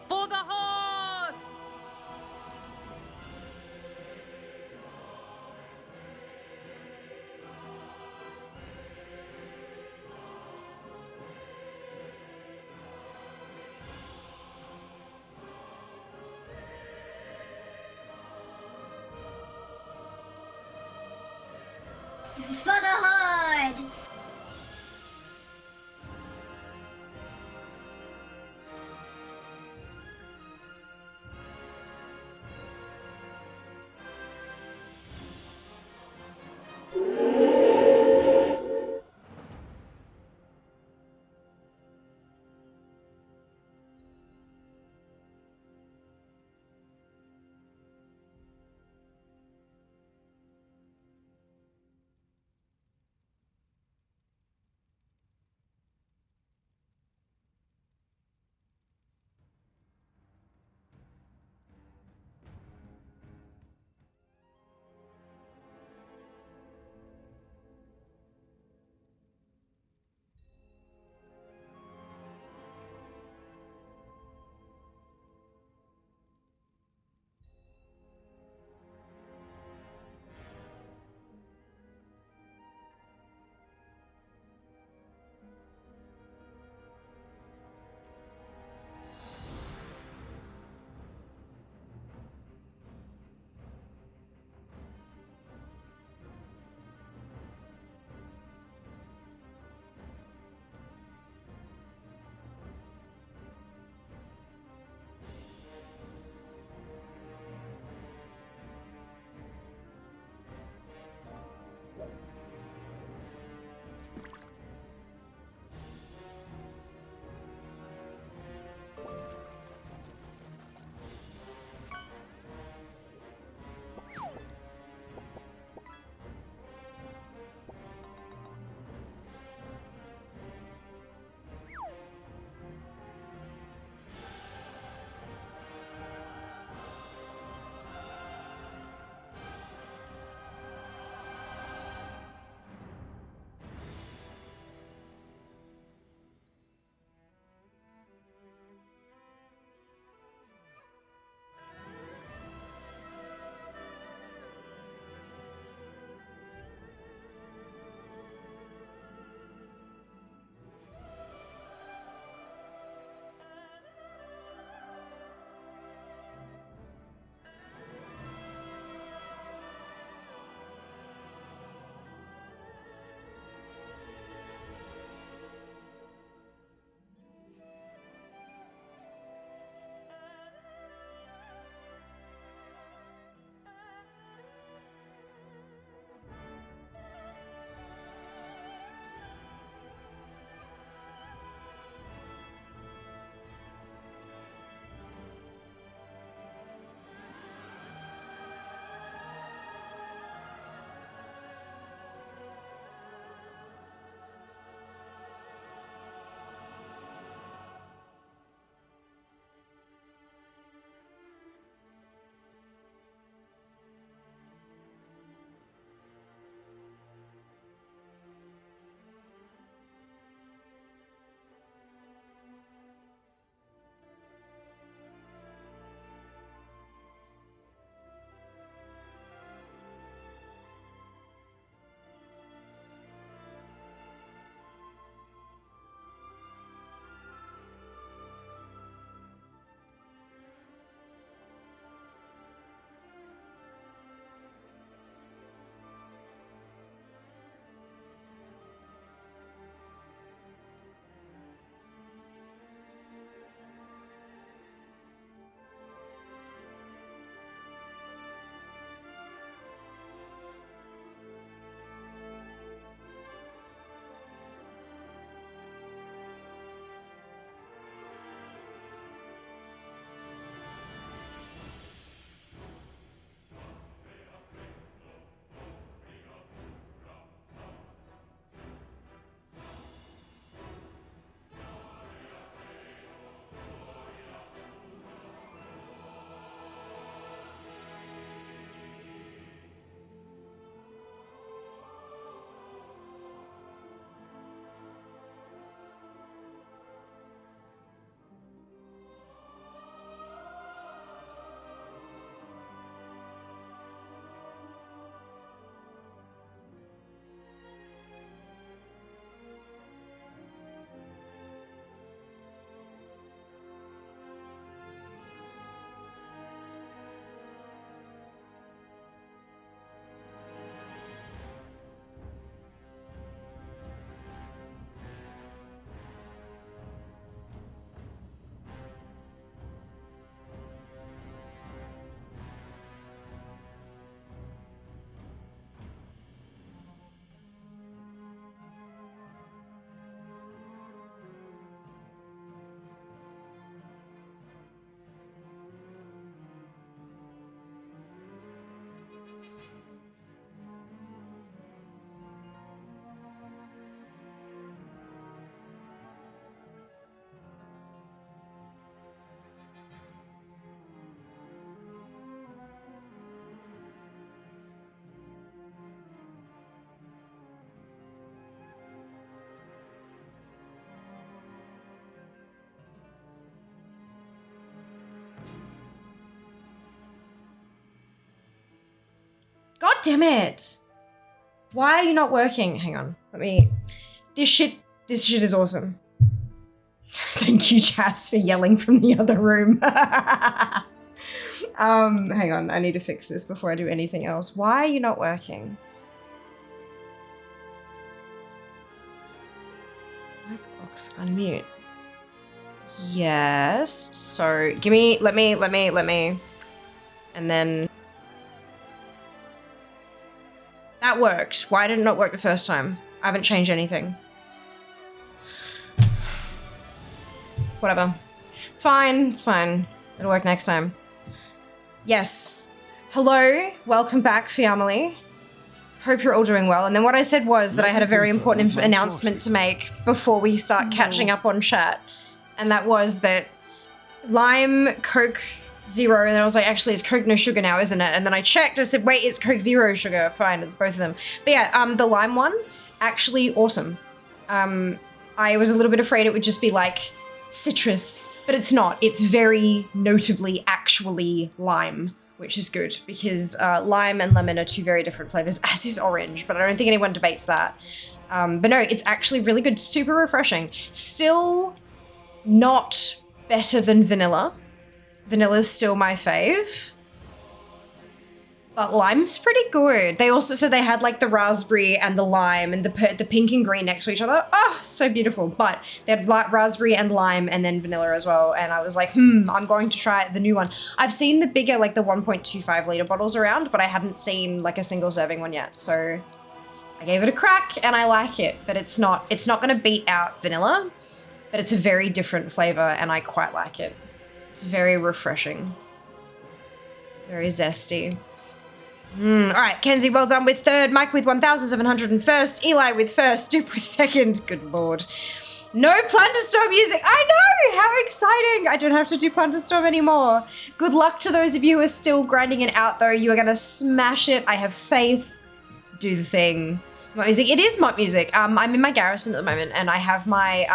For the horse! For the horde! damn it. Why are you not working? Hang on, this shit is awesome. Thank you, Chas, for yelling from the other room. Hang on, I need to fix this before I do anything else. Why are you not working? Mic box unmute. Yes, so let me. And then that worked. Why did it not work the first time? I haven't changed anything. Whatever. It's fine. It'll work next time. Yes. Hello. Welcome back, family. Hope you're all doing well. And then what I said was that I had a very important announcement to make before we start catching up on chat. And that was that lime, Coke Zero, and then I was like, actually, it's Coke no sugar now, isn't it? And then I checked, I said, wait, it's Coke Zero sugar. Fine, it's both of them. But yeah, the lime one, actually awesome. I was a little bit afraid it would just be like citrus, but it's not. It's very notably actually lime, which is good because lime and lemon are two very different flavors, as is orange, but I don't think anyone debates that. But no, it's actually really good, super refreshing. Still not better than vanilla. Vanilla's still my fave. But lime's pretty good. They also, so they had like the raspberry and the lime and the pink and green next to each other. Oh, so beautiful. But they had raspberry and lime and then vanilla as well. And I was like, I'm going to try the new one. I've seen the bigger, like the 1.25 liter bottles around, but I hadn't seen like a single serving one yet. So I gave it a crack and I like it, but it's not going to beat out vanilla, but it's a very different flavor and I quite like it. It's very refreshing. Very zesty. All right, Kenzie, well done with third. Mike with 1,701st. Eli with first. Dupe with second. Good Lord. No Plunderstorm music. I know! How exciting! I don't have to do Plunderstorm anymore. Good luck to those of you who are still grinding it out, though. You are going to smash it. I have faith. Do the thing. Mod music. It is mod music. I'm in my garrison at the moment, and I have my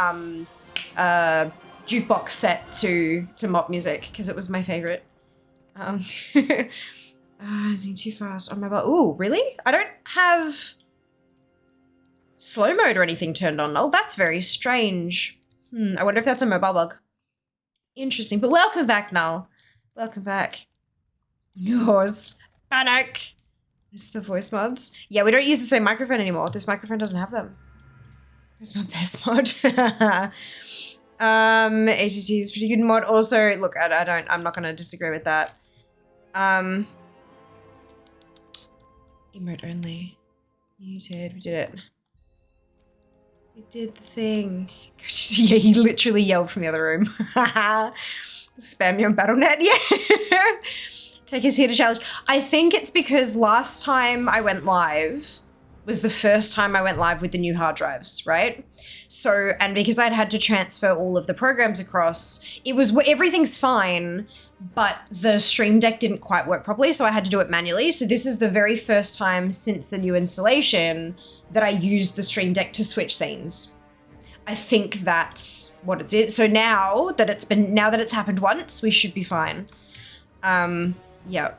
jukebox set to mod music because it was my favorite. Zoom too fast on mobile. Ooh, really? I don't have slow mode or anything turned on. Oh, that's very strange. I wonder if that's a mobile bug. Interesting. But welcome back, Null. Welcome back. Yours. Panic. It's the voice mods. Yeah, we don't use the same microphone anymore. This microphone doesn't have them. It's my best mod. ATT is pretty good mod. Also, look, I'm not gonna disagree with that. Emote only. Muted. We did it. We did the thing. Yeah, he literally yelled from the other room. Spam me on BattleNet. Yeah. Take us here to challenge. I think it's because last time I went live was the first time I went live with the new hard drives, right? So, and because I'd had to transfer all of the programs across, everything's fine, but the Stream Deck didn't quite work properly, so I had to do it manually. So this is the very first time since the new installation that I used the Stream Deck to switch scenes. I think that's what it is. So now that it's happened once, we should be fine. Yeah.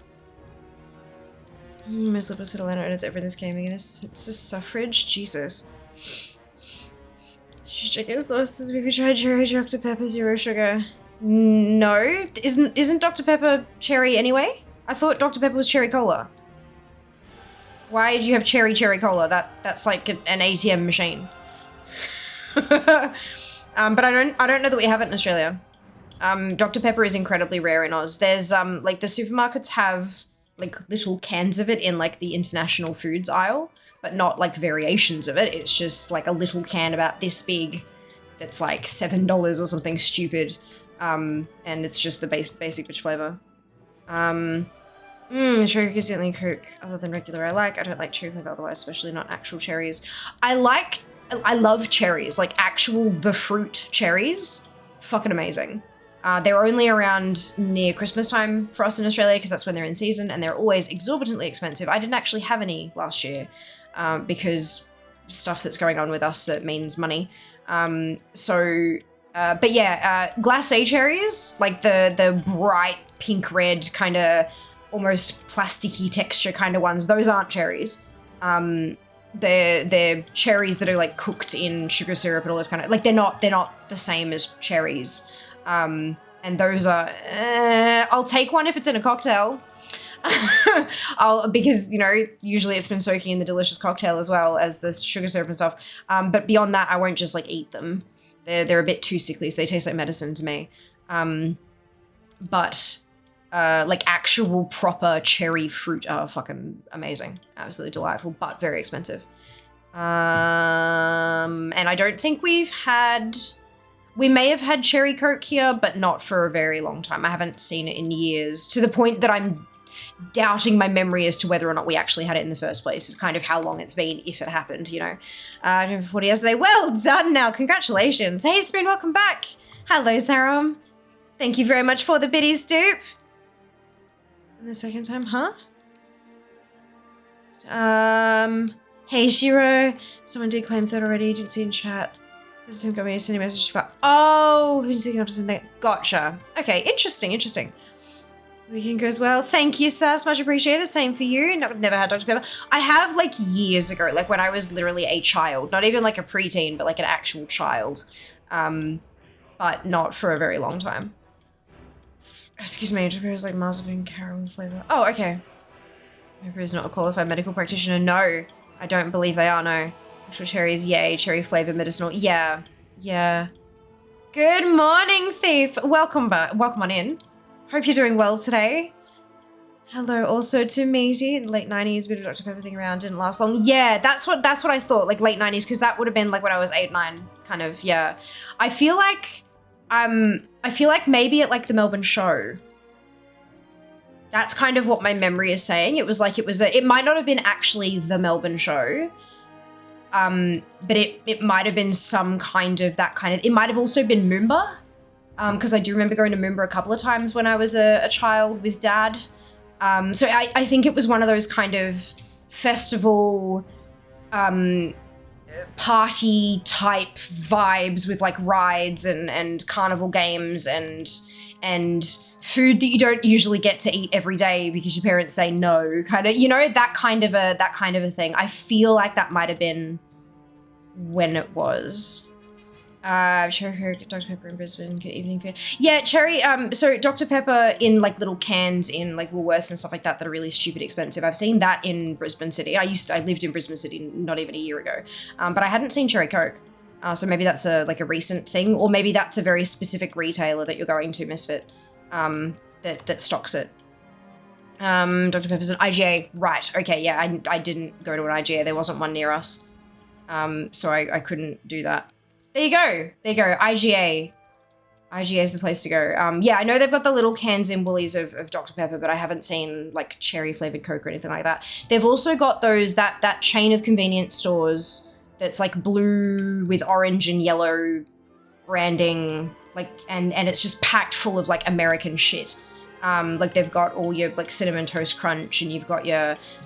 Most liberal Atlanta is over in this game again. It's just suffrage. Jesus. Check out sauces. Have you tried cherry Dr. Pepper zero sugar? No. Isn't Dr. Pepper cherry anyway? I thought Dr. Pepper was cherry cola. Why did you have cherry cola? That's like an ATM machine. But I don't know that we have it in Australia. Dr. Pepper is incredibly rare in Oz. There's like the supermarkets have like little cans of it in like the international foods aisle, but not like variations of it. It's just like a little can about this big that's like $7 or something stupid. And it's just the basic bitch flavor. Cherry Coke is the only Coke other than regular I like. I don't like cherry flavor otherwise, especially not actual cherries. I love cherries, like actual the fruit cherries. Fucking amazing. They're only around near Christmas time for us in Australia because that's when they're in season and they're always exorbitantly expensive. I didn't actually have any last year because stuff that's going on with us that means money. But yeah, glacé cherries, like the bright pink red kind of almost plasticky texture kind of ones. Those aren't cherries. They're cherries that are like cooked in sugar syrup and all this kind of, like they're not the same as cherries. And those are, I'll take one if it's in a cocktail. Because, you know, usually it's been soaking in the delicious cocktail as well as the sugar syrup and stuff. But beyond that, I won't just like eat them. They're a bit too sickly, so they taste like medicine to me. But like actual proper cherry fruit are fucking amazing. Absolutely delightful, but very expensive. And I don't think we may have had cherry Coke here, but not for a very long time. I haven't seen it in years, to the point that I'm doubting my memory as to whether or not we actually had it in the first place. Is kind of how long it's been, if it happened, you know. 40 yesterday. Well done now. Congratulations. Hey, Spoon, welcome back. Hello, Sarum. Thank you very much for the biddies, dupe. And the second time, huh? Hey, Shiro. Someone did claim that already. Didn't see in chat. Just got me a sending message for, oh, who's thinking of something? Gotcha. Okay, interesting. Weekend goes well. Thank you, Sass. Much appreciated. Same for you. No, I've never had Dr. Pepper. I have like years ago, like when I was literally a child, not even like a preteen, but like an actual child. But not for a very long time. Excuse me, Dr. Pepper is like marzipan caramel flavor. Oh, okay. Pepper is not a qualified medical practitioner. No, I don't believe they are, no. Actual cherries, yay. Cherry flavor medicinal. Yeah. Good morning, Thief. Welcome back. Welcome on in. Hope you're doing well today. Hello also to Meaty. Late 90s, bit of Dr. Pepper thing around, didn't last long. Yeah, that's what I thought, like late 90s, because that would have been like when I was 8, 9, kind of, yeah. I feel like maybe at like the Melbourne show. That's kind of what my memory is saying. It was like, it might not have been actually the Melbourne show. But it might have been some kind of that kind of, it might have also been Moomba. Because I do remember going to Moomba a couple of times when I was a child with Dad. So I think it was one of those kind of festival, party type vibes with like rides and carnival games and food that you don't usually get to eat every day because your parents say no, kind of, you know, that kind of a thing. I feel like that might have been when it was. Cherry Dr. Pepper in Brisbane, good evening fair. Yeah, cherry, so Dr. Pepper in like little cans in like Woolworths and stuff like that are really stupid expensive. I've seen that in Brisbane City. I lived in Brisbane City not even a year ago. But I hadn't seen cherry Coke. So maybe that's a recent thing, or maybe that's a very specific retailer that you're going to, Misfit, that stocks it. Dr. Pepper's an IGA, right, okay, yeah, I didn't go to an IGA, there wasn't one near us. So I couldn't do that. There you go. IGA. IGA is the place to go. Yeah, I know they've got the little cans in Woolies of Dr. Pepper, but I haven't seen like cherry flavored Coke or anything like that. They've also got those, that chain of convenience stores that's like blue with orange and yellow branding, like, and it's just packed full of like American shit. Like they've got all your like Cinnamon Toast Crunch, and you've got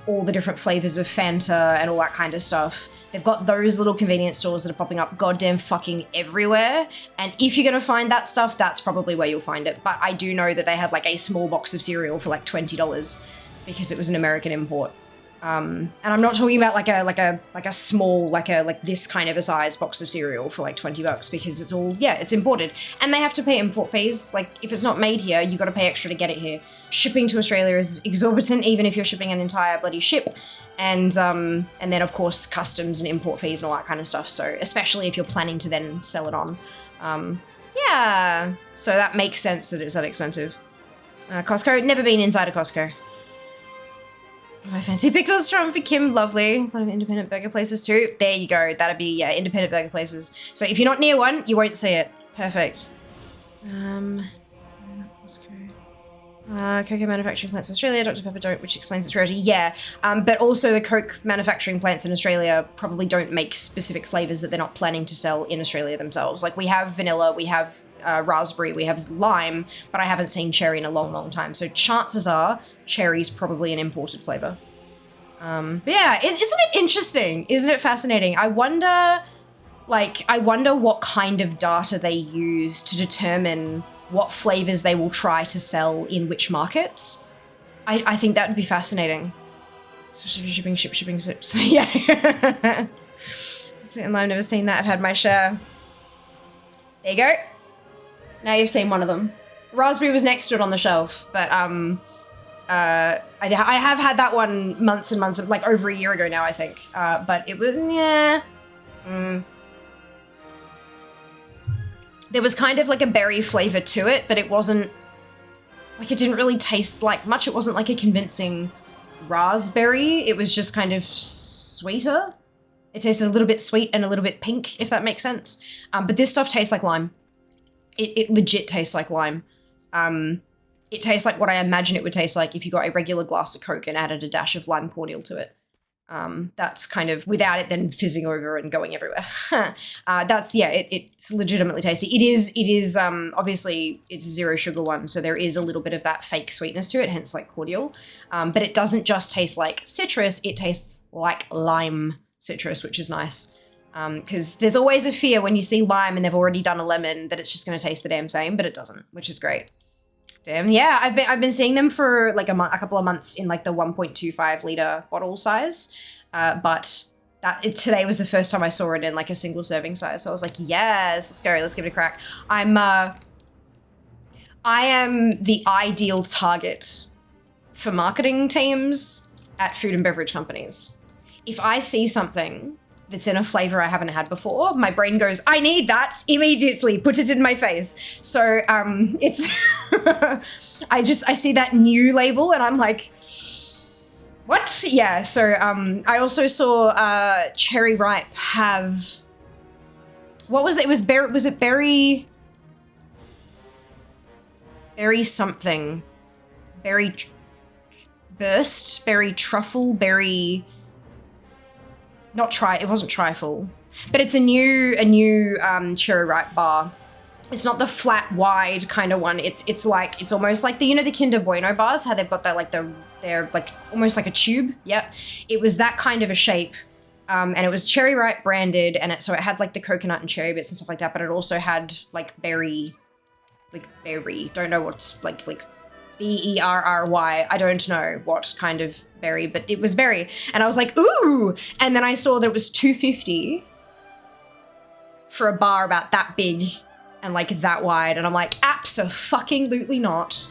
all the different flavors of Fanta and all that kind of stuff. They've got those little convenience stores that are popping up goddamn fucking everywhere. And if you're gonna find that stuff, that's probably where you'll find it. But I do know that they had like a small box of cereal for like $20 because it was an American import. And I'm not talking about like a small, like this kind of a size box of cereal for like $20 because it's all, yeah, it's imported. And they have to pay import fees. Like if it's not made here, you got to pay extra to get it here. Shipping to Australia is exorbitant, even if you're shipping an entire bloody ship. And then of course customs and import fees and all that kind of stuff. So especially if you're planning to then sell it on. Yeah, so that makes sense that it's that expensive. Costco, never been inside a Costco. My fancy pickles from Kim, lovely. A lot of independent burger places too. There you go. That'd be, yeah, independent burger places. So if you're not near one, you won't see it. Perfect. Cocoa manufacturing plants in Australia, Dr. Pepper don't, which explains its rarity. Yeah, but also the Coke manufacturing plants in Australia probably don't make specific flavors that they're not planning to sell in Australia themselves. Like we have vanilla, we have raspberry, we have lime, but I haven't seen cherry in a long, long time. So chances are cherry's probably an imported flavor. But yeah, isn't it interesting? Isn't it fascinating? I wonder what kind of data they use to determine what flavors they will try to sell in which markets. I think that would be fascinating. Especially if you're shipping zips. Yeah. Sweet and lime, never seen that. I've had my share. There you go. Now you've seen one of them. Raspberry was next to it on the shelf, but I have had that one months and months, like over a year ago now, I think. But it was, yeah. There was kind of like a berry flavor to it, but it wasn't, like it didn't really taste like much. It wasn't like a convincing raspberry. It was just kind of sweeter. It tasted a little bit sweet and a little bit pink, if that makes sense. But this stuff tastes like lime. It legit tastes like lime. It tastes like what I imagine it would taste like if you got a regular glass of Coke and added a dash of lime cordial to it. That's kind of, without it then fizzing over and going everywhere. It's legitimately tasty. It is, obviously it's a zero sugar one, so there is a little bit of that fake sweetness to it, hence like cordial. But it doesn't just taste like citrus, it tastes like lime citrus, which is nice. Because there's always a fear when you see lime and they've already done a lemon that it's just going to taste the damn same, but it doesn't, which is great. Damn, yeah, I've been seeing them for like a couple of months in like the 1.25 liter bottle size, but today was the first time I saw it in like a single serving size. So I was like, yes, let's go, let's give it a crack. I am the ideal target for marketing teams at food and beverage companies. If I see something that's in a flavor I haven't had before, my brain goes, I need that immediately, put it in my face. So it's, I see that new label and I'm like, what? Yeah, so I also saw Cherry Ripe have, what was it? Was it berry something? Berry burst, berry truffle, berry, it wasn't trifle, but it's a new Cherry Ripe bar. It's not the flat, wide kind of one. It's almost like the, the Kinder Bueno bars, how they've got that they're like almost like a tube. Yep. It was that kind of a shape. And it was Cherry Ripe branded, and so it had like the coconut and cherry bits and stuff like that, but it also had like berry, don't know what's like Berry. I don't know what kind of berry, but it was berry. And I was like, ooh! And then I saw that it was $2.50 for a bar about that big and like that wide. And I'm like, abso-fucking-lutely not.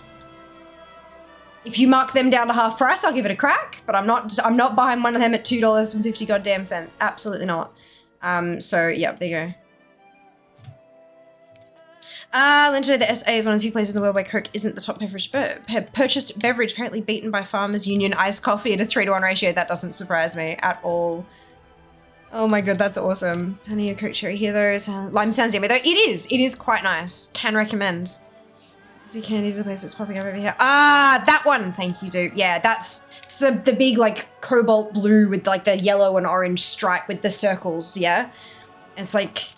If you mark them down to half price, I'll give it a crack, but I'm not buying one of them at $2.50 goddamn cents. Absolutely not. So yeah, there you go. Linda, the SA is one of the few places in the world where Coke isn't the top purchased beverage, apparently beaten by Farmers Union iced coffee at a 3-to-1 ratio. That doesn't surprise me at all. Oh my god, that's awesome. Honey, a Coke cherry here though. Lime sounds yummy though. It is quite nice. Can recommend. Easy Candy's the place that's popping up over here. Ah, that one. Thank you, dude. Yeah, that's the big like cobalt blue with like the yellow and orange stripe with the circles. Yeah, it's like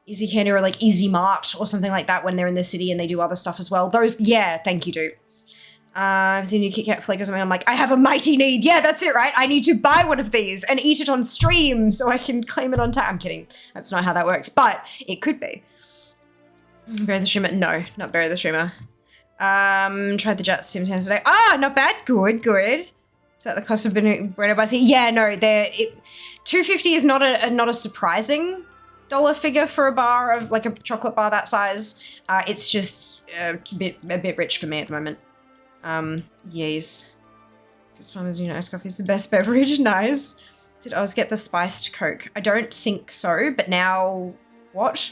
Easy Candy or like Easy Mart or something like that when they're in the city and they do other stuff as well. Those, yeah, thank you, dude. I've seen you Kit Kat Flake or something. I'm like, I have a mighty need. Yeah, that's it, right? I need to buy one of these and eat it on stream so I can claim it on tap. I'm kidding. That's not how that works, but it could be. Bury the Streamer? No, not Bury the Streamer. Tried the Jats Tim Tams today. Ah, not bad. Good, good. So at the cost of Bueno Bars here. Yeah, no, $2.50 is not a surprising dollar figure for a bar of like a chocolate bar that size. It's just a bit rich for me at the moment. Yes. Because Farmers Union iced coffee is the best beverage. Nice. Did Oz get the spiced Coke? I don't think so, but now what?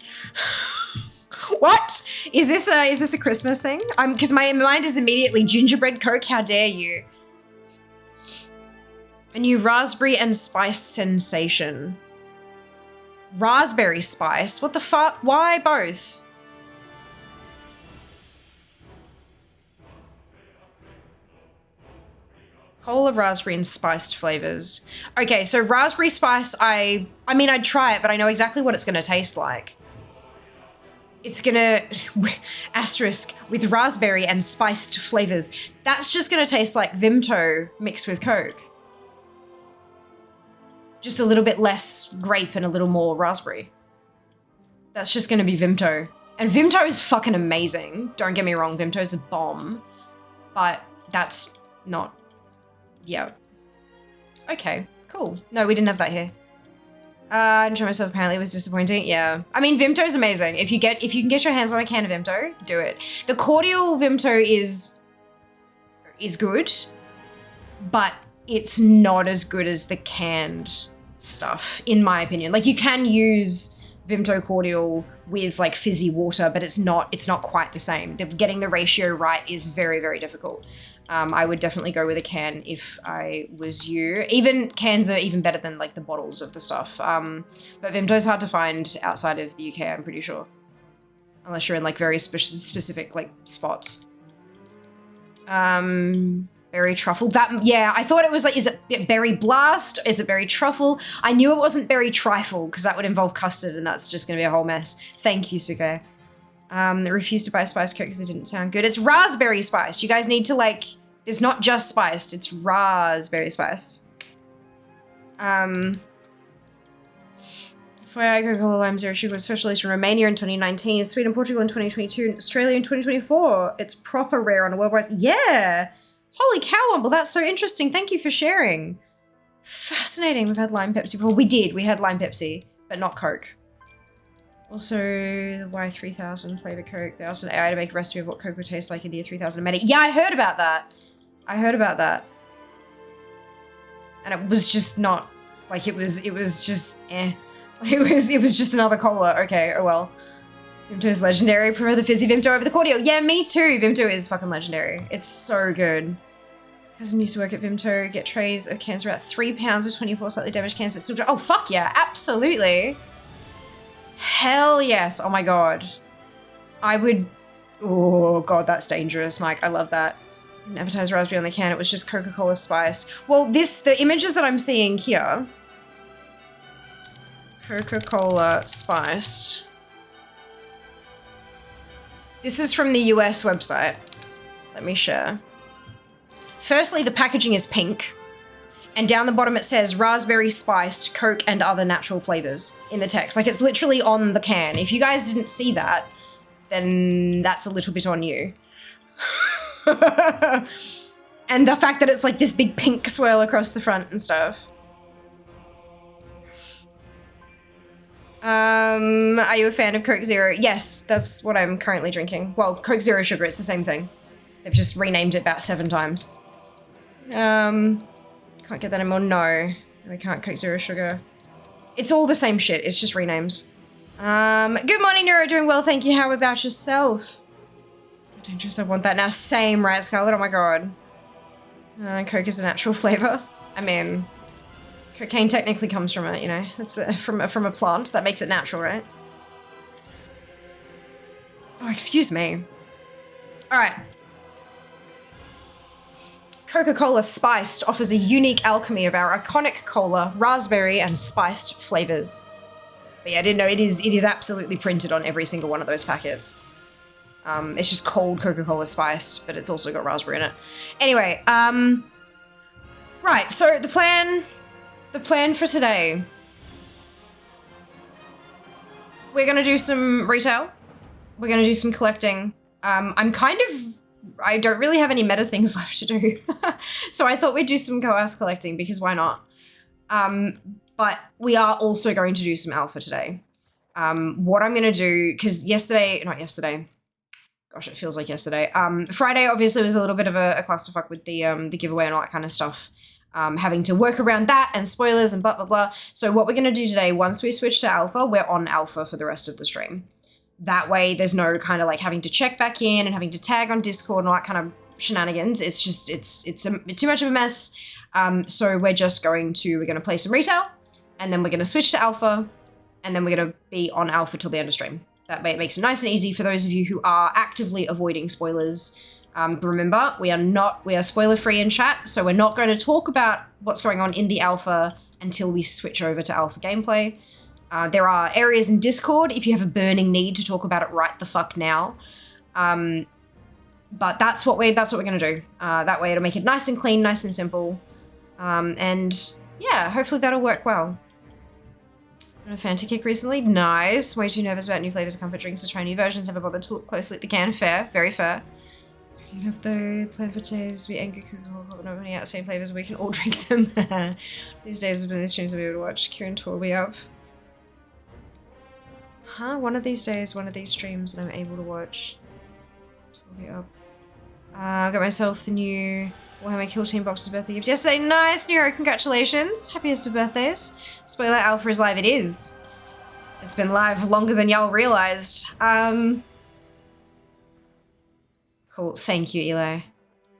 What? Is this a Christmas thing? Because my mind is immediately gingerbread Coke. How dare you? A new raspberry and spice sensation. Raspberry spice? What the fuck? Why both? Cola, raspberry, and spiced flavors. Okay, so raspberry spice, I mean, I'd try it, but I know exactly what it's gonna taste like. It's gonna, asterisk, with raspberry and spiced flavors. That's just gonna taste like Vimto mixed with Coke. Just a little bit less grape and a little more raspberry. That's just gonna be Vimto. And Vimto is fucking amazing. Don't get me wrong, Vimto's a bomb. But that's not, yeah. Okay, cool. No, we didn't have that here. I enjoyed myself, apparently it was disappointing. Yeah. I mean, Vimto's amazing. If you can get your hands on a can of Vimto, do it. The cordial Vimto is good, but it's not as good as the canned stuff, in my opinion. Like, you can use Vimto cordial with like fizzy water, but it's not quite the same. Getting the ratio right is very, very difficult. I would definitely go with a can if I was you. Even cans are even better than like the bottles of the stuff. But Vimto's hard to find outside of the UK, I'm pretty sure. Unless you're in like very specific like spots. Berry truffle. Yeah, I thought it was like, is it berry blast? Is it berry truffle? I knew it wasn't berry trifle because that would involve custard and that's just gonna be a whole mess. Thank you, Suke. I refused to buy spice coke because it didn't sound good. It's raspberry spice. You guys need to like, it's not just spiced, it's raspberry spice. FYI, Coca-Cola Lime Zero Sugar was first released in Romania in 2019, Sweden and Portugal in 2022, and Australia in 2024. It's proper rare on a worldwide. Yeah! Holy cow, Wumble, that's so interesting. Thank you for sharing. Fascinating. We've had Lime Pepsi before. We had Lime Pepsi, but not Coke. Also, the Y3000 flavor Coke. They also AI to make a recipe of what Coke would taste like in the year 3000 and made it. Yeah, I heard about that. And it was just not, like, it was just, eh. It was just another cola. Okay, oh well. Vimto is legendary. Prefer the fizzy Vimto over the cordial. Yeah, me too. Vimto is fucking legendary. It's so good. Cousin used to work at Vimto, get trays of cans for about 3 pounds of 24 slightly damaged cans, but still dry. Oh, fuck yeah, absolutely. Hell yes. Oh my God. I would, oh God, that's dangerous, Mike. I love that. Didn't advertise raspberry on the can, it was just Coca-Cola spiced. Well, the images that I'm seeing here, Coca-Cola spiced. This is from the US website. Let me share. Firstly, the packaging is pink. And down the bottom it says raspberry spiced Coke and other natural flavors in the text. Like, it's literally on the can. If you guys didn't see that, then that's a little bit on you. And the fact that it's like this big pink swirl across the front and stuff. Are you a fan of Coke Zero? Yes, that's what I'm currently drinking. Well, Coke Zero Sugar, it's the same thing. They've just renamed it about 7 times. Can't get that anymore. No, we can't. Coke Zero Sugar. It's all the same shit. It's just renames. Good morning, Neuro. Doing well, thank you. How about yourself? Dangerous. I want that now. Same, right, Scarlett? Oh my God. Coke is a natural flavor. I mean, cocaine technically comes from it. You know, it's from a plant that makes it natural, right? Oh, excuse me. All right. Coca-Cola Spiced offers a unique alchemy of our iconic cola, raspberry, and spiced flavors. But yeah, I didn't know it is absolutely printed on every single one of those packets. It's just called Coca-Cola Spiced, but it's also got raspberry in it. Anyway, right, so the plan for today. We're gonna do some retail. We're gonna do some collecting. I don't really have any meta things left to do. So I thought we'd do some coerce collecting because why not? But we are also going to do some alpha today. What I'm gonna do, because not yesterday, gosh, it feels like yesterday. Friday obviously was a little bit of a clusterfuck with the giveaway and all that kind of stuff. Having to work around that and spoilers and blah, blah, blah. So what we're gonna do today, once we switch to alpha, we're on alpha for the rest of the stream. That way there's no kind of like having to check back in and having to tag on Discord and all that kind of shenanigans. It's just, it's too much of a mess. So we're gonna play some retail and then we're gonna switch to alpha and then we're gonna be on alpha till the end of stream. That way it makes it nice and easy for those of you who are actively avoiding spoilers. But remember, we are spoiler free in chat. So we're not going to talk about what's going on in the alpha until we switch over to alpha gameplay. There are areas in Discord if you have a burning need to talk about it right the fuck now. But that's what we're gonna do. That way it'll make it nice and clean, nice and simple. And yeah, hopefully that'll work well. On a Fanta kick recently, nice. Way too nervous about new flavors of comfort drinks to try new versions. Never bothered to look closely at the can. Fair, very fair. You have the plan for today's be angry cooking but not many outside flavors. We can all drink them. These days have been the streams we'll be able to watch. Kieran Tour will be up. Huh? One of these days, one of these streams that I'm able to watch. Will be up. I got myself the new Warhammer Kill Team boxes birthday gift yesterday. Nice, Nero, congratulations. Happiest of birthdays. Spoiler, Alpha is live. It is. It's been live longer than y'all realized. Cool, thank you, Eli.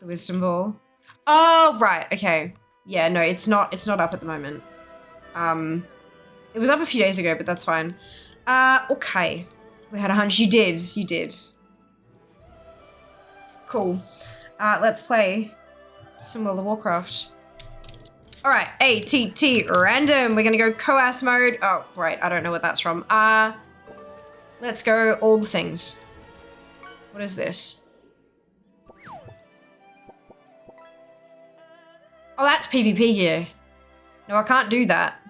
The wisdom ball. Oh, right, okay. Yeah, no, it's not up at the moment. It was up a few days ago, but that's fine. Okay. We had 100, you did. Cool. Let's play some World of Warcraft. All right, ATT random. We're gonna go COAS mode. Oh, right, I don't know what that's from. Let's go all the things. What is this? Oh, that's PvP gear. No, I can't do that.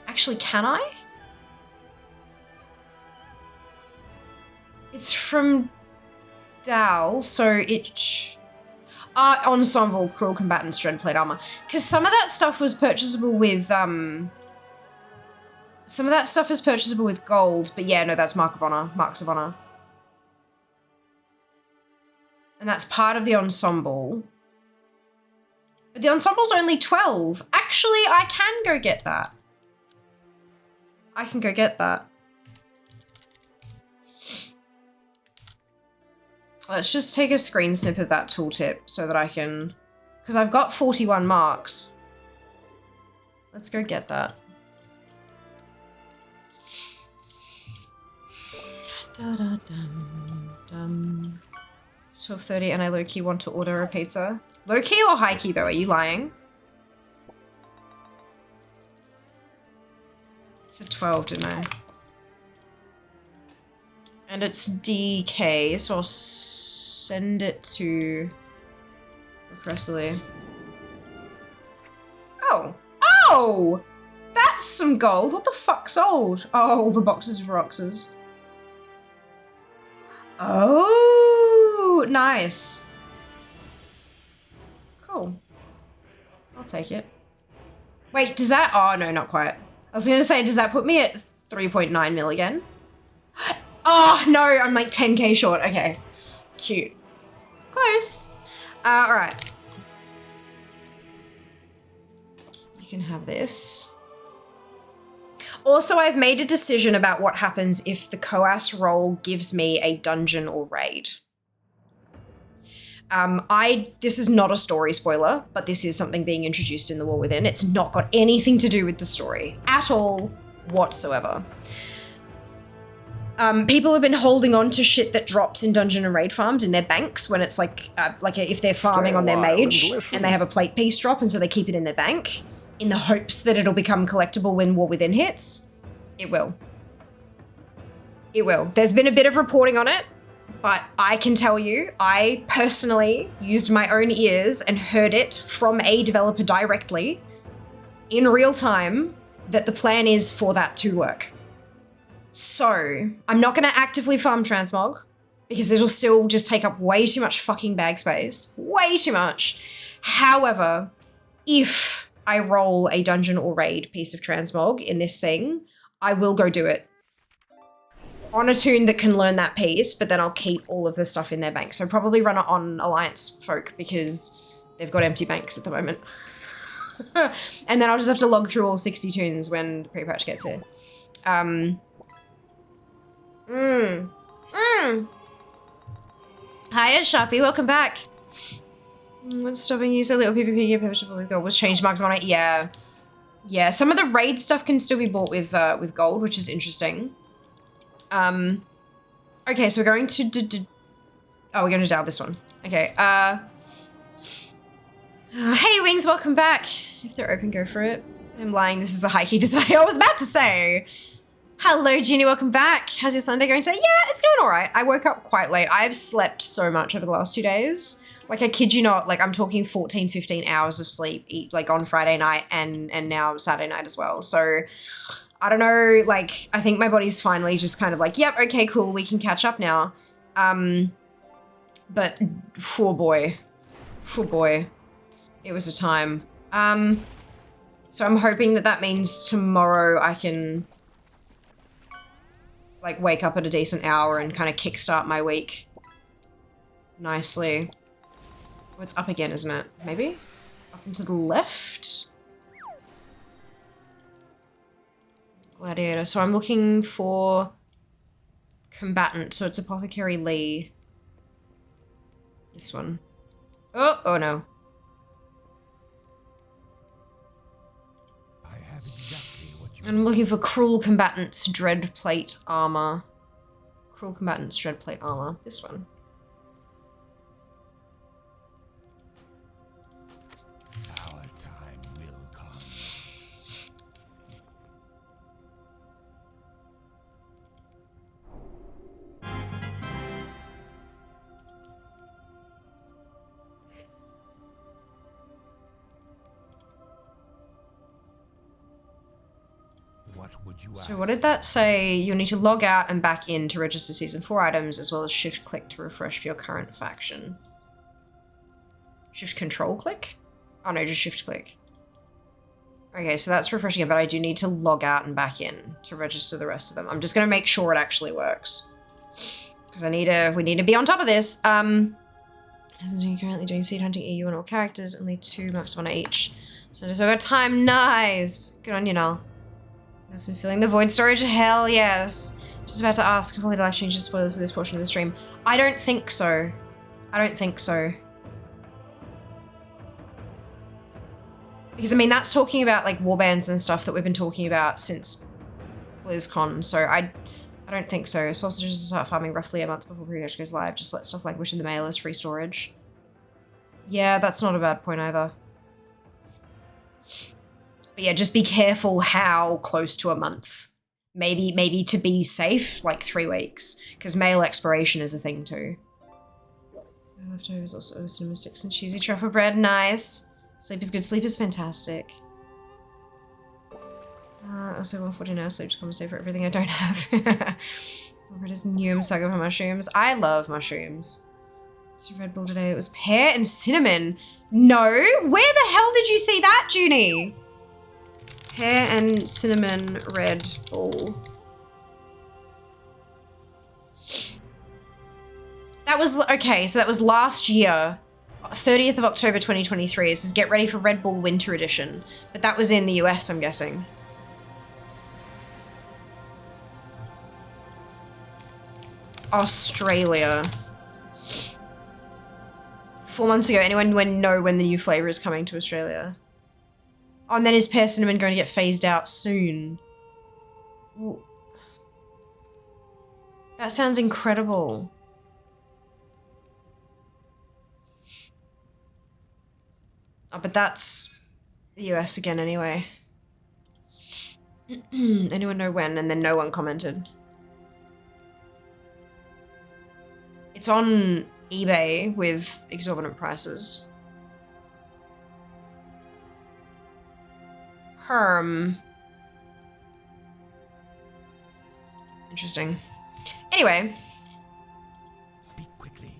Actually, can I? It's from Dal, so it... Ensemble, Cruel Combatants, Dreadplate Armor. Because some of that stuff was purchasable with, Some of that stuff is purchasable with gold, but yeah, no, that's Marks of Honor. And that's part of the ensemble. But the ensemble's only 12. Actually, I can go get that. I can go get that. Let's just take a screen snip of that tooltip so that I can... Because I've got 41 marks. Let's go get that. Da-da-dum-dum. It's 12:30 and I low-key want to order a pizza. Low-key or high-key though? Are you lying? It's at 12, didn't I? And it's DK, so I'll send it to Presley. Oh! Oh! That's some gold! What the fuck sold? Oh, the boxes of Roxas. Oh, nice. Cool. I'll take it. Wait, does that... Oh, no, not quite. I was going to say, does that put me at 3.9 mil again? Oh, no, I'm like 10k short. Okay, cute. Close. All right. You can have this. Also, I've made a decision about what happens if the COAS role gives me a dungeon or raid. This is not a story spoiler, but this is something being introduced in The War Within. It's not got anything to do with the story at all whatsoever. People have been holding on to shit that drops in dungeon and raid farms in their banks when it's like if they're farming on their mage and they have a plate piece drop and so they keep it in their bank in the hopes that it'll become collectible when War Within hits. It will. It will. There's been a bit of reporting on it, but I can tell you, I personally used my own ears and heard it from a developer directly in real time that the plan is for that to work. So, I'm not going to actively farm transmog because this will still just take up way too much fucking bag space. Way too much. However, if I roll a dungeon or raid piece of transmog in this thing, I will go do it. On a toon that can learn that piece, but then I'll keep all of the stuff in their bank. So probably run it on Alliance folk because they've got empty banks at the moment. And then I'll just have to log through all 60 toons when the pre-patch gets here. Hiya, Sharpie, welcome back. What's stopping you? So little PvP gear perishable with gold was changed marks on it. Yeah. Yeah, some of the raid stuff can still be bought with gold, which is interesting. Okay, so we're going to we're going to dial this one. Okay, hey Wings, welcome back. If they're open, go for it. I'm lying, this is a high-key design. I was about to say. Hello, Ginny, welcome back. How's your Sunday going today? Yeah, it's going all right. I woke up quite late. I've slept so much over the last 2 days. Like, I kid you not, like, I'm talking 14, 15 hours of sleep, like, on Friday night and now Saturday night as well. So, I don't know, like, I think my body's finally just kind of like, yep, okay, cool, we can catch up now. But, oh boy, it was a time. So I'm hoping that that means tomorrow I can, like, wake up at a decent hour and kind of kickstart my week nicely. Oh, it's up again, isn't it? Maybe? Up and to the left? Gladiator. So I'm looking for combatant. So it's Apothecary Lee. This one. Oh no. I have exactly what you I'm looking for Cruel Combatant's Dread Plate Armor. Cruel Combatant's Dread Plate Armor. This one. Our time will come. What would you So ask? what did that say? You'll need to log out and back in to register Season 4 items, as well as shift click to refresh for your current faction. Shift control click? Oh no, just shift click. Okay, so that's refreshing it, but I do need to log out and back in to register the rest of them. I'm just gonna make sure it actually works. Because we need to be on top of this. Since we're currently doing seed hunting EU and all characters, only 2 maps of honor each. So just got time, nice! Good on you, Null. I've been filling the void storage, hell yes. Just about to ask if only life changes spoilers for this portion of the stream. I don't think so. I don't think so. Because, I mean, that's talking about, like, warbands and stuff that we've been talking about since BlizzCon, so I don't think so. Sausages start farming roughly a month before pre-reg goes live. Just let stuff like Wish in the Mail as free storage. Yeah, that's not a bad point either. But yeah, just be careful how close to a month. Maybe to be safe, like 3 weeks. Because mail expiration is a thing too. Leftovers also cinema sticks and cheesy truffle bread, nice. Sleep is good, sleep is fantastic. Also 140 now, so to compensate for everything I don't have. What is new saga for mushrooms? I love mushrooms. So Red Bull today, it was pear and cinnamon. No, where the hell did you see that, Junie? Pear and cinnamon Red Bull. That was, okay, so that was last year. 30th of October 2023. It says get ready for Red Bull Winter Edition. But that was in the US, I'm guessing. Australia. 4 months ago, anyone know when the new flavor is coming to Australia? Oh, and then is pear cinnamon going to get phased out soon? Ooh. That sounds incredible. Oh, but that's the US again anyway. Anyone know when? And then no one commented. It's on eBay with exorbitant prices. Interesting. Anyway. Speak quickly.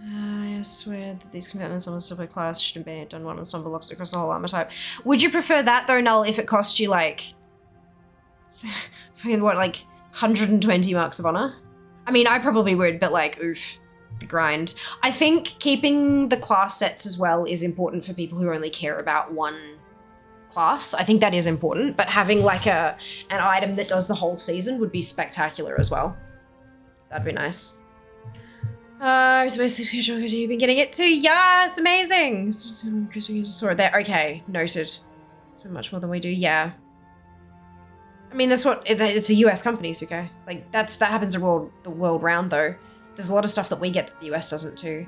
I swear that these combatants on the subway class should have done one ensemble locks across the whole armor type. Would you prefer that though, Null, if it cost you like, what, like 120 marks of honor? I mean, I probably would, but like, oof, the grind. I think keeping the class sets as well is important for people who only care about one class. I think that is important, but having like an item that does the whole season would be spectacular as well. That'd be nice. You've been getting it too. Yes, amazing. Crispy saw it there. Okay, noted. So much more than we do. Yeah. I mean, that's what it's a US company, Suko. Like that happens the world round though. There's a lot of stuff that we get that the US doesn't too.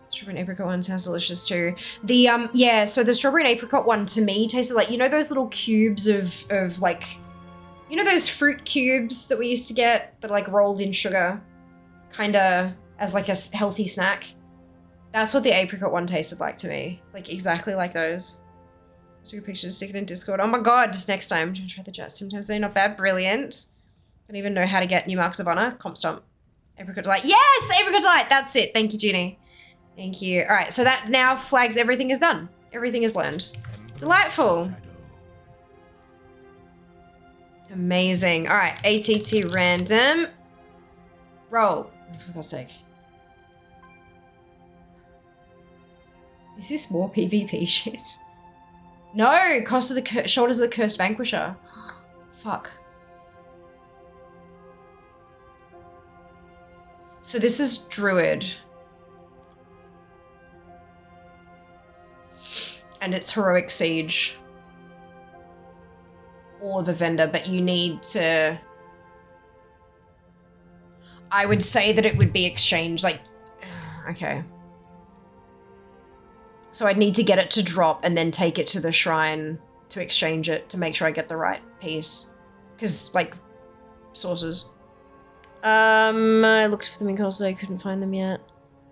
Strawberry and apricot one sounds delicious too. The yeah, so the strawberry and apricot one to me tasted like, you know those little cubes of like, you know those fruit cubes that we used to get that are like rolled in sugar, kinda as like a healthy snack? That's what the apricot one tasted like to me. Like exactly like those. Took a picture, stick it in Discord. Oh my god, next time. I'm gonna try the jets. Sometimes they're not bad. Brilliant. Don't even know how to get new marks of honor. Comp stomp. Apricot delight. Yes! Apricot delight! That's it. Thank you, Junie. Thank you. Alright, so that now flags everything is done. Everything is learned. Delightful. Amazing. Alright, ATT random. Roll. Oh, for God's sake. Is this more PvP shit? No! Cost of the Shoulders of the Cursed Vanquisher. Fuck. So this is Druid. And it's Heroic Siege. Or the vendor, but you need to... I would say that it would be exchanged, like... Okay. So I'd need to get it to drop and then take it to the shrine to exchange it to make sure I get the right piece. Because, like, sources. I looked for them in Coastal, I couldn't find them yet.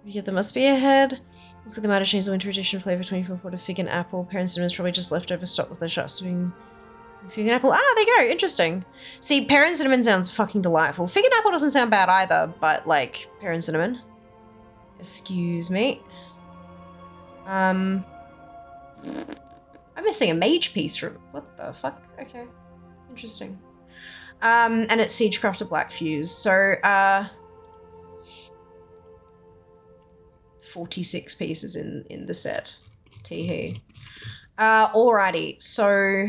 Yeah, there must be ahead. Looks like they might have changed the winter edition flavor 24 to fig and apple. Parent Cinnamon's probably just leftover stock with their shot swing. Fig and apple. Ah, there you go. Interesting. See, Parent Cinnamon sounds fucking delightful. Fig and apple doesn't sound bad either, but like, Parent Cinnamon. Excuse me. I'm missing a mage piece from... What the fuck? Okay. Interesting. And it's Siegecrafter Black Fuse. So, 46 pieces in the set. Teehee. Alrighty, so...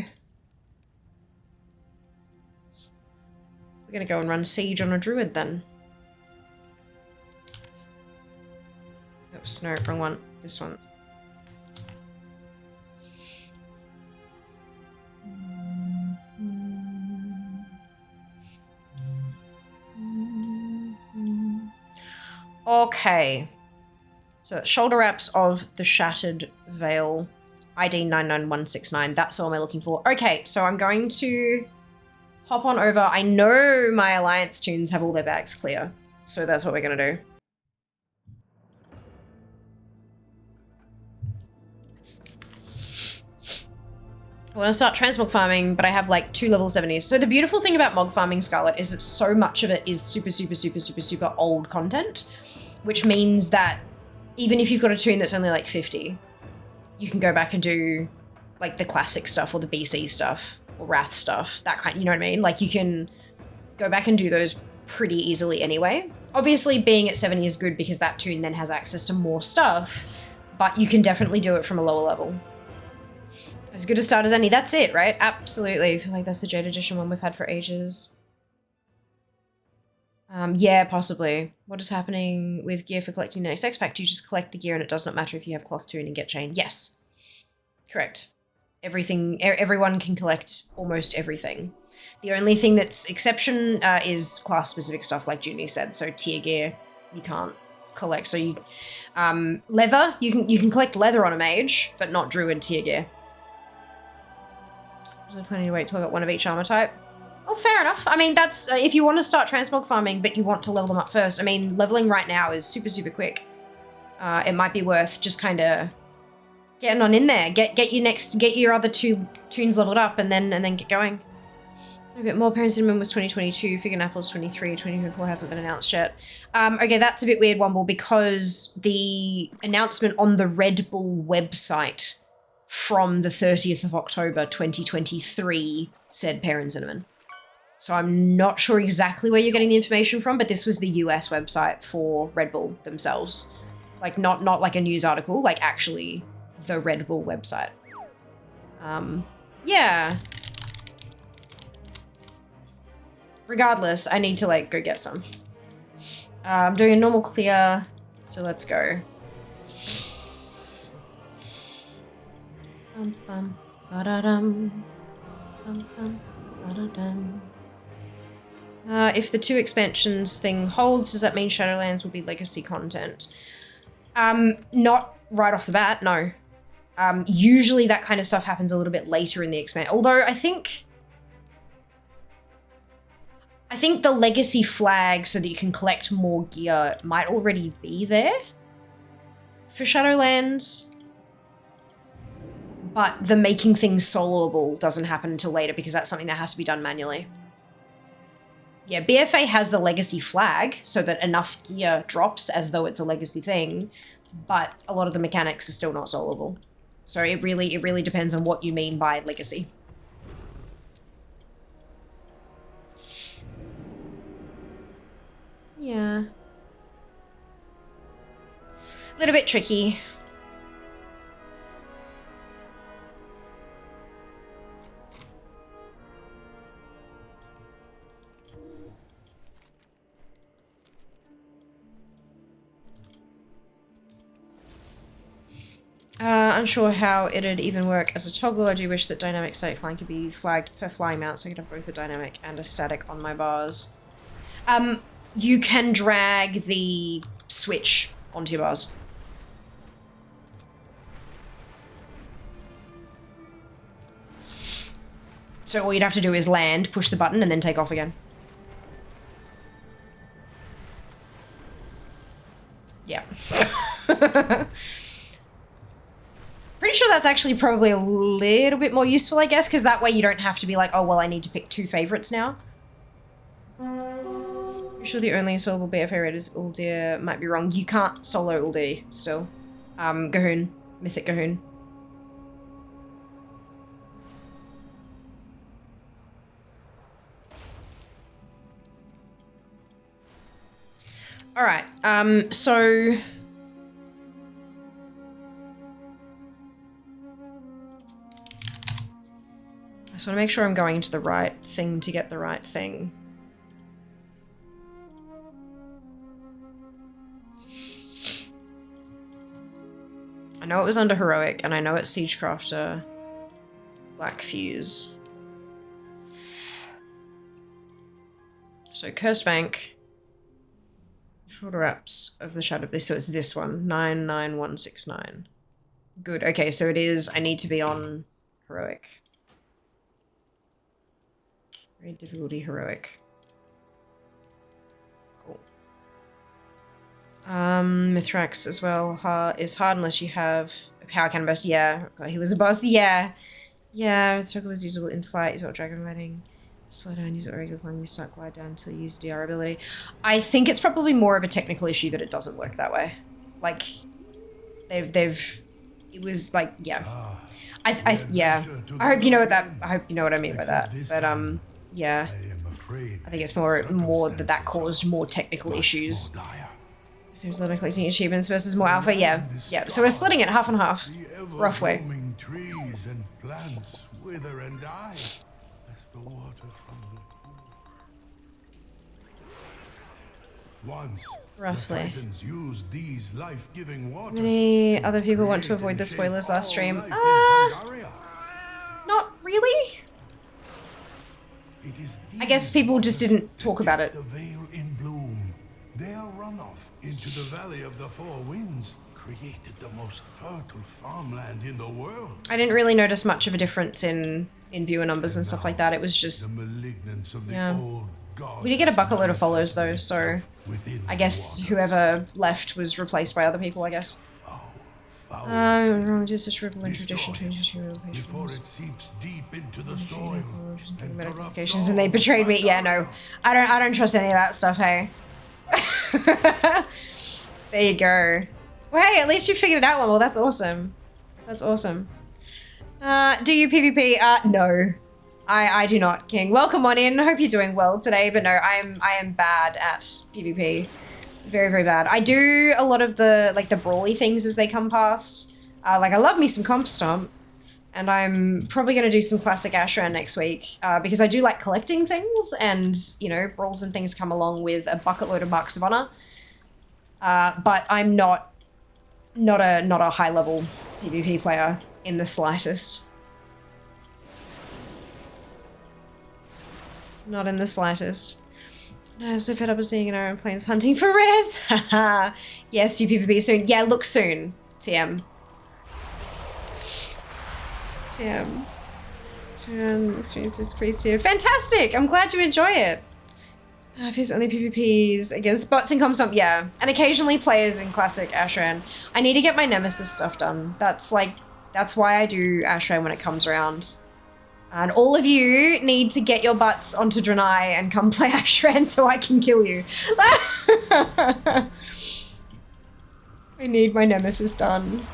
We're gonna go and run Siege on a Druid then. Oops, no, wrong one. This one. Okay. So shoulder wraps of the Shattered Veil, ID 99169. That's all I'm looking for. Okay, so I'm going to hop on over. I know my Alliance tunes have all their bags clear, so that's what we're gonna do. I want to start transmog farming, but I have like 2 level 70s. So the beautiful thing about mog farming, Scarlet, is that so much of it is super old content, which means that even if you've got a tune that's only like 50, you can go back and do like the classic stuff or the BC stuff or Wrath stuff, that kind, you know what I mean? Like you can go back and do those pretty easily anyway. Obviously being at 70 is good because that tune then has access to more stuff, but you can definitely do it from a lower level. As good a start as any. That's it, right? Absolutely. I feel like that's the Jade Edition one we've had for ages. Yeah, possibly. What is happening with gear for collecting the next X pack? Do you just collect the gear and it does not matter if you have cloth tune and get chain? Yes. Correct. Everyone can collect almost everything. The only thing that's exception is class specific stuff like Junie said. So tier gear, you can't collect. So you, leather, you can collect leather on a mage, but not druid tier gear. I'm planning to wait till I got one of each armor type. Oh, fair enough. I mean, that's if you want to start transmog farming, but you want to level them up first. I mean, leveling right now is super quick. It might be worth just kind of getting on in there. Get your other 2 tunes leveled up, and then get going. A bit more. Parent Cinnamon was 2022. Fig and Apple's 23. 2024 hasn't been announced yet. Okay, that's a bit weird, Wumble, because the announcement on the Red Bull website from the 30th of October 2023 said Parent Cinnamon. So I'm not sure exactly where you're getting the information from, but this was the US website for Red Bull themselves. Like not like a news article, like actually the Red Bull website. Yeah. Regardless, I need to like go get some. I'm doing a normal clear, so let's go. Bum, bum, ba-da-dum. Bum, bum, ba-da-dum. If the 2 expansions thing holds, does that mean Shadowlands will be legacy content? Not right off the bat, no. Usually that kind of stuff happens a little bit later in the expansion. Although I think the legacy flag so that you can collect more gear might already be there for Shadowlands. But the making things soloable doesn't happen until later because that's something that has to be done manually. Yeah, BFA has the legacy flag so that enough gear drops as though it's a legacy thing, but a lot of the mechanics are still not soloable. So it really depends on what you mean by legacy. Yeah. A little bit tricky. Unsure how it'd even work as a toggle. I do wish that dynamic static flying could be flagged per flying mount so I could have both a dynamic and a static on my bars. You can drag the switch onto your bars. So all you'd have to do is land, push the button, and then take off again. Yeah. Pretty sure that's actually probably a little bit more useful, I guess, because that way you don't have to be like, oh, well, I need to pick 2 favorites now. Pretty sure the only soloable BFA raid is Uldir. Might be wrong. You can't solo Uldir still. Gahoon. Mythic Gahoon. Alright, so... I just want to make sure I'm going to the right thing to get the right thing. I know it was under Heroic, and I know it's Siegecrafter, Black Fuse. So Cursed Vank, Shoulder Wraps of the Shadow, so it's this one, 99169. Good, okay, so it is, I need to be on Heroic. Raid difficulty Heroic. Cool. Mithrax as well is hard unless you have a power cannon burst. Yeah, God, he was a boss. Yeah. Yeah, Circle was usable in flight. He's got Dragon Riding. Slow down, use it regular flying, you start glide down until you use DR ability. I think it's probably more of a technical issue that it doesn't work that way. Like, it was like, yeah. Yeah. I hope you know what I mean by that. But, yeah. I think it's more that caused more technical issues. Seems like collecting achievements versus more alpha. Yeah. Yeah. So we're splitting it half and half, roughly. Trees and plants wither and die as the water from the pool. Once Roughly. the Titans used these life-giving waters. Many other people want to avoid the spoilers last stream. Not really. I guess people just didn't talk about it. The Vale in bloom. Their runoff into the Valley of the Four Winds created the most fertile farmland in the world. I didn't really notice much of a difference in viewer numbers and stuff like that. It was just, The malignance of the yeah. old gods. We did get a bucket load of follows though, so I guess whoever left was replaced by other people, I guess. Just a ripple in tradition Before it seeps deep into the soil and medications, and they betrayed me. Yeah, no, I don't trust any of that stuff. Hey, there you go. Well, hey, at least you figured it out one. Well, that's awesome. That's awesome. Do you PvP? No, I do not, King. Welcome on in. Hope you're doing well today. But no, I am bad at PvP. Very, very bad. I do a lot of the, like, the brawly things as they come past. Like, I love me some Comp Stomp. And I'm probably going to do some classic Ashran next week. Because I do like collecting things. And, you know, brawls and things come along with a bucket load of Marks of Honor. But I'm not a high-level PvP player in the slightest. Not in the slightest. No, I'm so fed up of seeing an Iron Plains hunting for rares. Haha. Yes, you PvP soon. Yeah, look soon. TM. Experience this priest here. Fantastic! I'm glad you enjoy it. If it's only PvPs against bots and Comp Stomp, yeah. And occasionally players in classic Ashran. I need to get my Nemesis stuff done. That's like That's why I do Ashray when it comes around. And all of you need to get your butts onto Draenei and come play Ashray so I can kill you. I need my nemesis done.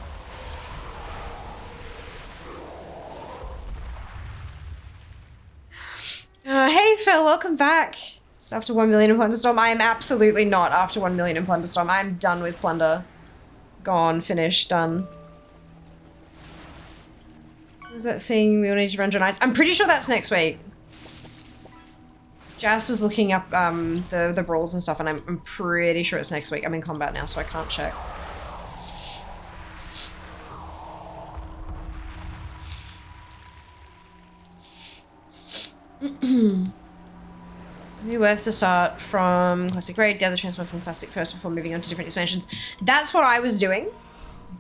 Hey Phil, welcome back. Just after 1 million in Plunderstorm. I am absolutely not after 1 million in Plunderstorm. I'm done with Plunder. Gone, finished, done. What was that thing we all need to run Draenei? I'm pretty sure that's next week. Jas was looking up the brawls and stuff, and I'm pretty sure it's next week. I'm in combat now, so I can't check. It'd be worth to start from Classic Raid, gather transform from Classic first before moving on to different expansions. That's what I was doing,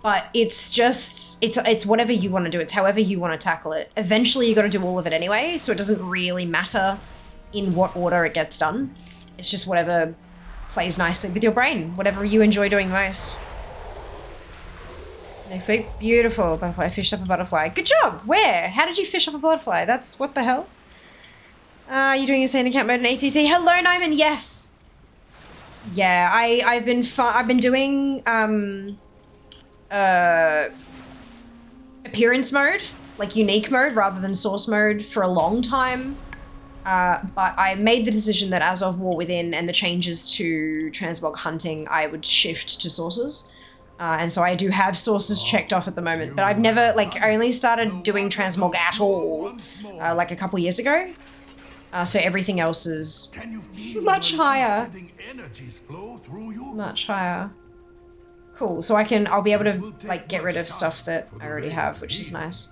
but it's just, it's whatever you want to do. It's however you want to tackle it. Eventually you got to do all of it anyway, so it doesn't really matter in what order it gets done. It's just whatever plays nicely with your brain, whatever you enjoy doing most. Next week, beautiful. Butterfly, fished up a butterfly. Good job. Where? How did you fish up a butterfly? That's, what the hell? You're doing insane account mode in ATT. Hello, Nyman. Yes. Yeah, I've been doing appearance mode, like unique mode, rather than source mode for a long time. But I made the decision that as of War Within and the changes to transmog hunting, I would shift to sources. And so I do have sources checked off at the moment, but I've never, like, I only started doing transmog at all, like a couple years ago. So everything else is much higher. Much higher. Cool, so I'll be able to, like, get rid of stuff that I already have, which is nice.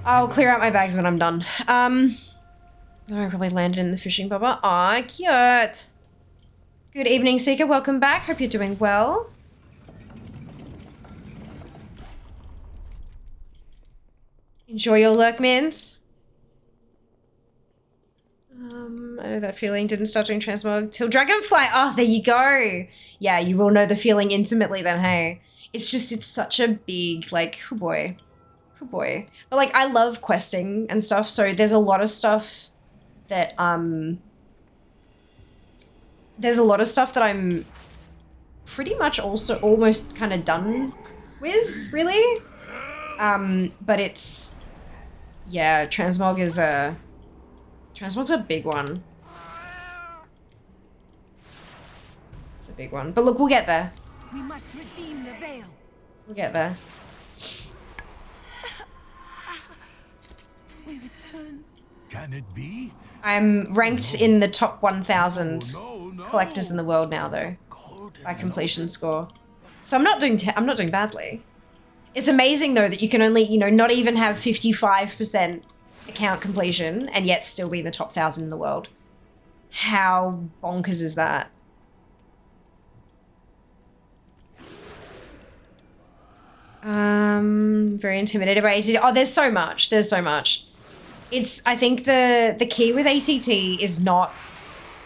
I'll clear out my bags when I'm done. I probably landed in the fishing bobber. Aw, cute. Good evening, Seeker. Welcome back. Hope you're doing well. Enjoy your lurk, mins. I know that feeling. Didn't start doing transmog till Dragonfly. Oh, there you go. Yeah, you will know the feeling intimately then, hey. It's just, it's such a big, like, oh boy. Oh boy. But, like, I love questing and stuff, so there's a lot of stuff that, there's a lot of stuff that I'm pretty much also almost kind of done with, really. But it's, yeah, transmog's a big one. It's a big one. But look, we'll get there. We must redeem the veil. We'll get there. We return. Can it be? I'm ranked in the top 1,000 collectors in the world now, though, by completion score. So I'm not doing badly. It's amazing, though, that you can only, you know, not even have 55% account completion and yet still be in the top 1,000 in the world. How bonkers is that? Very intimidated by ATT. Oh, there's so much. There's so much. I think the key with ATT is not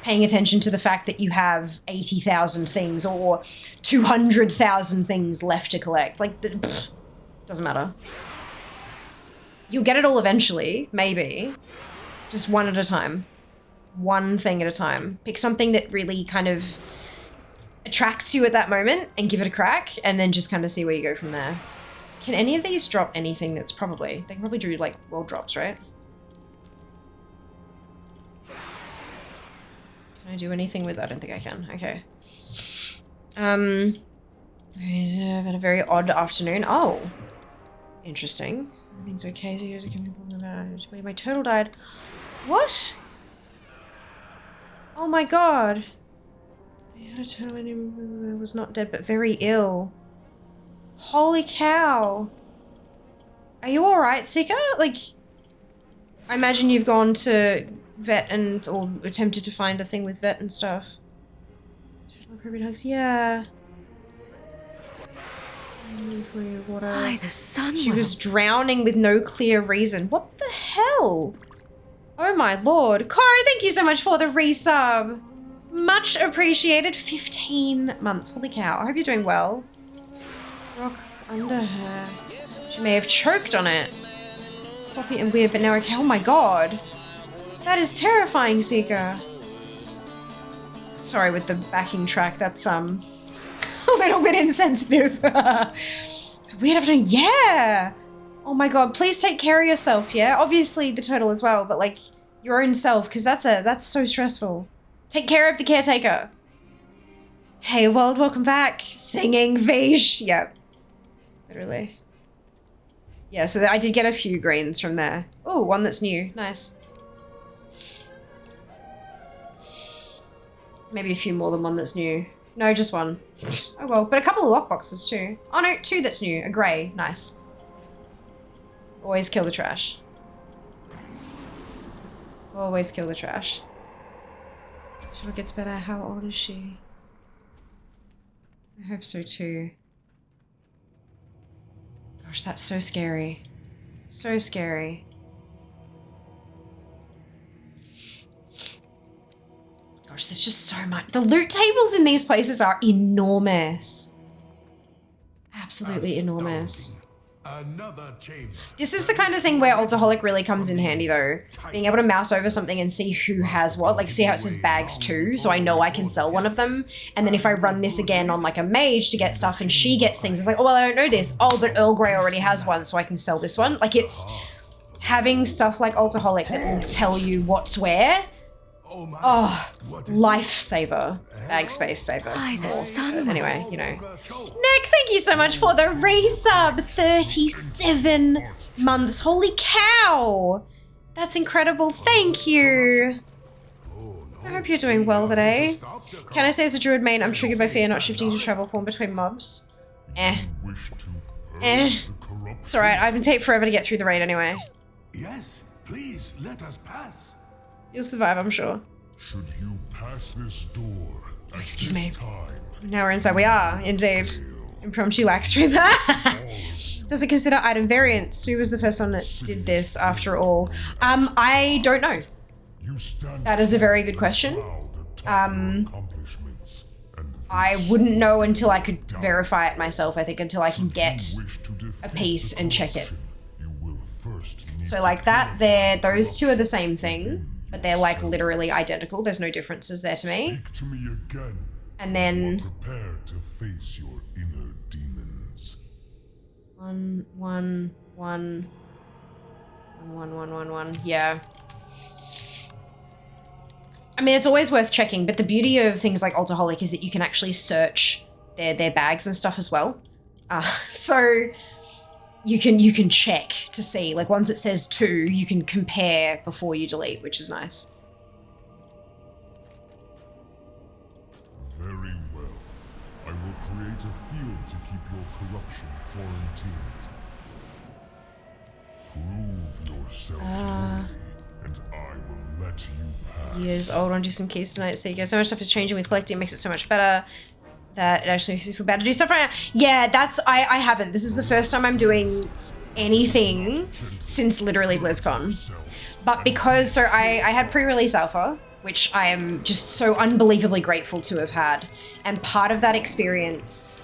paying attention to the fact that you have 80,000 things or 200,000 things left to collect. Like, doesn't matter. You'll get it all eventually, maybe. Just one at a time. One thing at a time. Pick something that really kind of attracts you at that moment and give it a crack, and then just kind of see where you go from there. Can any of these drop anything that's probably... They can probably do, like, world drops, right? Can I do anything with that? I don't think I can. Okay. I've had a very odd afternoon. Oh. Interesting. Everything's okay. So here's a my turtle died. What? Oh my god. I had a turtle and it was not dead, but very ill. Holy cow. Are you alright, Seeker? Like, I imagine you've gone to vet or attempted to find a thing with vet and stuff. Yeah. For your water. By the sun. She was drowning with no clear reason. What the hell? Oh my lord. Cora, thank you so much for the resub. Much appreciated. 15 months. Holy cow. I hope you're doing well. Rock under her. She may have choked on it. Floppy and weird, but now okay. Oh my god. That is terrifying, Seeker. Sorry with the backing track. That's, a little bit insensitive. It's weird afternoon. Yeah. Oh my god. Please take care of yourself, yeah? Obviously the turtle as well, but like your own self, because that's so stressful. Take care of the caretaker. Hey world, welcome back. Singing Vish. Yep. Literally. Yeah, so I did get a few greens from there. Oh, one that's new. Nice. Maybe a few more than one that's new. No, just one. Oh well, but a couple of lockboxes too. Oh no, two that's new. A grey. Nice. Always kill the trash. Always kill the trash. She gets better. How old is she? I hope so too. Gosh, that's so scary. So scary. Gosh, there's just so much. The loot tables in these places are enormous. Absolutely enormous. Another chamber. This is the kind of thing where Alcoholic really comes in handy though. Being able to mouse over something and see who has what. Like see how it says bags too, so I know I can sell one of them. And then if I run this again on like a mage to get stuff and she gets things, it's like, oh well, I don't know this. Oh, but Earl Grey already has one, so I can sell this one. Like it's having stuff like Alcoholic that will tell you what's where. Oh, lifesaver. Bag space saver. By the sun. Anyway, you know. Nick, thank you so much for the resub. 37 months. Holy cow. That's incredible. Thank you. I hope you're doing well today. Can I say as a druid main, I'm triggered by fear not shifting to travel form between mobs? It's alright, I've been taking forever to get through the raid anyway. Yes, please let us pass. You'll survive, I'm sure. Should you pass this door? Oh, excuse me. Now we're inside. We are, indeed. Impromptu lag stream. Does it consider item variants? Who was the first one that did this after all? I don't know. That is a very good question. I wouldn't know until I could verify it myself, I think, until I can get a piece and check it. So like that, those two are the same thing, but they're like literally identical. There's no differences there to me. And then prepare to face your inner demons. 1, 1, 1, 1, 1, 1, 1. Yeah. I mean, it's always worth checking, but the beauty of things like Alcoholic is that you can actually search their bags and stuff as well. So you can check to see, like once it says 2, you can compare before you delete, which is nice. Very well. I will create a field to keep your corruption quarantined. Prove yourself worthy, and I will let you pass. Years old, want to do some keys tonight, Seeker. So much stuff is changing with collecting, it makes it so much better. That it actually makes me feel bad to do stuff right now. Yeah, that's, I haven't. This is the first time I'm doing anything since literally BlizzCon. But because, so I had pre-release alpha, which I am just so unbelievably grateful to have had. And part of that experience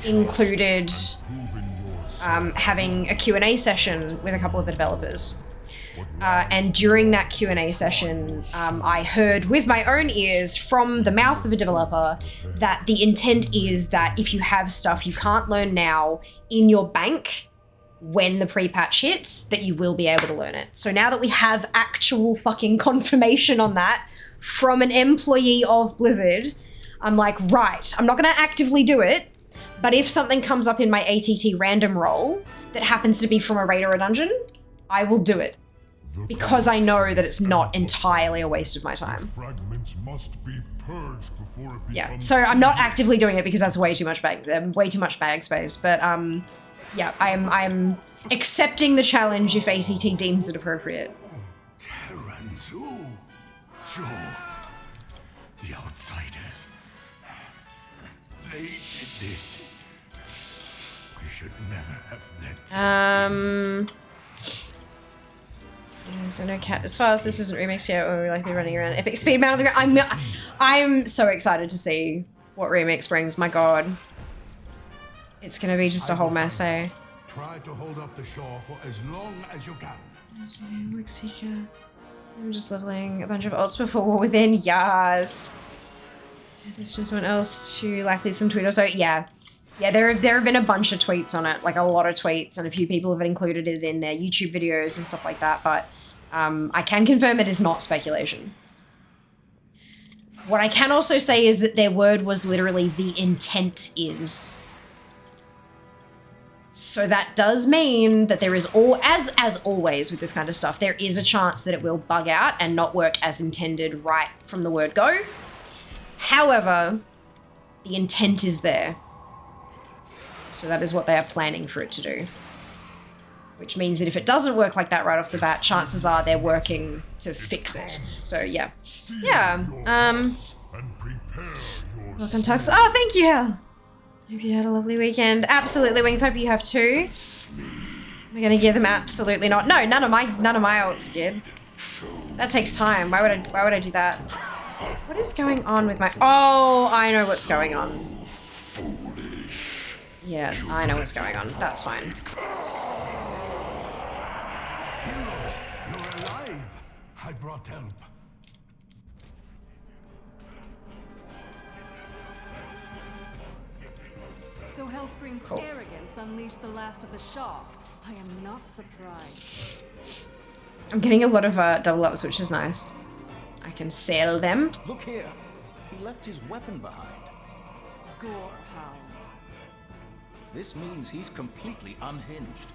included having a Q&A session with a couple of the developers. And during that Q&A session, I heard with my own ears from the mouth of a developer that the intent is that if you have stuff you can't learn now in your bank when the pre-patch hits, that you will be able to learn it. So now that we have actual fucking confirmation on that from an employee of Blizzard, I'm like, right, I'm not gonna actively do it, but if something comes up in my ATT random roll that happens to be from a raid or a dungeon, I will do it. Because I know that it's not entirely a waste of my time. Fragments must be purged before it becomes. Yeah, so I'm not actively doing it because that's way too much bag space. But yeah, I'm accepting the challenge if ATT deems it appropriate. Terranzu, Joe, the outsiders. They did this. We should never have let them. So no cat. As far as this isn't remixed yet, we're likely running around epic speed mount on the ground. I'm so excited to see what remix brings. My god, it's gonna be just a whole mess, eh? Try to hold up the shore for as long as you can. Work Seeker. I'm just leveling a bunch of ults before War Within. Yes. There's just someone else to likely some tweet or so. Yeah. Yeah, there have been a bunch of tweets on it, like a lot of tweets, and a few people have included it in their YouTube videos and stuff like that, but I can confirm it is not speculation. What I can also say is that their word was literally the intent is. So that does mean that there is as always with this kind of stuff, there is a chance that it will bug out and not work as intended right from the word go. However, the intent is there. So that is what they are planning for it to do. Which means that if it doesn't work like that right off the bat, chances are they're working to fix it. So yeah. Yeah. Welcome to oh, thank you. Hope you had a lovely weekend. Absolutely, Wings. Hope you have too. We're gonna give them absolutely not. No, none of my ults good. That takes time. Why would I do that? What is going on with my oh, I know what's going on. Yeah, I know what's going on. That's fine. You're alive. I brought help. So Hellscream's Cool. arrogance unleashed the last of the Shaw. I am not surprised. I'm getting a lot of double ups, which is nice. I can sell them. Look here. He left his weapon behind. Gorehound. This means he's completely unhinged.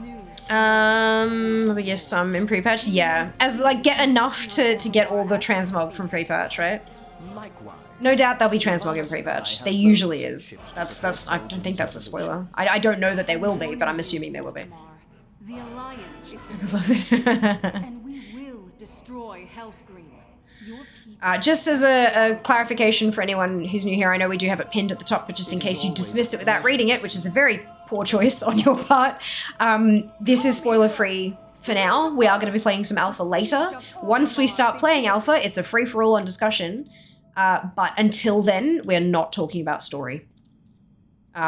News. I guess some in pre-patch. Yeah, as like get enough to get all the transmog from pre-patch, right? Likewise. No doubt there'll be transmog in pre-patch. There usually is. That's. I don't think that's a spoiler. I don't know that there will be, but I'm assuming there will be. The Alliance is Love it. and we will destroy Hellscream. Your people Just as a clarification for anyone who's new here, I know we do have it pinned at the top, but just in case you dismissed it without reading it, which is a very poor choice on your part, this is spoiler-free for now. We are going to be playing some alpha later. Once we start playing alpha, it's a free-for-all on discussion, but until then, we're not talking about story.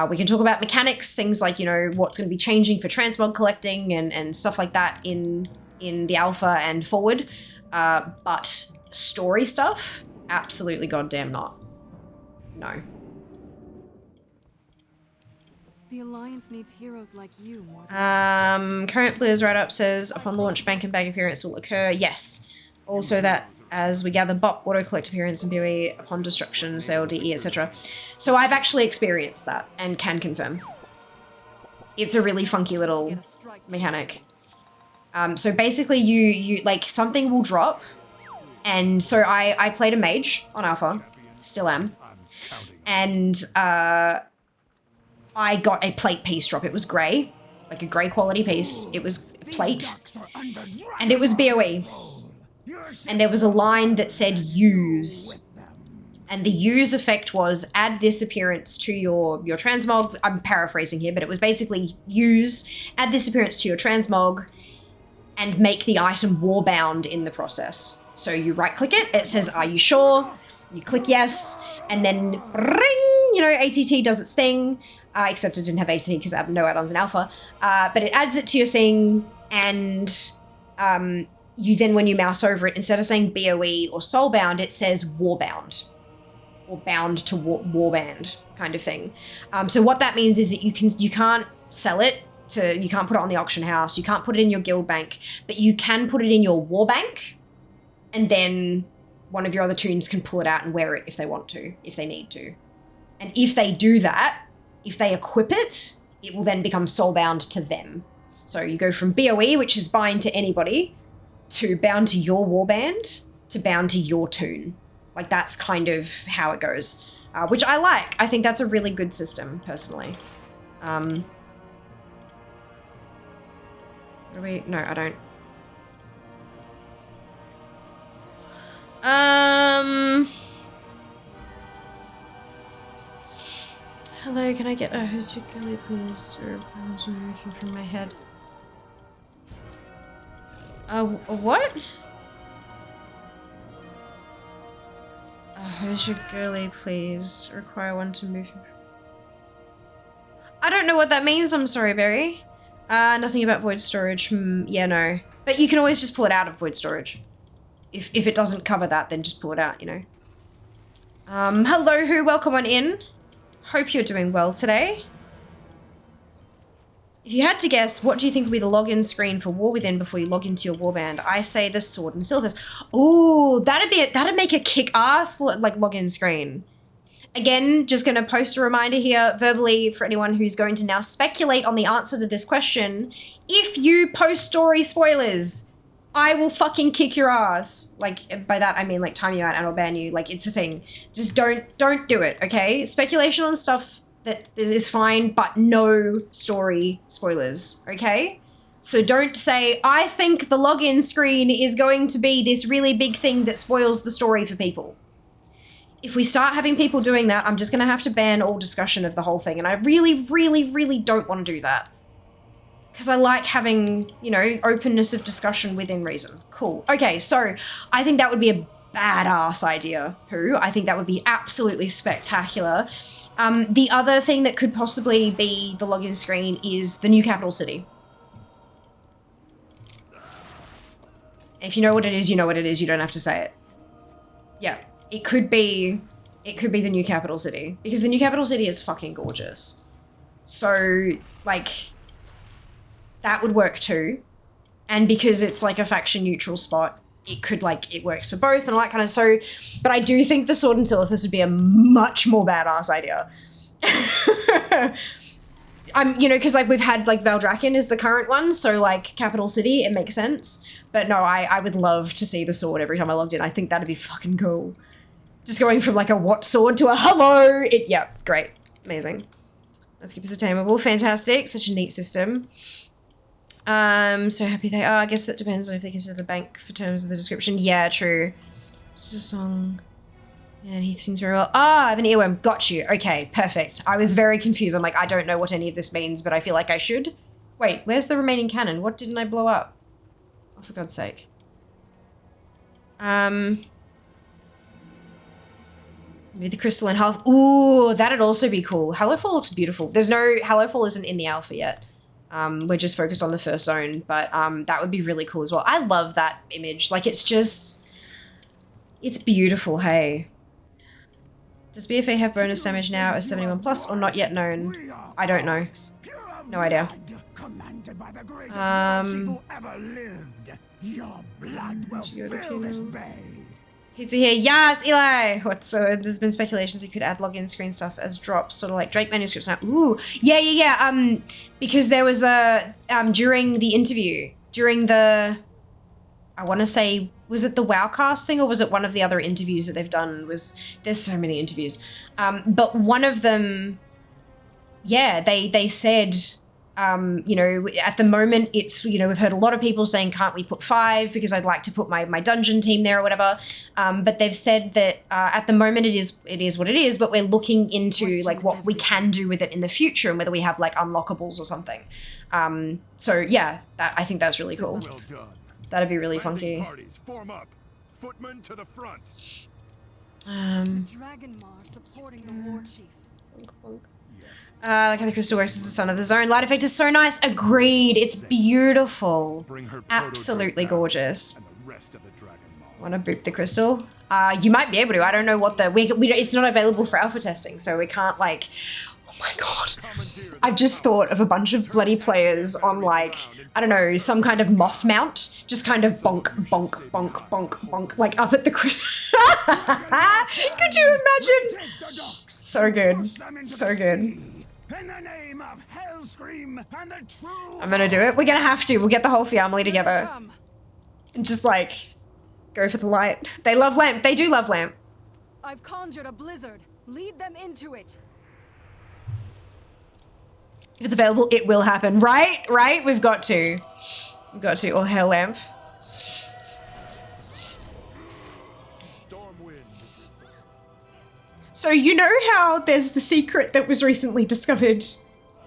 We can talk about mechanics, things like, you know, what's going to be changing for transmog collecting and stuff like that in the alpha and forward, but story stuff, absolutely goddamn not. No. The Alliance needs heroes like you more than Current Blizzard write-up says upon launch, bank and bag appearance will occur. Yes. Also that as we gather bot, auto collect appearance and BOE upon destruction, sale, DE, etc. So I've actually experienced that and can confirm. It's a really funky little get a strike. mechanic. So basically you like something will drop, and so I played a mage on alpha, still am, and I got a plate piece drop. It was grey, like a grey quality piece. It was a plate, and it was BOE, and there was a line that said use. And the use effect was add this appearance to your transmog. I'm paraphrasing here, but it was basically use, add this appearance to your transmog, and make the item warbound in the process. So you right click it, it says, are you sure? You click yes, and then ring, you know, ATT does its thing, except it didn't have ATT because I have no add-ons in alpha, but it adds it to your thing, and you then, when you mouse over it, instead of saying BOE or soulbound, it says warbound. Or bound to warband kind of thing. So what that means is that you can't sell it you can't put it on the auction house, you can't put it in your guild bank, but you can put it in your war bank, and then one of your other toons can pull it out and wear it if they want to, if they need to. And if they do that, if they equip it, it will then become soulbound to them. So you go from BOE, which is bind to anybody, to bound to your warband, to bound to your toon. Like, that's kind of how it goes, which I like. I think that's a really good system, personally. What do we... No, I don't. Hello, can I get a who's your girly, please? Or motion from my head. What? Who's your girly, please? Require one to move. I don't know what that means. I'm sorry, Barry. Nothing about void storage. Yeah, no. But you can always just pull it out of void storage. If it doesn't cover that, then just pull it out, you know. Hello, who? Welcome on in. Hope you're doing well today. If you had to guess, what do you think will be the login screen for War Within before you log into your warband? I say the Sword and Silvers. Ooh, that'd make a kick-ass like login screen. Again, just gonna post a reminder here verbally for anyone who's going to now speculate on the answer to this question. If you post story spoilers, I will fucking kick your ass. Like, by that I mean like time you out and I'll ban you. Like, it's a thing. Just don't do it, okay? Speculation on stuff that is fine, but no story spoilers, okay? So don't say, I think the login screen is going to be this really big thing that spoils the story for people. If we start having people doing that, I'm just gonna have to ban all discussion of the whole thing, and I really, really, really don't want to do that. Because I like having, you know, openness of discussion within reason. Cool. Okay, so I think that would be a badass idea, Who. I think that would be absolutely spectacular. The other thing that could possibly be the login screen is the new capital city. If you know what it is, you know what it is. You don't have to say it. Yeah, it could be the new capital city, because the new capital city is fucking gorgeous. So, like, that would work too. And because it's like a faction neutral spot, it could, like, it works for both and all that kind of, so, but I do think the Sword and Silithus would be a much more badass idea. You know, because, like, we've had, like, Valdrakken is the current one, so, like, capital city, it makes sense. But no, I would love to see the sword every time I logged in. I think that'd be fucking cool. Just going from, like, a what sword to a hello! Yeah, great. Amazing. Let's keep us attainable. Fantastic. Such a neat system. So happy they are. I guess that depends on if they consider the bank for terms of the description. Yeah, true. Just a song. And he sings very well. Ah, I have an earworm. Got you. Okay, perfect. I was very confused. I'm like, I don't know what any of this means, but I feel like I should. Wait, where's the remaining cannon? What didn't I blow up? Oh, for God's sake. Move the crystalline health. Ooh, that'd also be cool. Hallowfall looks beautiful. Hallowfall isn't in the alpha yet. We're just focused on the first zone, but that would be really cool as well. I love that image. Like, it's beautiful, hey. Does BFA have bonus damage now as 71 plus or not yet known? I don't know. No idea. Pizza here. Yes, Eli! What, so there's been speculations he could add login screen stuff as drops, sort of like Drake manuscripts now. Ooh, yeah. Because there was during the interview, I want to say, was it the Wowcast thing or was it one of the other interviews that they've done? There's so many interviews. But one of them, yeah, they said, you know, at the moment it's, you know, we've heard a lot of people saying, can't we put 5 because I'd like to put my dungeon team there or whatever. But they've said that at the moment it is what it is, but we're looking into like what we can do with it in the future and whether we have like unlockables or something. So yeah, I think that's really cool. Well done. That'd be really funky. Parties, form up. Footmen to the front. Dragonmar supporting the war chief. Like how the crystal works as the son of the zone. Light effect is so nice. Agreed. It's beautiful. Absolutely gorgeous. And the rest of the Dragonmar. Want to boop the crystal? You might be able to. I don't know what the... it's not available for alpha testing, so we can't, like... Oh my god. I've just thought of a bunch of bloody players on, like, I don't know, some kind of moth mount. Just kind of bonk, bonk, bonk, bonk, bonk, like up at the crystal. Could you imagine? So good. So good. In the name of Hellscream and the true... I'm gonna do it. We're gonna have to. We'll get the whole family together. And just, like, go for the light. They love lamp. They do love lamp. I've conjured a blizzard. Lead them into it. If it's available, it will happen. Right? Right? We've got to. We've got to. Or hell lamp. So you know how there's the secret that was recently discovered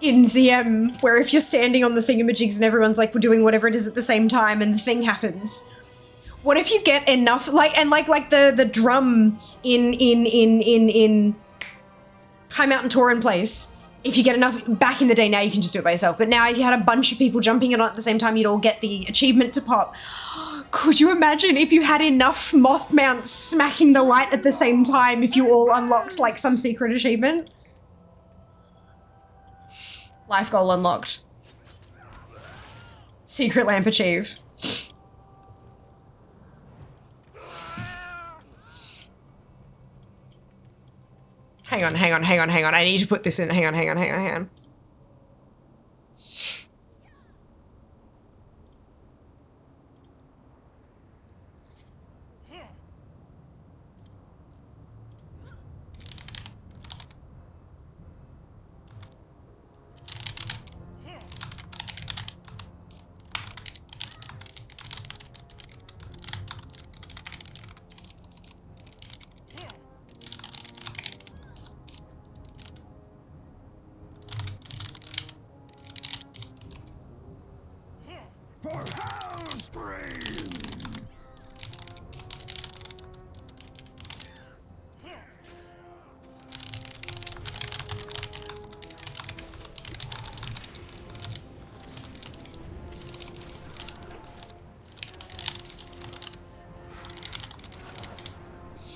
in ZM, where if you're standing on the thingamajigs and everyone's like, we're doing whatever it is at the same time and the thing happens. What if you get enough, like the drum in High Mountain Tauren Place, if you get enough, back in the day now you can just do it by yourself, but now if you had a bunch of people jumping in on it at the same time, you'd all get the achievement to pop. Could you imagine if you had enough moth mounts smacking the light at the same time if you all unlocked like some secret achievement? Life goal unlocked. Secret lamp achieved. Hang on. I need to put this in. Hang on. For Hellscream!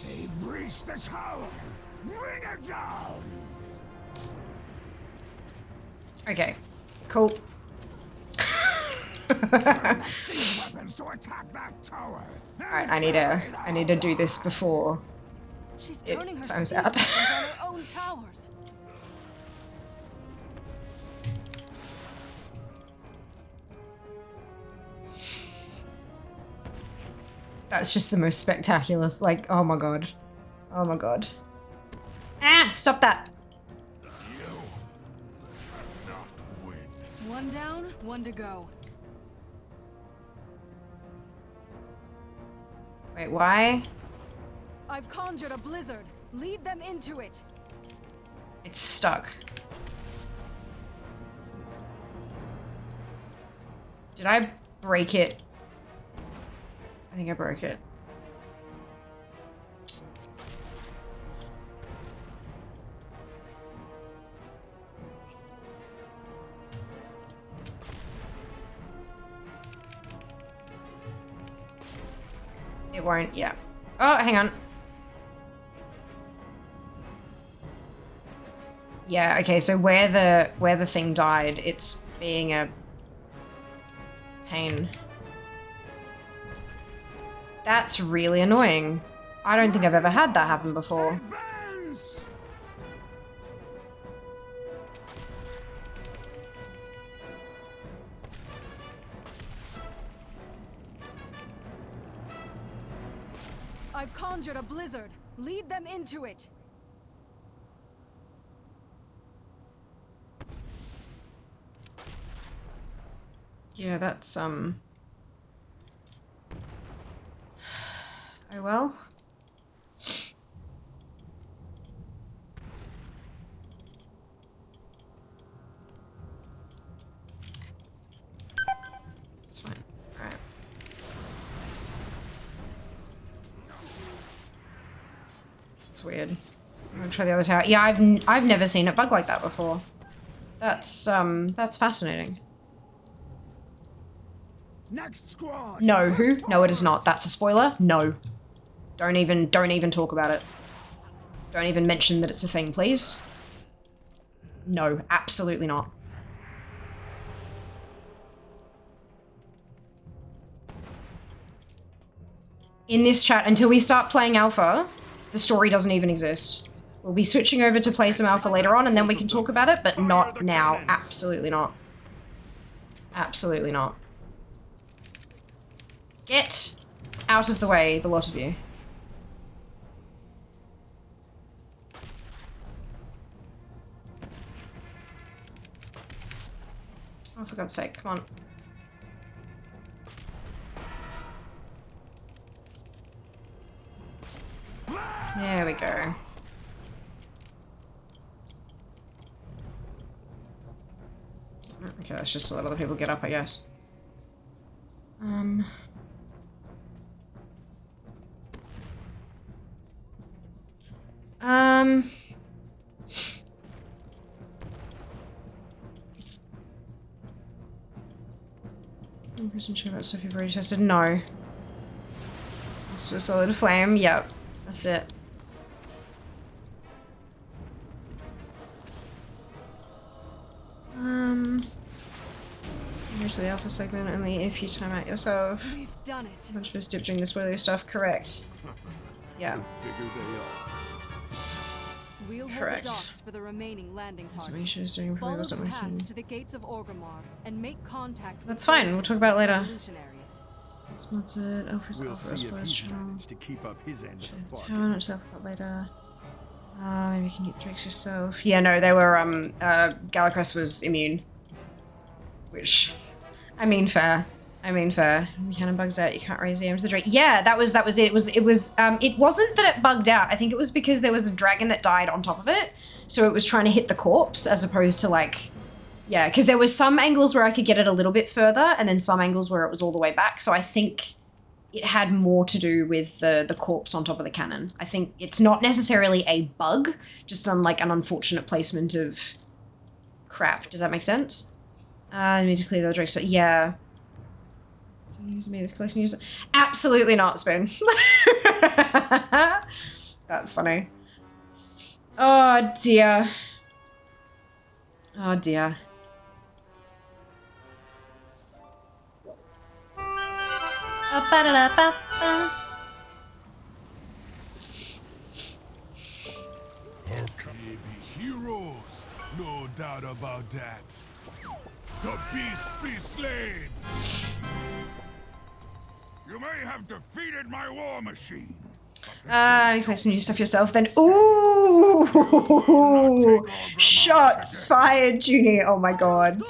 They've breached the tower! Bring it down! Okay, cool. Weapons to attack that tower! Alright, I need to do this before She's it turning her times siege out. weapons on her own towers. That's just the most spectacular, like, oh my god. Oh my god. Ah, stop that. One down, one to go. Wait, why? I've conjured a blizzard. Lead them into it. It's stuck. Did I break it? I think I broke it. It won't, yeah. Oh, hang on. Yeah, okay, so where the thing died, it's being a pain. That's really annoying. I don't think I've ever had that happen before. I've conjured a blizzard. Lead them into it. Yeah, that's, oh well. It's fine. Alright. It's weird. I'm gonna try the other tower. Yeah, I've never seen it bug like that before. That's fascinating. Next squad. No, who? No, it is not. That's a spoiler. No. Don't even talk about it. Don't even mention that it's a thing, please. No, absolutely not. In this chat, until we start playing alpha, the story doesn't even exist. We'll be switching over to play some alpha later on and then we can talk about it, but not now. Absolutely not. Absolutely not. Get out of the way, the lot of you. Oh, for God's sake, come on. There we go. Okay, let's just let other people get up, I guess. Sure about stuff you've already tested? No. It's just a solid flame. Yep. That's it. Here's the alpha segment, only if you time out yourself. We've done it. A bunch of us dip during the spoiler stuff, correct. Yeah. We'll hold Correct. the docks for the remaining landing So parties. make sure it's doing before Follow it wasn't the path working. to the gates of Orgrimmar and make contact with That's fine, we'll talk about it later. revolutionaries. Sponsored, Alpha's We'll Alpha see if Spoilers he's channel. managed to keep up his end of the Town, bargain. I'll talk about later. Maybe you can eat the drinks yourself. Yeah, no, they were, Galacrest was immune. Which, I mean, fair. I mean, fair. The cannon bugs out, you can't raise the aim to the drake. Yeah, that was it. It wasn't that it bugged out. I think it was because there was a dragon that died on top of it. So it was trying to hit the corpse as opposed to like, yeah, because there was some angles where I could get it a little bit further and then some angles where it was all the way back. So I think it had more to do with the corpse on top of the cannon. I think it's not necessarily a bug, just on like an unfortunate placement of crap. Does that make sense? I need to clear the drakes. So yeah. Use me this collection user. Absolutely not, Spoon. That's funny. Oh dear. Oh dear. Ba-ba-da-da-ba-ba. Okay, be heroes. No doubt about that. The beast be slain. You may have defeated my war machine. You play some new stuff yourself then. Ooh! Shots fired, Junie. Oh my god.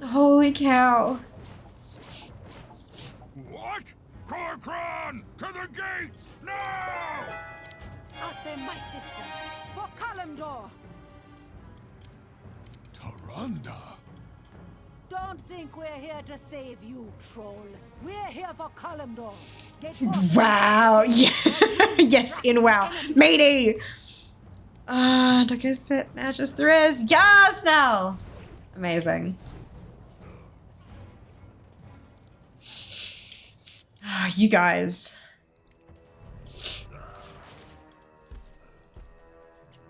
Holy cow. What? Corcoran! To the gates! Now! Out there, my sisters, for Kalimdor. Taranda. Don't think we're here to save you, troll. We're here for Kalimdor. Wow. Yeah. Yes, in WoW. Matey! Don't go spit. Now just the res. Yes, now! Amazing. You guys.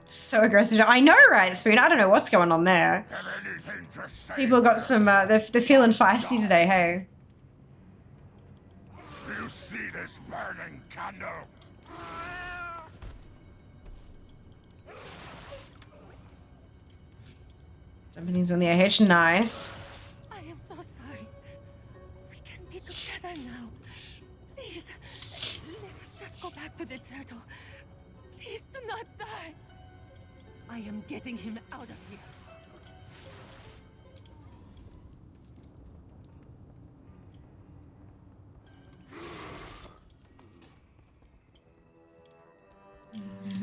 So aggressive. I know, right, Spoon? I don't know what's going on there. Have anything to say? People got some, they're feeling feisty today, hey? Do you see this burning candle? Everything's on the AH, nice. I am so sorry. We can be together now. Please, let us just go back to the turtle. Please do not die. I am getting him out of here.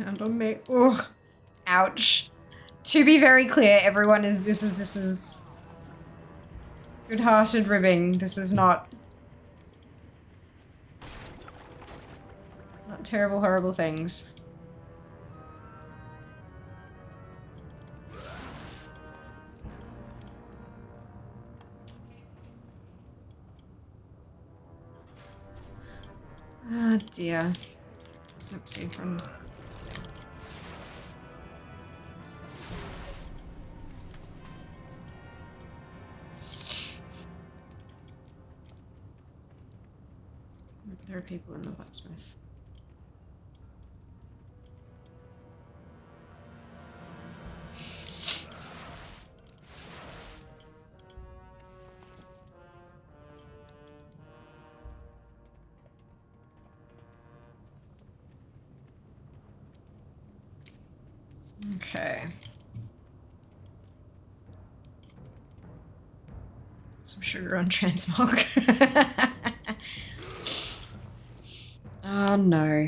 And on me. Oh, ouch. To be very clear, everyone is, this is good-hearted ribbing. This is not terrible, horrible things. Ah, dear. Oopsie, from... There are people in the blacksmith. Okay. Some sugar on transmog. Oh no.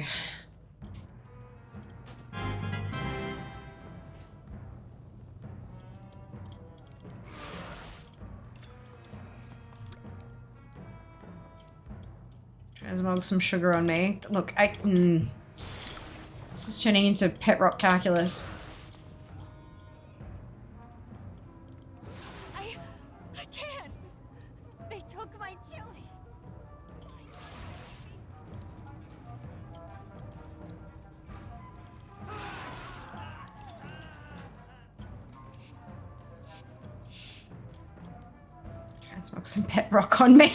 Transmog some sugar on me. Look, this is turning into pet rock calculus. And smoke some pet rock on me.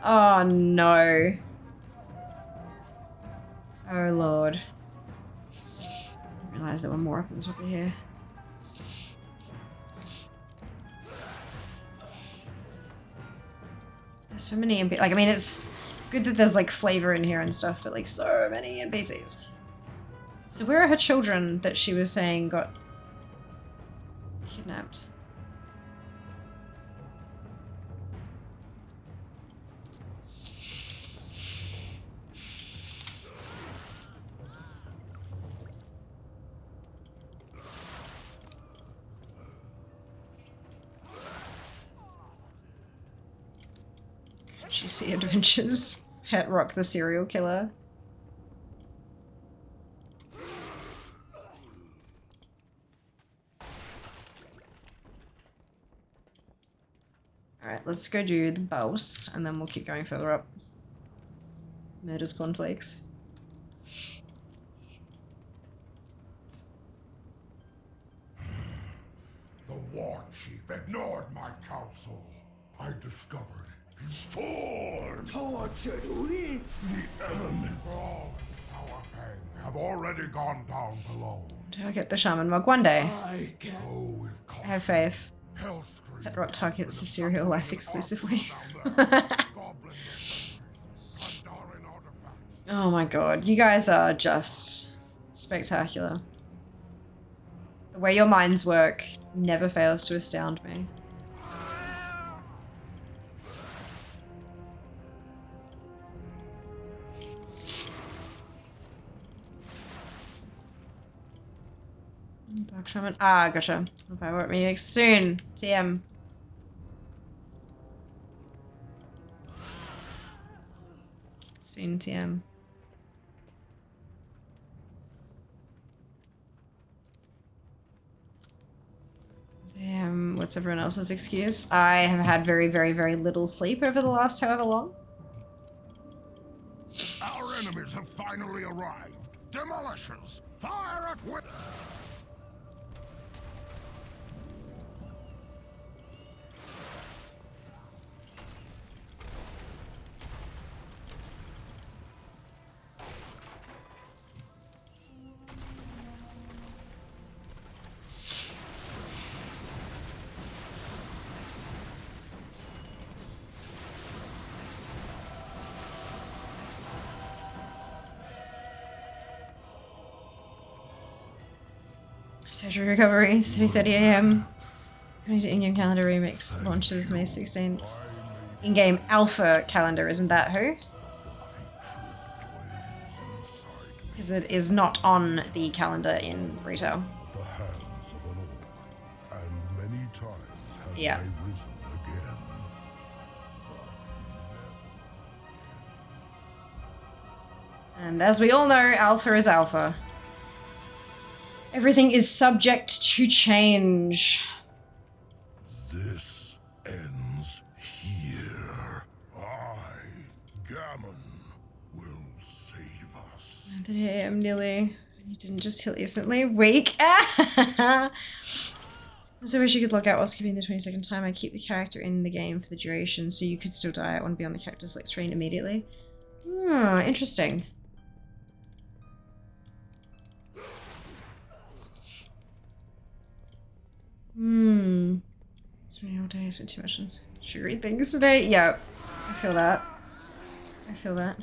Oh no. Oh lord. I realised there were more up on top of here. There's so many NPCs. Like, I mean, it's good that there's like flavor in here and stuff, but like so many NPCs. So where are her children that she was saying got kidnapped? GC Adventures. Pet Rock the serial killer. Alright, let's go do the boss, and then we'll keep going further up. Murders cornflakes. The war chief ignored my counsel. I discovered his tortured we. The element Brawl and Sourfang have already gone down below. Target the shaman mug one day. I go with I have faith. Hellscream. Pet Rock targets the serial life exclusively. Oh my god, you guys are just spectacular. The way your minds work never fails to astound me. Black Shaman. Ah, gotcha. Hope I won't meet soon. TM. Soon TM. Damn, what's everyone else's excuse? I have had very, very, very little sleep over the last however long. Our enemies have finally arrived. Demolishers, fire at will. Surgery recovery, 3:30 AM. According to in-game calendar remix, launches May 16th. In-game alpha calendar, isn't that who? Because it is not on the calendar in retail. The hands of an orc, and many times have Yeah. they risen again. And as we all know, alpha is alpha. Everything is subject to change. This ends here. I, Gammon, will save us. 3 AM nearly. You didn't just heal instantly. Weak. So I wish you could log out while skipping the 20-second time. I keep the character in the game for the duration, so you could still die. I want to be on the character select screen immediately. Hmm, interesting. It's been all day, spent too much on sugary things today. Yep, I feel that. I feel that.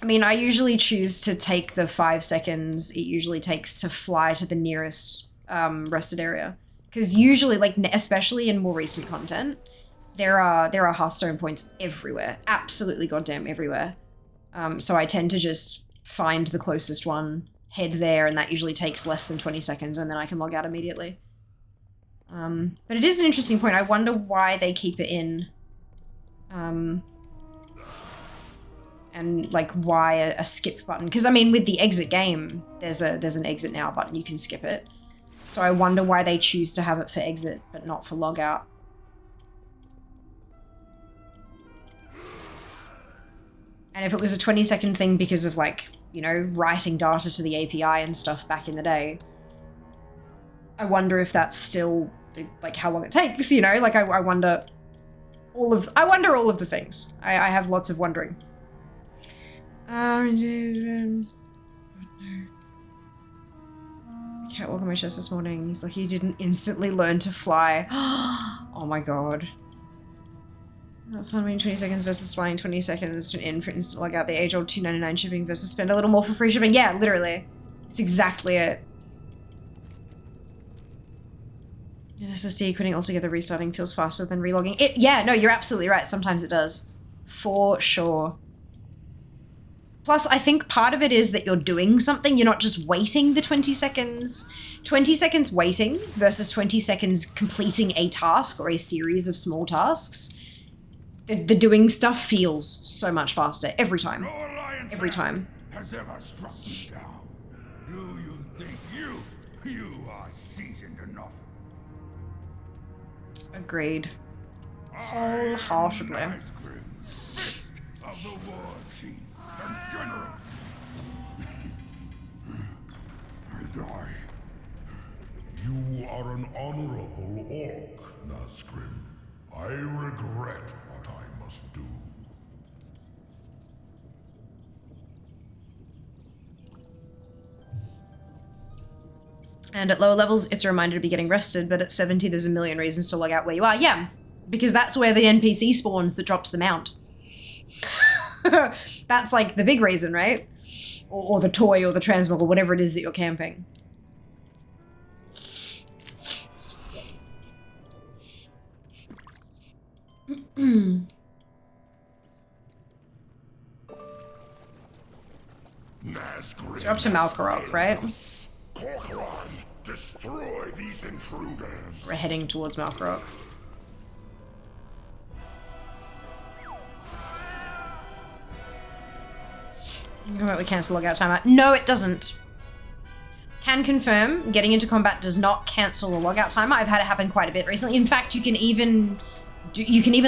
I mean, I usually choose to take the 5 seconds it usually takes to fly to the nearest rested area. Because usually, like, especially in more recent content, there are Hearthstone points everywhere. Absolutely goddamn everywhere. So I tend to just find the closest one, head there, and that usually takes less than 20 seconds, and then I can log out immediately. But it is an interesting point. I wonder why they keep it in. And like why a skip button. Because I mean, with the exit game, there's an exit now button. You can skip it. So I wonder why they choose to have it for exit, but not for log out. And if it was a 20-second thing because of like, you know, writing data to the API and stuff back in the day. I wonder if that's still, like, how long it takes, you know? Like, I wonder all of the things. I have lots of wondering. Cat walked on my chest this morning. He's like, he didn't instantly learn to fly. Oh my god. Not fun waiting 20 seconds versus flying 20 seconds to in for instant log out. The age-old $2.99 shipping versus spend a little more for free shipping. Yeah, literally. It's exactly it. SSD quitting altogether, restarting feels faster than relogging. Yeah, no, you're absolutely right. Sometimes it does. For sure. Plus, I think part of it is that you're doing something. You're not just waiting the 20 seconds. 20 seconds waiting versus 20 seconds completing a task or a series of small tasks. The doing stuff feels so much faster every time. No alliance Every time. has ever struck me down. Do you think you are seasoned enough? Agreed. Wholeheartedly. Nazgrim, fifth of the war chief and general. I die. You are an honorable orc, Nazgrim. I regret what I must do. And at lower levels, it's a reminder to be getting rested, but at 70, there's a million reasons to log out where you are. Yeah, because that's where the NPC spawns that drops the mount. That's like the big reason, right? Or the toy or the transmog or whatever it is that you're camping. Nazgrim. So you're up to Malkorok, right? Corcoran, destroy these intruders. We're heading towards Malkorok. Combat we cancel logout timer. No, it doesn't. Can confirm, getting into combat does not cancel the logout timer. I've had it happen quite a bit recently. In fact, you can even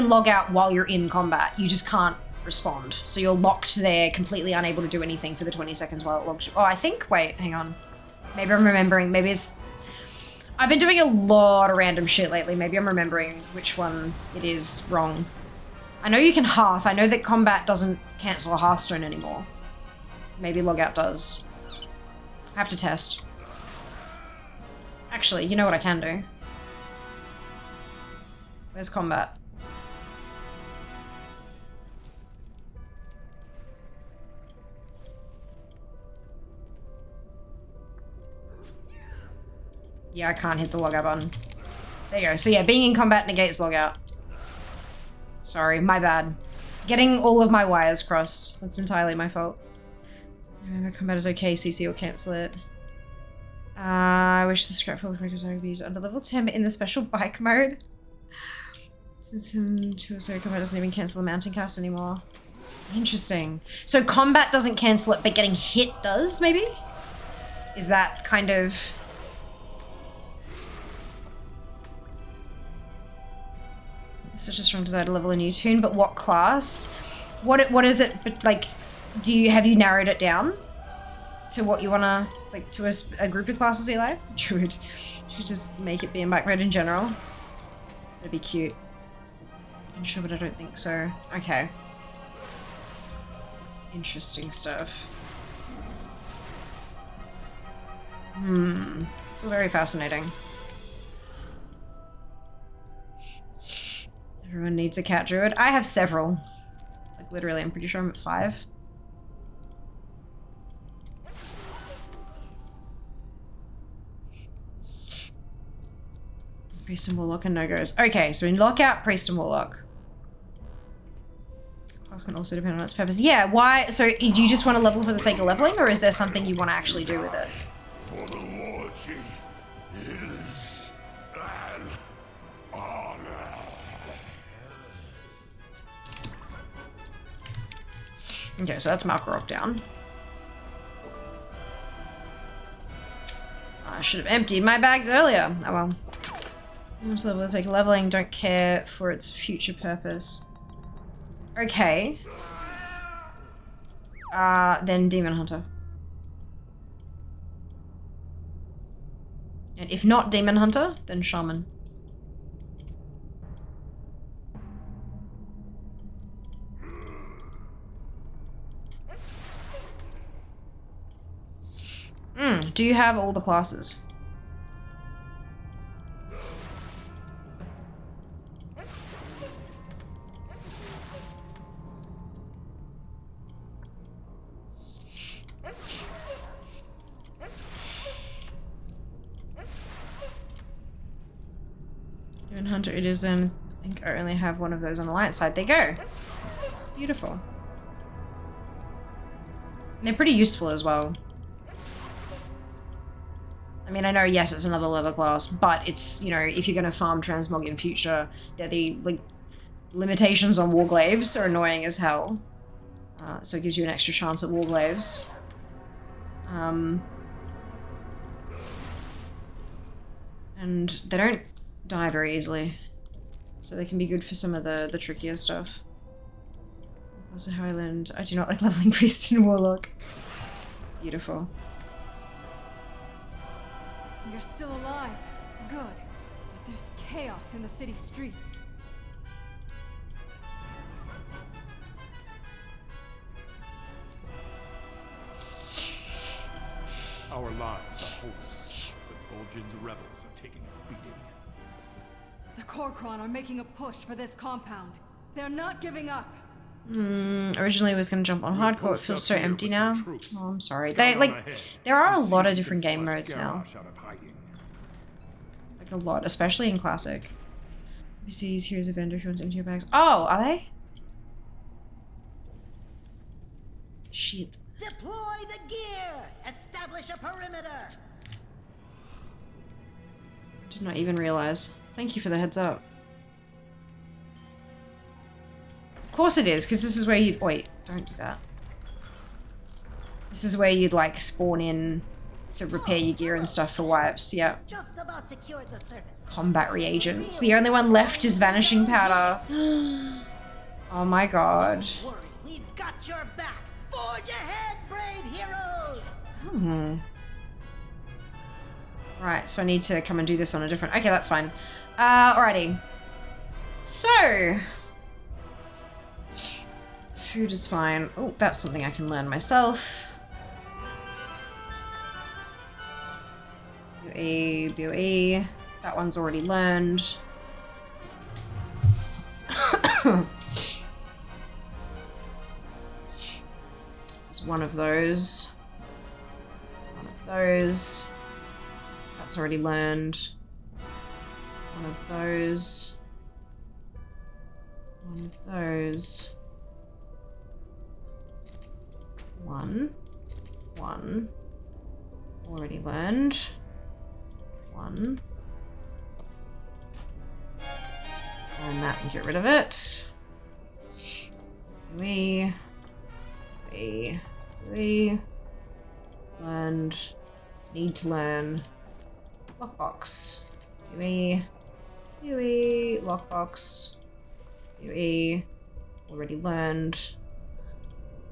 log out while you're in combat. You just can't respond. So you're locked there, completely unable to do anything for the 20 seconds while it logs you. Oh, I think, wait, hang on. Maybe I'm remembering, maybe it's... I've been doing a lot of random shit lately. Maybe I'm remembering which one it is wrong. I know you can hearth. I know that combat doesn't cancel a hearthstone anymore. Maybe logout does. I have to test. Actually, you know what I can do? Where's combat? Yeah, I can't hit the logout button. There you go. So yeah, being in combat negates logout. Sorry, my bad. Getting all of my wires crossed. That's entirely my fault. Remember, combat is okay, CC or cancel it. I wish the scrap focus makers would be used under level 10, but in the special bike mode. Since in 2 combat doesn't even cancel the mountain cast anymore. Interesting. So combat doesn't cancel it, but getting hit does, maybe? Is that kind of... Such a strong desire to level a new tune, but what class? What is it, but like, have you narrowed it down to what you wanna, like, to a group of classes you like? Should just make it be in bike mode in general. That'd be cute. I'm sure, but I don't think so. Okay. Interesting stuff. It's all very fascinating. Everyone needs a cat druid. I have several. Like, literally, I'm pretty sure I'm at 5. Priest and Warlock and no-goes. Okay, so in Lockout, Priest and Warlock. Class can also depend on its purpose. Yeah, why? So, do you just want to level for the sake of leveling, or is there something you want to actually do with it? For the war chief is an honor. Okay, so that's Malkorok down. I should have emptied my bags earlier. Oh well. Let's level for the sake of leveling, don't care for its future purpose. Okay. Then Demon Hunter. And if not Demon Hunter, then Shaman. Do you have all the classes? Demon Hunter it is then. I think I only have one of those on the light side. There you go. Beautiful. And they're pretty useful as well. I mean, I know, yes, it's another leather class, but it's, you know, if you're going to farm transmog in future, the like, limitations on warglaives are annoying as hell. So it gives you an extra chance at warglaives. And they don't die very easily. So they can be good for some of the trickier stuff. Also Highland. I do not like leveling priest and warlock. Beautiful. You're still alive. Good. But there's chaos in the city streets. Our lives are holy, but Vol'jin's rebels are taking a beating. The Kor'kron are making a push for this compound. They're not giving up. Originally was going to jump on hardcore. It feels so empty now. Oh, I'm sorry. There are a lot of different game modes now. Like a lot, especially in classic. NPCs, here's a vendor who wants into your bags. Oh, are they? Shit. Deploy the gear! Establish a perimeter! Did not even realize. Thank you for the heads up. Of course it is, because this is where you'd... Wait, don't do that. This is where you'd, like, spawn in to repair your gear and stuff for wipes, yeah. Just about secured the surface. Combat reagents. The only one left is vanishing powder. Oh my god. Don't worry, we've got your back! Forge ahead, brave heroes! Right, so I need to come and do this on a different... Okay, that's fine. Alrighty. So... Food is fine. Oh, that's something I can learn myself. BOE, BOE. That one's already learned. There's one of those. One of those. That's already learned. One of those. One of those. One. Already learned. One. Learn that and get rid of it. We. Learned. Need to learn. Lockbox. UE. Lockbox. UE. Already learned.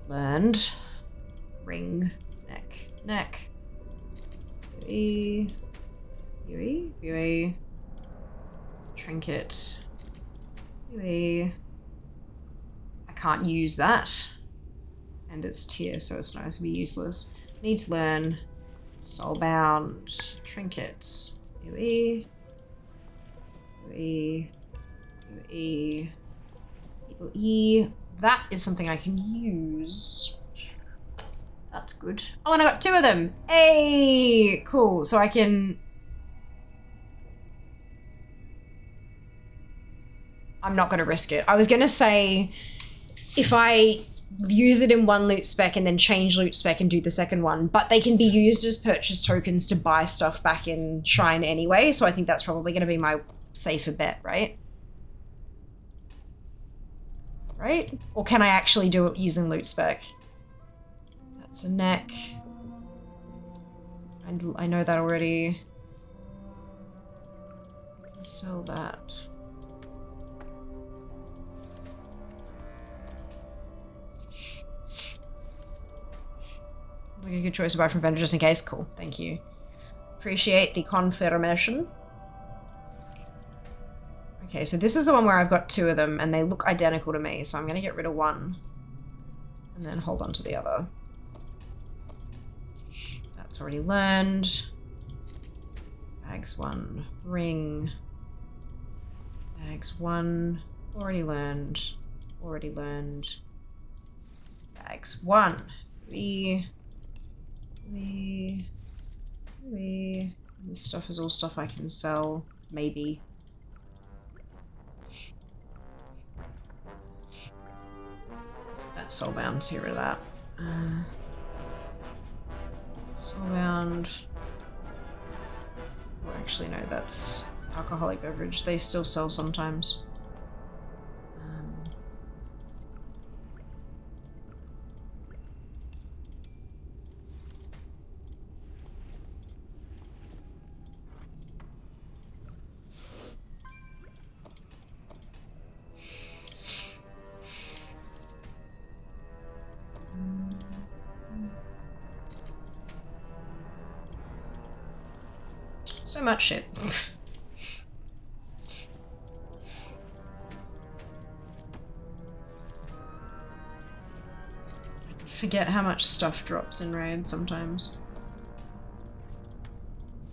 Learned. Ring. Neck. UE. Trinket. UE. I can't use that. And it's tier, so it's nice to be useless. Need to learn. Soulbound. Trinket. UE. That is something I can use. That's good. Oh, and I got 2 of them. Hey, cool. So I can... I'm not going to risk it. I was going to say if I use it in one loot spec and then change loot spec and do the second one, but they can be used as purchase tokens to buy stuff back in Shrine anyway. So I think that's probably going to be my safer bet, right? Right? Or can I actually do it using loot spec? That's a neck. And I know that already. Sell that. Like a good choice to buy from vendor just in case. Cool, thank you. Appreciate the confirmation. Okay, so this is the one where I've got 2 of them and they look identical to me, so I'm gonna get rid of one and then hold on to the other. That's already learned. Bags 1, ring. Bags 1, already learned. Already learned. Bags 1. This stuff is all stuff I can sell, maybe. That's soulbound, so get rid of that. Soulbound. Oh, actually, no, that's alcoholic beverage. They still sell sometimes. So much shit. Forget how much stuff drops in raid sometimes.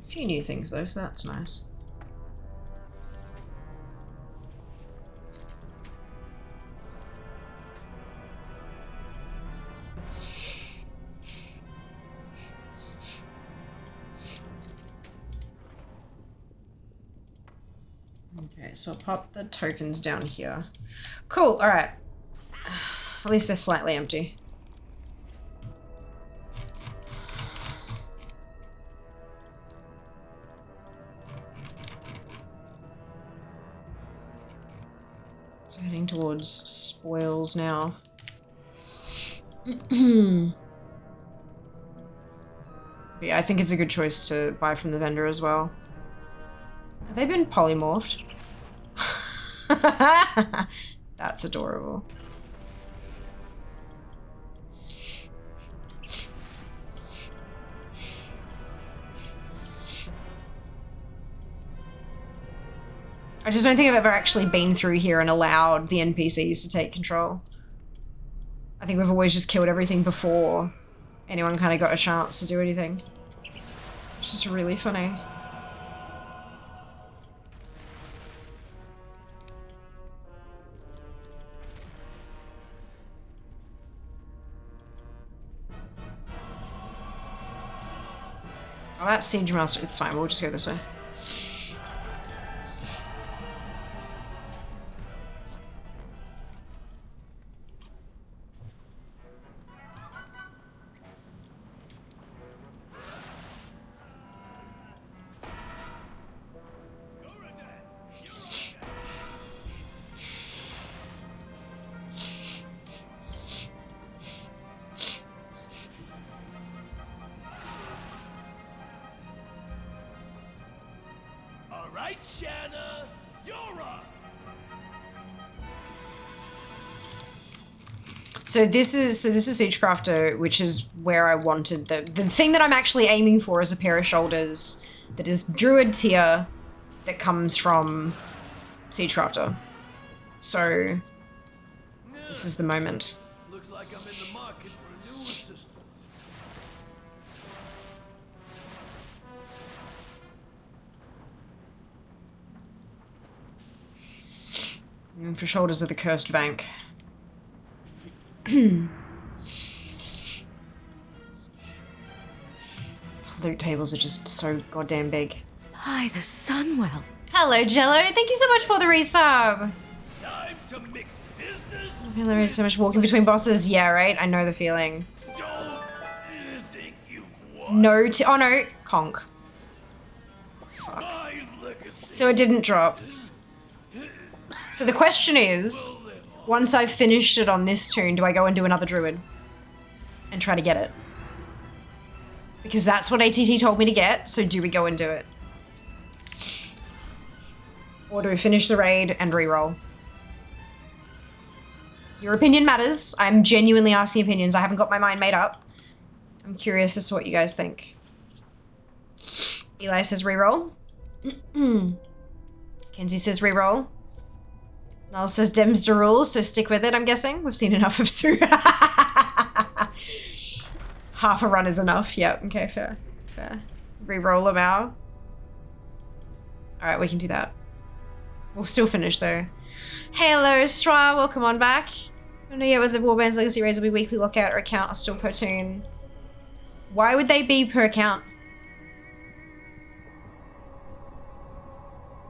A few new things though, so that's nice. Okay, so I'll pop the tokens down here. Cool, alright. At least they're slightly empty. So heading towards spoils now. Yeah, I think it's a good choice to buy from the vendor as well. Have they been polymorphed? That's adorable. I just don't think I've ever actually been through here and allowed the NPCs to take control. I think we've always just killed everything before anyone kind of got a chance to do anything. It's just really funny. Oh, that's Siege Master. It's fine, we'll just go this way. So this is Siegecrafter, which is where I wanted the thing that I'm actually aiming for is a pair of shoulders that is Druid tier that comes from Siegecrafter. So this is the moment. Looks like I'm in the market for a new assistant. And for shoulders of the cursed bank. Loot tables are just so goddamn big. By the Sunwell. Hello, Jello. Thank you so much for the resub. Time to mix business. There is so much walking between bosses. Yeah, right? I know the feeling. Don't think you've won. No, oh no, conk. Fuck. My legacy. So it didn't drop. So the question is, once I've finished it on this tune, do I go and do another druid? And try to get it? Because that's what ATT told me to get, so do we go and do it? Or do we finish the raid and reroll? Your opinion matters. I'm genuinely asking opinions. I haven't got my mind made up. I'm curious as to what you guys think. Eli says reroll. Kenzie says reroll. Noel says Dems the rules, so stick with it, I'm guessing. We've seen enough of Sue. Half a run is enough. Yep, okay, fair. Fair. Reroll them out. Alright, we can do that. We'll still finish though. Hello, Stra, welcome on back. I don't know yet whether the Warbands Legacy raids will be weekly lockout or account or still per tune. Why would they be per account?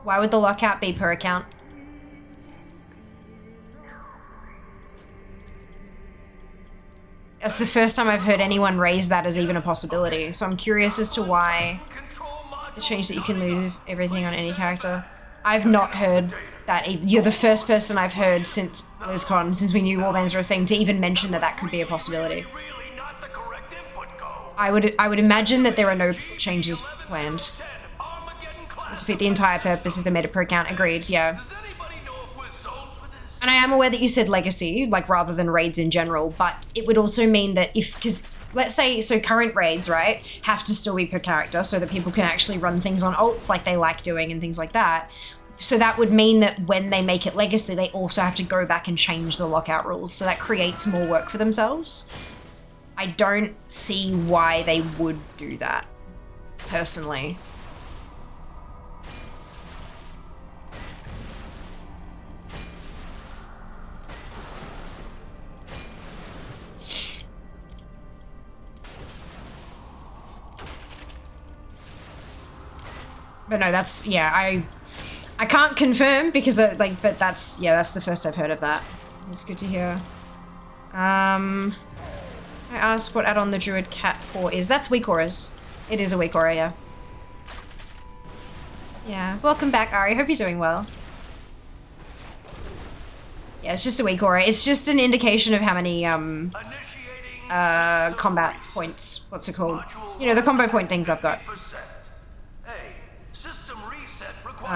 Why would the lockout be per account? That's the first time I've heard anyone raise that as even a possibility. So I'm curious as to why the change that you can leave everything on any character. I've not heard that. You're the first person I've heard since BlizzCon, since we knew warbands were a thing, to even mention that that could be a possibility. I would imagine that there are no changes planned. Would defeat the entire purpose if they made it per account. Agreed, yeah. And I am aware that you said legacy, like rather than raids in general, but it would also mean that if, because let's say, so current raids, right, have to still be per character so that people can actually run things on alts like they like doing and things like that. So that would mean that when they make it legacy, they also have to go back and change the lockout rules. So that creates more work for themselves. I don't see why they would do that, personally. But no, that's, yeah, I can't confirm because but that's, yeah, that's the first I've heard of that. It's good to hear. I asked what add-on the Druid Cat Paw is. That's weak auras. It is a weak aura, yeah. Yeah, welcome back, Ari. Hope you're doing well. Yeah, it's just a weak aura. It's just an indication of how many, combat points, what's it called? You know, the combo point things I've got.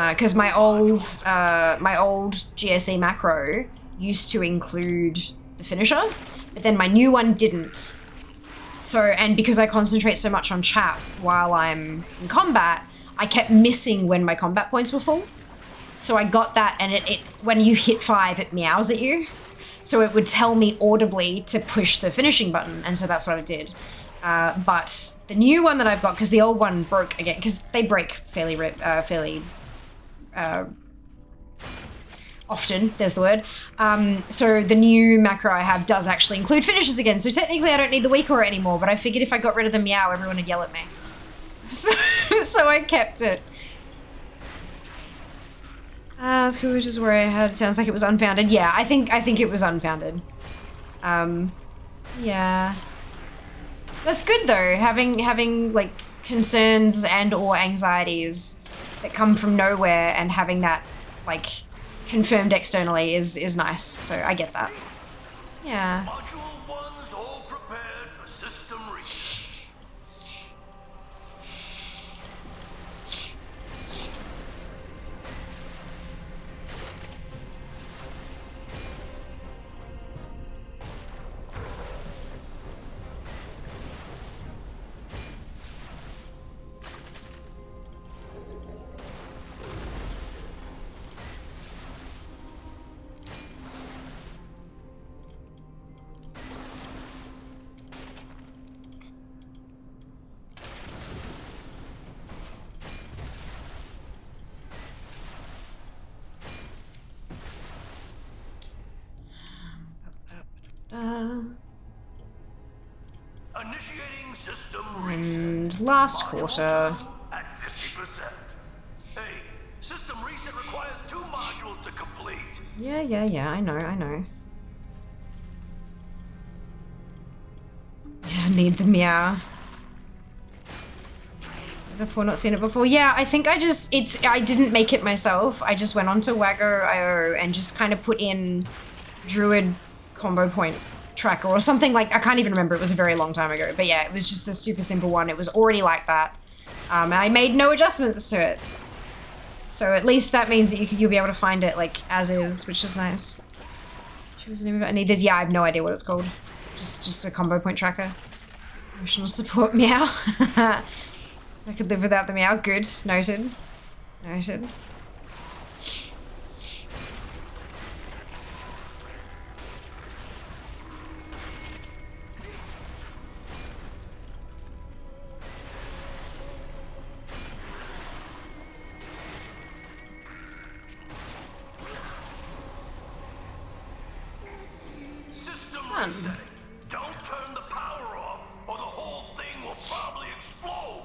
Because my old GSE macro used to include the finisher, but then my new one didn't. So, and because I concentrate so much on chat while I'm in combat, I kept missing when my combat points were full. So I got that, and it when you hit 5, it meows at you. So it would tell me audibly to push the finishing button, and so that's what I did. But the new one that I've got, because the old one broke again, because they break fairly often, there's the word. So the new macro I have does actually include finishes again, so technically I don't need the weak aura anymore, but I figured if I got rid of the meow, everyone would yell at me. So I kept it. Which is where I had, sounds like it was unfounded. Yeah, I think it was unfounded. Yeah. That's good though, having like concerns and or anxieties that come from nowhere and having that like confirmed externally is nice. So I get that. Yeah. Module 1's all prepared for system reset. Initiating system and last quarter. at 50%. Hey, system reset requires 2 modules to complete. Yeah, I know. Yeah, I need the meow. Before not seen it before. Yeah, I think I didn't make it myself. I just went onto Wagger.io and just kind of put in Druid combo point tracker or something like, I can't even remember, it was a very long time ago, but yeah, it was just a super simple one. It was already like that. And I made no adjustments to it. So at least that means that you'll be able to find it like as is, which is nice. Choose the name of it. I need this. Yeah, I have no idea what it's called. Just a combo point tracker. Emotional support meow. I could live without the meow. Good. Noted. Noted. System Done. resetting. Don't turn the power off, or the whole thing will probably explode.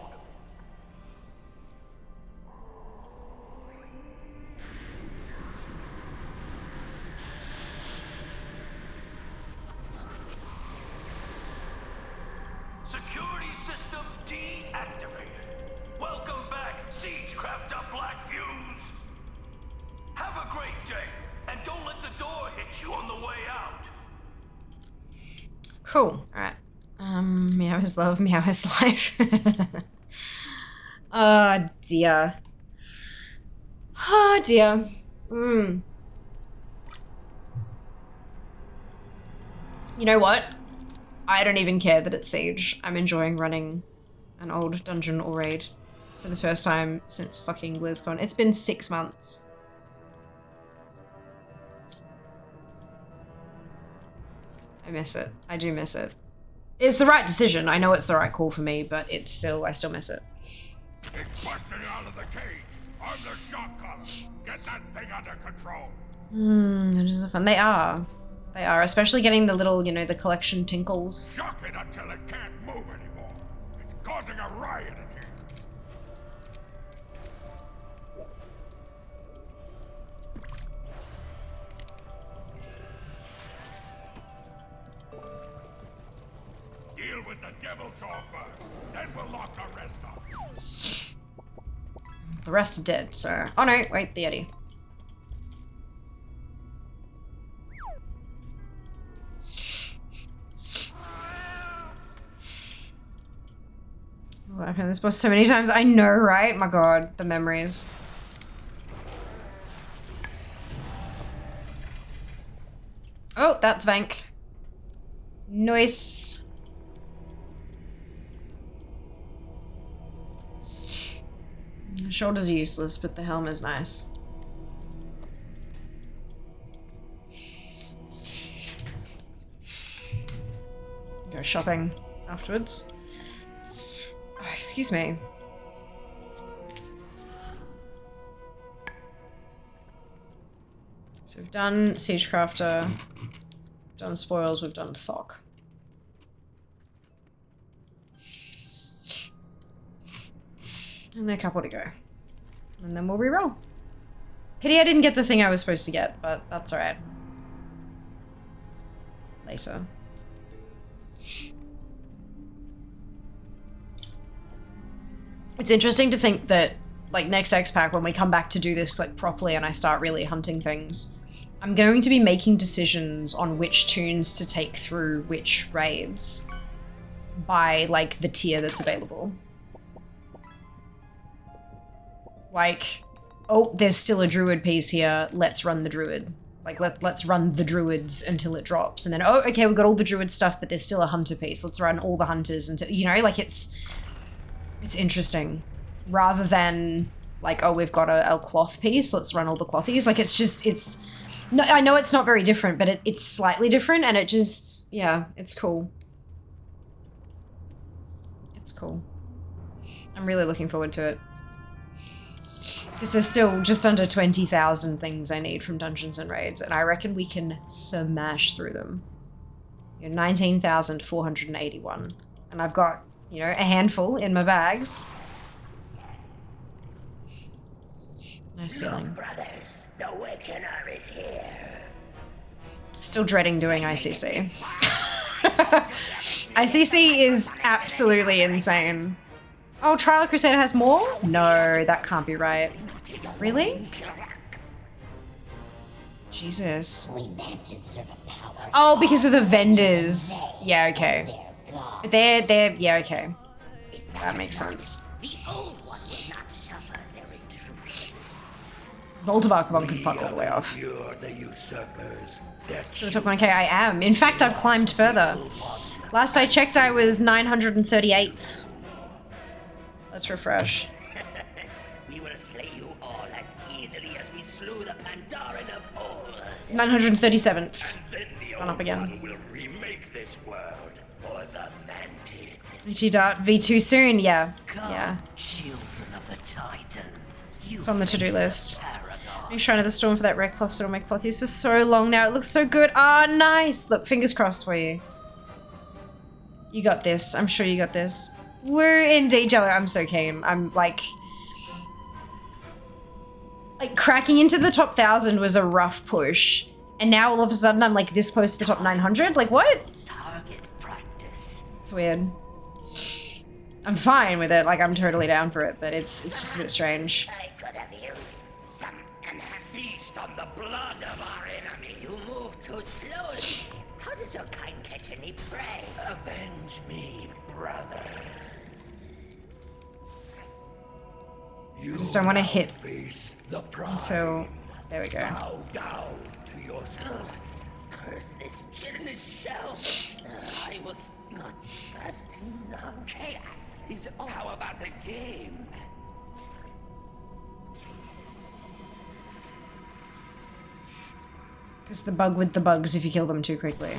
Security system deactivated. Welcome back, Siegecrafter Black Fuse. Have a great day, and don't let the door hit you on the way out. Cool. Alright. Meow is love, meow is life. Oh dear. Oh dear. You know what? I don't even care that it's Siege. I'm enjoying running an old dungeon or raid for the first time since fucking BlizzCon. It's been 6 months. I miss it. I do miss it. It's the right decision. I know it's the right call for me, but it's still, I still miss it. It's busting out of the cage. I'm the shot caller. Get that thing under control. That is fun. They are. They are, especially getting the little, you know, the collection tinkles. Shock it until it can't move anymore. It's causing a riot in here. Deal with the devil jaw first, then we'll lock the rest up. The rest are dead, so... Oh no, wait, the Yeti. Oh, I've had this boss so many times. I know, right? My god, the memories. Oh, that's Vank. Nice. The shoulders are useless, but the helm is nice. Go shopping afterwards. Oh, excuse me. So we've done Siegecrafter, done Spoils, we've done Thok. And then a couple to go. And then we'll reroll. Pity I didn't get the thing I was supposed to get, but that's alright. Later. It's interesting to think that, like, next X-Pack, when we come back to do this, like, properly and I start really hunting things, I'm going to be making decisions on which tunes to take through which raids by, like, the tier that's available. Like, oh, there's still a druid piece here, let's run the druid. Like, let's run the druids until it drops. And then, oh, okay, we've got all the druid stuff, but there's still a hunter piece. Let's run all the hunters until, you know, like, it's interesting. Rather than, like, oh, we've got a cloth piece, let's run all the clothies. Like, it's just, it's... No, I know it's not very different, but it's slightly different, and it just... Yeah, it's cool. It's cool. I'm really looking forward to it. Because there's still just under 20,000 things I need from Dungeons and Raids, and I reckon we can smash through them. You know, 19,481. And I've got, you know, a handful in my bags. Nice feeling. Brothers, the Awakener is here. Still dreading doing ICC. ICC is absolutely insane. Oh, Trial Crusader has more? No, that can't be right. Really? Jesus. Oh, because of the vendors. Yeah, okay. They're, yeah, okay. That makes sense. Voltabark can fuck all the way off. You're the usurpers. So the top 1K, I am. In fact, I've climbed further. Last I checked, I was 938th. Let's refresh. We will slay you all as easily as we slew the Pandaran of old. 937th. Then the Gone up old again. one will remake this world for the Mantid. VT Dart V2 soon. Yeah. Come, Yeah. children of the Titans. It's on the to-do list. I'm trying to the storm for that red cloth that all my cloth used for so long now. It looks so good. Ah, nice. Look, fingers crossed for you. You got this. I'm sure you got this. We're indeed, Jello. I'm so keen. I'm like cracking into the top 1,000 was a rough push. And now all of a sudden I'm like this close to the top 900. Like what? Target practice. It's weird. I'm fine with it. Like I'm totally down for it, but it's just a bit strange. I could have used some feast on the blood of our enemy. You move too slowly. How does your kind catch any prey? Avenge me, brother. I just don't want to hit Face the pride. until... There we go. Bow down to your soul. Curse this gelatinous shell. I was not fast enough. Chaos is all. How about the game? It's the bug with the bugs if you kill them too quickly.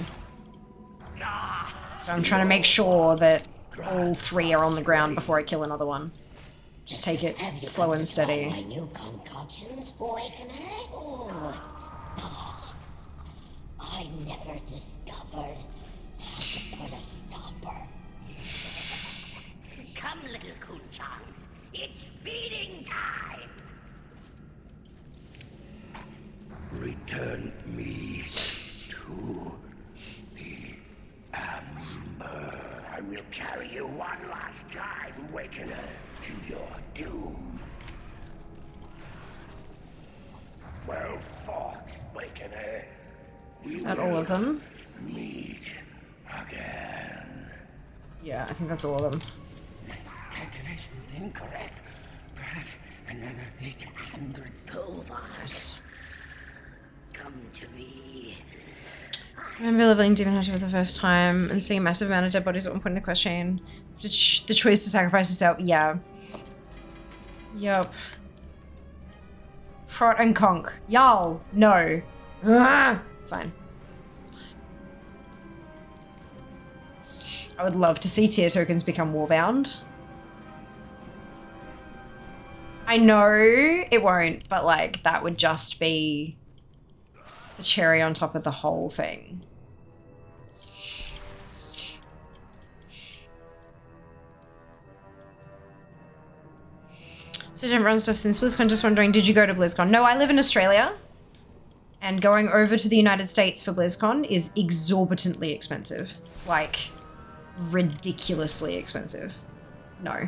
So I'm trying to make sure that all 3 are on the ground before I kill another one. Just take it slow and steady. My new concoctions, Awakener? Oh, I never discovered how to put a stopper. Come, little Kunchans. It's feeding time. Return me to the amber. I will carry you one last time, Awakener, to your doom. Well fought, Awakener. Is that all of them? Meet again. Yeah, I think that's all of them. Calculations incorrect. Perhaps another 800 gold bars. Come to me. I remember leveling Demon Hunter for the first time and seeing a massive amount of dead bodies at one point in the quest chain. The choice to sacrifice yourself. Yeah. Yup. Frot and Conk. Y'all. No. Ah, it's fine. It's fine. I would love to see tier tokens become warbound. I know it won't, but like that would just be the cherry on top of the whole thing. So didn't run stuff since BlizzCon, just wondering, did you go to BlizzCon? No, I live in Australia. And going over to the United States for BlizzCon is exorbitantly expensive. Like, ridiculously expensive. No.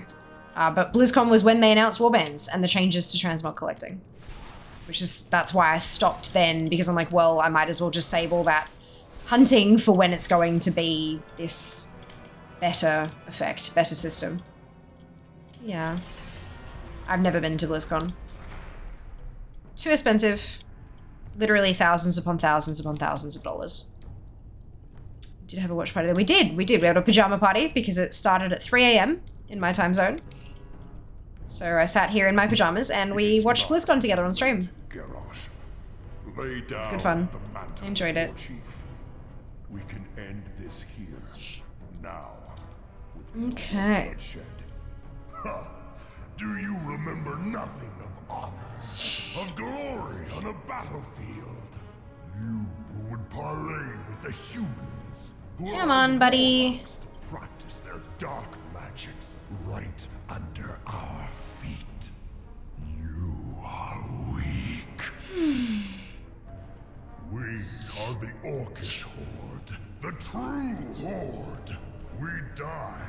But BlizzCon was when they announced warbands and the changes to transmog collecting. That's why I stopped then, because I'm like, well, I might as well just save all that hunting for when it's going to be this better effect, better system. Yeah. I've never been to BlizzCon. Too expensive. Literally thousands upon thousands upon thousands of dollars. Did have a watch party there. We did. We had a pajama party because it started at 3 a.m. in my time zone. So I sat here in my pajamas and we watched BlizzCon together on stream. Garrosh, lay down. It's good fun. The mantle, I enjoyed it. Chief. We can end this here, now. With no Okay. bloodshed. Ha! Do you remember nothing of honor, of glory on a battlefield? You who would parley with the humans, who Come are on, buddy. warlocks to practice their dark magics right under our feet. You are weak. We are the Orcish Horde, the true Horde. We die.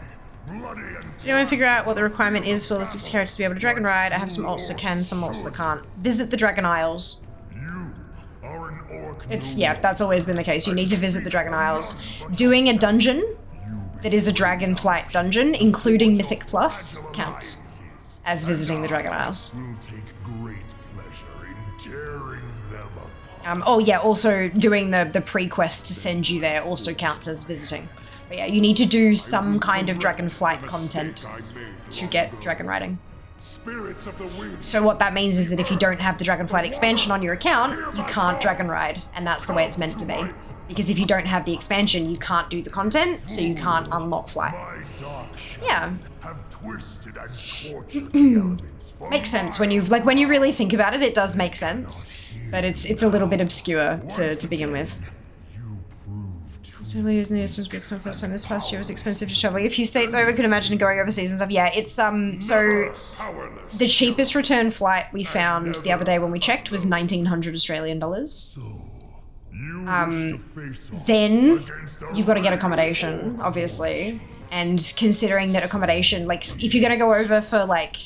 Bloody and Did anyone figure out what the requirement is for level 60 characters to be able to dragon ride? I have some alts that can, some alts that can't. Visit the Dragon Isles. you are an orc. Yeah, that's always been the case. You need to visit the Dragon Isles. Doing a dungeon that is a Dragon Flight dungeon, including Mythic Plus, counts as visiting the Dragon Isles. Will take great pleasure in tearing them apart. Oh yeah, also doing the pre-quest to send you there also counts as visiting. But yeah, you need to do some kind of Dragonflight content to get dragon riding. Spirits of the wind. So what that means is that if you don't have the Dragonflight expansion on your account, you can't dragon ride, and that's the way it's meant to be. Because if you don't have the expansion, you can't do the content, so you can't unlock flight. Yeah. Have twisted and tortured the elements for Makes sense when you really think about it. It does make sense, but it's a little bit obscure to begin with. So we're using the Eastern Bridge first time this past year was expensive to travel. A few states over, could imagine going overseas and stuff. Yeah, it's so the cheapest return flight we found the other day when we checked was 1,900 Australian dollars. Then you've got to get accommodation, obviously, and considering that accommodation, like if you're gonna go over for like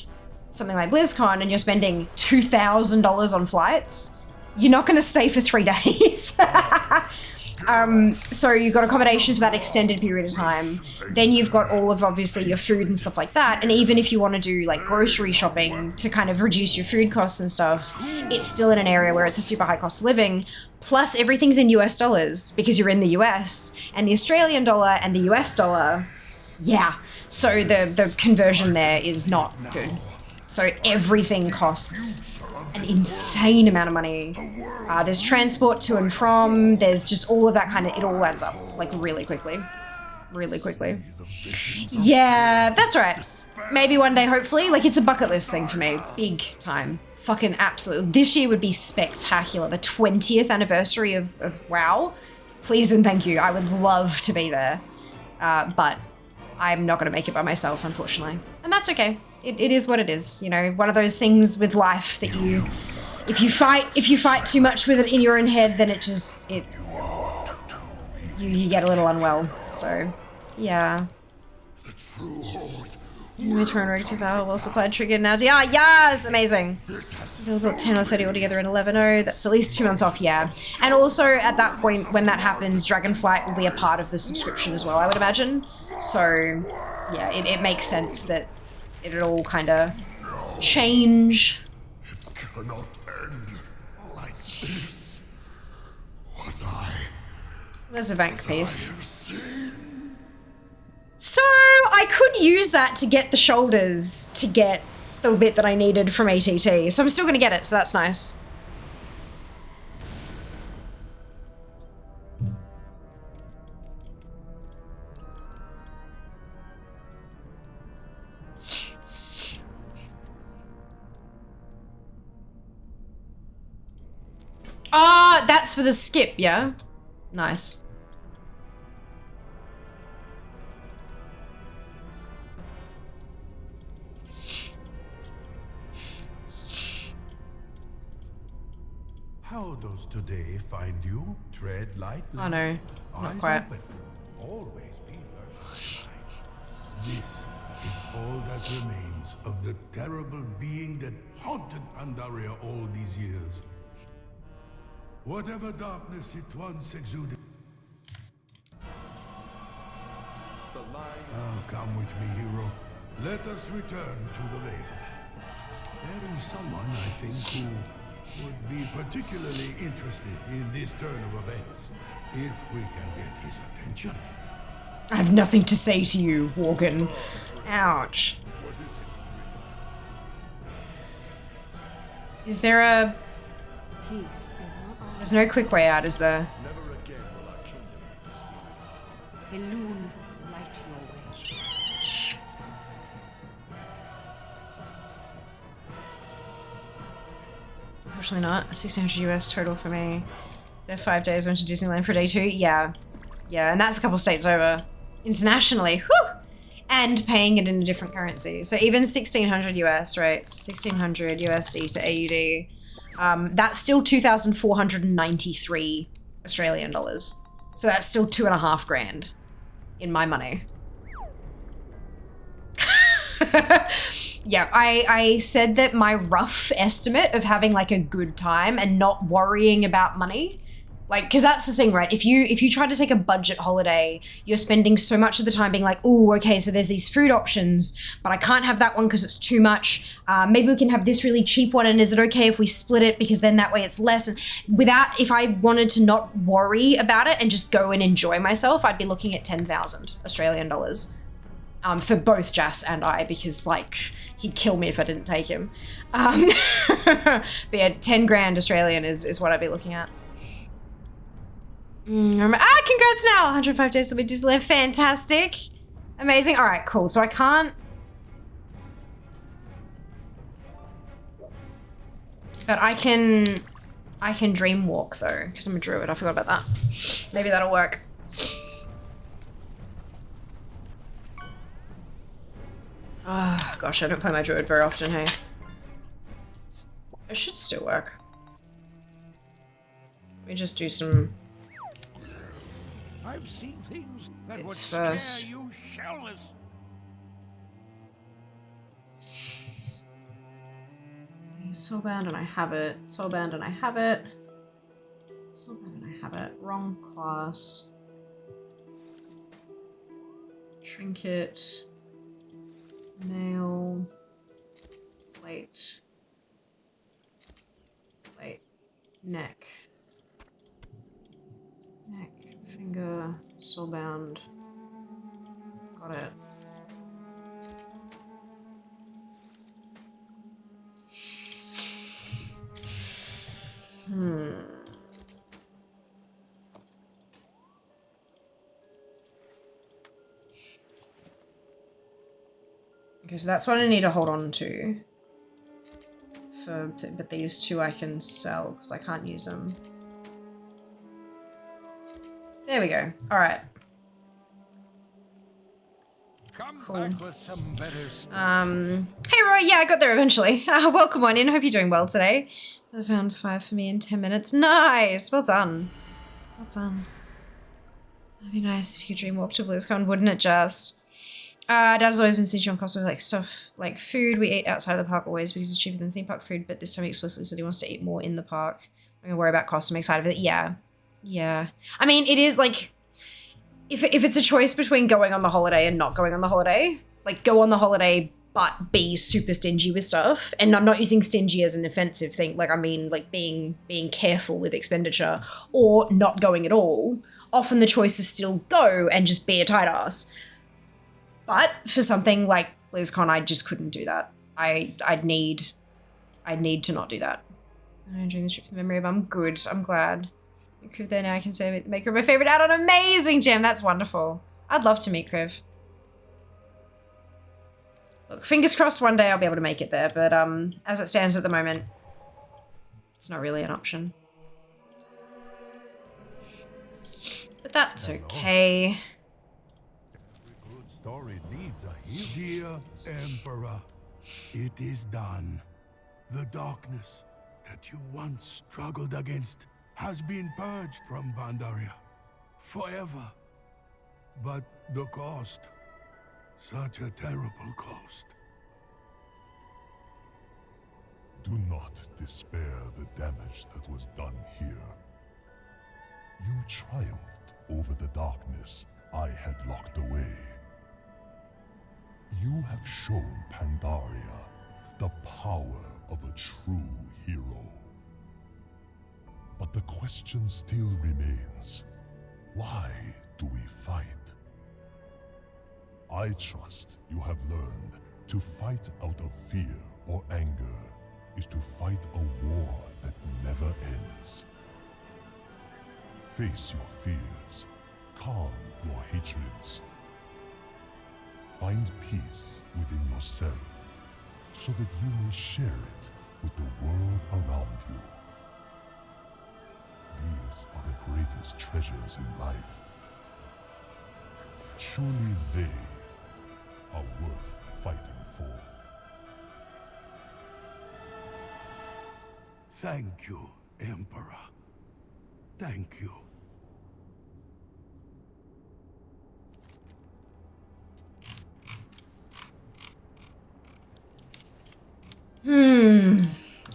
something like BlizzCon and you're spending $2,000 on flights, you're not gonna stay for 3 days. So you've got accommodation for that extended period of time. Then you've got all of obviously your food and stuff like that. And even if you want to do like grocery shopping to kind of reduce your food costs and stuff, it's still in an area where it's a super high cost of living. Plus everything's in US dollars because you're in the US, and the Australian dollar and the US dollar, yeah. So the conversion there is not good. So everything costs an insane amount of money. There's transport to and from, there's just all of that kind of, it all adds up like really quickly. Really quickly. Yeah, that's right. Maybe one day, hopefully. Like it's a bucket list thing for me. Big time. Fucking absolutely. This year would be spectacular. The 20th anniversary of WoW. Please and thank you. I would love to be there. But I'm not going to make it by myself, unfortunately. And that's okay. It is what it is, you know, one of those things with life that you, if you fight too much with it in your own head, then you get a little unwell. So, yeah. My turn reactive hour, well supplied, triggered now. Yeah, yes, amazing. About 10 or 30 altogether in 11.0. That's at least 2 months off, yeah. And also at that point, when that happens, Dragonflight will be a part of the subscription as well, I would imagine. So, yeah, it makes sense that it'll all kind of change. It cannot end like this. There's a Vank piece. So I could use that to get the shoulders to get the bit that I needed from ATT. So I'm still going to get it, so that's nice. Ah, that's for the skip, yeah? Nice. How does today find you? Tread lightly. Oh no, not Eyes quite. open. Always be alert. This is all that remains of the terrible being that haunted Pandaria all these years. Whatever darkness it once exuded. Oh, come with me, hero. Let us return to the Vale. There is someone, I think, who would be particularly interested in this turn of events, if we can get his attention. I have nothing to say to you, Worgen. Ouch. Is there a... There's no quick way out, is there? Never again will our kingdom be deceived. Elune, light your way. Unfortunately not. 1600 US total for me. So 5 days, went to Disneyland for day 2. Yeah. Yeah, and that's a couple states over. Internationally, whew! And paying it in a different currency. So even 1600 US, right? So 1600 USD to AUD. That's still 2,493 Australian dollars. So that's still 2.5 grand in my money. Yeah, I said that my rough estimate of having like a good time and not worrying about money Like, because that's the thing, right? If you try to take a budget holiday, you're spending so much of the time being like, oh, okay, so there's these food options, but I can't have that one because it's too much. Maybe we can have this really cheap one, and is it okay if we split it because then that way it's less? And if I wanted to not worry about it and just go and enjoy myself, I'd be looking at 10,000 Australian dollars for both Jas and I, because like he'd kill me if I didn't take him. But yeah, 10 grand Australian is what I'd be looking at. Congrats now! 105 days to be Disneyland. Fantastic. Amazing. All right, cool. So I can't... But I can dream walk though, because I'm a druid. I forgot about that. Maybe that'll work. Oh, gosh, I don't play my druid very often, hey? It should still work. Let me just do some... I've seen things that would It's first. scare you shellless. Soulbound and I have it. Soulbound and I have it. Soulbound and I have it. Wrong class. Trinket. Nail. Plate. Plate. Neck. Neck. Finger. Soulbound. Got it. Okay, so that's what I need to hold on to. But these two I can sell because I can't use them. There we go. All right. Cool. Hey Roy, yeah, I got there eventually. Welcome on in. Hope you're doing well today. I found 5 for me in 10 minutes. Nice. Well done. Well done. That'd be nice if you could dream walk to BlizzCon, wouldn't it just? Dad has always been stingy on cost of like stuff like food. We eat outside of the park always because it's cheaper than theme park food, but this time he explicitly said he wants to eat more in the park. I'm gonna worry about cost. I'm excited with it. Yeah. Yeah. I mean, it is like, if it's a choice between going on the holiday and not going on the holiday, like go on the holiday but be super stingy with stuff. And I'm not using stingy as an offensive thing. Like, I mean, like being careful with expenditure or not going at all. Often the choice is still go and just be a tight ass. But for something like BlizzCon, I just couldn't do that. I'd need to not do that. I'm enjoying this trip from memory of. I'm good. I'm glad. Kriv there now. I can say make her my favorite add-on. Amazing, Gem. That's wonderful. I'd love to meet Kriv. Look, fingers crossed one day I'll be able to make it there, but as it stands at the moment, it's not really an option. But that's okay. Every good story needs a hero. Dear Emperor, it is done. The darkness that you once struggled against has been purged from Pandaria forever. But the cost, such a terrible cost. Do not despair the damage that was done here. You triumphed over the darkness I had locked away. You have shown Pandaria the power of a true hero. But the question still remains, why do we fight? I trust you have learned to fight out of fear or anger is to fight a war that never ends. Face your fears, calm your hatreds. Find peace within yourself so that you may share it with the world around you. These are the greatest treasures in life. Truly they are worth fighting for. Thank you, Emperor. Thank you.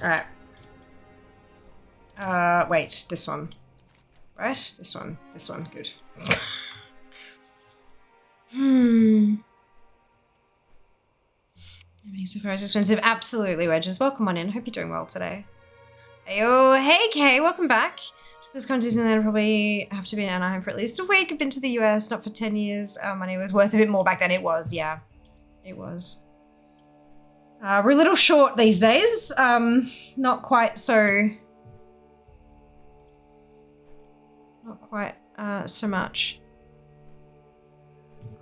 Alright. Wait, this one. Right? This one, good. Everything so far is expensive. Absolutely, Wedges. Welcome on in. Hope you're doing well today. Ayo, hey Kay, welcome back. This country's in probably have to be in Anaheim for at least a week. I've been to the US, not for 10 years. Our money was worth a bit more back then. It was, yeah. It was. We're a little short these days. Not quite so... Not quite so much.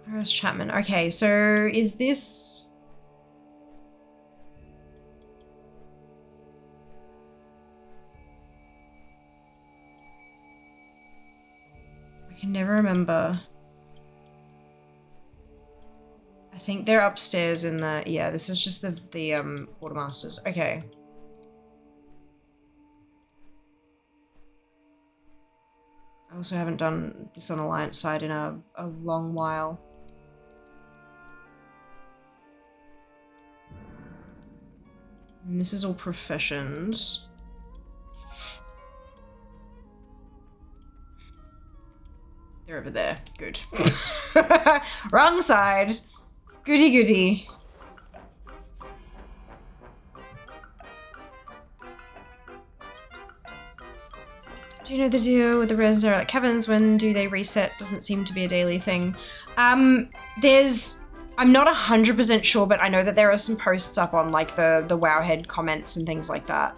Where's Chapman? Okay, so is this... I can never remember. I think they're upstairs in the... Yeah, this is just the quartermasters. Okay. I also haven't done this on Alliance side in a long while. And this is all professions. They're over there. Good. Wrong side. Goody goody. Do you know the deal with the res there at Kevin's? When do they reset? Doesn't seem to be a daily thing. I'm not 100% sure, but I know that there are some posts up on like the Wowhead comments and things like that.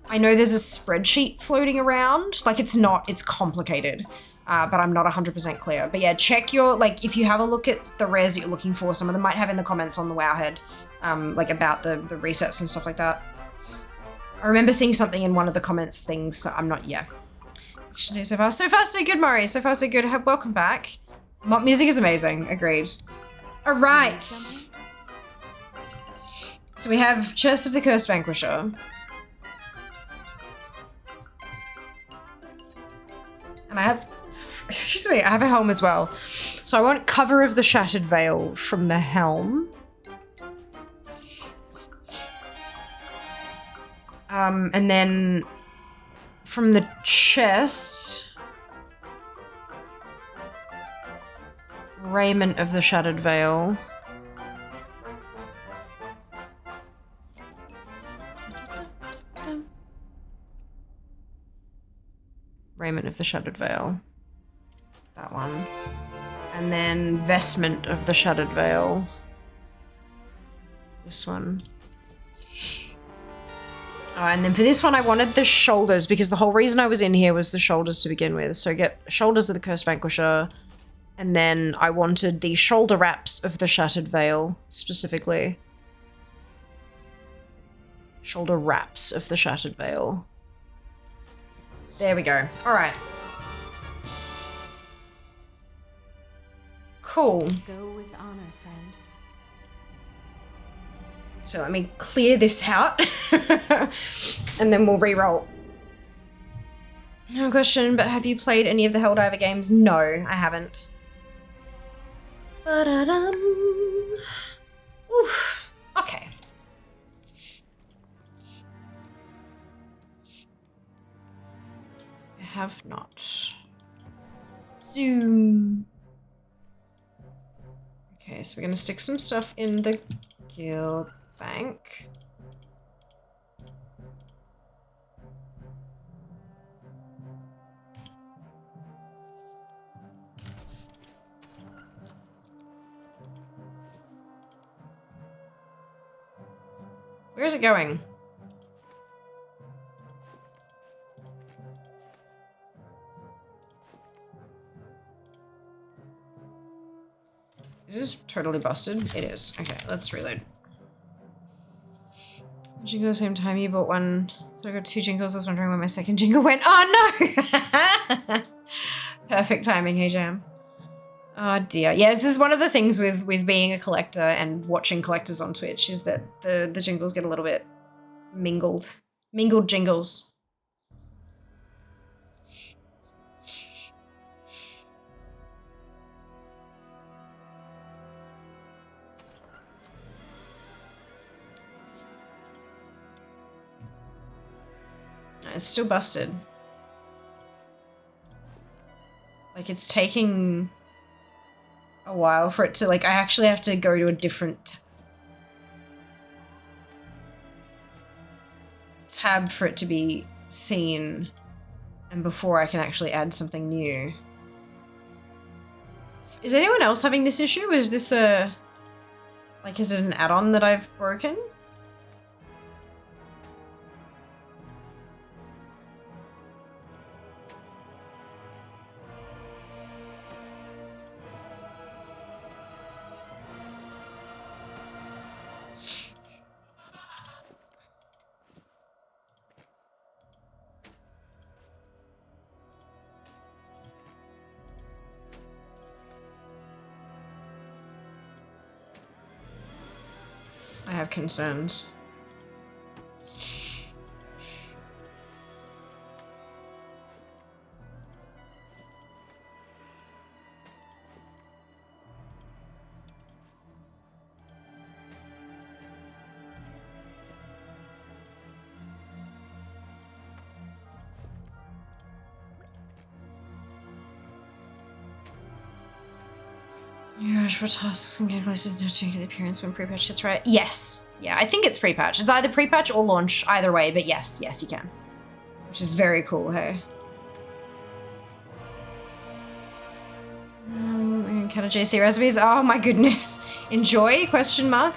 I know there's a spreadsheet floating around. Like it's complicated, but I'm not 100% clear. But yeah, check your, like if you have a look at the res that you're looking for, some of them might have in the comments on the Wowhead, like about the resets and stuff like that. I remember seeing something in one of the comments things, so I'm not, yeah. So far so good, Murray. So far so good. Welcome back. Mock music is amazing. Agreed. All right. So we have Chest of the Cursed Vanquisher. And I have, excuse me, I have a helm as well. So I want Cover of the Shattered Veil from the helm. And then from the chest, Raiment of the Shattered Veil. Raiment of the Shattered Veil. That one. And then Vestment of the Shattered Veil. This one. And then for this one, I wanted the shoulders because the whole reason I was in here was the shoulders to begin with. So get shoulders of the Cursed Vanquisher. And then I wanted the shoulder wraps of the Shattered Veil, specifically. Shoulder wraps of the Shattered Veil. There we go. All right. Cool. Go with honor, friend. So let me clear this out and then we'll re-roll. No question, but have you played any of the Helldiver games? No, I haven't. Ba-da-dum. Oof. Okay. I have not. Zoom. Okay, so we're gonna stick some stuff in the guild bank. Where is it going? Is this totally busted? It is. Okay, let's reload. Jingle same time you bought one. So I got 2 jingles. I was wondering where my second jingle went. Oh no! Perfect timing, hey Jam. Oh dear. Yeah, this is one of the things with being a collector and watching collectors on Twitch is that the jingles get a little bit mingled. Mingled jingles. It's still busted. Like, it's taking a while for it to, like, I actually have to go to a different tab for it to be seen, and before I can actually add something new. Is anyone else having this issue? Is this a, like, is it an add-on that I've broken? I have concerns. Yeah, for tasks and gameplays no to get the appearance when pre-patch hits, right? Yes. Yeah, I think it's pre-patch. It's either pre-patch or launch, either way, but yes, yes you can. Which is very cool, hey? Encounter JC recipes. Oh my goodness. Enjoy? Question mark.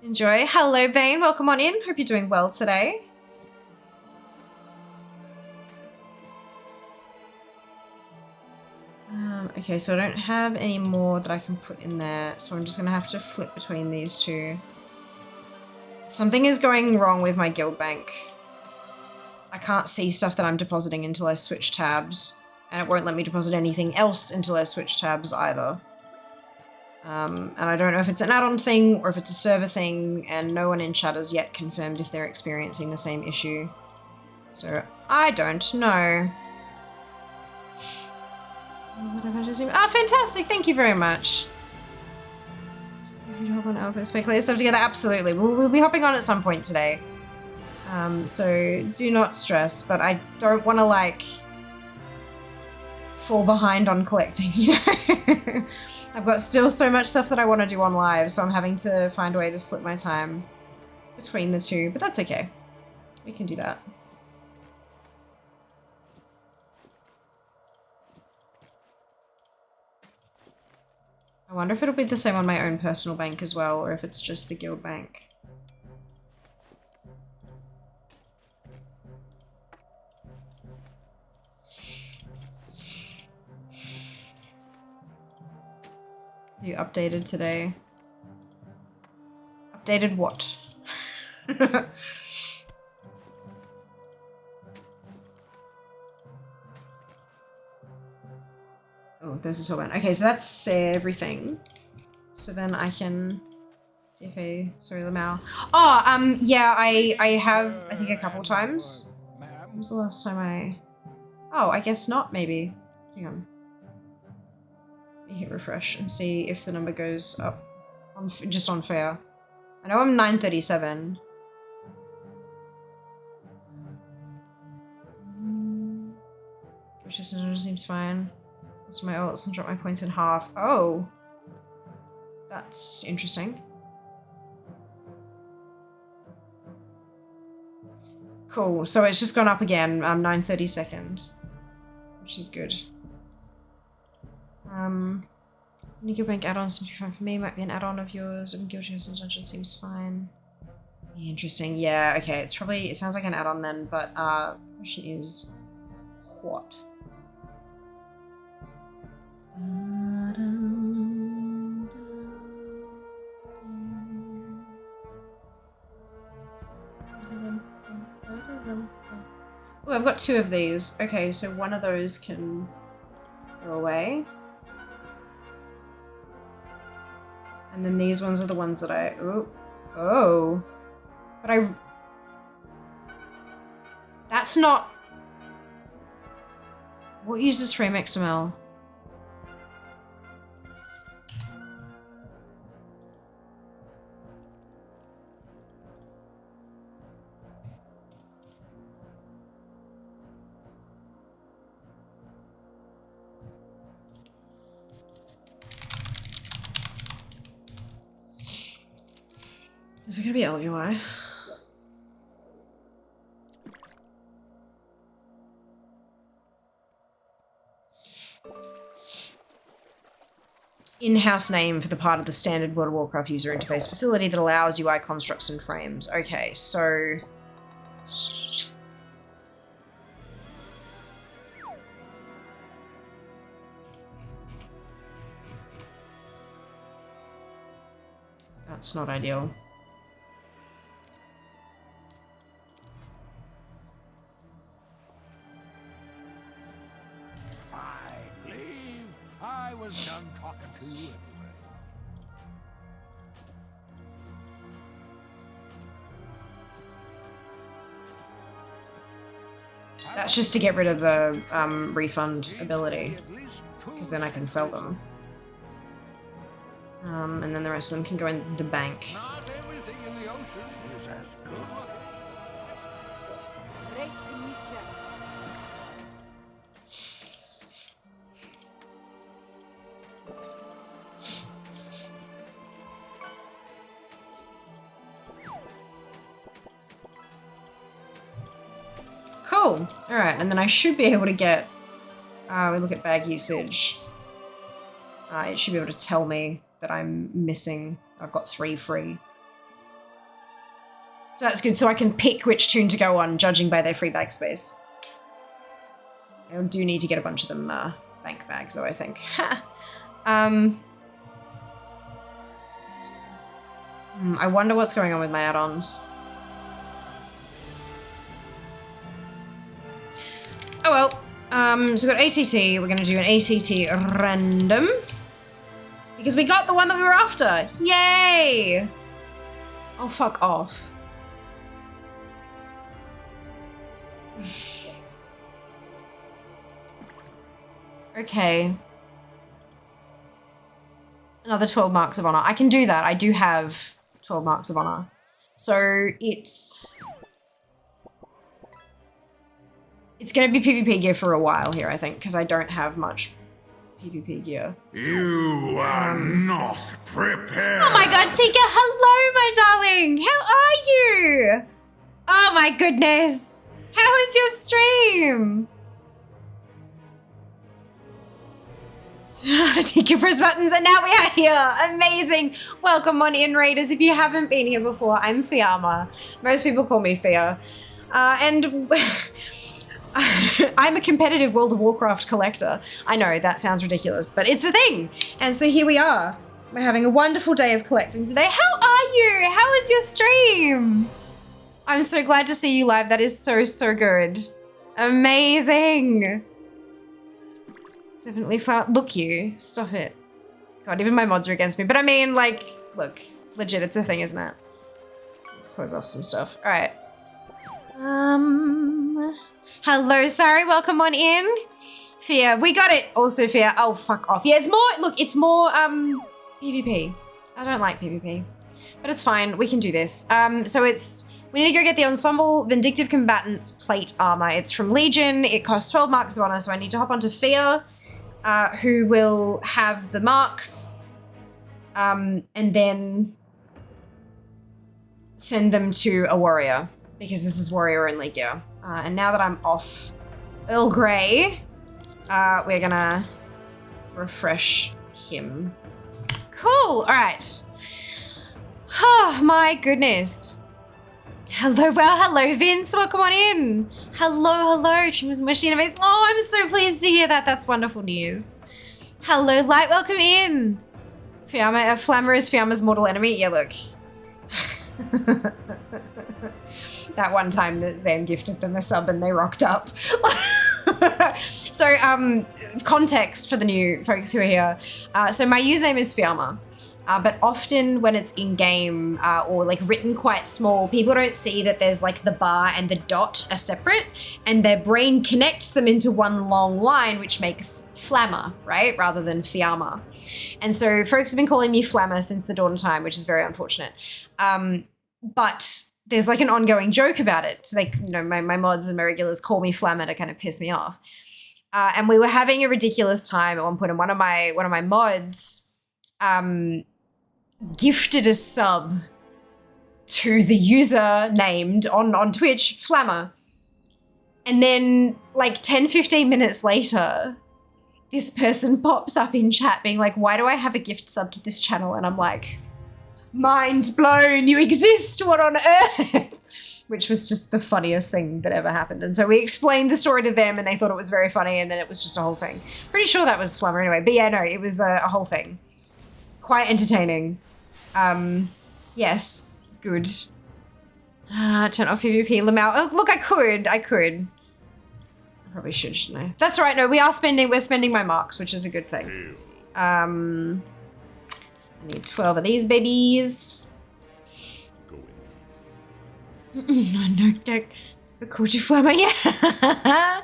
Enjoy. Hello, Bane. Welcome on in. Hope you're doing well today. Okay, so I don't have any more that I can put in there, so I'm just gonna have to flip between these two. Something is going wrong with my guild bank. I can't see stuff that I'm depositing until I switch tabs, and it won't let me deposit anything else until I switch tabs either. And I don't know if it's an add-on thing or if it's a server thing, and no one in chat has yet confirmed if they're experiencing the same issue. So I don't know. Ah, fantastic! Thank you very much. You hop on Alpha, speculate stuff together. Absolutely, we'll be hopping on at some point today. So do not stress. But I don't want to like fall behind on collecting. You know, I've got still so much stuff that I want to do on live, so I'm having to find a way to split my time between the two. But that's okay. We can do that. I wonder if it'll be the same on my own personal bank as well, or if it's just the guild bank. You updated today. Updated what? Oh, there's a whole one. Okay, so that's everything. So then I can DFA, sorry, Lamau. Oh, yeah, I have, I think a couple times. When was the last time I... Oh, I guess not, maybe. Hang on. Let me hit refresh and see if the number goes up on just on fair. I know I'm 937. Which just seems fine. So my ults and drop my points in half. Oh. That's interesting. Cool. So it's just gone up again. 932nd. Which is good. Nickel Bank add-on seems to be fine for me. Might be an add-on of yours. Guilty and Dungeon seems fine. Interesting. Yeah, okay. It's probably, it sounds like an add-on then, but the question is what? Oh, I've got two of these. Okay, so one of those can go away. And then these ones are the ones that I... Oh. But I... That's not... What uses frame XML? Is it gonna be LUI? In-house name for the part of the standard World of Warcraft user interface facility that allows UI constructs and frames. Okay, so... That's not ideal. Fine, leave. I was done talking to you anyway. That's just to get rid of the refund ability, because then I can sell them. And then the rest of them can go in the bank. Not everything in the ocean is as good. Great to meet you. Cool. All right, and then I should be able to get. We look at bag usage. It should be able to tell me that I'm missing. I've got 3 free. So that's good. So I can pick which tune to go on, judging by their free bag space. I do need to get a bunch of them bank bags, though, I think. I wonder what's going on with my add-ons. Oh well. So we've got ATT. We're going to do an ATT random. Because we got the one that we were after. Yay! Oh, fuck off. Okay. Another 12 marks of honor. I can do that. I do have 12 marks of honor. So it's going to be PvP gear for a while here, I think, because I don't have much PvP gear. You are not prepared. Oh my god, Tika, hello, my darling. How are you? Oh my goodness. How was your stream? Tika press buttons, and now we are here. Amazing. Welcome on in, raiders. If you haven't been here before, I'm Fiamma. Most people call me Fia. And I'm a competitive World of Warcraft collector. I know, that sounds ridiculous, but it's a thing. And so here we are. We're having a wonderful day of collecting today. How are you? How was your stream? I'm so glad to see you live. That is so, so good. Amazing. Definitely flower. Look you. Stop it. God, even my mods are against me. But I mean, like, look, legit, it's a thing, isn't it? Let's close off some stuff. All right. Hello, sorry, welcome on in. Fia, we got it. Also, Fia, oh, fuck off. Yeah, it's more, look, it's more, PvP. I don't like PvP, but it's fine. We can do this. So we need to go get the Ensemble Vindictive Combatants Plate Armor. It's from Legion. It costs 12 marks of honor, so I need to hop onto Fia, who will have the marks, and then send them to a warrior, because this is warrior-only gear. And now that I'm off Earl Grey, we're gonna refresh him. Cool, all right. Oh, my goodness. Hello, well, hello, Vince, welcome on in. Hello, she was mushy and amazing. Oh, I'm so pleased to hear that. That's wonderful news. Hello, Light, welcome in. Fiamma, Flammer is Fiamma's mortal enemy. Yeah, look. That one time that Zam gifted them a sub and they rocked up. So, context for the new folks who are here. So my username is Fiamma, but often when it's in-game or like written quite small, people don't see that there's like the bar and the dot are separate, and their brain connects them into one long line, which makes Flammer, right? Rather than Fiamma. And so folks have been calling me Flammer since the dawn of time, which is very unfortunate. But there's like an ongoing joke about it. So like, you know, my mods and my regulars call me Flammer to kind of piss me off. And we were having a ridiculous time at one point, and one of my mods gifted a sub to the user named on Twitch, Flammer. And then like 10, 15 minutes later, this person pops up in chat being like, why do I have a gift sub to this channel? And I'm like, mind blown, you exist, what on earth? Which was just the funniest thing that ever happened. And so we explained the story to them and they thought it was very funny, and then it was just a whole thing. Pretty sure that was Flammer anyway. But yeah, no, it was a whole thing. Quite entertaining. Yes, good. Turn off PvP, Lamau. Oh, look, I could. I probably should, shouldn't I? That's right, no, we're spending my marks, which is a good thing. I need 12 of these babies. No, the Koji Flammer, yeah.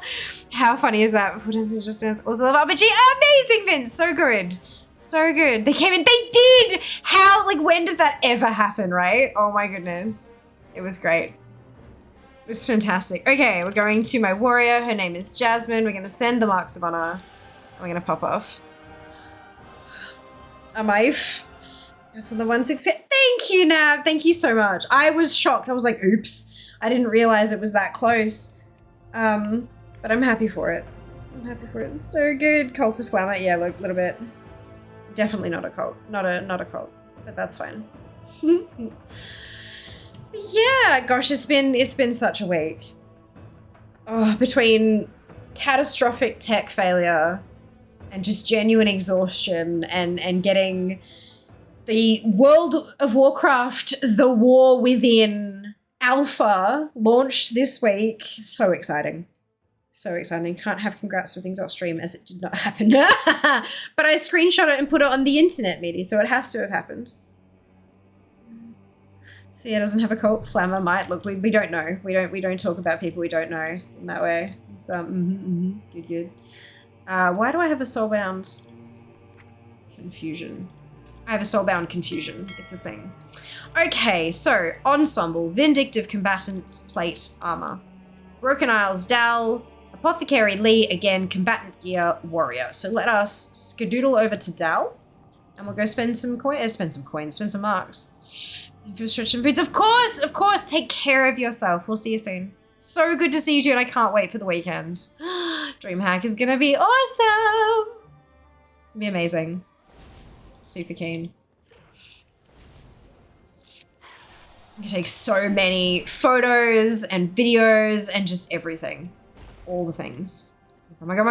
How funny is that? What does it just dance? Also love RPG. Amazing, Vince. So good. So good. They came in. They did. How, like, when does that ever happen, right? Oh my goodness. It was great. It was fantastic. Okay, we're going to my warrior. Her name is Jasmine. We're going to send the marks of honor. We're going to pop off. That's on the 168. Thank you, Nab. Thank you so much. I was shocked. I was like, oops. I didn't realize it was that close. But I'm happy for it. I'm happy for it. It's so good. Cult of Flammer. Yeah, look, a little bit. Definitely not a cult. Not a cult. But that's fine. Yeah, gosh, it's been such a week. Oh, between catastrophic tech failure and just genuine exhaustion and getting the World of Warcraft, The War Within Alpha launched this week. So exciting. So exciting. Can't have congrats for things off stream as it did not happen. But I screenshot it and put it on the internet, Meaty, so it has to have happened. Fear doesn't have a cult. Flammer might. Look, we don't know. We don't talk about people we don't know in that way. So, good. Why do I have a soulbound confusion? I have a soulbound confusion. It's a thing. Okay, so ensemble: Vindictive Combatants, plate armor. Broken Isles, Dal. Apothecary Lee, again, combatant gear, warrior. So let us skedoodle over to Dal, and we'll go spend some marks. Infrastructure and foods, of course, take care of yourself. We'll see you soon. So good to see you, dude. I can't wait for the weekend. DreamHack is gonna be awesome. It's gonna be amazing. Super keen. I'm gonna take so many photos and videos and just everything. All the things. Oh my god.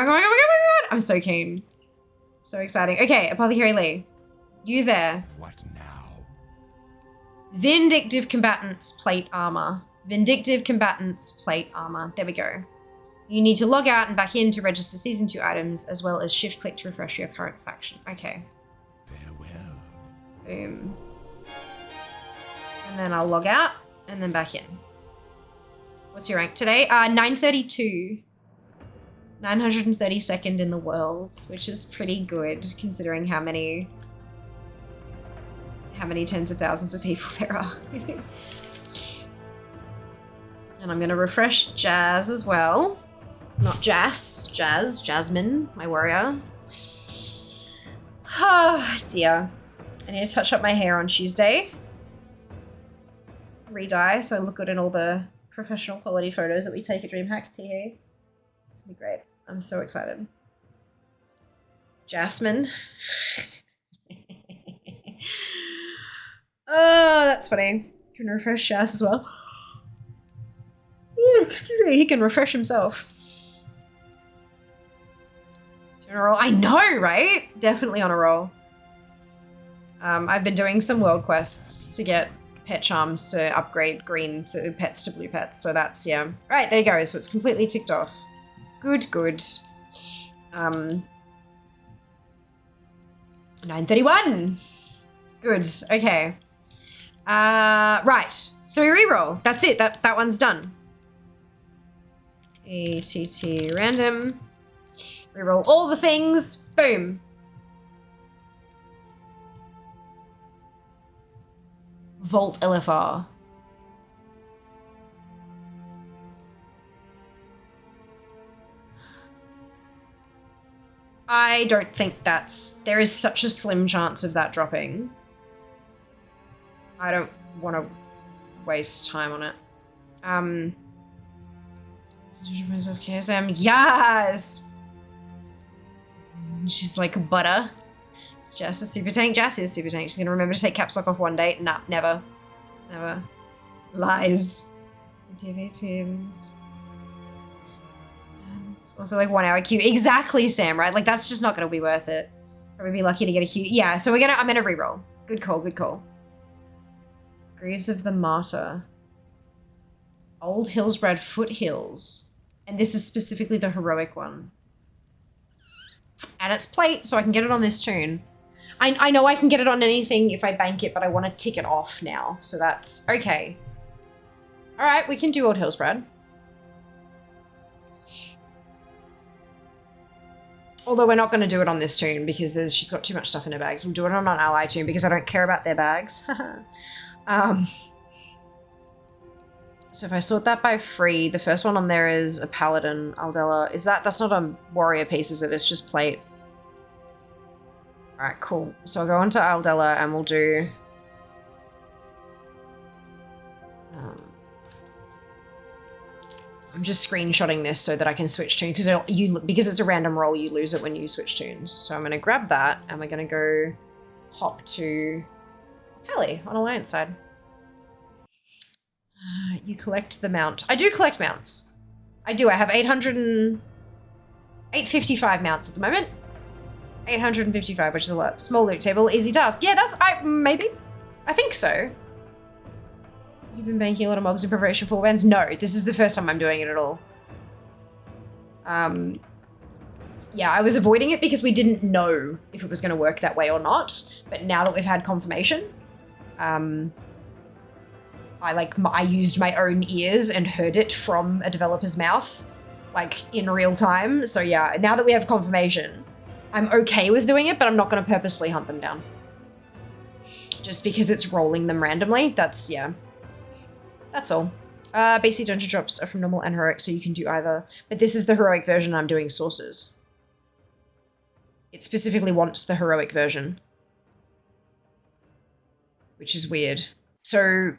I'm so keen. So exciting. Okay, Apothecary Lee. You there. What now? Vindictive Combatants, plate armor. Vindictive Combatants, plate armor. There we go. You need to log out and back in to register Season 2 items, as well as shift-click to refresh your current faction. Okay. Farewell. Boom. And then I'll log out, and then back in. What's your rank today? 932. 932nd in the world, which is pretty good, considering how many tens of thousands of people there are. And I'm gonna refresh Jazz as well. Not Jazz, Jasmine, my warrior. Oh dear. I need to touch up my hair on Tuesday. Re-dye so I look good in all the professional quality photos that we take at DreamHack TV. It's gonna be great. I'm so excited. Jasmine. Oh, that's funny. Can refresh Jazz as well. Ooh, excuse me, he can refresh himself. On a roll. I know, right? Definitely on a roll. I've been doing some world quests to get pet charms to upgrade green to pets to blue pets. So that's, yeah. Right, there you go. So it's completely ticked off. Good. 931. Good. Okay. Right. So we reroll. That's it. That one's done. ATT random. Reroll all the things. Boom. Vault LFR. I don't think there is such a slim chance of that dropping. I don't want to waste time on it. Of KSM. Yes! She's like butter. It's Jess is super tank. Jess is super tank. She's gonna remember to take caps lock off one date. Nah, never. Never. Lies. TV teams. It's also like 1 hour queue. Exactly, Sam, right? Like that's just not gonna be worth it. Probably be lucky to get a queue. Yeah, so I'm gonna reroll. Good call, good call. Greaves of the Martyr. Old Hillsbred Foothills. And this is specifically the heroic one. And it's plate, so I can get it on this tune. I know I can get it on anything if I bank it, but I want to tick it off now. So that's okay. All right, we can do Old Hillsbred. Although we're not going to do it on this tune because she's got too much stuff in her bags. We'll do it on an ally tune because I don't care about their bags. So if I sort that by free, the first one on there is a paladin, Aldella. That's not a warrior piece, is it? It's just plate. All right, cool. So I'll go into Aldella and we'll do... I'm just screenshotting this so that I can switch tunes because it's a random roll, you lose it when you switch tunes. So I'm going to grab that and we're going to go hop to Hallie on Alliance side. You collect the mount. I do collect mounts. I do. I have 855 mounts at the moment. 855, which is a lot. Small loot table, easy task. Yeah, maybe. I think so. You've been banking a lot of mogs in preparation for wins? No, this is the first time I'm doing it at all. Yeah, I was avoiding it because we didn't know if it was going to work that way or not. But now that we've had confirmation, I used my own ears and heard it from a developer's mouth, like in real time. So yeah, now that we have confirmation, I'm okay with doing it, but I'm not going to purposefully hunt them down. Just because it's rolling them randomly. That's all. Basic dungeon drops are from normal and heroic, so you can do either. But this is the heroic version. I'm doing sources. It specifically wants the heroic version, which is weird. So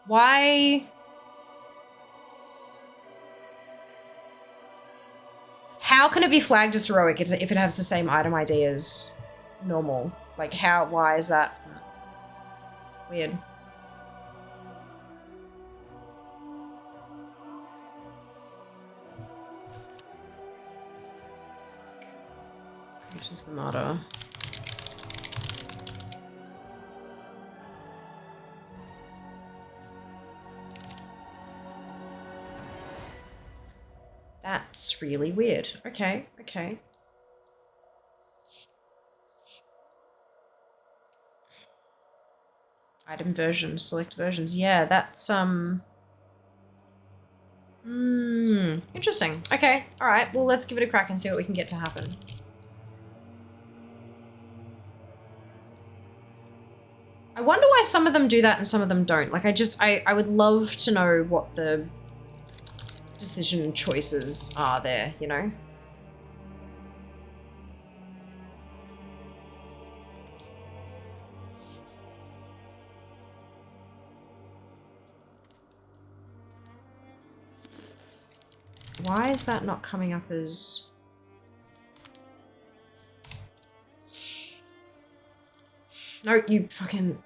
why? How can it be flagged as heroic if it has the same item ID as normal? Like why is that weird? This is the motto. That's really weird. Okay. Item versions, select versions. Yeah, that's interesting. Okay, all right. Well, let's give it a crack and see what we can get to happen. I wonder why some of them do that and some of them don't. Like, I would love to know what the decision choices are there, you know? Why is that not coming up as... No, you fucking...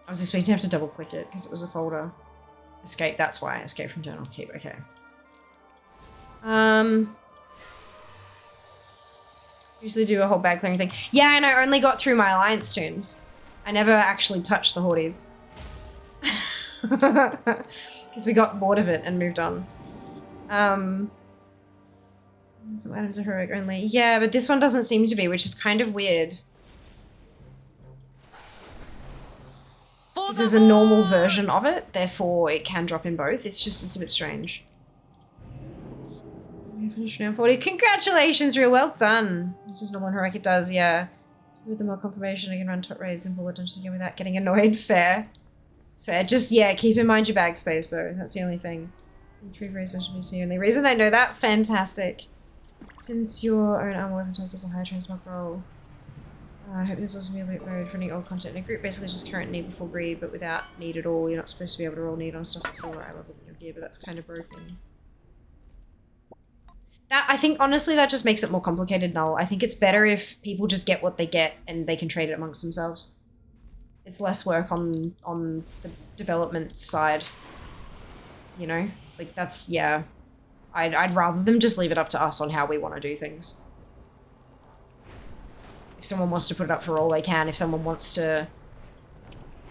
I was expecting to have to double click it because it was a folder. Escape, that's why. Escape from journal. Keep, okay. Usually do a whole bag clearing thing. Yeah, and I only got through my alliance tunes. I never actually touched the Hordes. Because we got bored of it and moved on. Some items are heroic only. Yeah, but this one doesn't seem to be, which is kind of weird. This is a normal version of it, therefore it can drop in both. It's a bit strange. You finished round 40. Congratulations, real well done. This is normal and heroic, it does, yeah. With the more confirmation, I can run top raids and bullet dungeons again without getting annoyed. Fair. Just, yeah, keep in mind your bag space, though. That's the only thing. 3 raids should be the only reason I know that. Fantastic. Since your own armor weapon type is a high transmog roll, I hope this also be a loot mode for any old content in a group. Basically just current need before greed, but without need at all. You're not supposed to be able to roll need on stuff that's silver level in your gear, but that's kind of broken. That, I think, honestly, that just makes it more complicated, Null. I think it's better if people just get what they get and they can trade it amongst themselves. It's less work on the development side. You know? Like, that's, yeah. I'd rather them just leave it up to us on how we want to do things. If someone wants to put it up for all they can, if someone wants to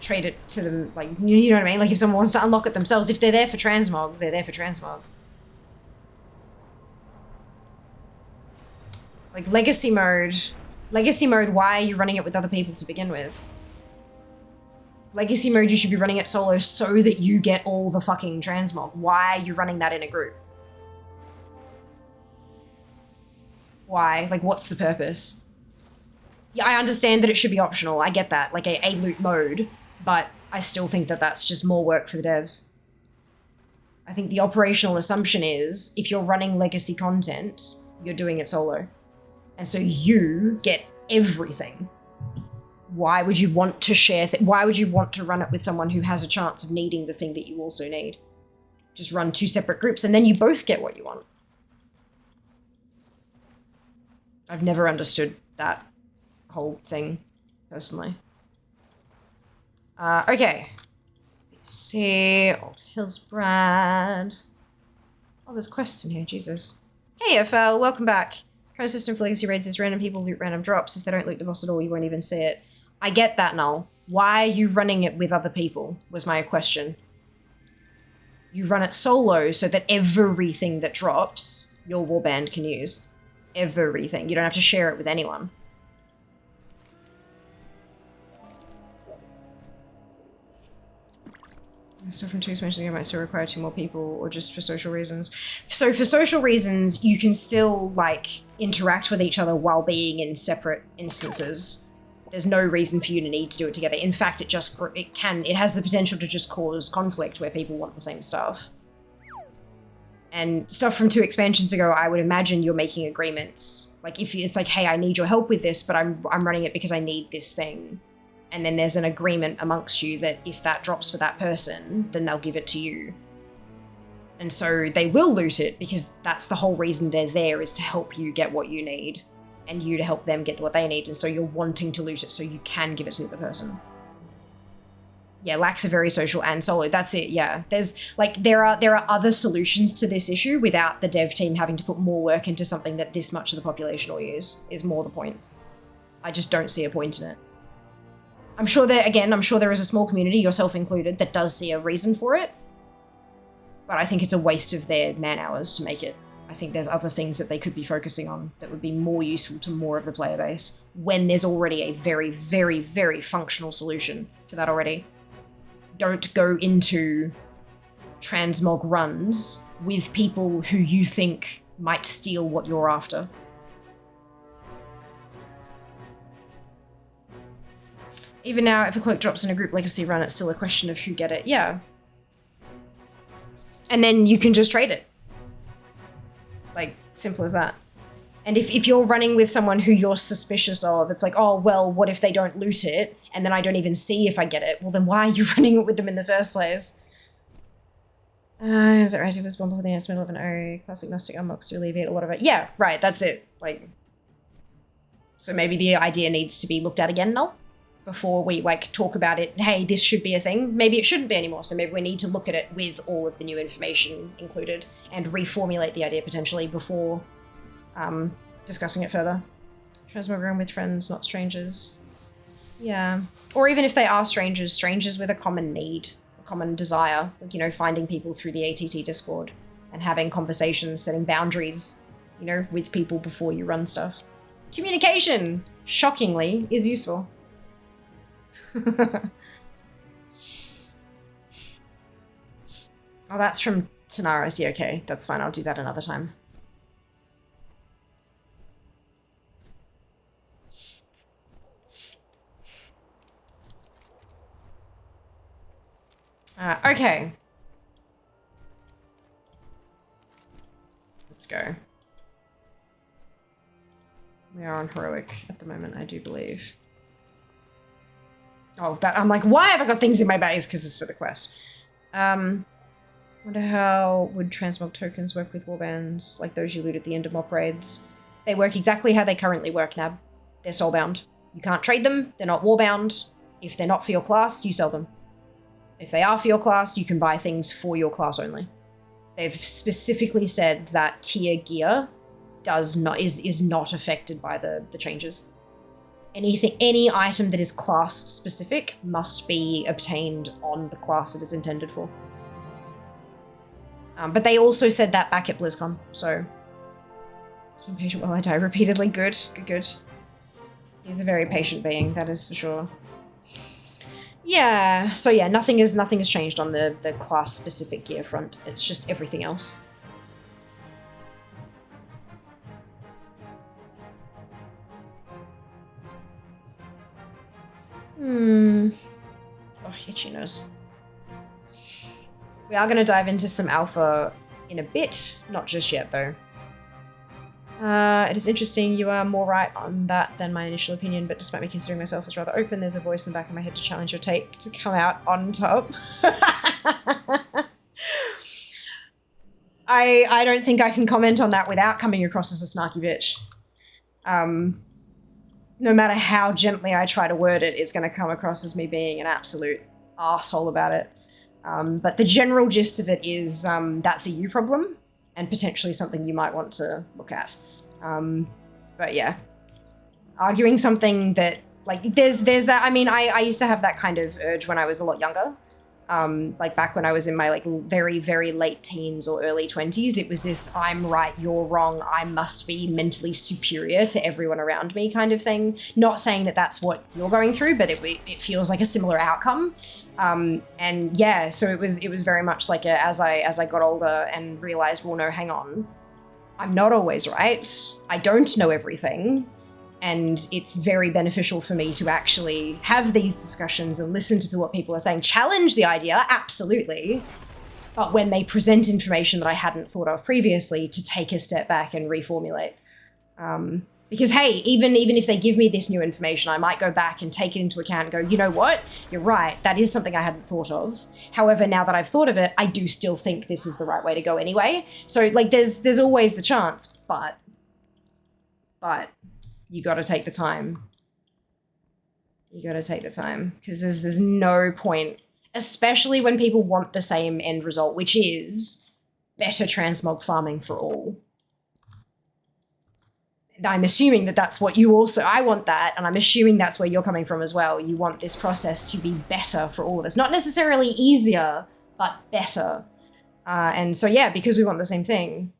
trade it to them, like, you know what I mean? Like, if someone wants to unlock it themselves, if they're there for transmog, they're there for transmog. Like, legacy mode, why are you running it with other people to begin with? Legacy mode, you should be running it solo so that you get all the fucking transmog. Why are you running that in a group? Why? Like, what's the purpose? Yeah, I understand that it should be optional. I get that, like a loot mode, but I still think that that's just more work for the devs. I think the operational assumption is if you're running legacy content, you're doing it solo. And so you get everything. Why would you want to share? Why would you want to run it with someone who has a chance of needing the thing that you also need? Just run two separate groups and then you both get what you want. I've never understood that whole thing, personally. Okay. Let's see. Old Hills Brad. Oh, there's quests in here, Jesus. Hey, FL, welcome back. Current system for legacy raids is random people loot random drops. If they don't loot the boss at all, you won't even see it. I get that, Null. Why are you running it with other people, was my question. You run it solo so that everything that drops, your warband can use. Everything. You don't have to share it with anyone. Stuff from two expansions ago might still require 2 more people, or just for social reasons. So for social reasons, you can still, like, interact with each other while being in separate instances. There's no reason for you to need to do it together. In fact, it has the potential to just cause conflict where people want the same stuff. And stuff from 2 expansions ago, I would imagine you're making agreements. Like, if it's like, hey, I need your help with this, but I'm running it because I need this thing. And then there's an agreement amongst you that if that drops for that person, then they'll give it to you. And so they will loot it because that's the whole reason they're there, is to help you get what you need and you to help them get what they need. And so you're wanting to loot it so you can give it to the other person. Yeah, lacks are very social and solo. That's it, yeah. There's, like, there are other solutions to this issue without the dev team having to put more work into something that this much of the population will use, is more the point. I just don't see a point in it. I'm sure there is a small community, yourself included, that does see a reason for it. But I think it's a waste of their man hours to make it. I think there's other things that they could be focusing on that would be more useful to more of the player base when there's already a very, very, very functional solution for that already. Don't go into transmog runs with people who you think might steal what you're after. Even now, if a cloak drops in a group legacy run, it's still a question of who get it. Yeah. And then you can just trade it. Like, simple as that. And if you're running with someone who you're suspicious of, it's like, oh, well, what if they don't loot it? And then I don't even see if I get it. Well, then why are you running it with them in the first place? Is it right? It was one before the middle of an O. Classic Gnostic unlocks to alleviate a lot of it. Yeah, right, that's it. Like, so maybe the idea needs to be looked at again, Null? Before we, like, talk about it, hey, this should be a thing. Maybe it shouldn't be anymore, so maybe we need to look at it with all of the new information included and reformulate the idea potentially before discussing it further. Transmog around with friends, not strangers. Yeah. Or even if they are strangers, strangers with a common need, a common desire, like, you know, finding people through the ATT Discord and having conversations, setting boundaries, you know, with people before you run stuff. Communication, shockingly, is useful. Oh, that's from Tanaris. Yeah, okay. That's fine. I'll do that another time. Okay. Let's go. We are on heroic at the moment, I do believe. Oh, that I'm like, why have I got things in my base? Because it's for the quest. Wonder how would transmog tokens work with warbands like those you loot at the end of mop raids? They work exactly how they currently work, Nab. They're soulbound. You can't trade them. They're not warbound. If they're not for your class, you sell them. If they are for your class, you can buy things for your class only. They've specifically said that tier gear is not affected by the changes. Any item that is class specific must be obtained on the class it is intended for. But they also said that back at BlizzCon, so be patient while I die repeatedly. Good. He's a very patient being, that is for sure. Yeah, so yeah, nothing has changed on the class specific gear front. It's just everything else. Oh, itchy nose. We are going to dive into some alpha in a bit, not just yet though. It is interesting, you are more right on that than my initial opinion, but despite me considering myself as rather open, there's a voice in the back of my head to challenge your take to come out on top. I don't think I can comment on that without coming across as a snarky bitch. No matter how gently I try to word it, it's going to come across as me being an absolute arsehole about it. But the general gist of it is that's a you problem and potentially something you might want to look at. But yeah, arguing something that, like, there's that, I mean, I used to have that kind of urge when I was a lot younger. Like back when I was in my like very, very late teens or early 20s, it was this I'm right, you're wrong, I must be mentally superior to everyone around me kind of thing. Not saying that that's what you're going through, but it feels like a similar outcome. And yeah, so it was very much like as I got older and realized, well, no, hang on, I'm not always right. I don't know everything. And it's very beneficial for me to actually have these discussions and listen to what people are saying. Challenge the idea, absolutely. But when they present information that I hadn't thought of previously, to take a step back and reformulate. Because hey, even if they give me this new information, I might go back and take it into account and go, you know what? You're right, that is something I hadn't thought of. However, now that I've thought of it, I do still think this is the right way to go anyway. So like there's always the chance, but you got to take the time. You got to take the time because there's no point, especially when people want the same end result, which is better transmog farming for all. And I'm assuming that that's what you also, I want that, and I'm assuming that's where you're coming from as well. You want this process to be better for all of us. Not necessarily easier, but better. And so yeah, because we want the same thing,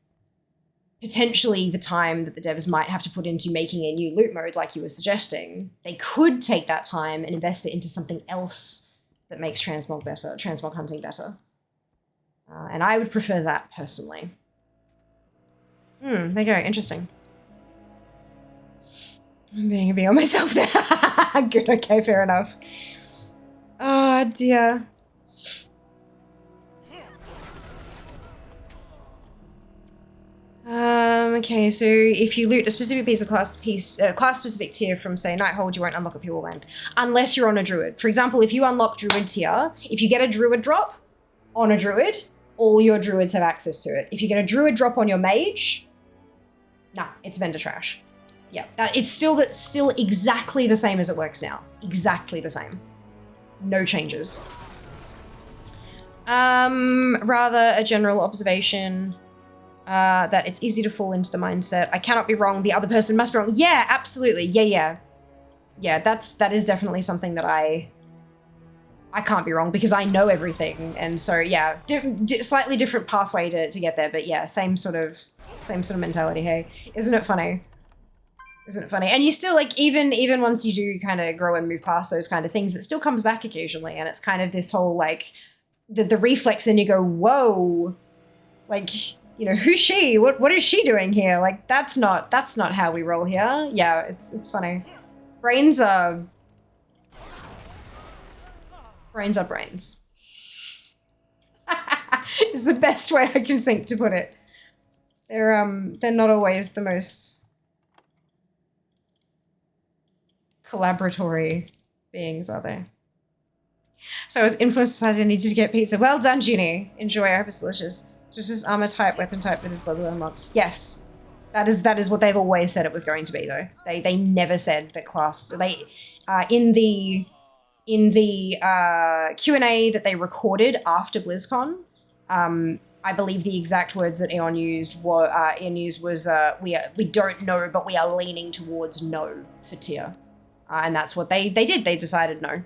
potentially the time that the devs might have to put into making a new loot mode like you were suggesting, they could take that time and invest it into something else that makes transmog better, transmog hunting better. And I would prefer that personally. There you go, interesting. I'm being a bee on myself there. Good, okay, fair enough. Oh dear. Okay, so if you loot a specific piece of class-specific tier from, say, Nighthold, you won't unlock it for your warband. Unless you're on a druid. For example, if you unlock druid tier, if you get a druid drop on a druid, all your druids have access to it. If you get a druid drop on your mage, nah, it's vendor trash. Yeah, it's still exactly the same as it works now. Exactly the same. No changes. Rather a general observation. That it's easy to fall into the mindset. I cannot be wrong. The other person must be wrong. Yeah, absolutely. Yeah. That is definitely something that I can't be wrong because I know everything. And so yeah, slightly different pathway to get there. But yeah, same sort of mentality. Hey, isn't it funny? Isn't it funny? And you still like even once you do kind of grow and move past those kind of things, it still comes back occasionally. And it's kind of this whole like the reflex. Then you go, whoa, like. You know, who's she? What is she doing here? Like, that's not how we roll here. Yeah, it's funny. Brains are brains. Is the best way I can think to put it. They're not always the most collaboratory beings, are they? So I was influenced, decided I needed to get pizza. Well done, Junie. Enjoy. I hope it's delicious. Just this armor type, weapon type that is globally unlocked. Yes. That is what they've always said it was going to be, though. They never said that class. They in the Q&A that they recorded after BlizzCon, I believe the exact words that Eon used was we don't know, but we are leaning towards no for tier, and that's what they did. They decided no.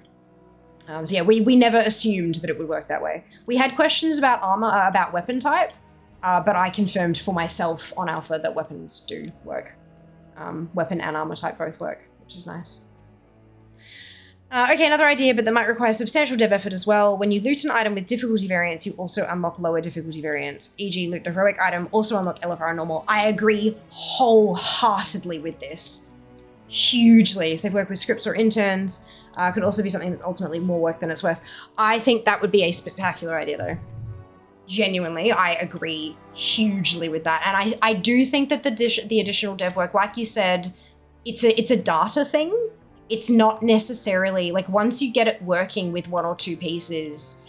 So yeah, we never assumed that it would work that way. We had questions about armor, about weapon type. But I confirmed for myself on Alpha that weapons do work. Weapon and armor type both work, which is nice. Okay, another idea, but that might require substantial dev effort as well. When you loot an item with difficulty variants, you also unlock lower difficulty variants. E.g., loot the heroic item, also unlock LFR normal. I agree wholeheartedly with this. Hugely. So if you work with scripts or interns, could also be something that's ultimately more work than it's worth. I think that would be a spectacular idea, though. Genuinely, I agree hugely with that. And I do think that the additional dev work, like you said, it's a data thing. It's not necessarily, like, once you get it working with one or two pieces,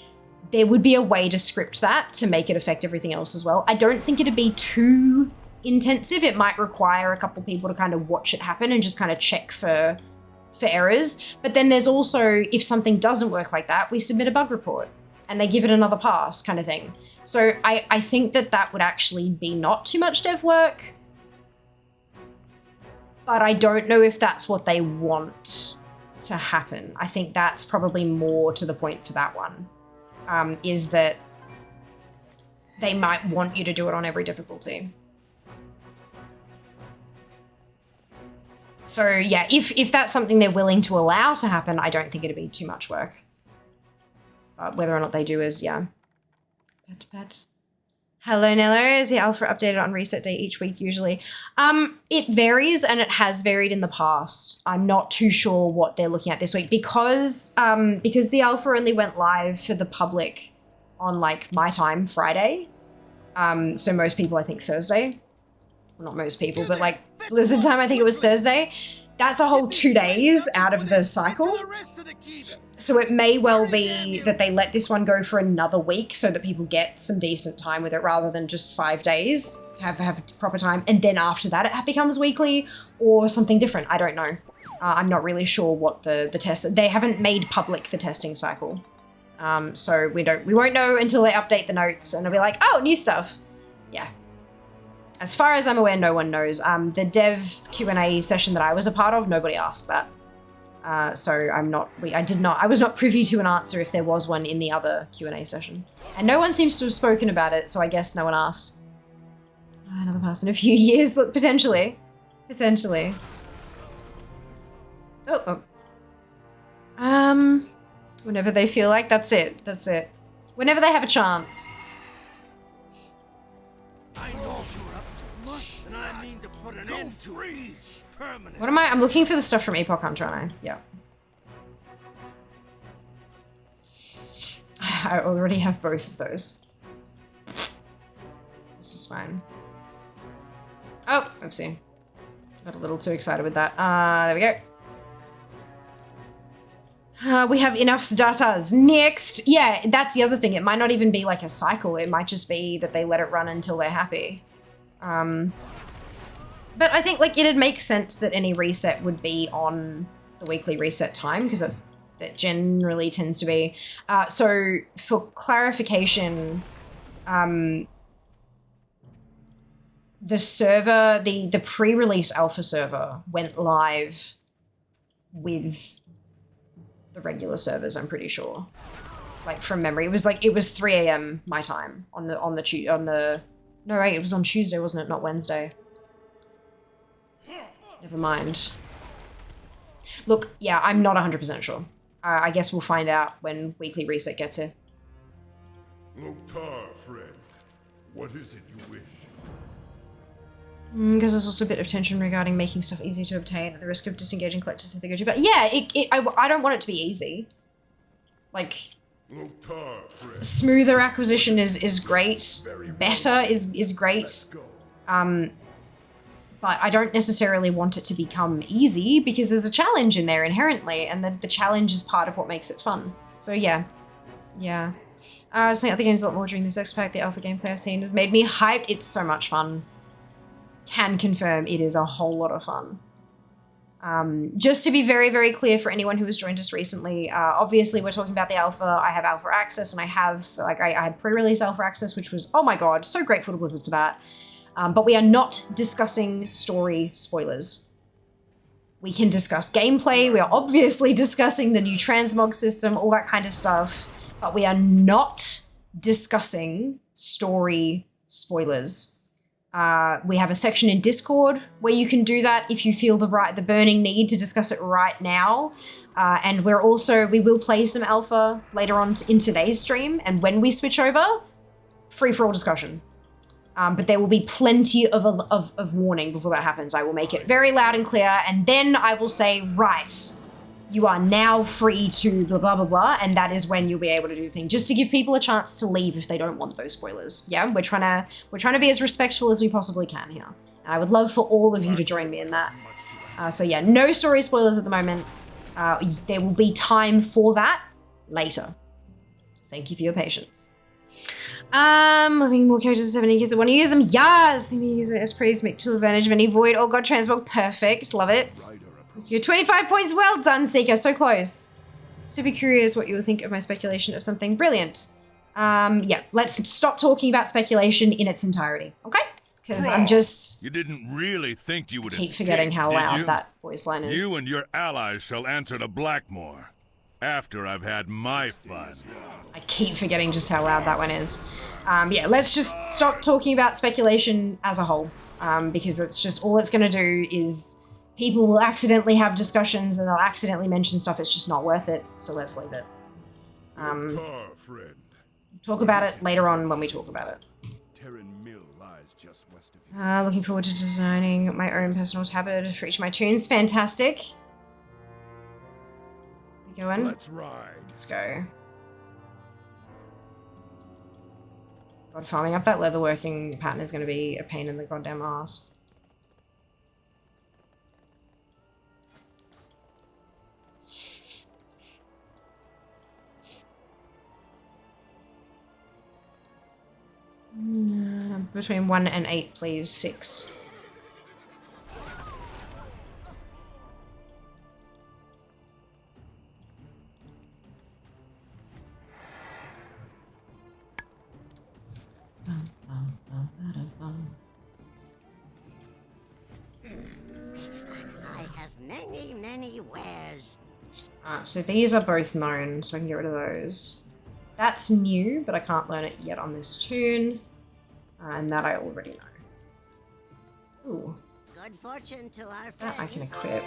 there would be a way to script that to make it affect everything else as well. I don't think it'd be too intensive. It might require a couple people to kind of watch it happen and just kind of check for errors. But then there's also, if something doesn't work like that, we submit a bug report and they give it another pass kind of thing. So I think that would actually be not too much dev work, but I don't know if that's what they want to happen. I think that's probably more to the point for that one, is that they might want you to do it on every difficulty. So yeah, if that's something they're willing to allow to happen, I don't think it'd be too much work. Whether or not they do is, yeah. Pet. Hello, Nello. Is the alpha updated on reset day each week usually? It varies, and it has varied in the past. I'm not too sure what they're looking at this week because the alpha only went live for the public on, like, my time, Friday. So most people, I think, Thursday. Well, not most people, but, like, Blizzard time, I think it was Thursday. That's a whole 2 days out of the cycle. So it may well be that they let this one go for another week so that people get some decent time with it rather than just 5 days, have proper time. And then after that, it becomes weekly or something different. I don't know. I'm not really sure what the test, they haven't made public the testing cycle. So we won't know until they update the notes and it'll be like, oh, new stuff. Yeah. As far as I'm aware, no one knows. The dev Q&A session that I was a part of, nobody asked that. So I was not privy to an answer if there was one in the other Q&A session. And no one seems to have spoken about it, so I guess no one asked. Another pass in a few years, look, potentially. Potentially. Oh. Whenever they feel like, that's it. That's it. Whenever they have a chance. I know you're up to much, and I mean to put an end to it. Permanent. What am I? I'm looking for the stuff from Epoch Hunter, aren't I? Yeah. I already have both of those. This is fine. Oh, oopsie. Got a little too excited with that. There we go. We have enough datas. Next! Yeah, that's the other thing. It might not even be like a cycle. It might just be that they let it run until they're happy. But I think, like, it'd make sense that any reset would be on the weekly reset time, because that generally tends to be. So for clarification, the server, the pre-release alpha server went live with the regular servers, I'm pretty sure. Like, from memory. It was 3 a.m. my time no, right, it was on Tuesday, wasn't it? Not Wednesday. Never mind. Look, yeah, I'm not 100% sure. I guess we'll find out when weekly reset gets here. Loktar, friend. What is it you wish? Because there's also a bit of tension regarding making stuff easy to obtain at the risk of disengaging collectors if they go too far. Yeah, I don't want it to be easy. Like, Loktar, friend. smoother acquisition is great. Better is great. But I don't necessarily want it to become easy because there's a challenge in there inherently, and the challenge is part of what makes it fun. So yeah. Yeah. I was playing other games a lot more during this X Pack. The alpha gameplay I've seen has made me hyped. It's so much fun. Can confirm it is a whole lot of fun. Just to be very, very clear for anyone who has joined us recently, obviously we're talking about the alpha. I have alpha access and I have, like, I had pre-release alpha access, which was, oh my god, so grateful to Blizzard for that. But we are not discussing story spoilers. We can discuss gameplay. We are obviously discussing the new transmog system, all that kind of stuff. But we are not discussing story spoilers. We have a section in Discord where you can do that if you feel the burning need to discuss it right now. And we will play some alpha later on in today's stream. And when we switch over, free for all discussion. But there will be plenty of warning before that happens. I will make it very loud and clear, and then I will say, right, you are now free to blah, blah, blah, blah, and that is when you'll be able to do the thing, just to give people a chance to leave if they don't want those spoilers. Yeah, we're trying to be as respectful as we possibly can here. And I would love for all of you to join me in that. So yeah, no story spoilers at the moment. There will be time for that later. Thank you for your patience. Having more characters in 70 kids that want to use them. Yes! They may use it as praise, make to advantage of any void or god transmog. Perfect. Love it. So you're 25 points. Well done, Seeker. So close. Super curious what you would think of my speculation of something brilliant. Yeah, let's stop talking about speculation in its entirety, okay? Because I'm just... You didn't really think you would keep forgetting how loud that voice line is. You and your allies shall answer to Blackmore. After I've had my fun. I keep forgetting just how loud that one is. Yeah, let's just stop talking about speculation as a whole. Because it's just, all it's going to do is people will accidentally have discussions and they'll accidentally mention stuff. It's just not worth it. So let's leave it. Talk about it later on when we talk about it. Looking forward to designing my own personal tabard for each of my tunes. Fantastic. Going? Let's ride. Let's go. God, farming up that leatherworking pattern is going to be a pain in the goddamn ass. Between 1 and 8, please. 6. I have many wares. So these are both known, so I can get rid of those. That's new, but I can't learn it yet on this tune. And that I already know. Ooh. Good fortune to our friends. That I can equip.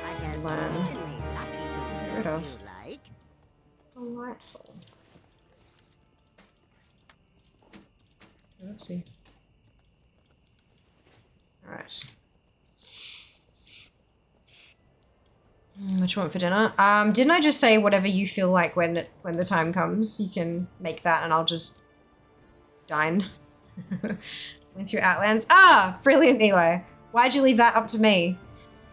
I have Learn. get rid of. Like. Delightful. Oopsie. Alright. What you want for dinner? Didn't I just say whatever you feel like when the time comes? You can make that and I'll just dine. Went through Outlands. Ah! Brilliant, Eli. Why'd you leave that up to me?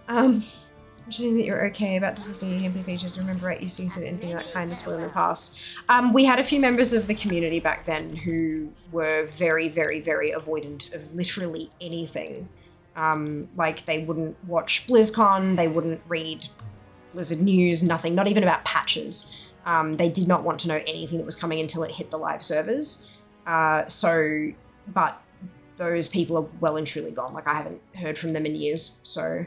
I'm just thinking that you're okay about discussing your gameplay features. Remember, right, you said anything that kind of spoil in the past. We had a few members of the community back then who were very, very, very avoidant of literally anything. Like, they wouldn't watch BlizzCon, they wouldn't read Blizzard news, nothing, not even about patches. They did not want to know anything that was coming until it hit the live servers. But those people are well and truly gone. Like, I haven't heard from them in years, so...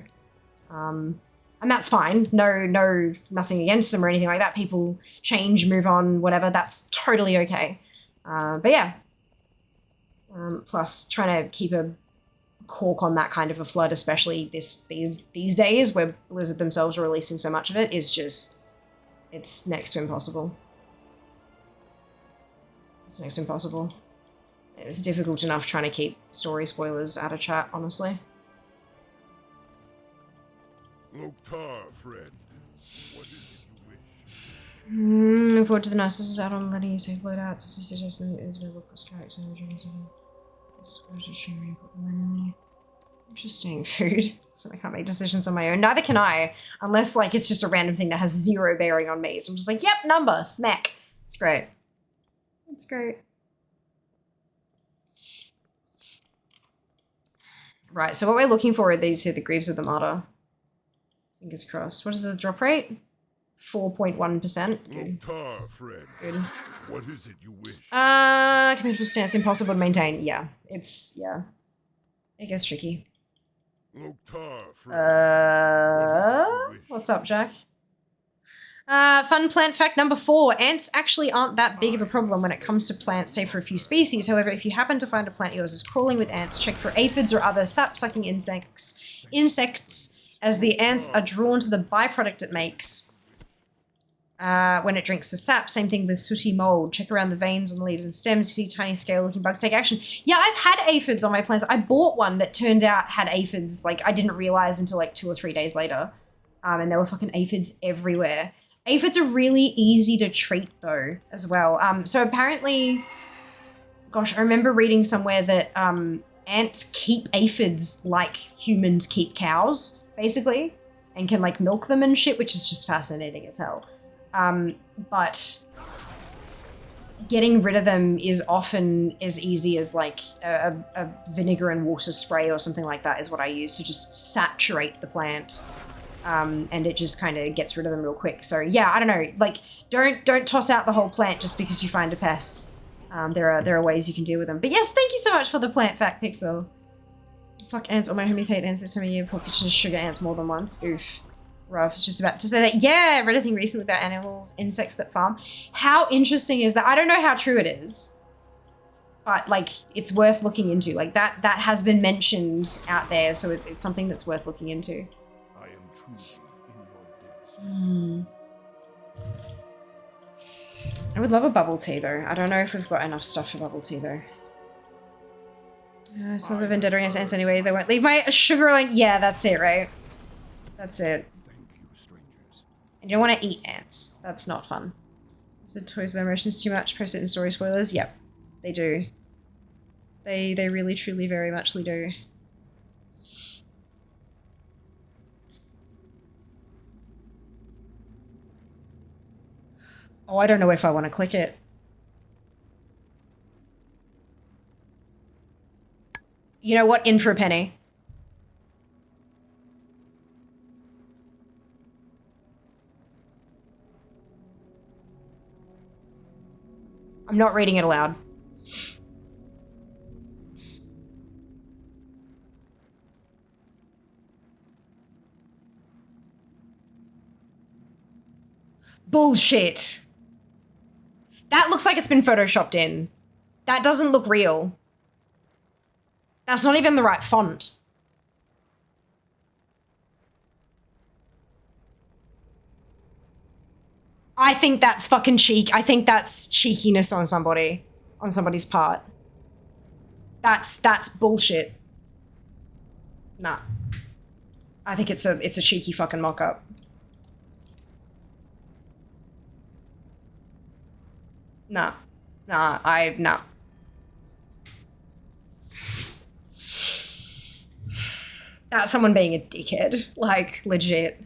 and that's fine. No, nothing against them or anything like that. People change, move on, whatever. That's totally okay. But yeah. Plus, trying to keep a cork on that kind of a flood, especially these days where Blizzard themselves are releasing so much of it, is just... It's next to impossible. It's next to impossible. It's difficult enough trying to keep story spoilers out of chat, honestly. Loktar, friend. What is it you wish? Look forward to the nicest out on letting you save loadouts. If you suggest that it is available across tracks and regions. Interesting. Food. So I can't make decisions on my own. Neither can I, unless like it's just a random thing that has zero bearing on me. So I'm just like, yep, number, smack. It's great. It's great. Right, so what we're looking for are these here, the Greaves of the Martyr. Fingers crossed. What is the drop rate? 4.1%. Good. Friend. Good. What is it you wish? Committal stance impossible to maintain. Yeah, it's, yeah. It gets tricky. What's up, Jack? Fun plant fact number 4. Ants actually aren't that big of a problem when it comes to plants, save for a few species. However, if you happen to find a plant yours is crawling with ants, check for aphids or other sap-sucking insects, as the ants are drawn to the byproduct it makes when it drinks the sap. Same thing with sooty mold. Check around the veins on the leaves and stems. If you tiny scale-looking bugs take action. Yeah, I've had aphids on my plants. I bought one that turned out had aphids. Like, I didn't realize until like 2 or 3 days later. And there were fucking aphids everywhere. Aphids are really easy to treat though, as well. So apparently, gosh, I remember reading somewhere that ants keep aphids like humans keep cows, basically, and can like milk them and shit, which is just fascinating as hell. But getting rid of them is often as easy as like a vinegar and water spray or something like that is what I use to just saturate the plant. And it just kind of gets rid of them real quick. So yeah, I don't know. Like, don't toss out the whole plant just because you find a pest. There are ways you can deal with them. But yes, thank you so much for the plant fact, Pixel. Fuck ants. All my homies hate ants this time of year. Poor kitchen sugar ants more than once. Oof. Rough. Was just about to say that. Yeah, I read a thing recently about animals, insects that farm. How interesting is that? I don't know how true it is, but like it's worth looking into. Like that has been mentioned out there, so it's something that's worth looking into. I would love a bubble tea though. I don't know if we've got enough stuff for bubble tea though. I still have a vendetta against ants anyway. They won't leave my sugar alone. Yeah, that's it, right? That's it. And you don't want to eat ants. That's not fun. Is it toys their emotions too much? Post it in story spoilers? Yep. They do. They really truly very muchly do. Oh, I don't know if I want to click it. You know what? In for a penny. I'm not reading it aloud. Bullshit. That looks like it's been photoshopped in. That doesn't look real. That's not even the right font. I think that's fucking cheek. I think that's cheekiness on somebody's part. That's bullshit. Nah. I think it's a cheeky fucking mock-up. Nah. Nah. That's someone being a dickhead. Like, legit.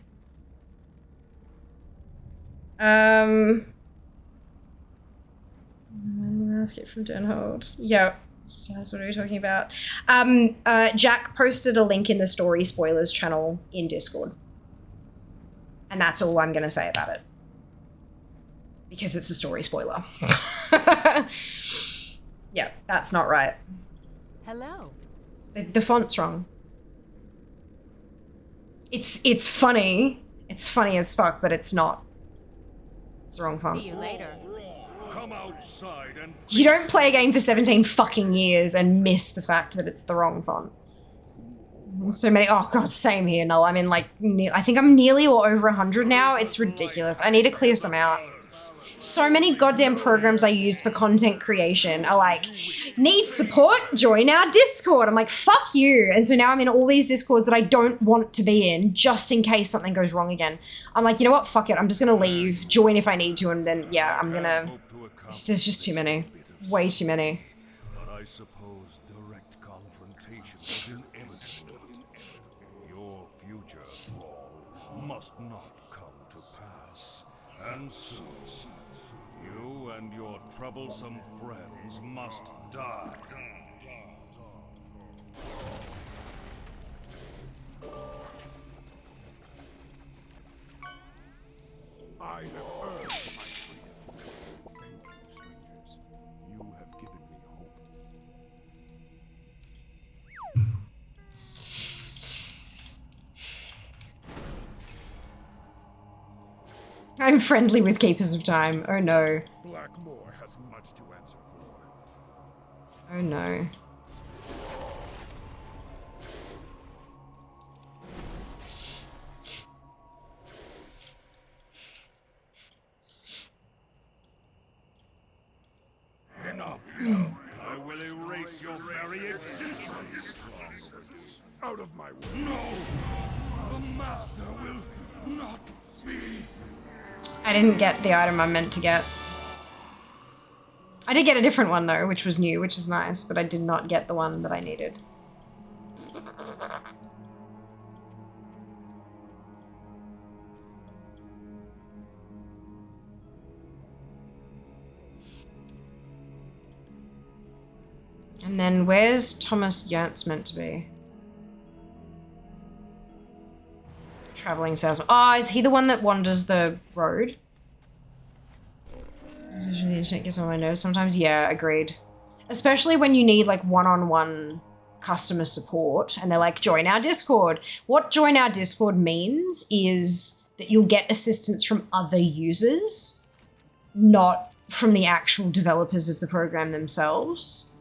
Escape from Durnhold. Yep. So that's what are we talking about? Jack posted a link in the story spoilers channel in Discord. And that's all I'm gonna say about it. Because it's a story spoiler. Yeah, that's not right. Hello. The font's wrong. It's funny. It's funny as fuck, but it's not. It's the wrong font. See you later. Come outside and You don't play a game for 17 fucking years and miss the fact that it's the wrong font. So many, oh god, same here, Null. I'm in like, I think I'm nearly or over 100 now. It's ridiculous. I need to clear some out. So many goddamn programs I use for content creation are like, need support? Join our Discord. I'm like, fuck you. And so now I'm in all these Discords that I don't want to be in just in case something goes wrong again. I'm like, you know what? Fuck it. I'm just going to leave, join if I need to, and then, yeah, I'm going to... There's just too many. Way too many. But I suppose direct confrontation confrontation was inevitable. Your future, Paul, must not come to pass. And soon, you and your troublesome friends must die. I have earned my freedom. Thank you, strangers. You have given me hope. I'm friendly with Keepers of Time. Oh no. Blackmore has much to answer for. Oh no. Enough! I will erase your very existence. Out of my way! No! The Master will not be. I didn't get the item I meant to get. I did get a different one though, which was new, which is nice, but I did not get the one that I needed. And then where's Thomas Yance meant to be? Traveling salesman. Oh, is he the one that wanders the road? The internet gets on my nerves sometimes. Yeah, agreed. Especially when you need like one-on-one customer support and they're like, join our Discord. What join our Discord means is that you'll get assistance from other users, not from the actual developers of the program themselves.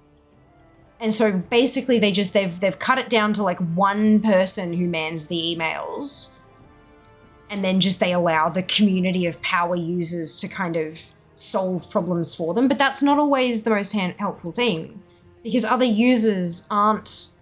And so basically they've cut it down to like one person who mans the emails. And then just they allow the community of power users to kind of solve problems for them. But that's not always the most helpful thing, because other users aren't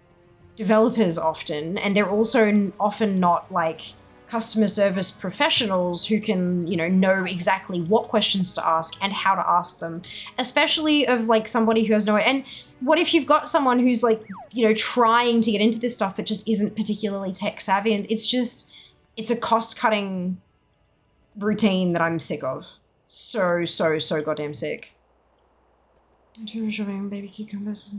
developers often, and they're also often not like customer service professionals who can, you know exactly what questions to ask and how to ask them, especially of like somebody who has no. And what if you've got someone who's like, trying to get into this stuff but just isn't particularly tech savvy, and it's a cost-cutting routine that I'm sick of. So goddamn sick. Too much shopping, baby cucumbers.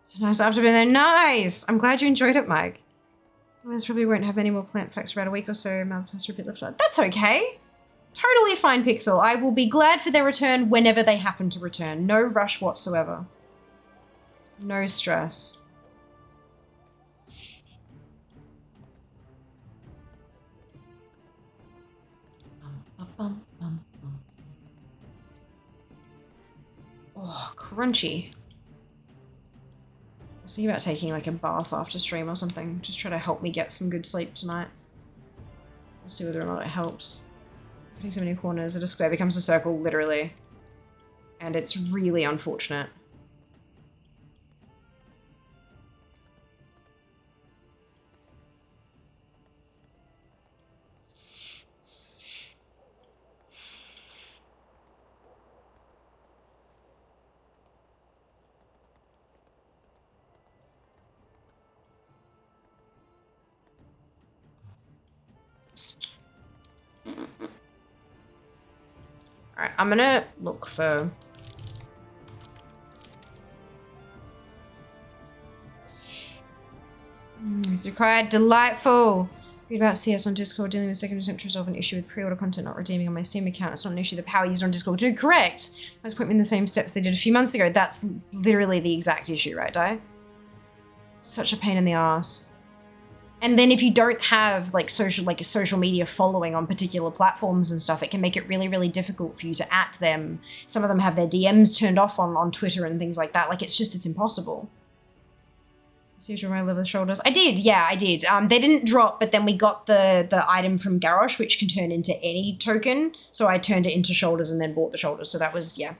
So nice after being there. Nice! I'm glad you enjoyed it, Mike. This probably won't have any more plant facts for about a week or so. Mouths has to be left on. That's okay. Totally fine, Pixel. I will be glad for their return whenever they happen to return. No rush whatsoever. No stress. Oh, crunchy. I was thinking about taking like a bath after stream or something. Just try to help me get some good sleep tonight. We'll see whether or not it helps. Putting so many corners that a square becomes a circle, literally. And it's really unfortunate. Alright, I'm gonna look for... It's required. Delightful! Read about CS on Discord, dealing with second attempt to resolve an issue with pre-order content not redeeming on my Steam account. It's not an issue the power user on Discord do. Correct! I was putting in the same steps they did a few months ago. That's literally the exact issue, right, Di? Such a pain in the ass. And then if you don't have like a social media following on particular platforms and stuff, it can make it really, really difficult for you to at them. Some of them have their DMs turned off on Twitter and things like that. Like it's impossible. See if you remember the shoulders. I did, yeah, I did. They didn't drop, but then we got the item from Garrosh, which can turn into any token. So I turned it into shoulders and then bought the shoulders. So that was, yeah.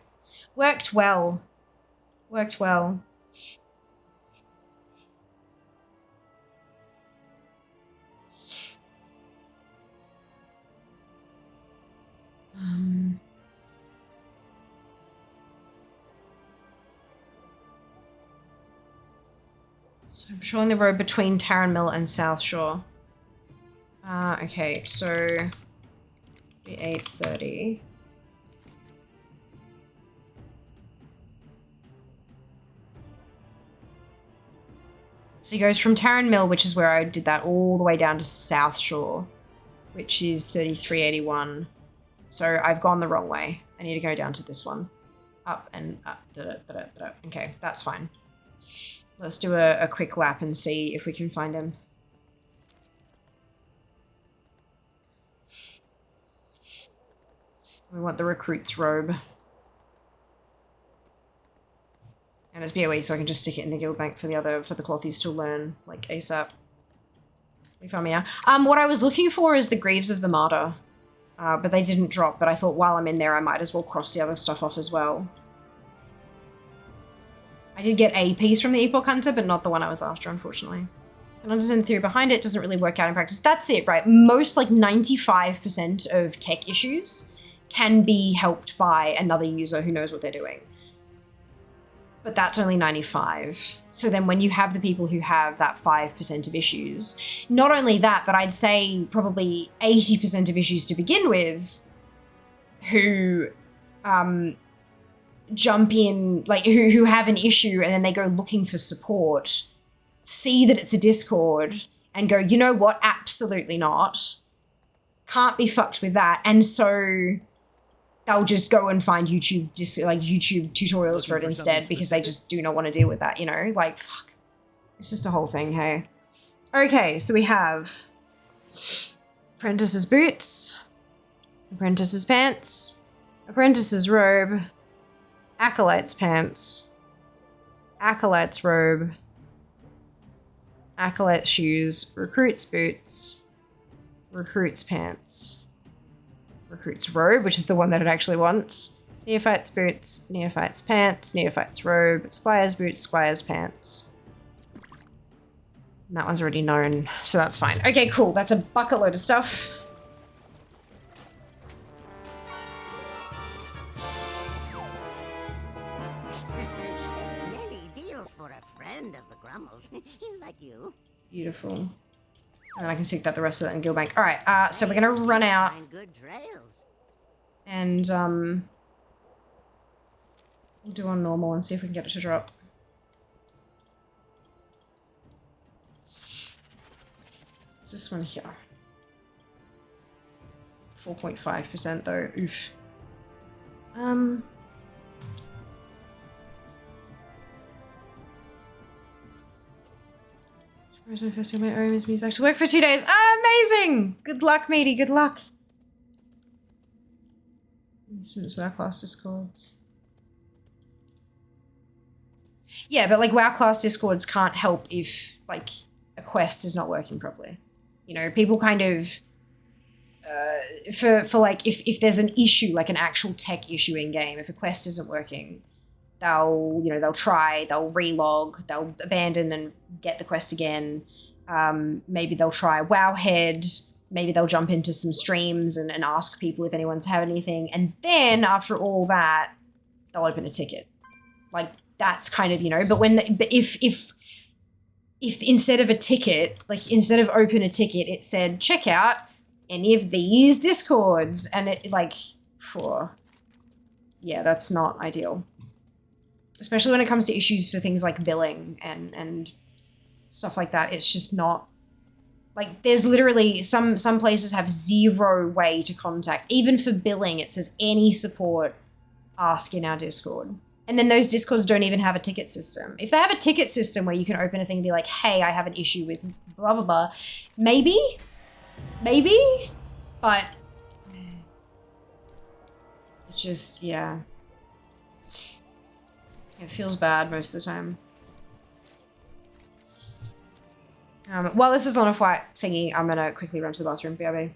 Worked well. Worked well. I'm patrolling the road between Tarren Mill and South Shore. Okay, so 8:30. So he goes from Tarren Mill, which is where I did that, all the way down to South Shore, which is 3381. So I've gone the wrong way. I need to go down to this one. Up and up. Okay, that's fine. Let's do a quick lap and see if we can find him. We want the recruit's robe. And it's BOE, so I can just stick it in the guild bank for the clothies to learn, like, ASAP. You found me now. What I was looking for is the Greaves of the Martyr. But they didn't drop, but I thought while I'm in there, I might as well cross the other stuff off as well. I did get a piece from the Epoch Hunter, but not the one I was after, unfortunately. And understand the theory behind it doesn't really work out in practice. That's it, right? Most, like 95% of tech issues can be helped by another user who knows what they're doing. But that's only 95. So then when you have the people who have that 5% of issues, not only that, but I'd say probably 80% of issues to begin with, who jump in, like who have an issue and then they go looking for support, see that it's a Discord and go, you know what, absolutely not. Can't be fucked with that. And so they'll just go and find YouTube tutorials for it instead because they just do not want to deal with that, you know? Like, fuck. It's just a whole thing, hey? Okay, so we have Apprentice's boots, Apprentice's pants, Apprentice's robe, Acolyte's pants, Acolyte's robe, Acolyte's shoes, Recruit's boots, Recruit's pants, Recruit's robe, which is the one that it actually wants, Neophyte's boots, Neophyte's pants, Neophyte's robe, Squire's boots, Squire's pants. And that one's already known, so that's fine. Okay, cool. That's a bucket load of stuff. Many deals for a friend of the Grummles. Like you. Beautiful. And then I can stick that the rest of that in Guild Bank. All right, so we're gonna run out. Good trails. And we'll do on normal and see if we can get it to drop. It's this one here. 4.5% though. Oof. Where's my first time my own is moved back to work for 2 days. Amazing! Good luck, matey, good luck. Instance WoW class discords. Yeah, but like WoW class discords can't help if like a quest is not working properly. You know, people kind of for like if there's an issue, like an actual tech issue in game, if a quest isn't working, they'll try, they'll relog, they'll abandon and get the quest again. Maybe they'll try Wowhead. Maybe they'll jump into some streams and ask people if anyone's had anything. And then after all that, they'll open a ticket. Like that's kind of, you know, but if instead of a ticket, like instead of open a ticket, it said, check out any of these discords. And it like, yeah, that's not ideal. Especially when it comes to issues for things like billing and stuff like that. It's just not, like there's literally some places have zero way to contact. Even for billing, it says any support, ask in our Discord. And then those Discords don't even have a ticket system. If they have a ticket system where you can open a thing and be like, hey, I have an issue with blah, blah, blah, maybe, but it's just, yeah. It feels bad most of the time. While this is on a flight thingy, I'm gonna quickly run to the bathroom, BRB.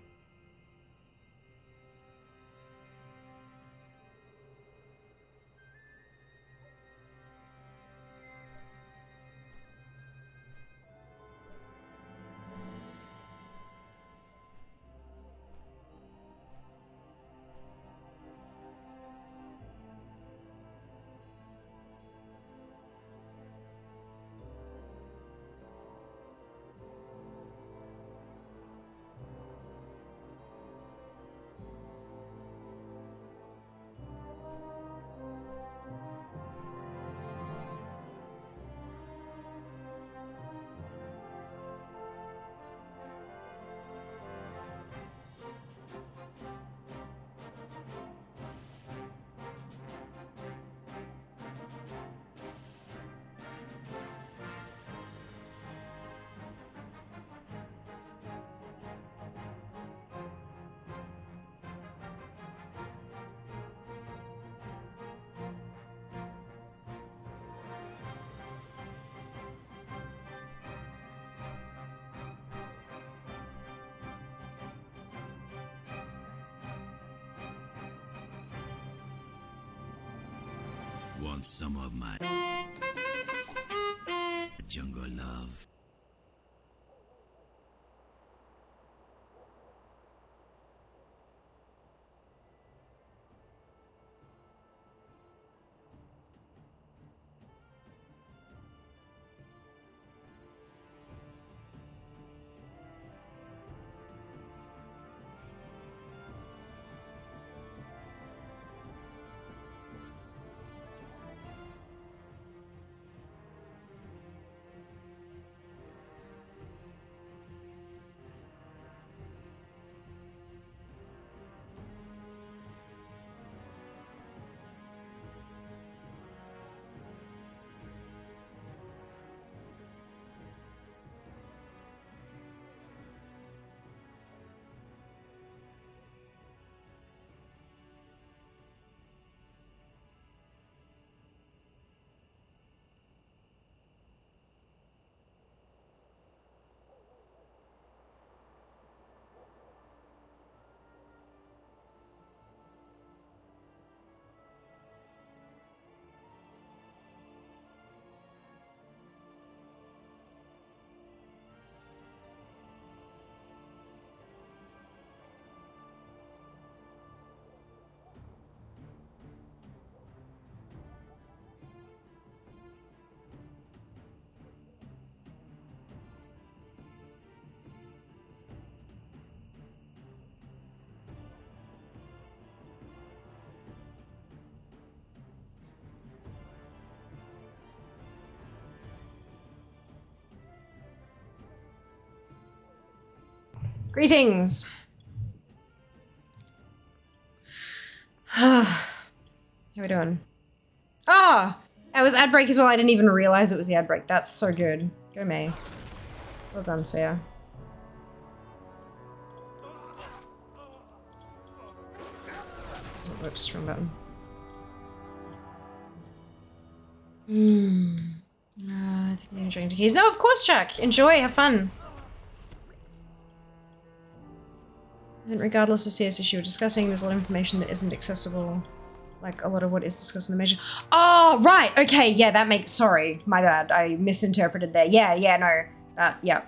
Want some of my jungle love? Greetings. How we doing? Ah, it was ad break as well. I didn't even realize it was the ad break. That's so good. Go me. Well done, fair. Oh, whoops, wrong button. I think I'm drinking keys. No, of course, Jack. Enjoy, have fun. And regardless of CS issue we're discussing, there's a lot of information that isn't accessible. Like a lot of what is discussed in the measure. Oh, right. Okay. Yeah, that makes, sorry. My bad. I misinterpreted there. Yeah, no. Yeah.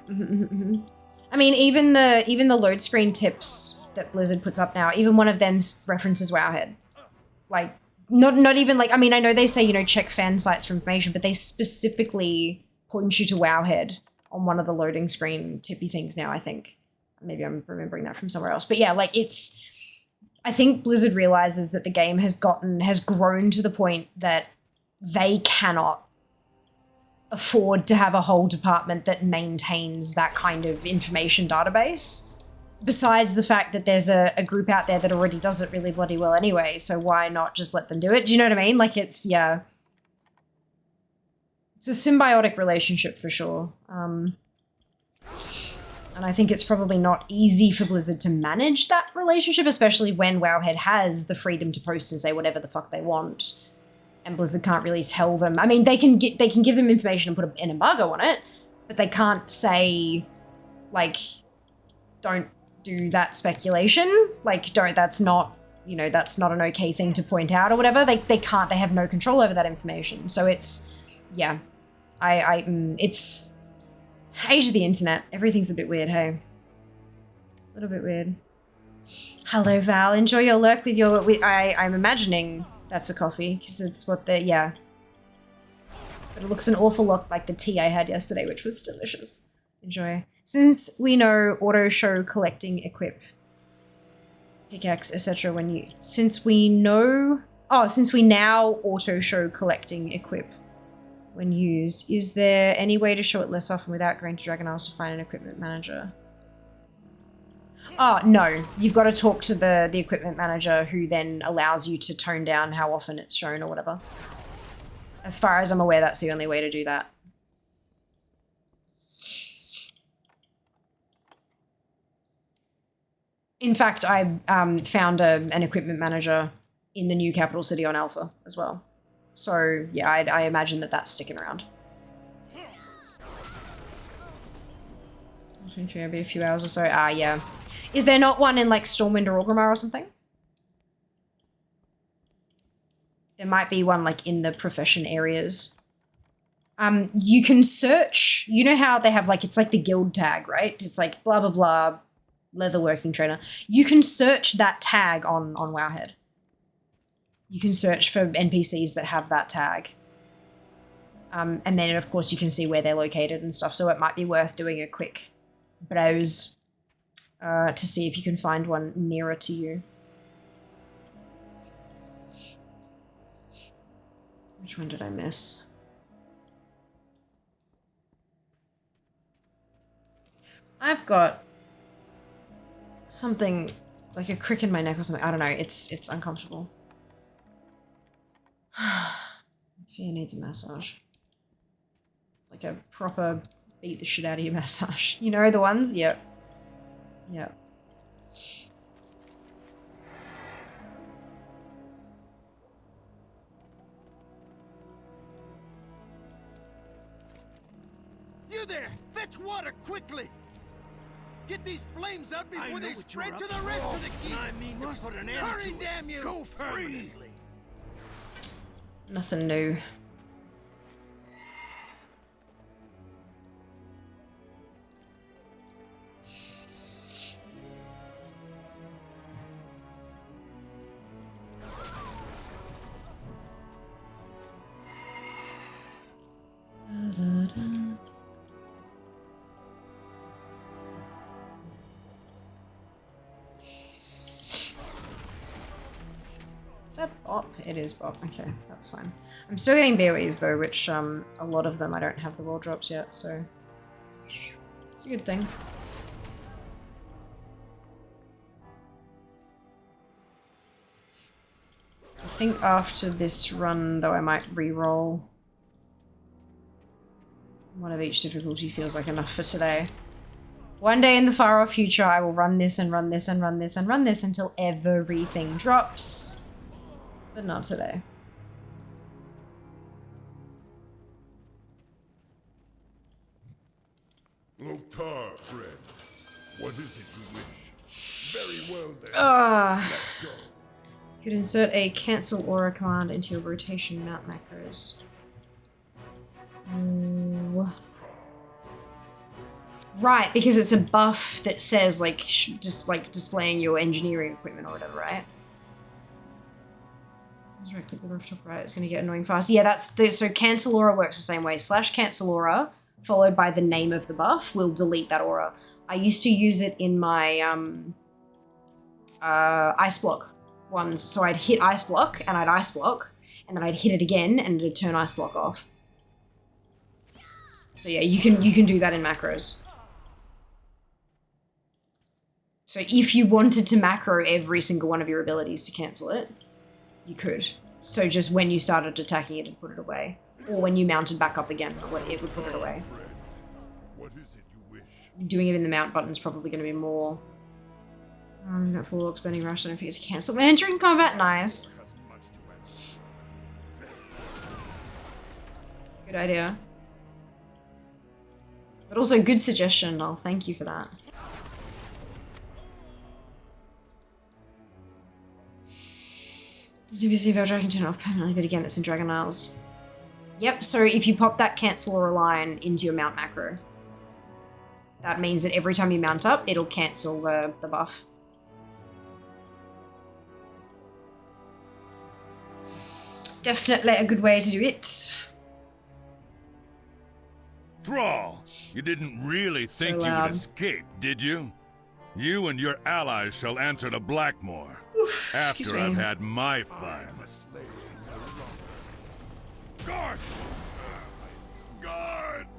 I mean, even the load screen tips that Blizzard puts up now, even one of them references Wowhead. Like, not even like, I mean, I know they say, you know, check fan sites for information, but they specifically point you to Wowhead on one of the loading screen tippy things now, I think. Maybe I'm remembering that from somewhere else. But yeah, like I think Blizzard realizes that the game has grown to the point that they cannot afford to have a whole department that maintains that kind of information database. Besides the fact that there's a group out there that already does it really bloody well anyway, so why not just let them do it? Do you know what I mean? Like it's a symbiotic relationship for sure. And I think it's probably not easy for Blizzard to manage that relationship, especially when Wowhead has the freedom to post and say whatever the fuck they want. And Blizzard can't really tell them. I mean, they can give them information and put an embargo on it, but they can't say, like, don't do that speculation. Like, that's not, you know, that's not an okay thing to point out or whatever. They can't, they have no control over that information. So it's, yeah, it's age of the internet. Everything's a bit weird, hey? A little bit weird. Hello, Val. Enjoy your lurk with your... I'm imagining that's a coffee, because it's what the... Yeah. But it looks an awful lot like the tea I had yesterday, which was delicious. Enjoy. Since we know auto show collecting equip, pickaxe, etc. when you... Since we now auto show collecting equip when used, is there any way to show it less often without going to Dragon Isles to find an equipment manager? Oh, no. You've got to talk to the equipment manager who then allows you to tone down how often it's shown or whatever. As far as I'm aware, that's the only way to do that. In fact, I found an equipment manager in the new capital city on Alpha as well. So, yeah, I imagine that that's sticking around. 23, it'll be a few hours or so. Yeah. Is there not one in, like, Stormwind or Orgrimmar or something? There might be one like in the profession areas. You can search, you know how they have like, it's like the guild tag, right? It's like blah, blah, blah, leatherworking trainer. You can search that tag on Wowhead. You can search for NPCs that have that tag. And then of course you can see where they're located and stuff. So it might be worth doing a quick browse to see if you can find one nearer to you. Which one did I miss? I've got something like a crick in my neck or something. I don't know. It's uncomfortable. Fear needs a massage. Like a proper beat the shit out of you massage. You know the ones? Yep. Yep. You there! Fetch water quickly! Get these flames out before they spread to the rest of the keep! I mean to put an end to it. Damn you! Go free! Nothing new. Is that Bop? It is Bop. Okay, that's fine. I'm still getting BOEs though, which a lot of them I don't have the wall drops yet, so it's a good thing. I think after this run though I might re-roll. One of each difficulty feels like enough for today. One day in the far off future I will run this and run this and run this and run this until everything drops. But not today. Loktar, friend. What is it you wish? Very well then. Let's go. You could insert a cancel aura command into your rotation mount macros. Ooh. Right, because it's a buff that says like just like displaying your engineering equipment or whatever, right? Right click the rooftop, right? It's gonna get annoying fast. Yeah, that's the so cancel aura works the same way. / cancel aura followed by the name of the buff will delete that aura. I used to use it in my ice block ones. So I'd hit ice block and I'd ice block, and then I'd hit it again and it'd turn ice block off. So yeah, you can do that in macros. So if you wanted to macro every single one of your abilities to cancel it, you could. So just when you started attacking it, it'd put it away. Or when you mounted back up again, it would put it away. What is it you wish? Doing it in the mount button is probably going to be more. That full looks burning rush. I don't forget to cancel when entering combat. Nice. Good idea. But also good suggestion. I'll thank you for that. ZBC Valdrake can turn it off permanently, but again, it's in Dragon Isles. Yep, so if you pop that cancel or line into your mount macro, that means that every time you mount up, it'll cancel the buff. Definitely a good way to do it. Thrall, you didn't really think you would escape, did you? You and your allies shall answer to Blackmore. Oof, after I've had my fun. Guards! Guards!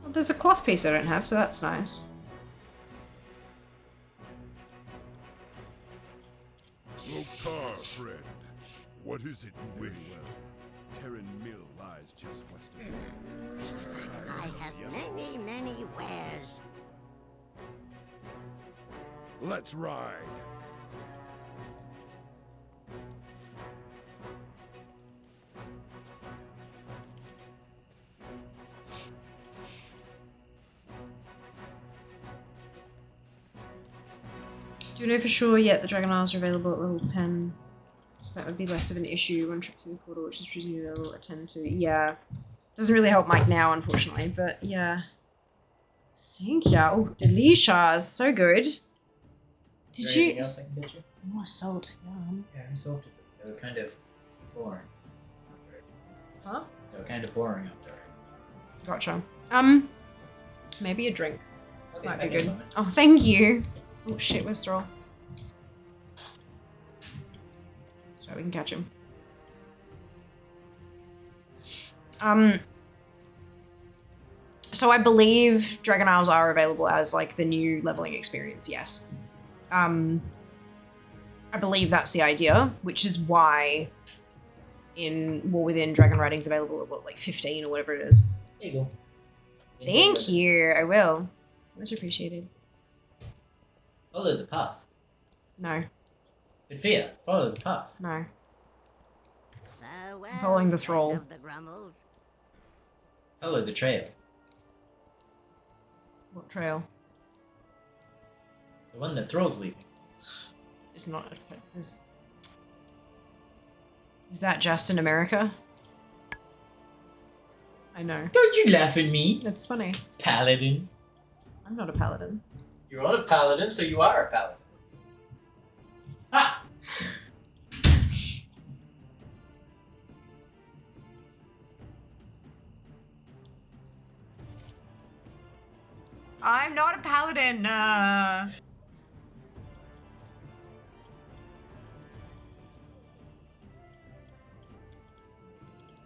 Well, there's a cloth piece I don't have, so that's nice. Loktar, friend. What is it you wish? Terran Mill lies just west of here. I have many, many wares. Let's ride. Do you know for sure yet the Dragon Isles are available at level 10? So that would be less of an issue. One trip through the portal, which is presumably they'll attend to. Yeah. Doesn't really help Mike now, unfortunately, but yeah. Thank you. Oh, delicious. So good. Did Is there anything else I can get you? More salt. Yum. Yeah, I solved it. They were kind of boring. Huh? They were kind of boring up there. Gotcha. Maybe a drink. Okay, Might I be get good. one. Oh, thank you. Oh shit, where's Thrall? So we can catch him. So I believe Dragon Isles are available as like the new leveling experience, yes. I believe that's the idea, which is why in War Within Dragon Writing's available at what, like 15 or whatever it is. There you go. Thank you, I will. Much appreciated. Follow the path. No. Good fear. Follow the path. No. Farewell, Following the friend thrall. of the Grummles. Follow the trail. What trail? The one that Thrall's leaving. It's not. Is that just in America? I know. Don't you laugh at me, That's funny. paladin. I'm not a paladin. You're not a paladin, so you are a paladin. Ha! I'm not a paladin.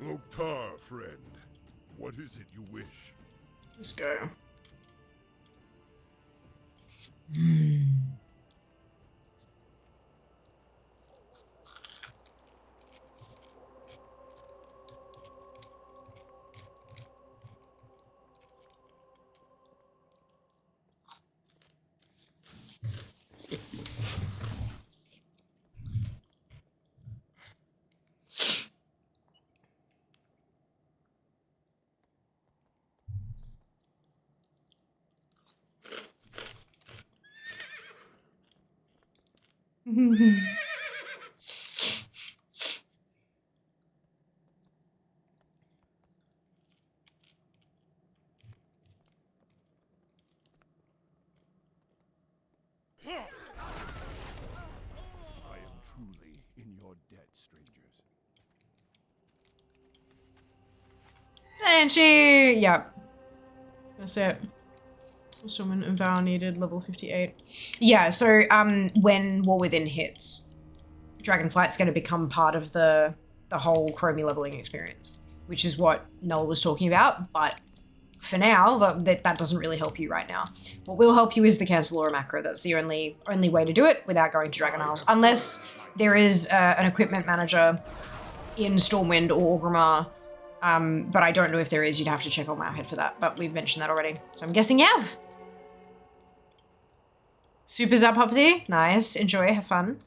Loktar, friend. What is it you wish? Let's go. I am truly in your debt, strangers. Banshee! Yep. That's it. Summon and Vow needed, level 58. Yeah, so when War Within hits, Dragonflight's going to become part of the whole Chromie leveling experience, which is what Noel was talking about, but for now, that doesn't really help you right now. What will help you is the Cancel Aura macro. That's the only way to do it without going to Dragon Isles, unless there is an equipment manager in Stormwind or Orgrimmar, but I don't know if there is. You'd have to check on Wowhead for that, but we've mentioned that already. So I'm guessing you have. Super Zap Hopsy. Nice. Enjoy. Have fun.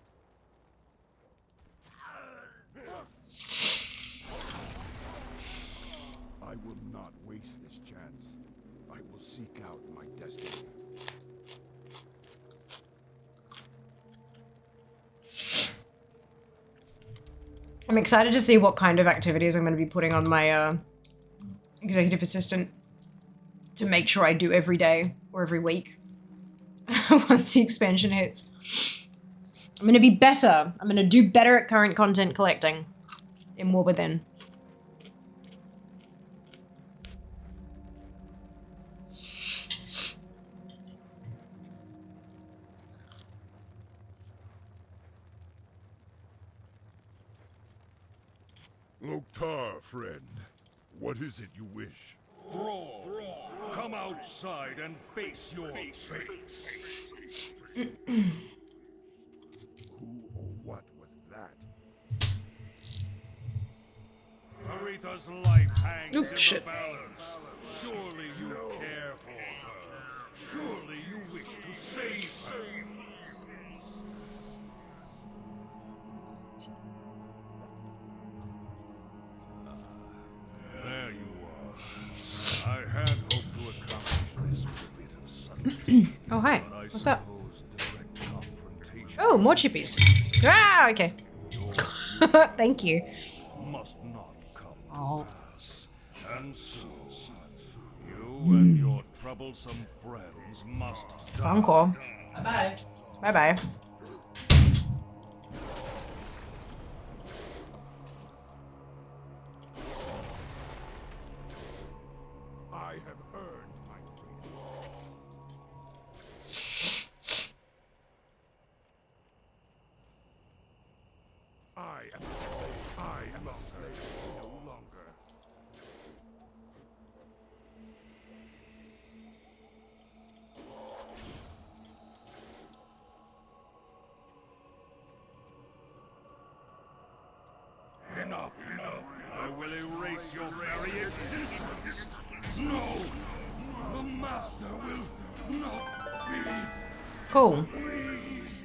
I will not waste this chance. I will seek out my destiny. I'm excited to see what kind of activities I'm going to be putting on my executive assistant to make sure I do every day or every week once the expansion hits. I'm going to be better. I'm going to do better at current content collecting in War Within. Loktar, friend. What is it you wish? Thrall, come outside and face your fate. Who or what was that? Aretha's life hangs in shit. the balance. Surely you care for her. Surely you wish to save her. There you are. I had hoped to accomplish this with a bit of subtlety. Oh, hi. But I What's up? suppose direct confrontation Oh, more chippies. Ah, okay. Your future Thank you. Must not come Oh. to pass. And soon, you and your troublesome friends must die. Uncle. Bye-bye. Bye-bye. I have earned my freedom. I am a slave. I am a slave no longer. Enough. I will erase your very existence. No! The Master will not be. Cool.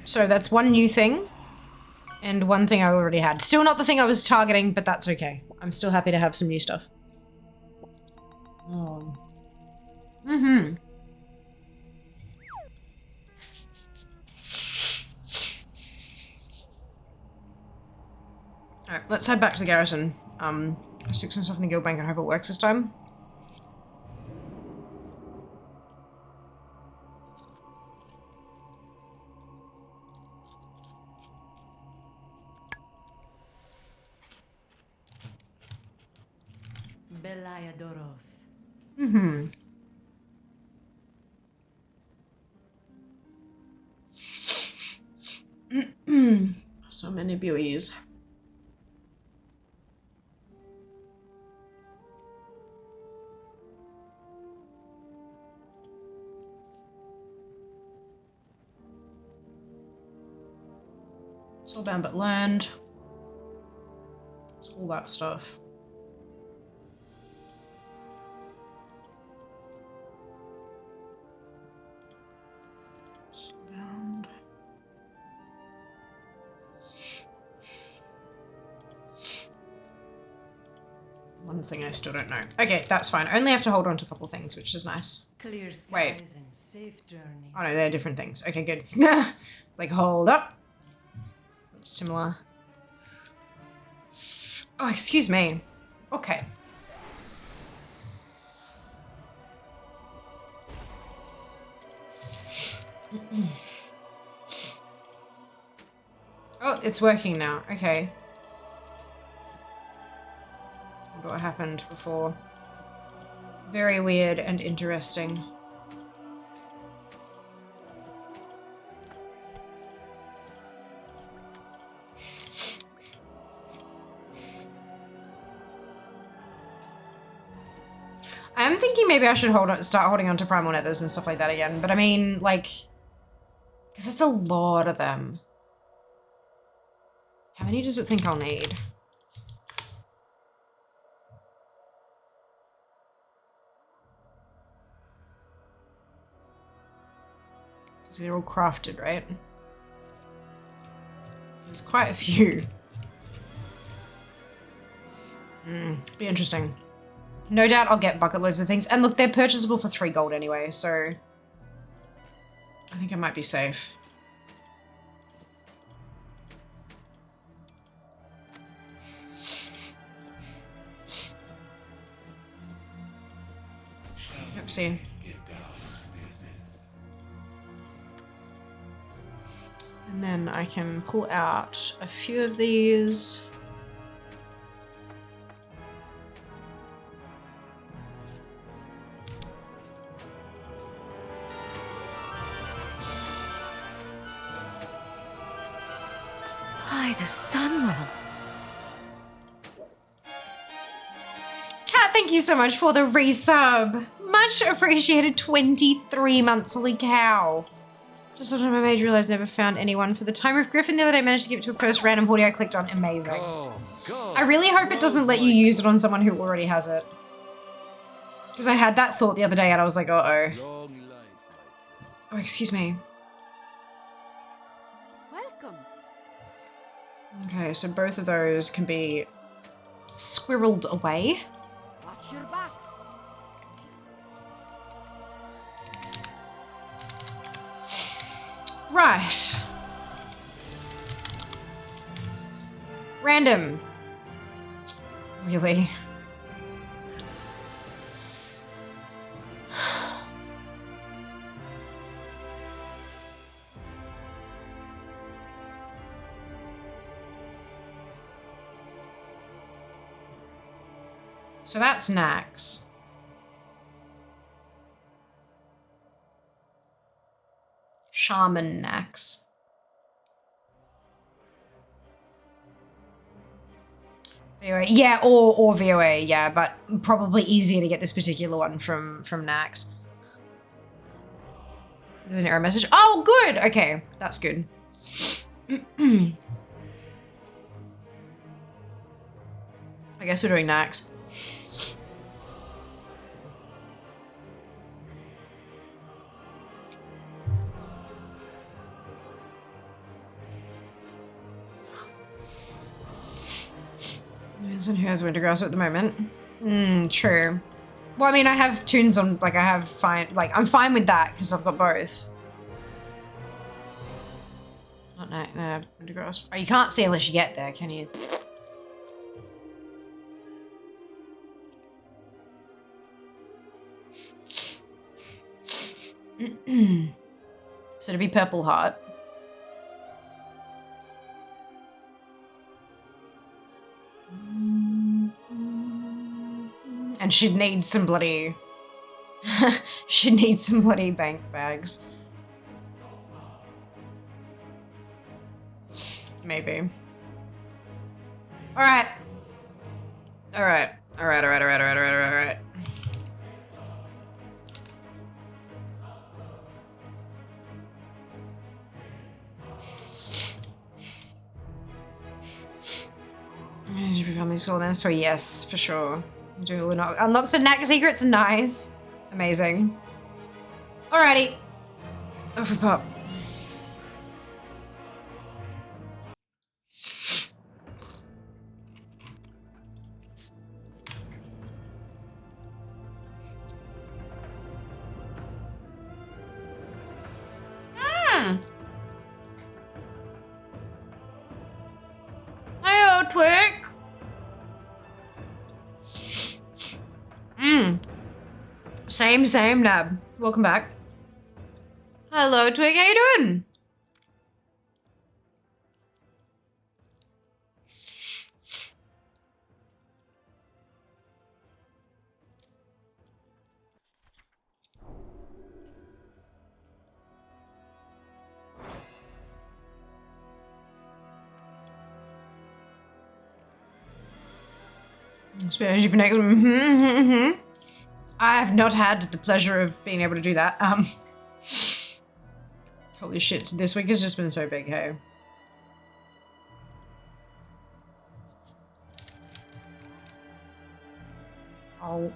So that's one new thing. And one thing I already had. Still not the thing I was targeting, but that's okay. I'm still happy to have some new stuff. Oh. Mm-hmm. Alright, let's head back to the garrison. Stick some stuff in the guild bank and hope it works this time. Belayadoros. Mm-hmm. So many buoys. It's all bound but land. It's all that stuff. Bound. One thing I still don't know. Okay, that's fine. Only have to hold on to a couple things, which is nice. Clear skies Wait. and safe journeys. Oh no, they're different things. Okay, good. It's like, hold up. Similar. Oh, excuse me. Okay. Oh, it's working now. Okay. Wonder what happened before. Very weird and interesting. I am thinking maybe I should start holding on to primal nethers and stuff like that again. But I mean, like, because it's a lot of them. How many does it think I'll need? Because they're all crafted, right? There's quite a few. Be interesting. No doubt I'll get bucket loads of things. And look, they're purchasable for 3 gold anyway, so I think I might be safe. Oopsie. And then I can pull out a few of these. Why, the sun roll. Kat, thank you so much for the resub. Much appreciated. 23 months, holy cow. Just on my mage realized I never found anyone for the Time of Griffin the other day. Managed to give it to a first random party I clicked on. Amazing. I really hope it doesn't let you use it on someone who already has it. Because I had that thought the other day and I was like, uh-oh. Oh, excuse me. Welcome. Okay, so both of those can be squirreled away. Watch your back. Right. Random. Really? So that's Nax. Shaman Nax. VOA. Yeah, or VOA, yeah, but probably easier to get this particular one from Nax. There's an error message. Oh, good! Okay, that's good. I guess we're doing Nax. Isn't who's Wintergrass at the moment? True. Well, I mean, I have tunes on, like, I have fine, like, I'm fine with that because I've got both. Not no, Wintergrass. Oh, you can't see unless you get there, can you? So to be Purple Heart. And she'd need some bloody... she'd need some bloody bank bags. Maybe. Alright. Alright. Alright. Did you perform the school mandatory? Yes, for sure. Do not unlocks the knack secrets. Nice, amazing. Alrighty, off we pop. Hey, old twig. Same, Nab. Welcome back. Hello, Twig. How you doing? Spanish for next. I have not had the pleasure of being able to do that. Holy shit, this week has just been so big, hey. Oh.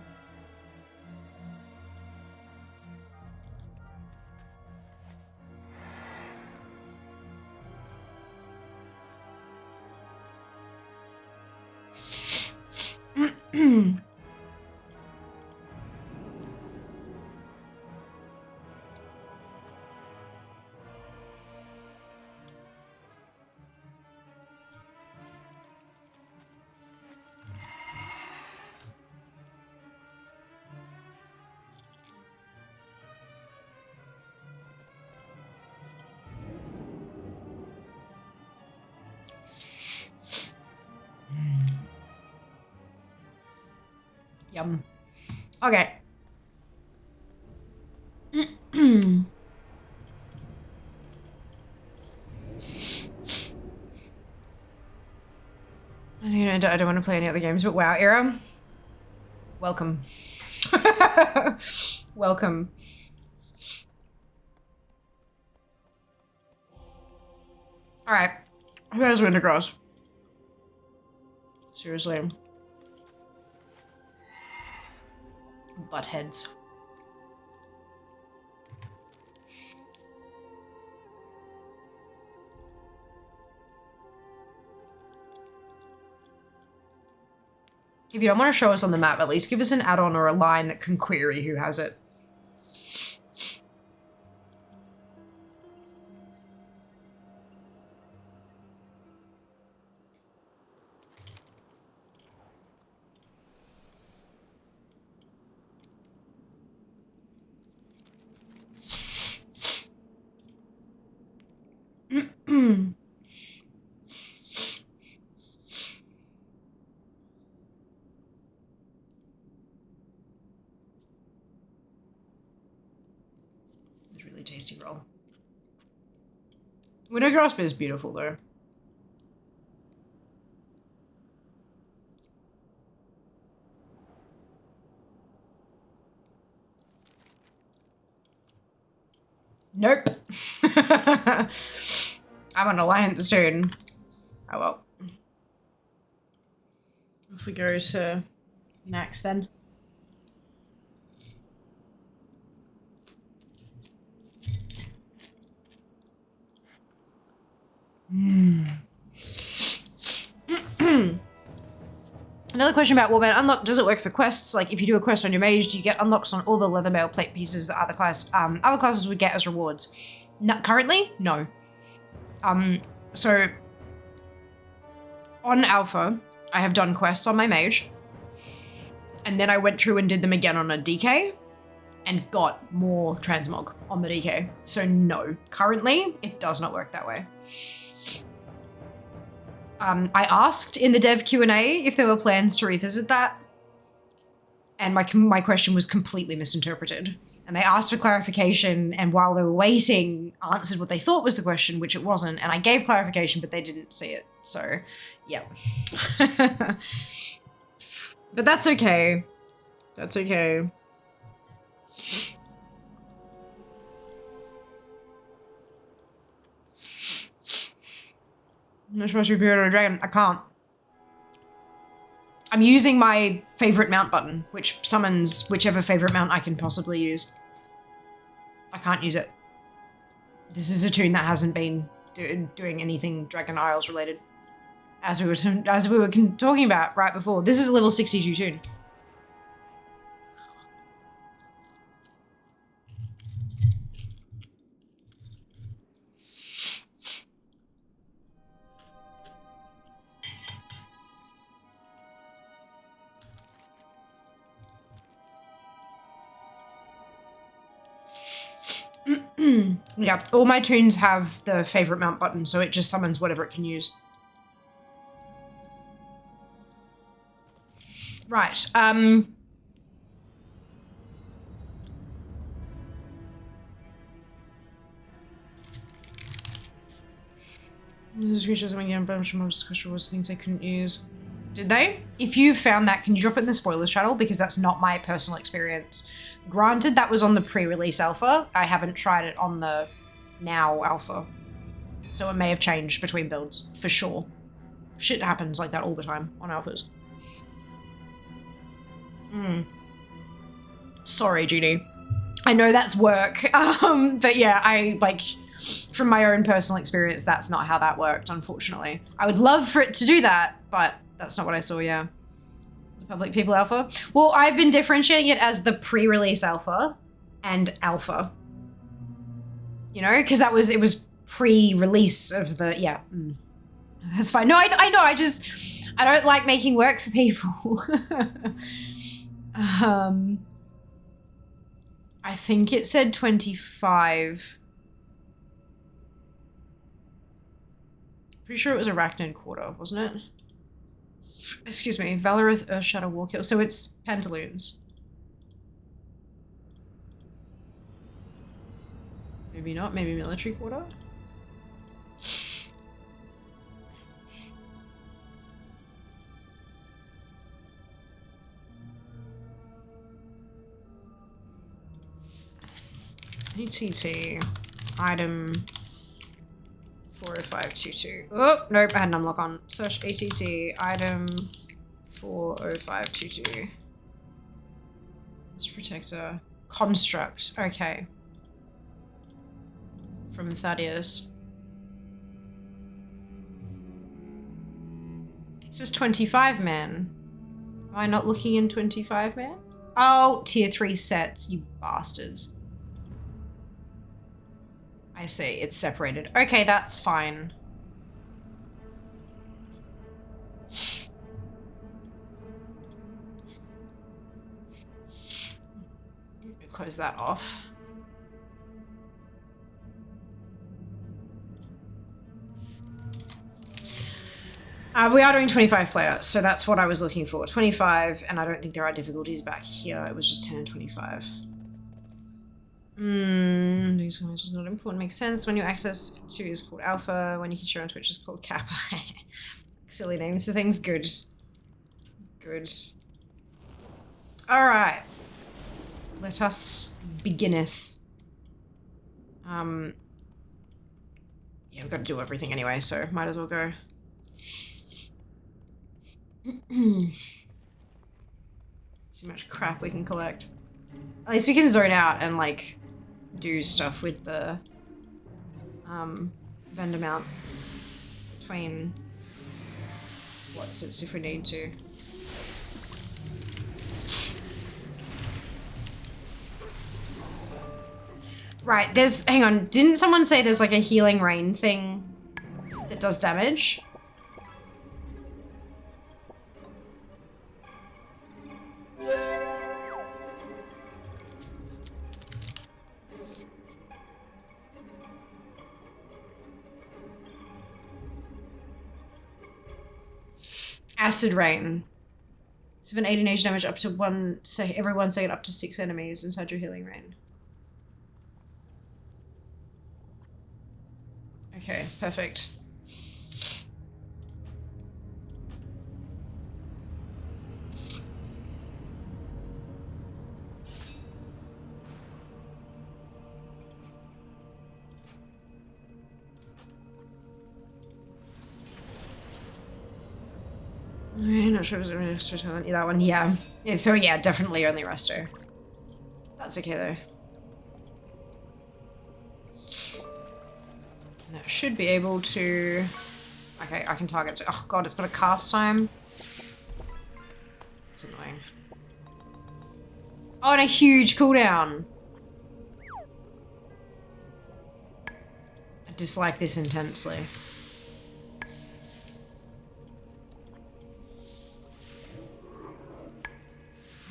Yum. Okay. I don't want to play any other games, but WoW era. Welcome. Welcome. Alright. Who has Wintergrass? Seriously. Buttheads. If you don't want to show us on the map, at least give us an add-on or a line that can query who has it. really tasty roll. Winter grasp is beautiful though. Nope. I'm an alliance soon. Oh well. If we go to next then. Another question about Warband Unlock. Does it work for quests? Like, if you do a quest on your mage, do you get unlocks on all the leather mail plate pieces that other classes would get as rewards? Currently, no. So, on Alpha, I have done quests on my mage, and then I went through and did them again on a DK, and got more transmog on the DK. So no, currently, it does not work that way. I asked in the dev Q&A if there were plans to revisit that, and my question was completely misinterpreted. And they asked for clarification, and while they were waiting, answered what they thought was the question, which it wasn't, and I gave clarification, but they didn't see it. So, yeah. But that's okay. That's okay. I'm supposed to review it on a dragon. I can't. I'm using my favorite mount button, which summons whichever favorite mount I can possibly use. I can't use it. This is a tune that hasn't been doing anything Dragon Isles related. As we were talking about right before. This is a level 62 tune. Yeah, all my tunes have the favorite mount button, so it just summons whatever it can use. Right, these creatures having a bunch of most special things they couldn't use. Did they? If you found that, can you drop it in the spoilers channel? Because that's not my personal experience. Granted, that was on the pre-release alpha. I haven't tried it on the now alpha. So it may have changed between builds, for sure. Shit happens like that all the time on alphas. Sorry, Judy. I know that's work. But yeah, from my own personal experience, that's not how that worked, unfortunately. I would love for it to do that, but that's not what I saw, yeah. The Public People Alpha. Well, I've been differentiating it as the pre-release alpha and alpha. You know, because it was pre-release of the, yeah. That's fine. No, I know, I don't like making work for people. I think it said 25. Pretty sure it was Arachnid Quarter, wasn't it? Excuse me, Valorith, Earthshadow, Warkill. So it's Pantaloons. Maybe not, maybe Military Quarter? ATT, item 40522. Oh, nope, I had an unlock on. Search ATT, item 40522. It's Protector. Construct, okay. From Thaddeus. It says 25 man. Am I not looking in 25 man? Oh, tier 3 sets, you bastards. I see, it's separated. Okay, that's fine. Close that off. We are doing 25 player, so that's what I was looking for. 25, and I don't think there are difficulties back here. It was just 10 and 25. These comments is not important. Makes sense. When your access to is called alpha. When you can share on Twitch is called kappa. Silly names for things. Good. Good. Alright. Let us beginneth. Yeah, we've got to do everything anyway, so might as well go. Too much crap we can collect. At least we can zone out and like do stuff with the vendor mount between what's it if we need to. Right, there's hang on, didn't someone say there's like a healing rain thing that does damage? Acid rain. So an 18 age damage up to every 1 second up to 6 enemies inside your healing rain. Okay, perfect. I'm not sure if it was only resto talent. Yeah, that one, yeah. So yeah, definitely only resto. That's okay though. And that should be able to... Okay, I can target it. Oh god, it's got a cast time. It's annoying. Oh, and a huge cooldown. I dislike this intensely.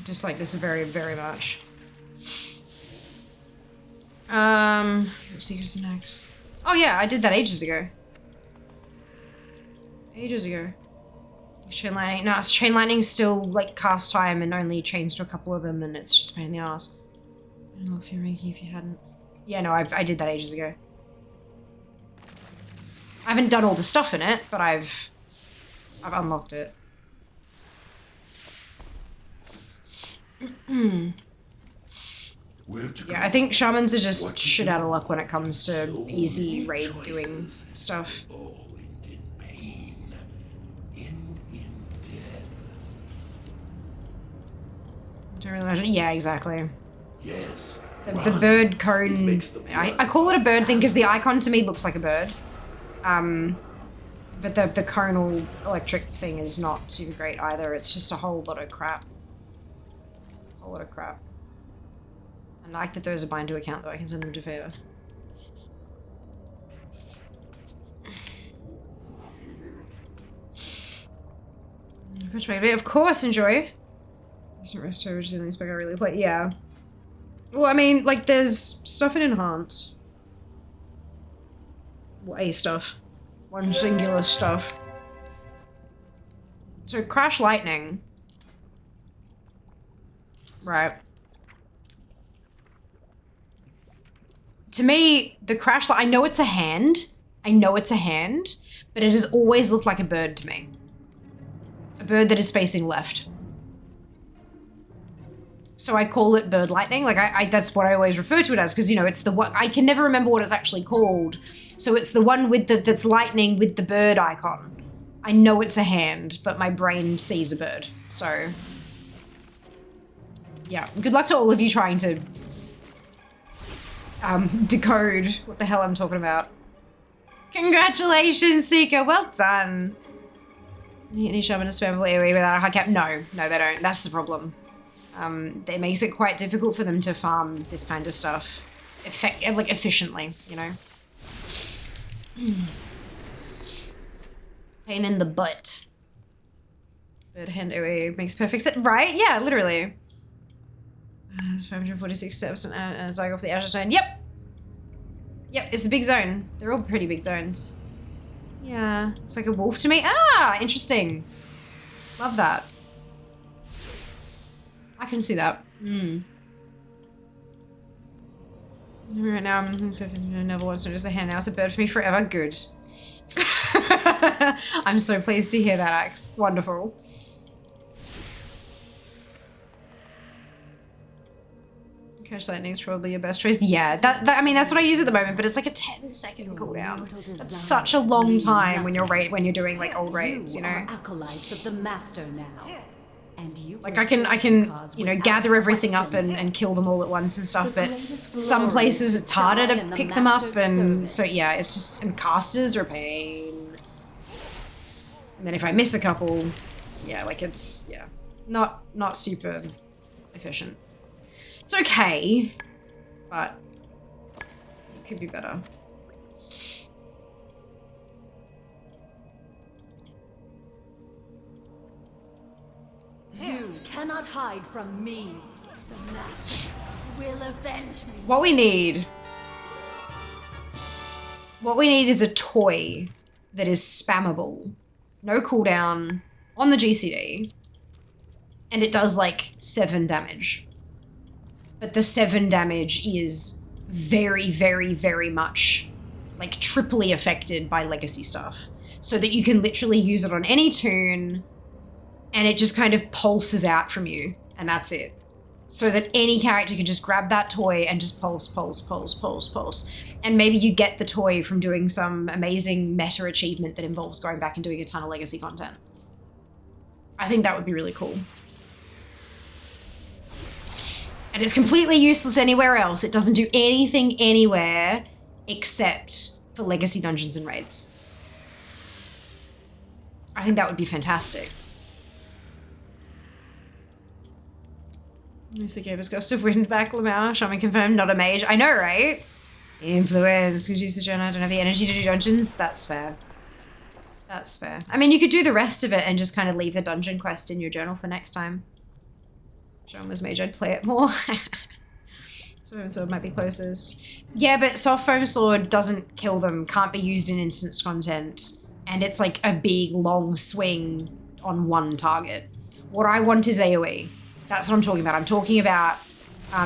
Dislike this very, very much. Secrets next. Oh yeah, I did that ages ago. Ages ago. Chain lightning. No, chain lightning's still like cast time and only chains to a couple of them, and it's just a pain in the ass. I don't know if you're Reiki if you hadn't. Yeah, no, I did that ages ago. I haven't done all the stuff in it, but I've unlocked it. Yeah, I think shamans are just shit out of luck when it comes to easy raid doing stuff. Don't really imagine. Yeah, exactly. Yes. The bird cone. I call it a bird thing because the icon to me looks like a bird. But the conal electric thing is not super great either. It's just a whole lot of crap. A whole lot of crap. I like that there's a bind to account though. I can send them to favor. Of course, enjoy. Isn't resto which is the only spec I really play. Yeah. Well, I mean, like, there's stuff in enhance. Well, a stuff. One singular stuff. So crash lightning. Right. To me, the crash I know it's a hand. I know it's a hand, but it has always looked like a bird to me. A bird that is facing left. So I call it bird lightning. Like that's what I always refer to it as, because you know it's the one I can never remember what it's actually called. So it's the one with that's lightning with the bird icon. I know it's a hand, but my brain sees a bird. So yeah, good luck to all of you trying to decode what the hell I'm talking about. Congratulations, Seeker. Well done. Any shaman to spam AoE without a high cap? No, they don't. That's the problem. It makes it quite difficult for them to farm this kind of stuff efficiently, you know? Pain in the butt. Bird hand AoE makes perfect sense. Right? Yeah, literally. There's 546 steps and as I go off the Azure Zone. Yep! Yep, it's a big zone. They're all pretty big zones. Yeah, it's like a wolf to me. Ah, interesting. Love that. I can see that. Right now, I'm never wants to just a hand. Now it's a bird for me forever. Good. I'm so pleased to hear that, Axe. Wonderful. Catch lightning is probably your best choice. Yeah, that I mean that's what I use at the moment, but it's like a 10-second cooldown. That's such a long time when you're doing like old raids, you know. Acolytes of the master now. And you like I can you know gather everything up and kill them all at once and stuff, but some places it's harder to pick them up, and so yeah, it's just, and casters are a pain. And then if I miss a couple, yeah, like it's not super efficient. It's okay, but it could be better. You cannot hide from me. The master will avenge me. What we need is a toy that is spammable, no cooldown, on the GCD, and it does like 7 damage. But the 7 damage is very, very, very much like triply affected by legacy stuff. So that you can literally use it on any toon and it just kind of pulses out from you, and that's it. So that any character can just grab that toy and just pulse, pulse, pulse, pulse, pulse. And maybe you get the toy from doing some amazing meta achievement that involves going back and doing a ton of legacy content. I think that would be really cool. And it's completely useless anywhere else. It doesn't do anything anywhere except for legacy dungeons and raids. I think that would be fantastic. Lisa gave us gust of wind back, Lamau. Shaman confirmed, not a mage. I know, right? Influence. Could use the journal. I don't have the energy to do dungeons. That's fair. That's fair. I mean, you could do the rest of it and just kind of leave the dungeon quest in your journal for next time. Shaman was mage, I'd play it more. Soft foam sword might be closest. Yeah, but soft foam sword doesn't kill them, can't be used in instance content, and it's like a big, long swing on one target. What I want is AoE. That's what I'm talking about. I'm talking about,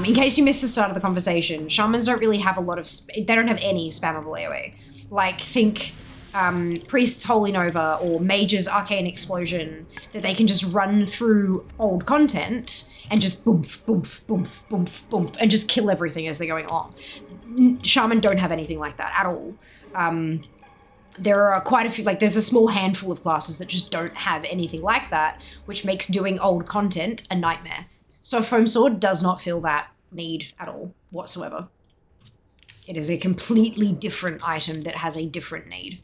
in case you missed the start of the conversation, shamans don't really have a lot of, they don't have any spammable AoE. Like, think Priest's Holy Nova or Mage's Arcane Explosion, that they can just run through old content and just boomf, boomf, boomf, boomf, boomf, and just kill everything as they're going along. Shaman don't have anything like that at all. There are quite a few, like there's a small handful of classes that just don't have anything like that, which makes doing old content a nightmare. So Foam Sword does not feel that need at all whatsoever. It is a completely different item that has a different need.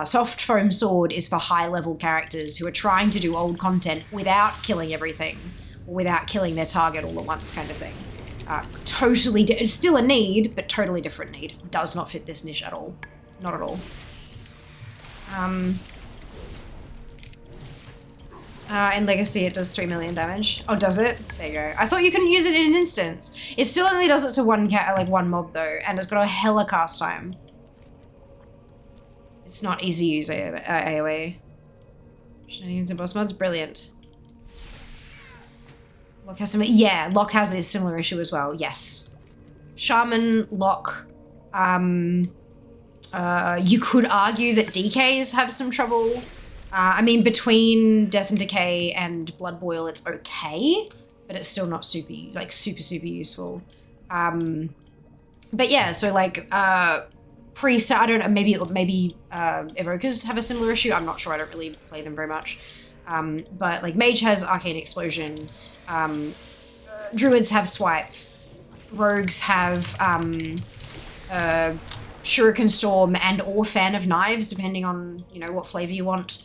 Soft Foam Sword is for high-level characters who are trying to do old content without killing everything, or without killing their target all at once kind of thing. Totally, it's still a need, but totally different need. Does not fit this niche at all. Not at all. In Legacy it does 3 million damage. Oh, does it? There you go. I thought you couldn't use it in an instance. It still only does it to one mob though, and it's got a hella cast time. It's not easy to use AoE. Shenanigans and boss mods, brilliant. Locke has some, yeah, Locke has a similar issue as well, yes. Shaman, Locke, you could argue that DKs have some trouble. I mean, between Death and Decay and Blood Boil, it's okay, but it's still not super useful. But yeah, so like, Priest, I don't know, maybe Evokers have a similar issue. I'm not sure, I don't really play them very much. But like Mage has Arcane Explosion, Druids have Swipe, Rogues have, Shuriken Storm and or Fan of Knives, depending on, you know, what flavor you want.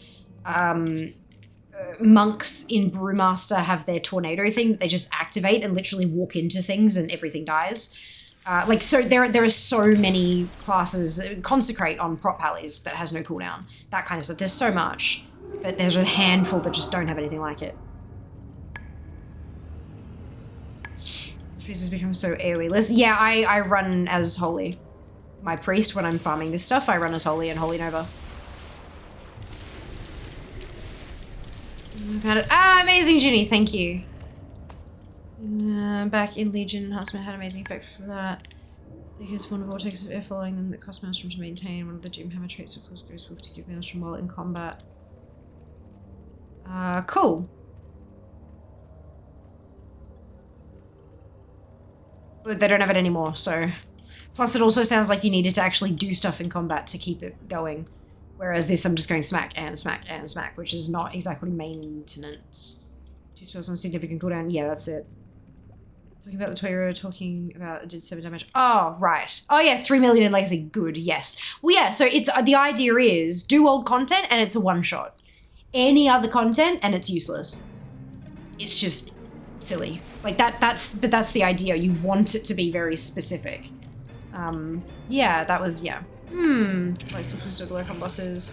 Monks in Brewmaster have their Tornado thing that they just activate and literally walk into things and everything dies. Like, so there are so many classes. Consecrate on Prop Pallies that has no cooldown. That kind of stuff. There's so much, but there's a handful that just don't have anything like it. This piece has become so AoE-less. Yeah, I run as Holy. My priest, when I'm farming this stuff, I run as Holy and Holy Nova. I've had it. Ah, amazing, Ginny, thank you. Back in Legion Enhancement had amazing effect for that. Because one vortex of air following them that cost Maelstrom to maintain. One of the Doom Hammer traits of course goes to give Maelstrom while in combat. Cool. But they don't have it anymore, so... Plus it also sounds like you needed to actually do stuff in combat to keep it going. Whereas this, I'm just going smack and smack and smack, which is not exactly maintenance. 2 spells on significant cooldown. Yeah, that's it. Talking about the Toyro, talking about it did 7 damage. Oh, right. Oh yeah, 3 million in legacy. Good, yes. Well, yeah, so it's the idea is do old content and it's a one-shot. Any other content and it's useless. It's just silly. Like that's the idea. You want it to be very specific. Yeah, that was, yeah. Like stuff from still work on bosses.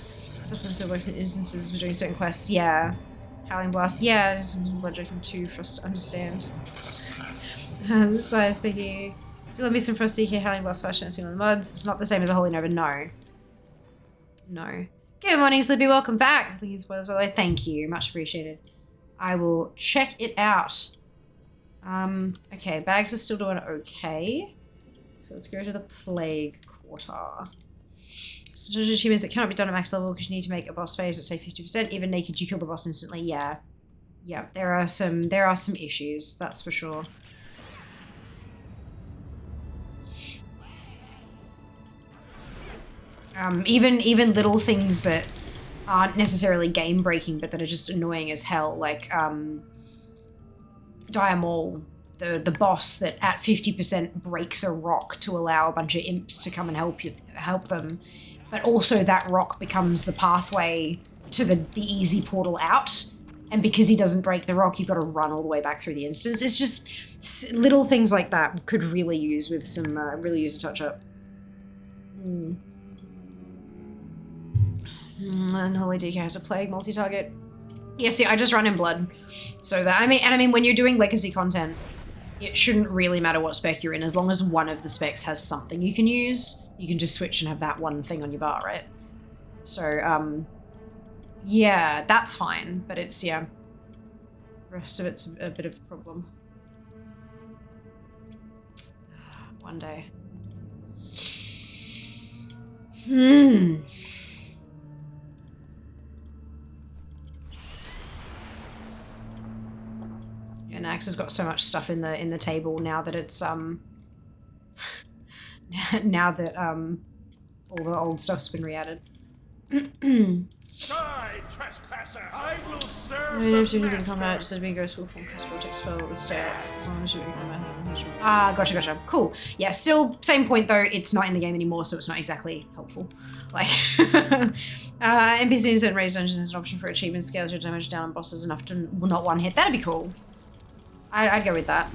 Stuff from still works in instances for doing certain quests, yeah. Howling Blast, yeah, some blood drinking too for us to understand. So I'm thinking, do let me some Frosty here, Howling Blast Flash dancing on the muds. It's not the same as a Holy Nova, no. No. Good morning, Sleepy, welcome back. I think it's spoilers, by the way. Thank you, much appreciated. I will check it out. Okay, bags are still doing okay. So let's go to the Plague Quarter. Sometimes achievements that cannot be done at max level because you need to make a boss phase at say 50%. Even naked, you kill the boss instantly. Yeah, yeah. There are some issues. That's for sure. Even little things that aren't necessarily game breaking, but that are just annoying as hell, like Diamol, the boss that at 50% breaks a rock to allow a bunch of imps to come and help them, but also that rock becomes the pathway to the easy portal out, and because he doesn't break the rock, you've got to run all the way back through the instance. It's just little things like that could really use with some really use a touch up. Unholy DK has a plague multi-target. Yeah, see, I just run in blood. So that, I mean, when you're doing legacy content, it shouldn't really matter what spec you're in, as long as one of the specs has something you can use, you can just switch and have that one thing on your bar, right? So, yeah, that's fine, but it's, yeah. The rest of it's a bit of a problem. One day. And Axe has got so much stuff in the table now that it's now that all the old stuff's been re-added. Die, trespasser! I will serve I don't have to do anything in combat, just let me go to full form project spell with stay as long as you in combat. Ah, gotcha. Cool. Yeah, still same point though, it's not in the game anymore, so it's not exactly helpful. Like NPC in certain raised dungeons has an option for achievement scales your damage down on bosses enough to not one hit. That'd be cool. I'd go with that.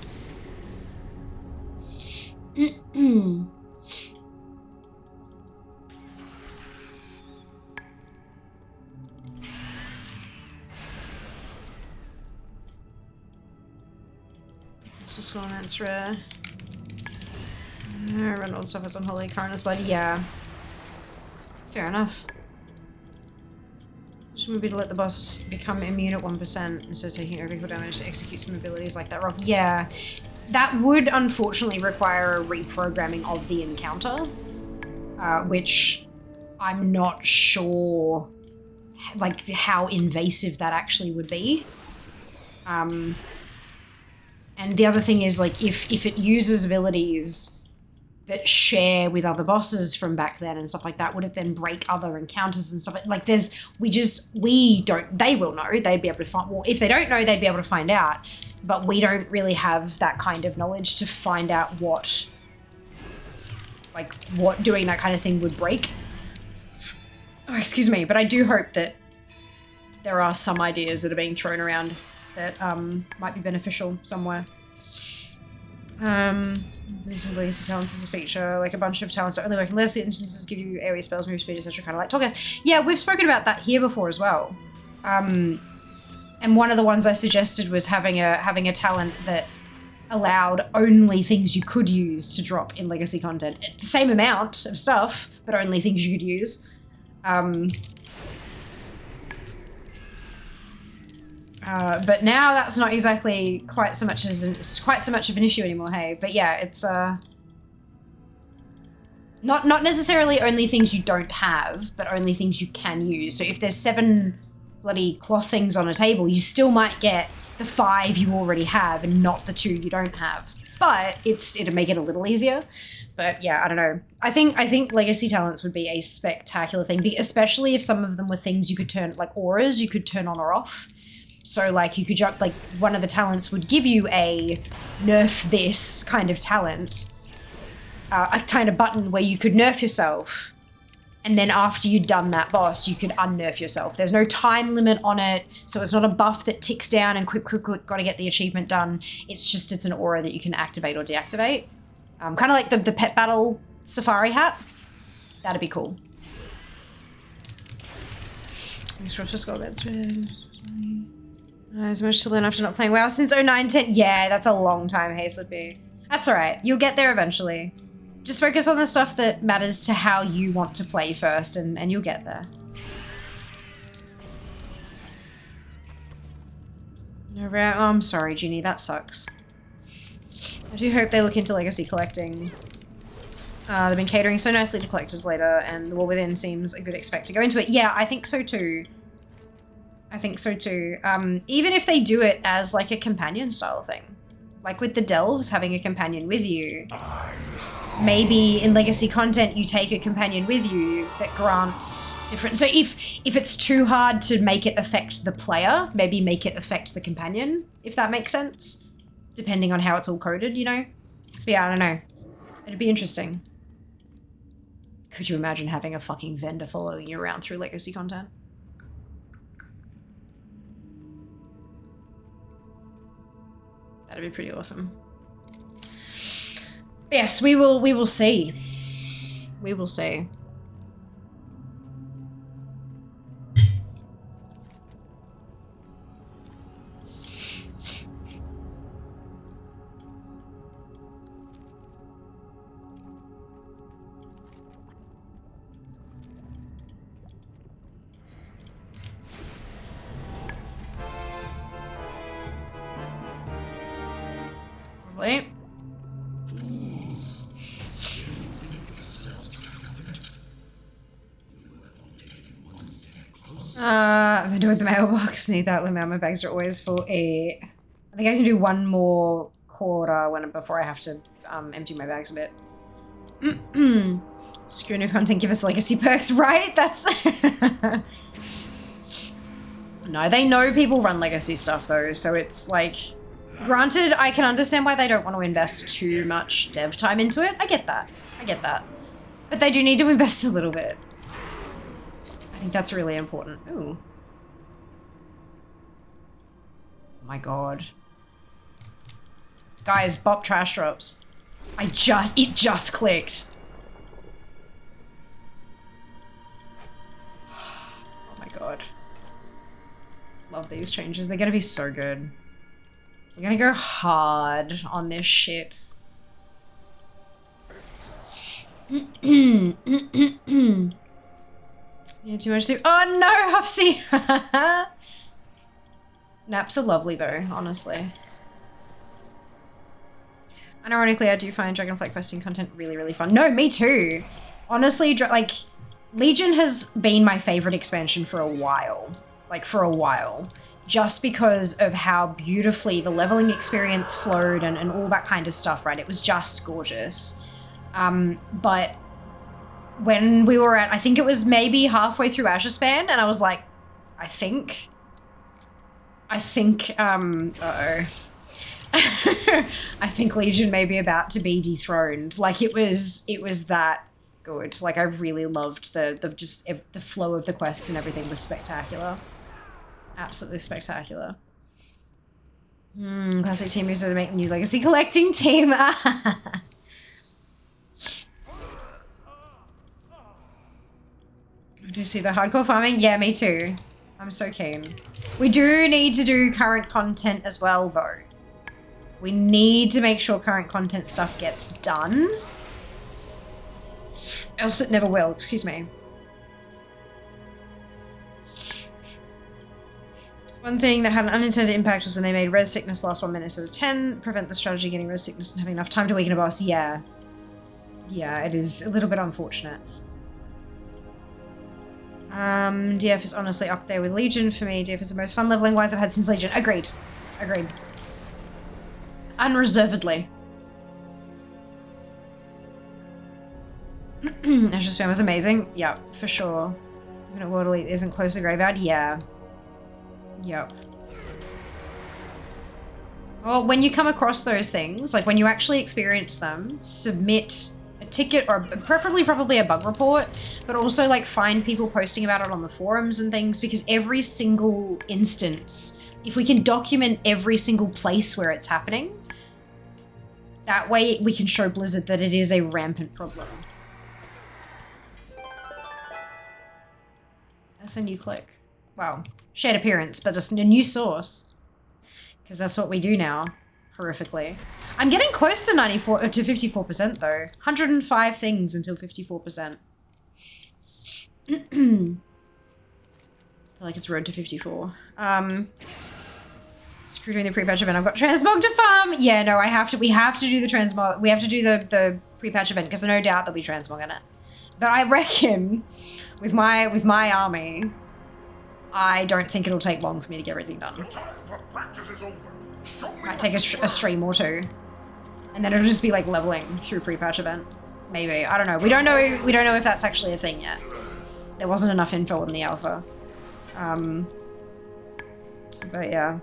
This was going on, it's rare. Run old stuff is unholy, Coroner's Blood, yeah. Fair enough. Just would be to let the boss become immune at 1% instead of taking overkill damage to execute some abilities like that rock. Yeah, that would unfortunately require a reprogramming of the encounter, which I'm not sure like how invasive that actually would be. And the other thing is, like, if it uses abilities that share with other bosses from back then and stuff like that, would it then break other encounters and stuff? Like we don't, they will know, they'd be able to find, well, if they don't know, they'd be able to find out, but we don't really have that kind of knowledge to find out what doing that kind of thing would break. Oh, excuse me, but I do hope that there are some ideas that are being thrown around that might be beneficial somewhere. These are legacy talents as a feature, like a bunch of talents that only work in legacy instances, give you area spells, move speed, etc. Kind of like Tallcast. Yeah, we've spoken about that here before as well. And one of the ones I suggested was having a talent that allowed only things you could use to drop in legacy content. The same amount of stuff, but only things you could use. But now that's not exactly quite so much of an issue anymore, hey. But yeah, it's Not necessarily only things you don't have, but only things you can use. So if there's 7 bloody cloth things on a table, you still might get the 5 you already have and not the 2 you don't have. But it'll make it a little easier. But yeah, I don't know. I think legacy talents would be a spectacular thing, especially if some of them were things you could turn, like auras, you could turn on or off. So like you could jump, like one of the talents would give you a nerf this kind of talent. A kind of button where you could nerf yourself, and then after you'd done that boss, you could unnerf yourself. There's no time limit on it, so it's not a buff that ticks down and quick, gotta get the achievement done. It's an aura that you can activate or deactivate. Kind of like the pet battle safari hat. That'd be cool. Extra for skull beds. There's much to learn after not playing WoW since 09-10. Yeah, that's a long time, hey Slippy. That's alright, you'll get there eventually. Just focus on the stuff that matters to how you want to play first, and you'll get there. No, oh, I'm sorry, Ginny, that sucks. I do hope they look into legacy collecting. They've been catering so nicely to collectors later, and the War Within seems a good expect to go into it. Yeah, I think so too. I think so too. Even if they do it as like a companion style thing. Like with the Delves having a companion with you. Maybe in legacy content you take a companion with you that grants different... So if it's too hard to make it affect the player, maybe make it affect the companion, if that makes sense. Depending on how it's all coded, you know? But yeah, I don't know. It'd be interesting. Could you imagine having a fucking vendor following you around through legacy content? That'd be pretty awesome. Yes, we will see. We will see. Probably. I've been doing the mailbox. Need that limit. My bags are always full. I think I can do one more quarter before I have to empty my bags a bit. Secure new content, give us legacy perks, right? That's... No, they know people run legacy stuff though, so it's like... Granted, I can understand why they don't want to invest too much dev time into it. I get that. I get that. But they do need to invest a little bit. I think that's really important. Ooh. Oh my god. Guys, bop trash drops. It just clicked. Oh my god. Love these changes. They're gonna be so good. We're gonna go hard on this shit. Yeah, too much soup. Oh no, Hopsy! Naps are lovely though, honestly. Unironically, I do find Dragonflight questing content really, really fun. No, me too. Honestly, like, Legion has been my favorite expansion for a while. Like, for a while. Just because of how beautifully the leveling experience flowed and all that kind of stuff, right? It was just gorgeous. But when we were at, I think it was maybe halfway through Azure Span, and I was like, I think, uh-oh. I think Legion may be about to be dethroned. Like, it was that good. Like, I really loved the flow of the quests and everything was spectacular. Absolutely spectacular. Classic team moves to make the new legacy collecting team. Do you see the hardcore farming? Yeah, me too. I'm so keen. We do need to do current content as well, though. We need to make sure current content stuff gets done. Else it never will. Excuse me. One thing that had an unintended impact was when they made res sickness last 1 minute instead of 10. Prevent the strategy getting res sickness and having enough time to weaken a boss. Yeah. Yeah, it is a little bit unfortunate. DF is honestly up there with Legion for me. DF is the most fun leveling wise I've had since Legion. Agreed. Agreed. Unreservedly. Extra spam was amazing. Yeah, for sure. World Elite isn't close to the graveyard. Yeah. Yep. Well, when you come across those things, like when you actually experience them, submit a ticket or preferably probably a bug report, but also like find people posting about it on the forums and things, because every single instance, if we can document every single place where it's happening, that way we can show Blizzard that it is a rampant problem. That's a new click. Wow. Shared appearance, but just a new source. Because that's what we do now, horrifically. I'm getting close to 54% though. 105 things until 54%. I feel like it's road to 54. Screw doing the pre-patch event. I've got transmog to farm. Yeah, no, we have to do the transmog. We have to do the pre-patch event because no doubt there'll be transmog in it. But I reckon with my army, I don't think it'll take long for me to get everything done. Might take a stream or two, and then it'll just be like leveling through pre-patch event. Maybe, I don't know. We don't know if that's actually a thing yet. There wasn't enough info in the alpha. But yeah.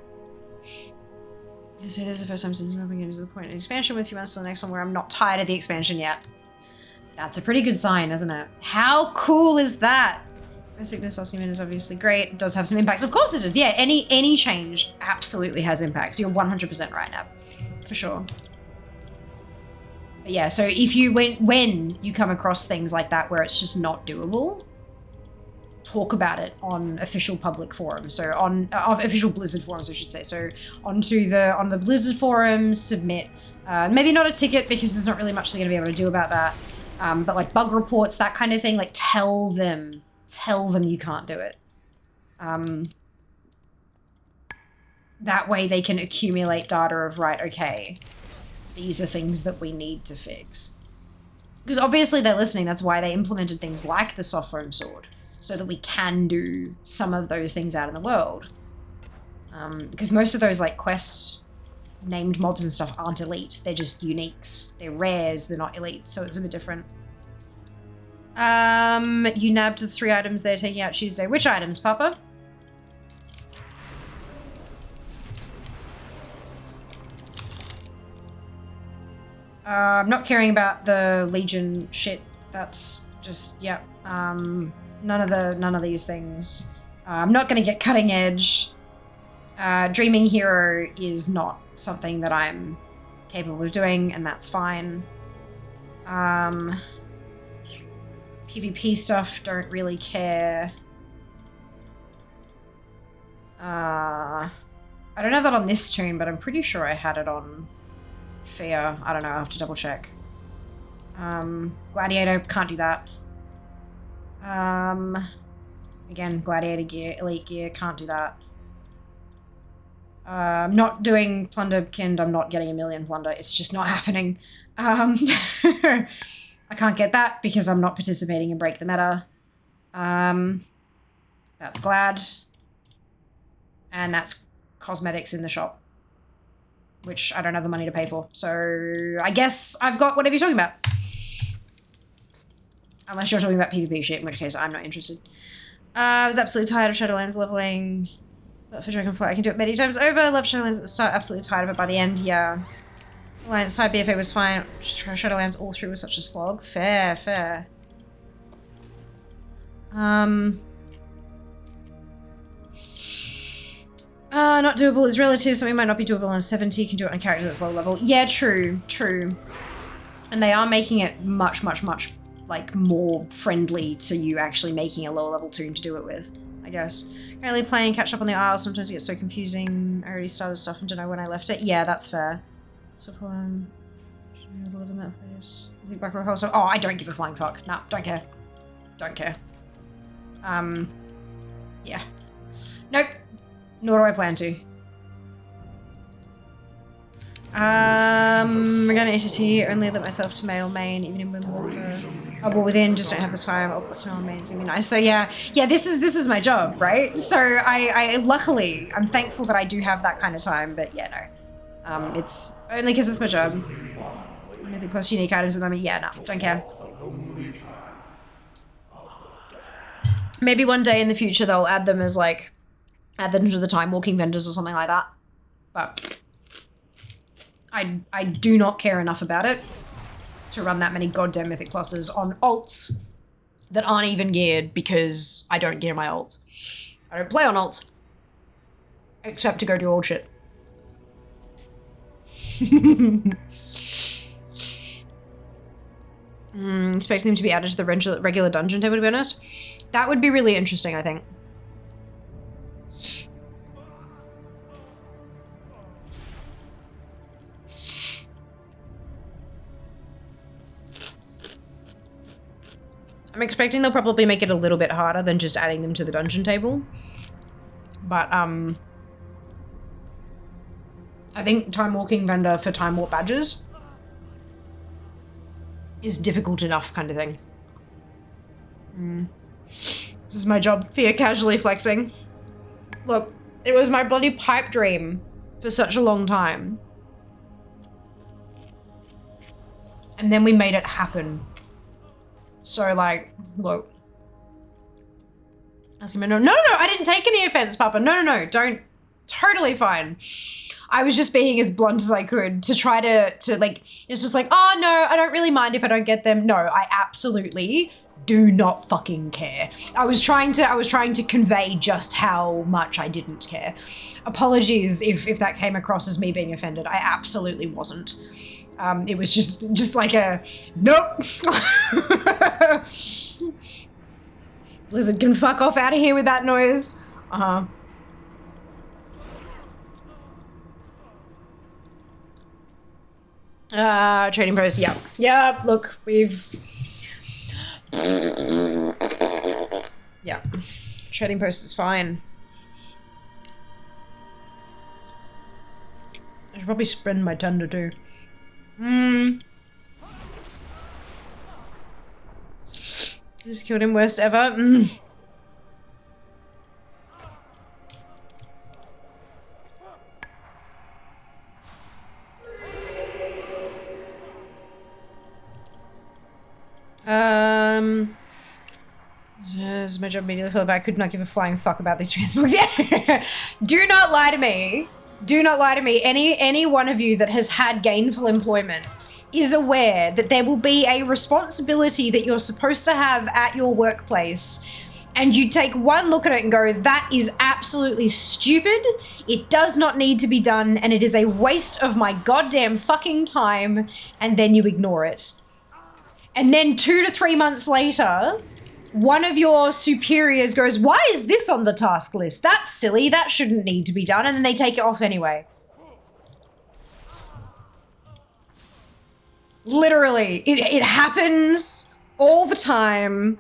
So this is the first time since moving into the point of expansion with a few months to the next one where I'm not tired of the expansion yet. That's a pretty good sign, isn't it? How cool is that? Sickness Ossiman is obviously great. It does have some impacts. Of course it does. Yeah, any change absolutely has impacts. You're 100% right now. For sure. But yeah, so if you when you come across things like that where it's just not doable, talk about it on official public forums. So on official Blizzard forums, I should say. So on the Blizzard forums, submit maybe not a ticket because there's not really much they're going to be able to do about that. But like bug reports, that kind of thing, like tell them you can't do it. That way they can accumulate data of, right, okay, these are things that we need to fix. Because obviously they're listening, that's why they implemented things like the soft foam sword, so that we can do some of those things out in the world. Because most of those like quests, named mobs and stuff aren't elite, they're just uniques. They're rares, they're not elite, so it's a bit different. You nabbed the 3 items they're taking out Tuesday. Which items, Papa? I'm not caring about the Legion shit. That's just, yeah. None of these things. I'm not gonna get cutting edge. Dreaming Hero is not something that I'm capable of doing, and that's fine. PvP stuff, don't really care. I don't have that on this tune, but I'm pretty sure I had it on Fear. I don't know, I'll have to double check. Gladiator, can't do that. Again, Gladiator gear, Elite gear, can't do that. I'm not doing Plunder Kind, I'm not getting 1,000,000 Plunder, it's just not happening. I can't get that because I'm not participating in Break the Meta. That's Glad. And that's cosmetics in the shop, which I don't have the money to pay for. So I guess I've got whatever you're talking about. Unless you're talking about PvP shit, in which case I'm not interested. I was absolutely tired of Shadowlands leveling. But for Dragonfly, I can do it many times over. I love Shadowlands at the start, absolutely tired of it by the end, yeah. Alliance side BFA was fine. Shadowlands all through was such a slog. Fair. Not doable is relative. Something might not be doable on a 70. You can do it on a character that's low level. Yeah, true. And they are making it much, like, more friendly to you actually making a lower level tune to do it with, I guess. Currently playing catch up on the Isle. Sometimes it gets so confusing. I already started stuff and don't know when I left it. Yeah, that's fair. So, should live in that place. I think back row also. Oh, I don't give a flying fuck. Nah, don't care. Yeah. Nope. Nor do I plan to. We're gonna HST, only limit myself to male main, even in women well within, just don't have the time. I'll put to male main, it's gonna be nice. So yeah, this is my job, right? So I luckily, I'm thankful that I do have that kind of time, but yeah, no. It's only because it's my job. Mythic plus unique items at the moment, yeah, no, don't care. Maybe one day in the future they'll add them as like, add them to the time walking vendors or something like that. But I do not care enough about it to run that many goddamn mythic pluses on alts that aren't even geared because I don't gear my alts. I don't play on alts. Except to go do old shit. Expecting them to be added to the regular dungeon table, to be honest. That would be really interesting, I think. I'm expecting they'll probably make it a little bit harder than just adding them to the dungeon table. But, I think time walking vendor for time warp badges is difficult enough kind of thing. This is my job. Fear casually flexing. Look, it was my bloody pipe dream for such a long time. And then we made it happen. So like, look. Asking me, no, I didn't take any offense, Papa. No, don't. Totally fine. I was just being as blunt as I could to try to like, it's just like, oh no, I don't really mind if I don't get them. No, I absolutely do not fucking care. I was trying to convey just how much I didn't care. Apologies if that came across as me being offended. I absolutely wasn't. It was just like a, nope. Blizzard can fuck off out of here with that noise. Trading post, yep. Yep, look, yeah. Trading post is fine. I should probably spend my thunder too. Just killed him, worst ever. It's my job immediately feel bad. I could not give a flying fuck about these transmogs. Yeah. Do not lie to me. Do not lie to me. Any one of you that has had gainful employment is aware that there will be a responsibility that you're supposed to have at your workplace, and you take one look at it and go, that is absolutely stupid. It does not need to be done, and it is a waste of my goddamn fucking time, and then you ignore it. And then 2 to 3 months later, one of your superiors goes, why is this on the task list? That's silly, that shouldn't need to be done, and then they take it off anyway. Literally, it happens all the time.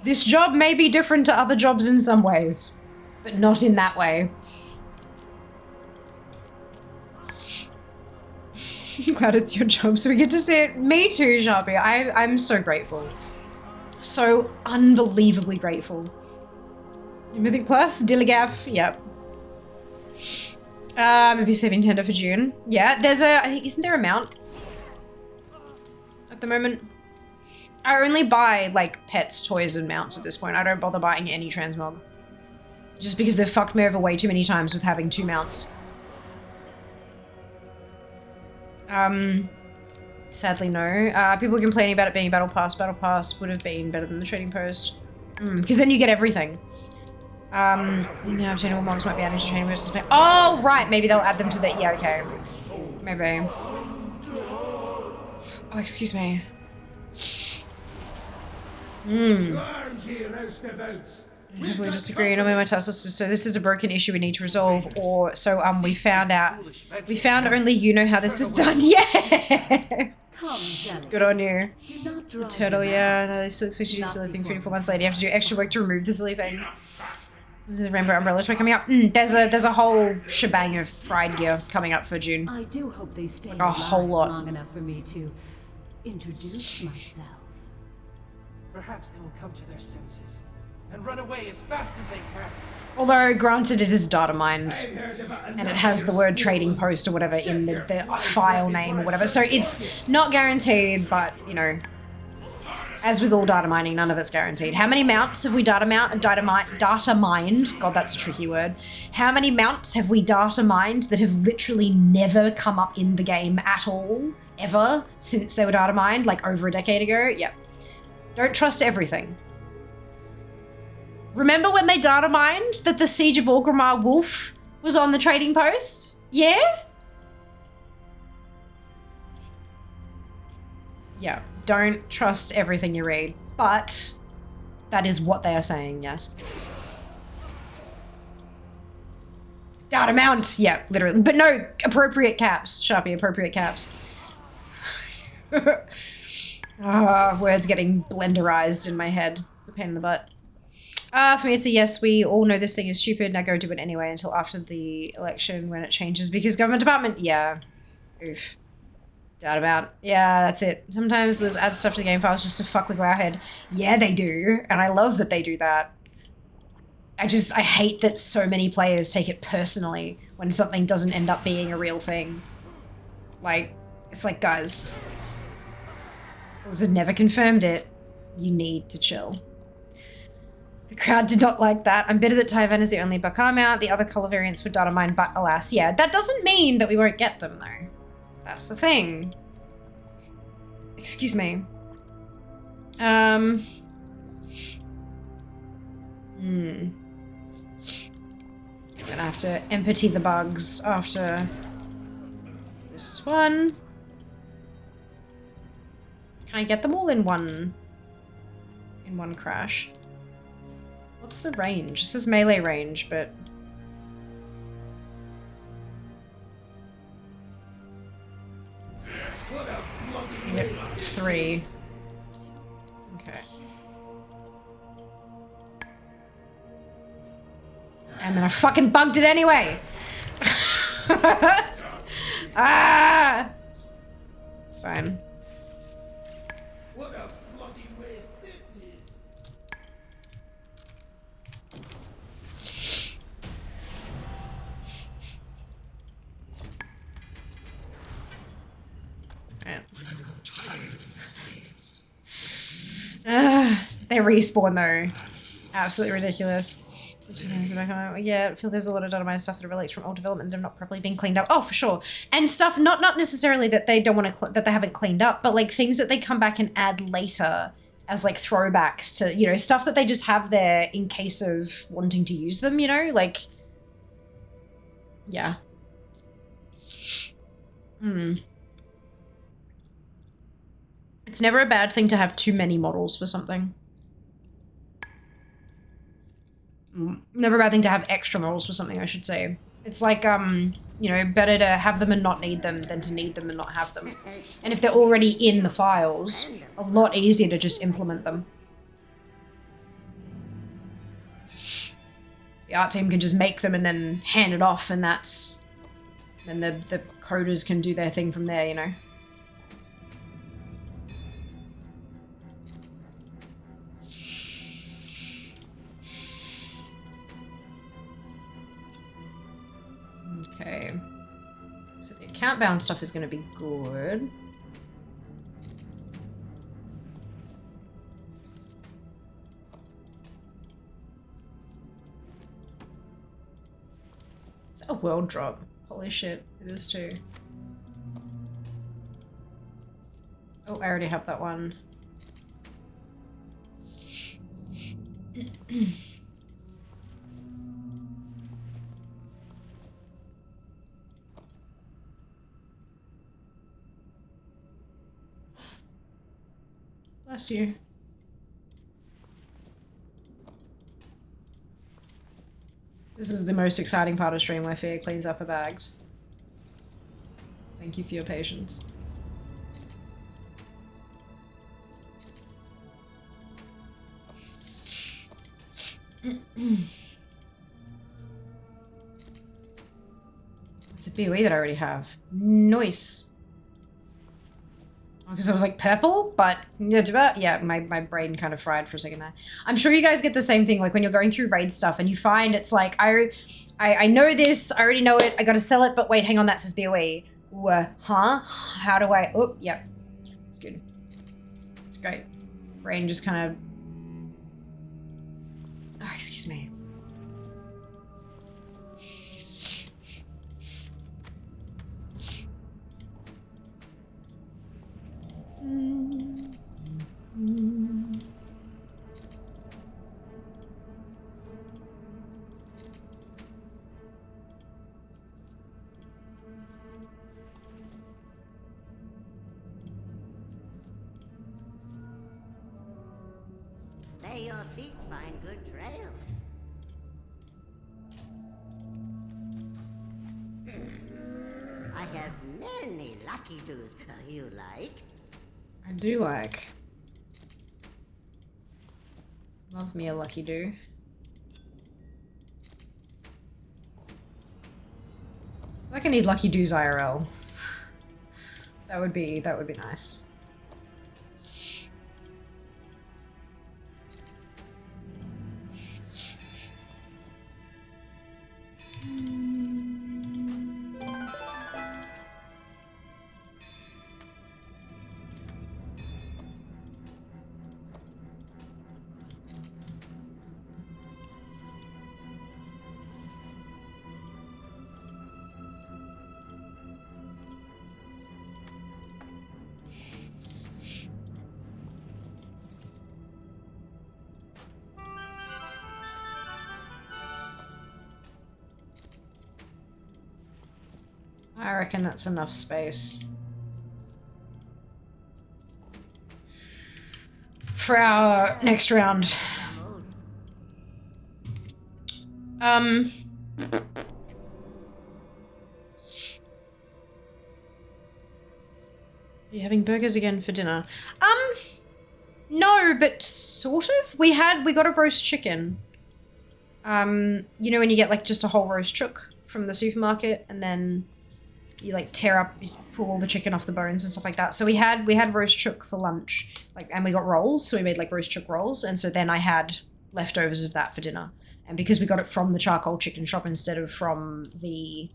This job may be different to other jobs in some ways, but not in that way. I'm glad it's your job so we get to see it. Me too, Sharpie. I'm so grateful. So unbelievably grateful. Mythic Plus, Dilligaff, yep. Maybe saving tender for June. Yeah, there's isn't there a mount at the moment? I only buy like pets, toys, and mounts at this point. I don't bother buying any transmog. Just because they've fucked me over way too many times with having 2 mounts. Sadly no. People complaining about it being Battle Pass. Battle Pass would have been better than the trading post. Because then you get everything. Now obtainable mods might be added to training posts. Oh, right, maybe they'll add them to the, yeah, okay. Maybe. Oh, excuse me. I heavily disagree. Normally my task list is, so this is a broken issue we need to resolve, or so we found only you know how this is done. Yeah. Good on you. Turtle, yeah. No, they still expect you to do silly thing 3 to 4 months later. You have to do extra work to remove the silly thing. The Rainbow Umbrella Toy coming up. There's a whole shebang of Pride gear coming up for June. I do hope they stay Like a whole lot. long enough for me to introduce myself. Perhaps they will come to their senses and run away as fast as they can. Although, granted, it is data mined, and it has the word trading post or whatever in the file name or whatever, so it's not guaranteed, but, you know, as with all data mining, none of it's guaranteed. How many mounts have we data mined? God, that's a tricky word. How many mounts have we data mined that have literally never come up in the game at all, ever, since they were data mined, like over a decade ago? Yep. Don't trust everything. Remember when they data mined that the Siege of Orgrimmar wolf was on the trading post? Yeah? Yeah, don't trust everything you read, but that is what they are saying, yes. Data mount, yeah, literally. But no, appropriate caps, Sharpie, appropriate caps. Words getting blenderized in my head. It's a pain in the butt. For me, it's a yes. We all know this thing is stupid. Now go do it anyway until after the election when it changes because government department. Yeah. Oof. Doubt about. Yeah, that's it. Sometimes was add stuff to the game files just to fuck with Wowhead. Yeah, they do. And I love that they do that. I hate that so many players take it personally when something doesn't end up being a real thing. Like, it's like, guys. Blizzard never confirmed it. You need to chill. The crowd did not like that. I'm bitter that Tyvan is the only Bakar mount. The other color variants were data mined, but alas, yeah. That doesn't mean that we won't get them, though. That's the thing. Excuse me. I'm gonna have to empty the bugs after this one. Can I get them all in one crash? What's the range? This is melee range, but... Yep, 3. Okay. And then I fucking bugged it anyway! Ah! It's fine. What a bloody waste this is! They respawn though. Absolutely ridiculous. Yeah, I feel there's a lot of dynamite stuff that relates from old development that have not properly been cleaned up. Oh, for sure. And stuff not necessarily that they don't want to that they haven't cleaned up, but like things that they come back and add later as like throwbacks to, you know, stuff that they just have there in case of wanting to use them, you know, like yeah. It's never a bad thing to have too many models for something. Never a bad thing to have extra models for something, I should say. It's like, you know, better to have them and not need them than to need them and not have them. And if they're already in the files, a lot easier to just implement them. The art team can just make them and then hand it off, and that's... Then the coders can do their thing from there, you know? Okay, so the account bound stuff is going to be good. It's a world drop. Holy shit, it is too. Oh, I already have that one. Bless you. This is the most exciting part of stream where Fia cleans up her bags. Thank you for your patience. It's a BOE that I already have. Nice. Because I was like purple, but yeah, my brain kind of fried for a second there. I'm sure you guys get the same thing, like when you're going through raid stuff and you find it's like, I know this, I already know it, I gotta sell it, but wait, hang on, that says BOE. Huh? How do I, oh, yep. It's good. It's great. Brain just kind of, oh, excuse me. May your feet find good trails. I have many lucky doos you like. I do like. Love me a lucky do. Like I need lucky doos IRL. That would be nice. I reckon that's enough space for our next round. Are you having burgers again for dinner? No, but sort of. We got a roast chicken. You know when you get like just a whole roast chook from the supermarket and then you like tear up, you pull all the chicken off the bones and stuff like that. So we had roast chook for lunch, like, and we got rolls. So we made like roast chook rolls. And so then I had leftovers of that for dinner. And because we got it from the charcoal chicken shop instead of from the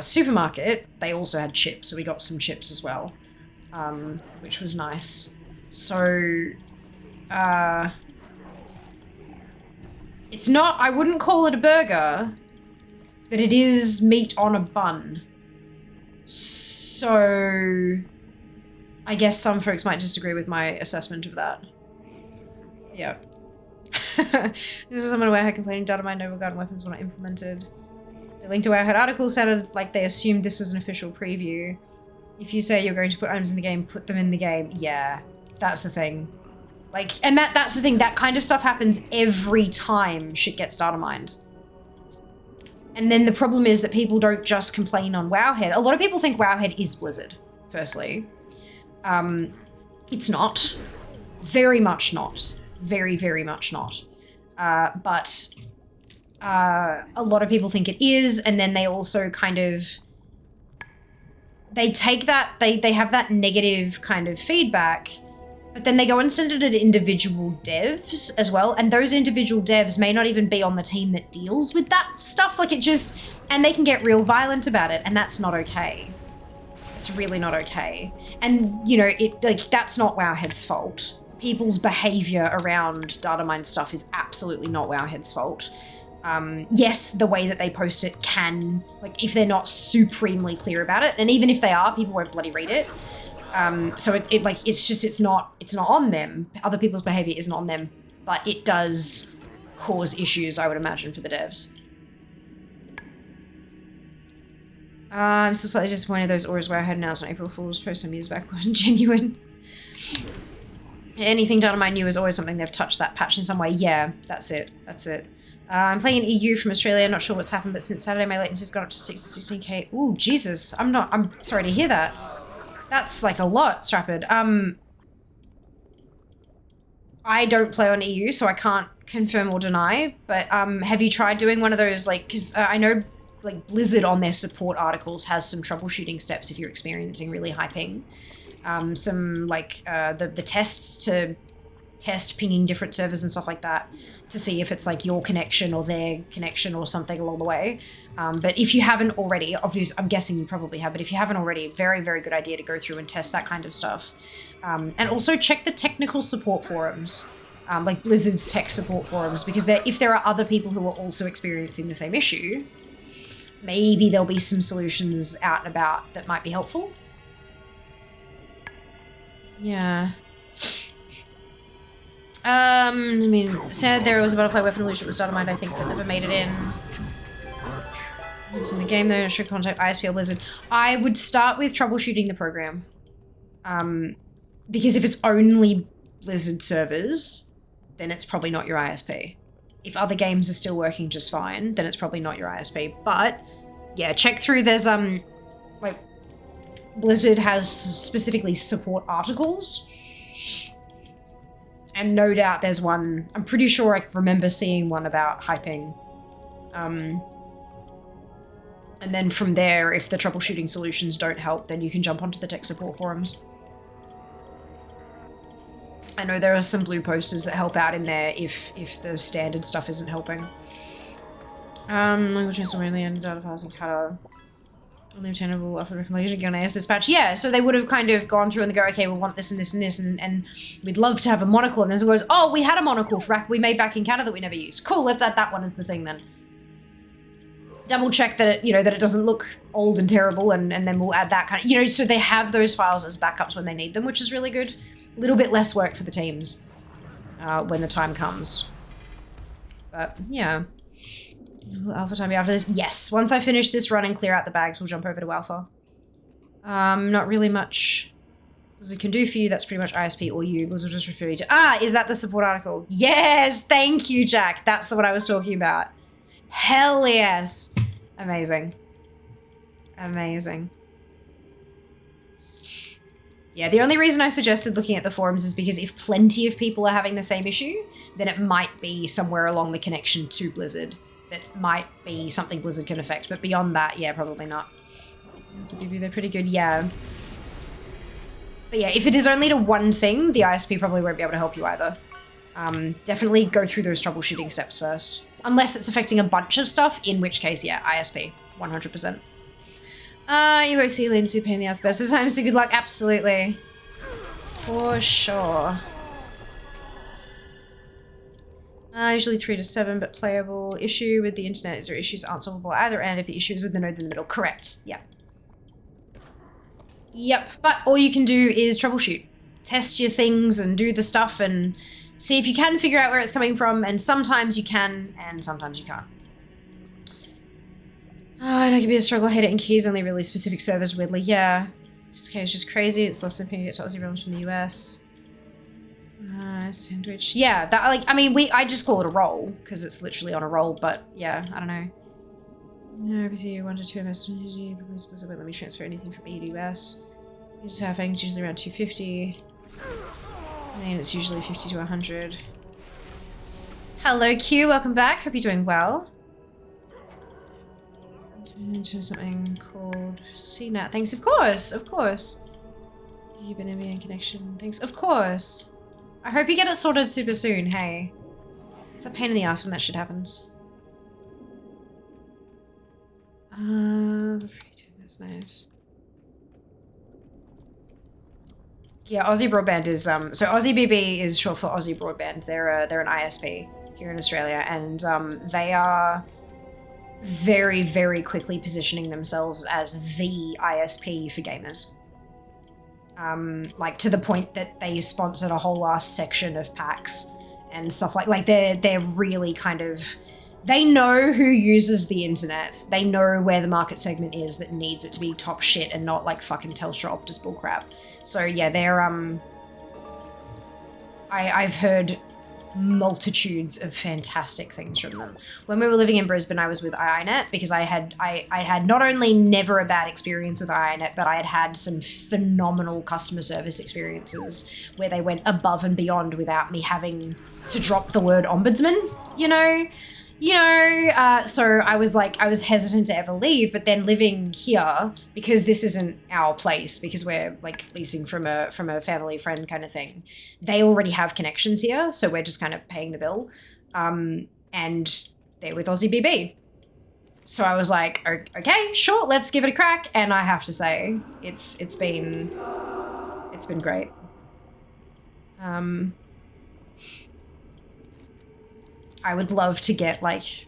supermarket, they also had chips. So we got some chips as well, which was nice. So, it's not, I wouldn't call it a burger, but it is meat on a bun. So, I guess some folks might disagree with my assessment of that. Yeah. This is someone aware complaining data mine noble garden weapons were not implemented. The link to Wowhead article sounded like they assumed this was an official preview. If you say you're going to put items in the game, put them in the game. Yeah, that's the thing. Like, and that's the thing, that kind of stuff happens every time shit gets data mined. And then the problem is that people don't just complain on Wowhead. A lot of people think Wowhead is Blizzard, firstly. It's not. Very much not. Very, very much not. But a lot of people think it is, and then they also kind of... They take that, they have that negative kind of feedback, but then they go and send it to individual devs as well, and those individual devs may not even be on the team that deals with that stuff. Like, it just... And they can get real violent about it, and that's not okay. It's really not okay. And, you know, that's not Wowhead's fault. People's behavior around data mine stuff is absolutely not Wowhead's fault. Yes, the way that they post it can, like, if they're not supremely clear about it, and even if they are, people won't bloody read it. So it's not on them. Other people's behavior isn't on them, but it does cause issues, I would imagine, for the devs. I'm still slightly disappointed those orders where I had announced on April Fool's post some years back wasn't genuine. Anything done on my new is always something they've touched that patch in some way. Yeah, that's it. That's it. I'm playing in EU from Australia. Not sure what's happened, but since Saturday, my latency's gone up to 6 to 16k. Ooh, Jesus. I'm sorry to hear that. That's like a lot, Strappard. I don't play on EU, so I can't confirm or deny, but have you tried doing one of those, like, because I know like Blizzard on their support articles has some troubleshooting steps if you're experiencing really high ping. Some like the tests to test pinging different servers and stuff like that to see if it's like your connection or their connection or something along the way. But if you haven't already, obviously, I'm guessing you probably have, but if you haven't already, very, very good idea to go through and test that kind of stuff. And also check the technical support forums, like Blizzard's tech support forums, because if there are other people who are also experiencing the same issue, maybe there'll be some solutions out and about that might be helpful. Yeah. I mean, said there was a butterfly weapon illusion with Dynamite, I think, that never made it in. It's in the game though, should contact ISP or Blizzard. I would start with troubleshooting the program. Because if it's only Blizzard servers, then it's probably not your ISP. If other games are still working just fine, then it's probably not your ISP. But yeah, check through. There's like Blizzard has specifically support articles. And no doubt there's one, I'm pretty sure I remember seeing one about hyping. And then from there, if the troubleshooting solutions don't help, then you can jump onto the tech support forums. I know there are some blue posters that help out in there if the standard stuff isn't helping. Language transfer mainly ends out of housing cutter. Only obtainable offer recommendation on AS dispatch. Yeah, so they would have kind of gone through and go, okay, we'll want this and this and this, and we'd love to have a monocle. And then someone goes, oh, we had a monocle we made back in Canada that we never used. Cool, let's add that one as the thing then. Double check that it, that it doesn't look old and terrible, and then we'll add that kind of, so they have those files as backups when they need them, which is really good. A little bit less work for the teams when the time comes. But yeah. Will Alpha time be after this? Yes. Once I finish this run and clear out the bags, we'll jump over to Alpha. Not really much Blizzard can do for you. That's pretty much ISP or you. Blizzard will just refer you to... is that the support article? Yes! Thank you, Jack. That's what I was talking about. Hell yes! Amazing. Amazing. Yeah, the only reason I suggested looking at the forums is because if plenty of people are having the same issue, then it might be somewhere along the connection to Blizzard. That might be something Blizzard can affect, but beyond that, yeah, probably not. They're pretty good, yeah. But yeah, if it is only to one thing, the ISP probably won't be able to help you either. Definitely go through those troubleshooting steps first. Unless it's affecting a bunch of stuff, in which case, yeah, ISP, 100%. UOC leads to pain in the ass best of times, so good luck, absolutely. For sure. Usually 3 to 7, but playable. Issue with the internet is there issues aren't solvable at either end if the issue is with the nodes in the middle. Correct. Yeah. Yep. But all you can do is troubleshoot. Test your things and do the stuff and see if you can figure out where it's coming from, and sometimes you can and sometimes you can't. I know it can be a struggle hitting keys, only really specific servers, weirdly. Yeah. This case is just crazy. It's less than pinging it to Aussie realms from the US. Sandwich. Yeah, that, like, I mean, I just call it a roll because it's literally on a roll, but yeah, I don't know. No, RPC 1 to 2 MS. Let me transfer anything from E to US. Just having it's usually around 250. And it's usually 50 to 100. Hello, Q. Welcome back. Hope you're doing well. Into something called CNAT. Thanks, of course, of course. You've been in VPN connection. Thanks, of course. I hope you get it sorted super soon, hey. It's a pain in the ass when that shit happens. That's nice. Yeah, Aussie Broadband is, so Aussie BB is short for Aussie Broadband. They're an ISP here in Australia, and they are very, very quickly positioning themselves as the ISP for gamers. Like to the point that they sponsored a whole last section of packs and stuff like they're really kind of, they know who uses the internet. They know where the market segment is that needs it to be top shit and not like fucking Telstra Optus bullcrap. So yeah, they're I've heard multitudes of fantastic things from them. When we were living in Brisbane, I was with iiNet because I had not only never a bad experience with iiNet, but I had had some phenomenal customer service experiences where they went above and beyond without me having to drop the word ombudsman, You know, so I was hesitant to ever leave, but then living here, because this isn't our place, because we're like leasing from a family friend kind of thing, they already have connections here, so we're just kind of paying the bill. And they're with Aussie BB. So I was like, okay, sure, let's give it a crack. And I have to say, it's been great. I would love to get like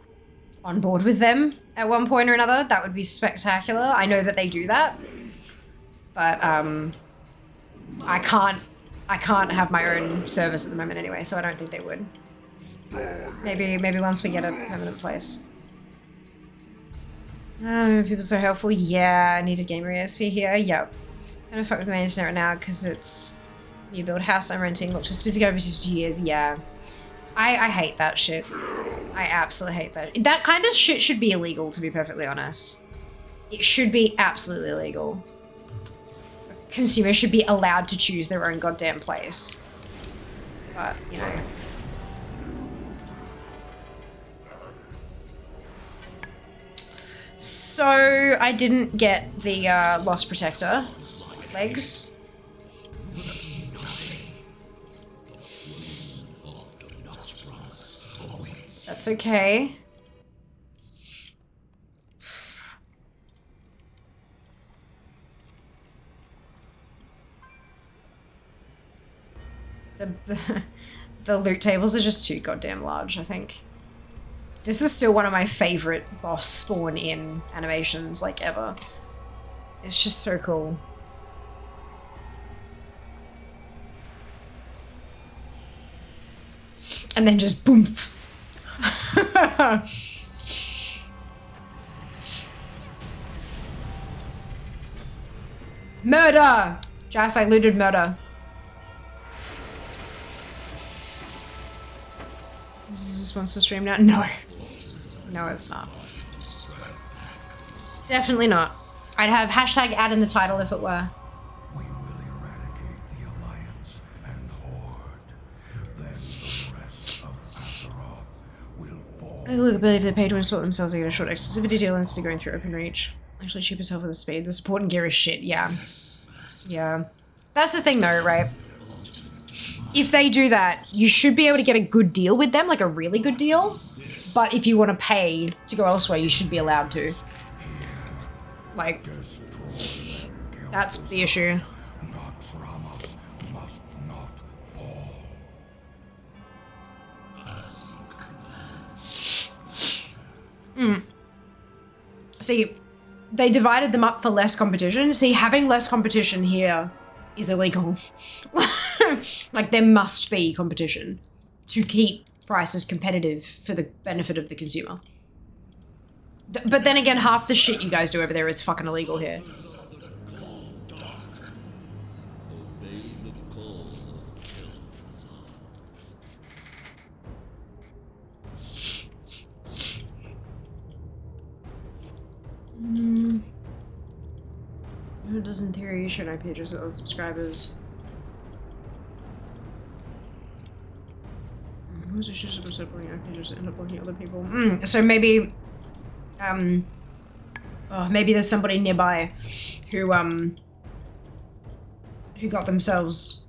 on board with them at one point or another. That would be spectacular. I know that they do that, but I can't have my own service at the moment anyway, so I don't think they would. Maybe once we get a permanent place. People so helpful. Yeah, I need a gamer ESP here. Yep. I'm gonna fuck with my internet right now because it's new build house I'm renting. Looked just busy over 2 years. Yeah. I hate that shit. I absolutely hate that. That kind of shit should be illegal, to be perfectly honest. It should be absolutely illegal. Consumers should be allowed to choose their own goddamn place. But, you know. So, I didn't get the loss protector legs. That's okay. The loot tables are just too goddamn large, I think. This is still one of my favorite boss spawn in animations, like, ever. It's just so cool. And then just boom. Murder! Jas, I looted murder. Is this sponsor stream now? No. No, it's not. Definitely not. I'd have hashtag ad in the title if it were. We will eradicate the Alliance and Horde. Then the rest of Azeroth will fall. I look, believe they pay to install themselves, they get a short exclusivity deal instead of going through OpenReach. Actually, cheap as hell for the speed. The support and gear is shit, yeah. Yeah. That's the thing though, right? If they do that, you should be able to get a good deal with them, like a really good deal. But if you want to pay to go elsewhere, you should be allowed to. Like, that's the issue. See, they divided them up for less competition. See, having less competition here is illegal. Like, there must be competition to keep prices competitive for the benefit of the consumer. But then again, half the shit you guys do over there is fucking illegal here. It does in theory should IP address with other subscribers. Who's the shit about separating IP address end up blocking other people? So maybe maybe there's somebody nearby who got themselves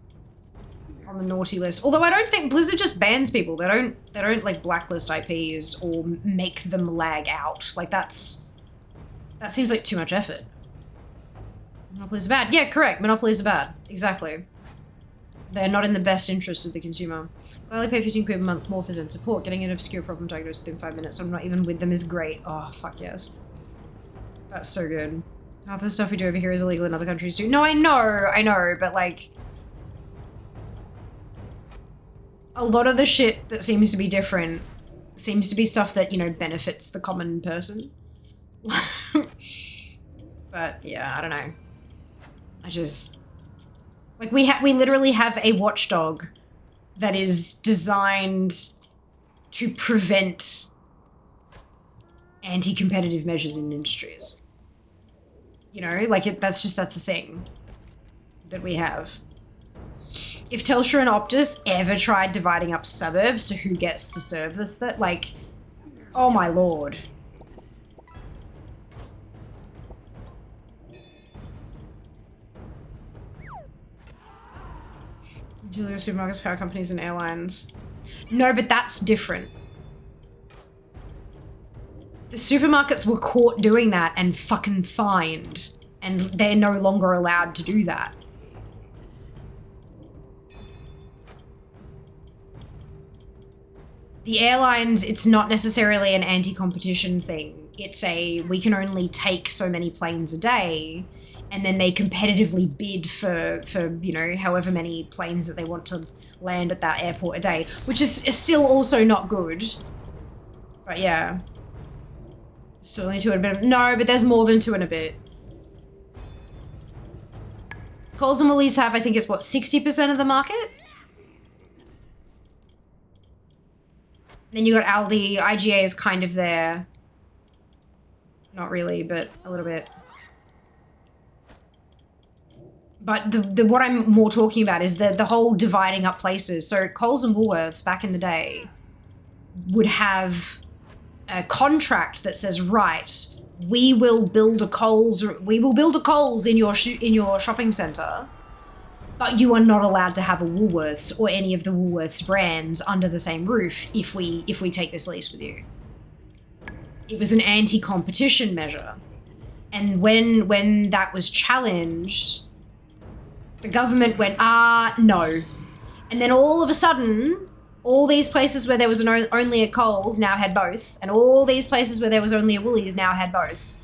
on the naughty list. Although I don't think Blizzard just bans people. They don't like blacklist IPs or make them lag out. Like that seems like too much effort. Monopolies are bad. Yeah, correct. Monopolies are bad. Exactly. They're not in the best interest of the consumer. I only pay 15 quid a month more for Zen support. Getting an obscure problem diagnosed within 5 minutes, so I'm not even with them is great. Oh, fuck yes. That's so good. Half the stuff we do over here is illegal in other countries too. No, I know, but like... a lot of the shit that seems to be different seems to be stuff that, you know, benefits the common person. But, yeah, I don't know. I just... like, we literally have a watchdog that is designed to prevent anti-competitive measures in industries. You know, like that's the thing that we have. If Telstra and Optus ever tried dividing up suburbs to who gets to serve this, that like, Oh my lord. Julia supermarkets, power companies, and airlines. No, but that's different. The supermarkets were caught doing that and fucking fined. And they're no longer allowed to do that. The airlines, it's not necessarily an anti-competition thing. It's a, we can only take so many planes a day, and then they competitively bid for you know, however many planes that they want to land at that airport a day, which is still also not good. But yeah. Still only 2 and a bit. No, but there's more than 2 and a bit. Coles and Woolies have, I think it's what, 60% of the market? Then you got Aldi. IGA is kind of there. Not really, but a little bit. But the what I'm more talking about is the whole dividing up places. So Coles and Woolworths back in the day would have a contract that says, right, we will build a Coles in your shopping center, but you are not allowed to have a Woolworths or any of the Woolworths brands under the same roof if we take this lease with you. It was an anti-competition measure. And when that was challenged, the government went, no. And then all of a sudden, all these places where there was only a Coles now had both, and all these places where there was only a Woolies now had both.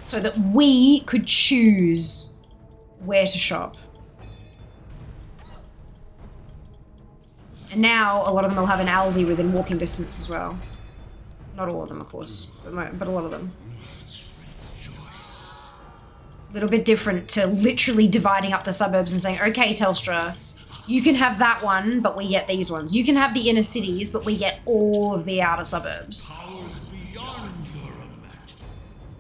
So that we could choose where to shop. And now a lot of them will have an Aldi within walking distance as well. Not all of them, of course, but a lot of them. A little bit different to literally dividing up the suburbs and saying, okay, Telstra, you can have that one, but we get these ones. You can have the inner cities, but we get all of the outer suburbs.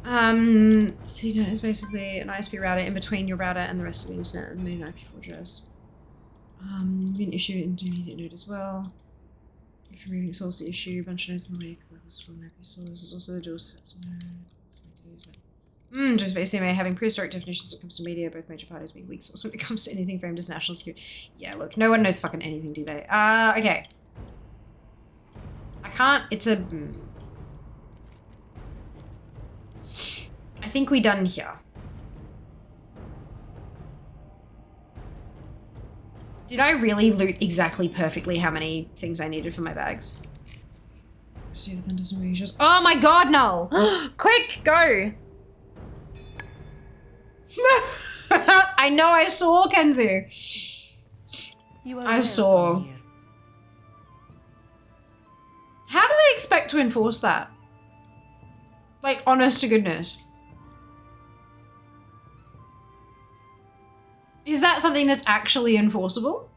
CNET is basically an ISP router in between your router and the rest of the internet and main IP4 address. You can issue an intermediate node as well. If you're moving source to issue, a bunch of nodes in the way, there's also the dual set. Just basically having prehistoric definitions when it comes to media, both major parties being weak source when it comes to anything framed as national security. Yeah, look, no one knows fucking anything, do they? Okay. I can't, it's a... I think we done here. Did I really loot exactly perfectly how many things I needed for my bags? Oh my god, no! Quick, go! I know, I saw, Kenzie. I saw. How do they expect to enforce that? Like, honest to goodness. Is that something that's actually enforceable?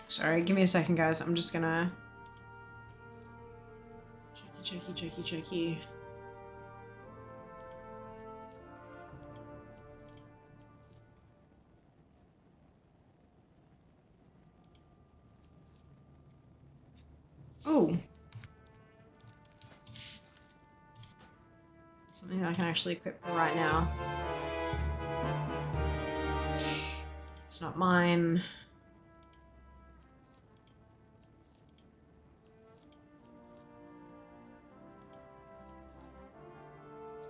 Sorry, give me a second, guys. I'm just gonna... Checky. Ooh. Something that I can actually equip right now. It's not mine.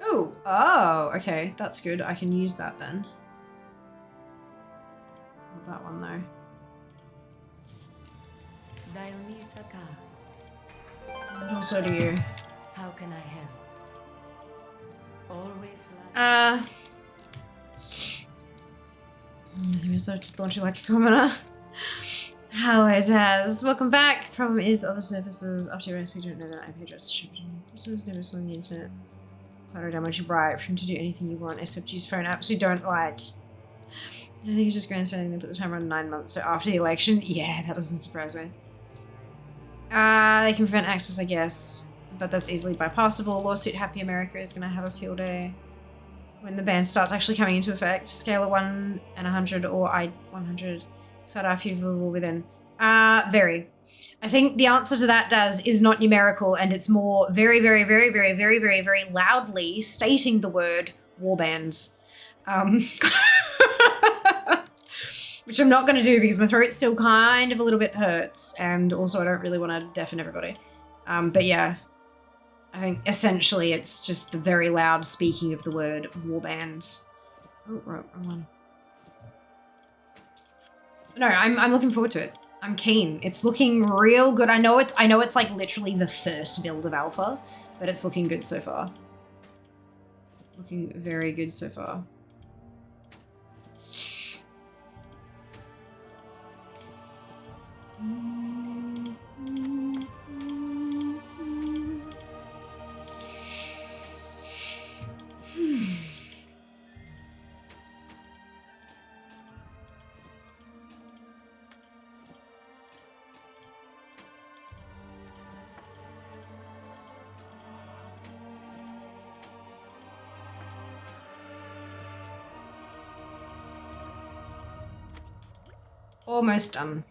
Ooh. Oh, okay. That's good. I can use that then. Not that one though. And also do you. How can I help? Always glad. There is no to launch you like a commoner. Hello, it has. Welcome back. Problem is other services after your ISP don't know that IP address shipped. Customers never saw on the internet. Cloud or download you bright for him to do anything you want except use phone apps we don't like. I think it's just grandstanding. They put the timer on 9 months, so after the election. Yeah, that doesn't surprise me. They can prevent access, I guess, but that's easily bypassable. Lawsuit Happy America is going to have a field day when the ban starts actually coming into effect. Scale of 1 and 100 or 100. So are few visible within. Very. I think the answer to that, Daz, is not numerical, and it's more very, very, very, very, very, very, very loudly stating the word warbands. Which I'm not going to do because my throat still kind of a little bit hurts, and also I don't really want to deafen everybody. But yeah, I think essentially it's just the very loud speaking of the word warbands. Oh, wrong one. No, I'm looking forward to it. I'm keen. It's looking real good. I know it's like literally the first build of alpha, but it's looking good so far. Looking very good so far. Almost done.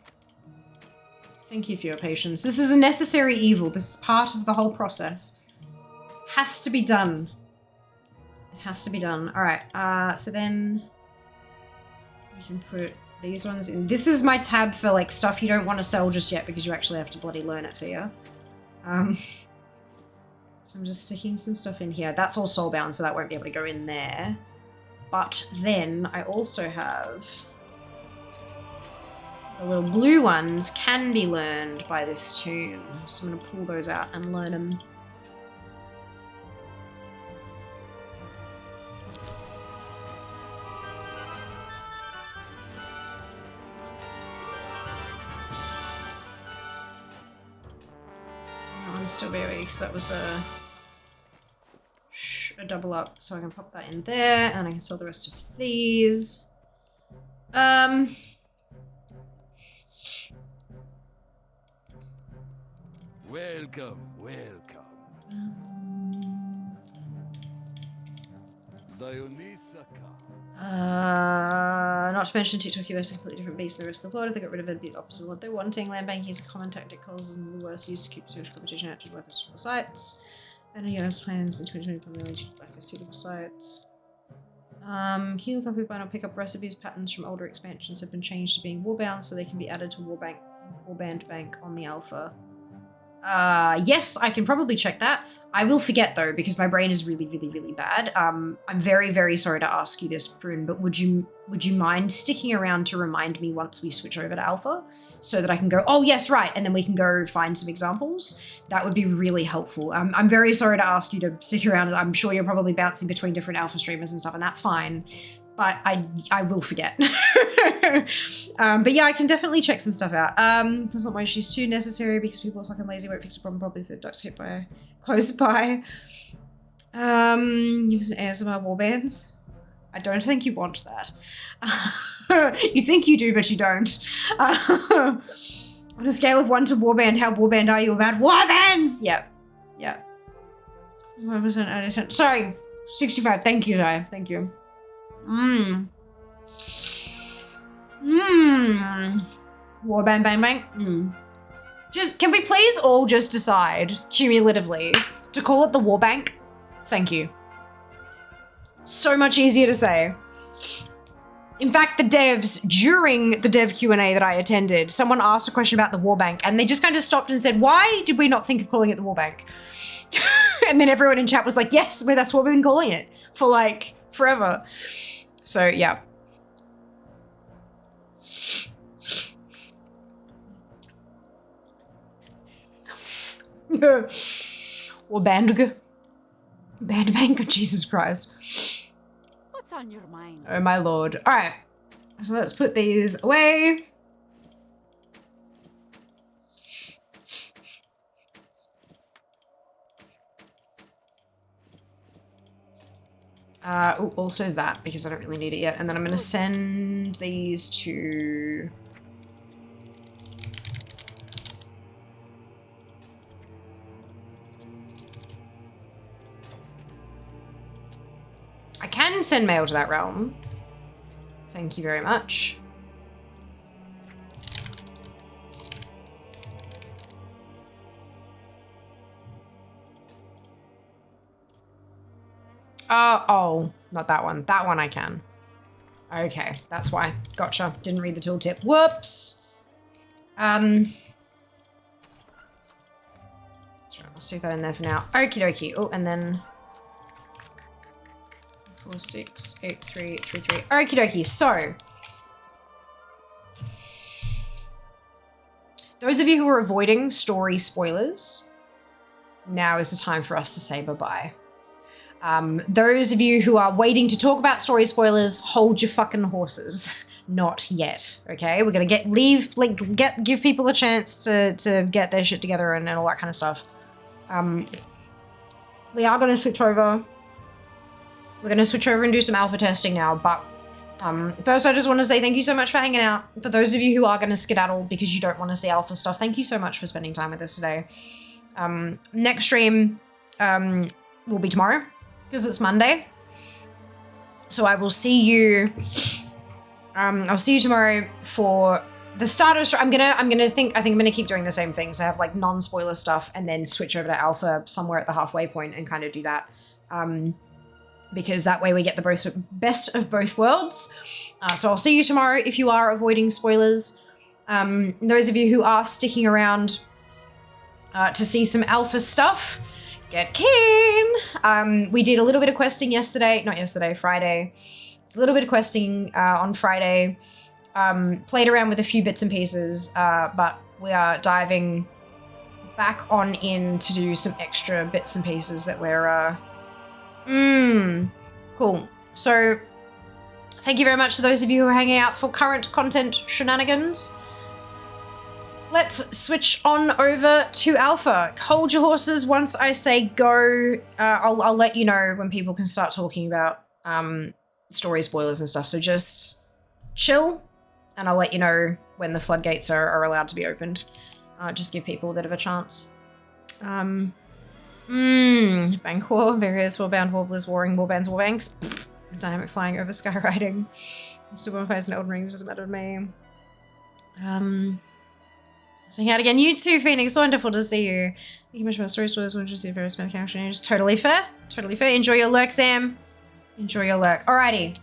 Thank you for your patience. This is a necessary evil. This is part of the whole process. Has to be done. It has to be done. All right. So then we can put these ones in. This is my tab for like stuff you don't want to sell just yet because you actually have to bloody learn it for you. So I'm just sticking some stuff in here. That's all soulbound, so that won't be able to go in there. But then I also have the little blue ones can be learned by this tune. So I'm going to pull those out and learn them. That one's still BOE because that was a double up. So I can pop that in there and I can sell the rest of these. Welcome, welcome. Not to mention TikTok US is a completely different beast than the rest of the world. If they got rid of it, it'd be the opposite of what they're wanting. Land banking is a common tactic causing the worst used to keep social competition out to lack of suitable sites. And US plans in 2020 primarily due to lack of suitable sites. Key copy of binary pickup recipes patterns from older expansions have been changed to being warbound so they can be added to warband bank on the alpha. Yes, I can probably check that. I will forget though, because my brain is really, really, really bad. I'm very, very sorry to ask you this, Prune, but would you mind sticking around to remind me once we switch over to alpha so that I can go, oh yes, right, and then we can go find some examples? That would be really helpful. I'm very sorry to ask you to stick around. I'm sure you're probably bouncing between different alpha streamers and stuff, and that's fine. But I will forget. But yeah, I can definitely check some stuff out. That's not why she's too necessary because people are fucking lazy, won't fix a problem properly if they're duct taped by close by. Use an ASMR warbands. I don't think you want that. You think you do, but you don't. On a scale of 1 to warband, how warband are you about warbands? Yep. Yep. 1% addition. Sorry. 65. Thank you, Jai. Thank you. Warband bang bang. Just, can we please all just decide cumulatively to call it the Warbank? Thank you. So much easier to say. In fact, the devs, during the dev Q&A that I attended, someone asked a question about the Warbank and they just kind of stopped and said, why did we not think of calling it the Warbank? And then everyone in chat was like, yes, well, that's what we've been calling it for like forever. So yeah. Or Bandg. Bandbank, Jesus Christ. What's on your mind? Oh my lord. Alright. So let's put these away. Also that, because I don't really need it yet. And then I'm going to send these to... I can send mail to that realm. Thank you very much. Oh, not that one. That one I can. Okay, that's why. Gotcha. Didn't read the tooltip. Whoops. I'll stick that in there for now. Okie dokie. Oh, and then 4, 6, 8, 3, 3, 3. Okie dokie. So, those of you who are avoiding story spoilers, now is the time for us to say bye-bye. Those of you who are waiting to talk about story spoilers, hold your fucking horses. Not yet, okay? We're gonna give people a chance to get their shit together and all that kind of stuff. We are gonna switch over. We're gonna switch over and do some alpha testing now, but first I just want to say thank you so much for hanging out. For those of you who are gonna skedaddle because you don't want to see alpha stuff, thank you so much for spending time with us today. Next stream will be tomorrow, because it's Monday. So I will see you. I'll see you tomorrow for the start of. I think I'm gonna keep doing the same thing. So I have like non-spoiler stuff, and then switch over to alpha somewhere at the halfway point and kind of do that, because that way we get the best of both worlds. So I'll see you tomorrow if you are avoiding spoilers. Those of you who are sticking around to see some alpha stuff, get keen. We did a little bit of questing Friday. A little bit of questing on Friday. Played around with a few bits and pieces, but we are diving back on in to do some extra bits and pieces that we're... Cool. So, thank you very much to those of you who are hanging out for current content shenanigans. Let's switch on over to alpha. Hold your horses. Once I say go, I'll let you know when people can start talking about story spoilers and stuff. So just chill, and I'll let you know when the floodgates are allowed to be opened. Just give people a bit of a chance. Banquor, various warbound warblers, warring warbands, warbanks. Dynamic flying over skywriting. Still bonfires and Elden Rings, doesn't matter to me. Saying out again, you too, Phoenix. Wonderful to see you. Thank you much about story spoilers. Want to see various medical changes. Totally fair. Totally fair. Enjoy your lurk, Sam. Enjoy your lurk. Alrighty.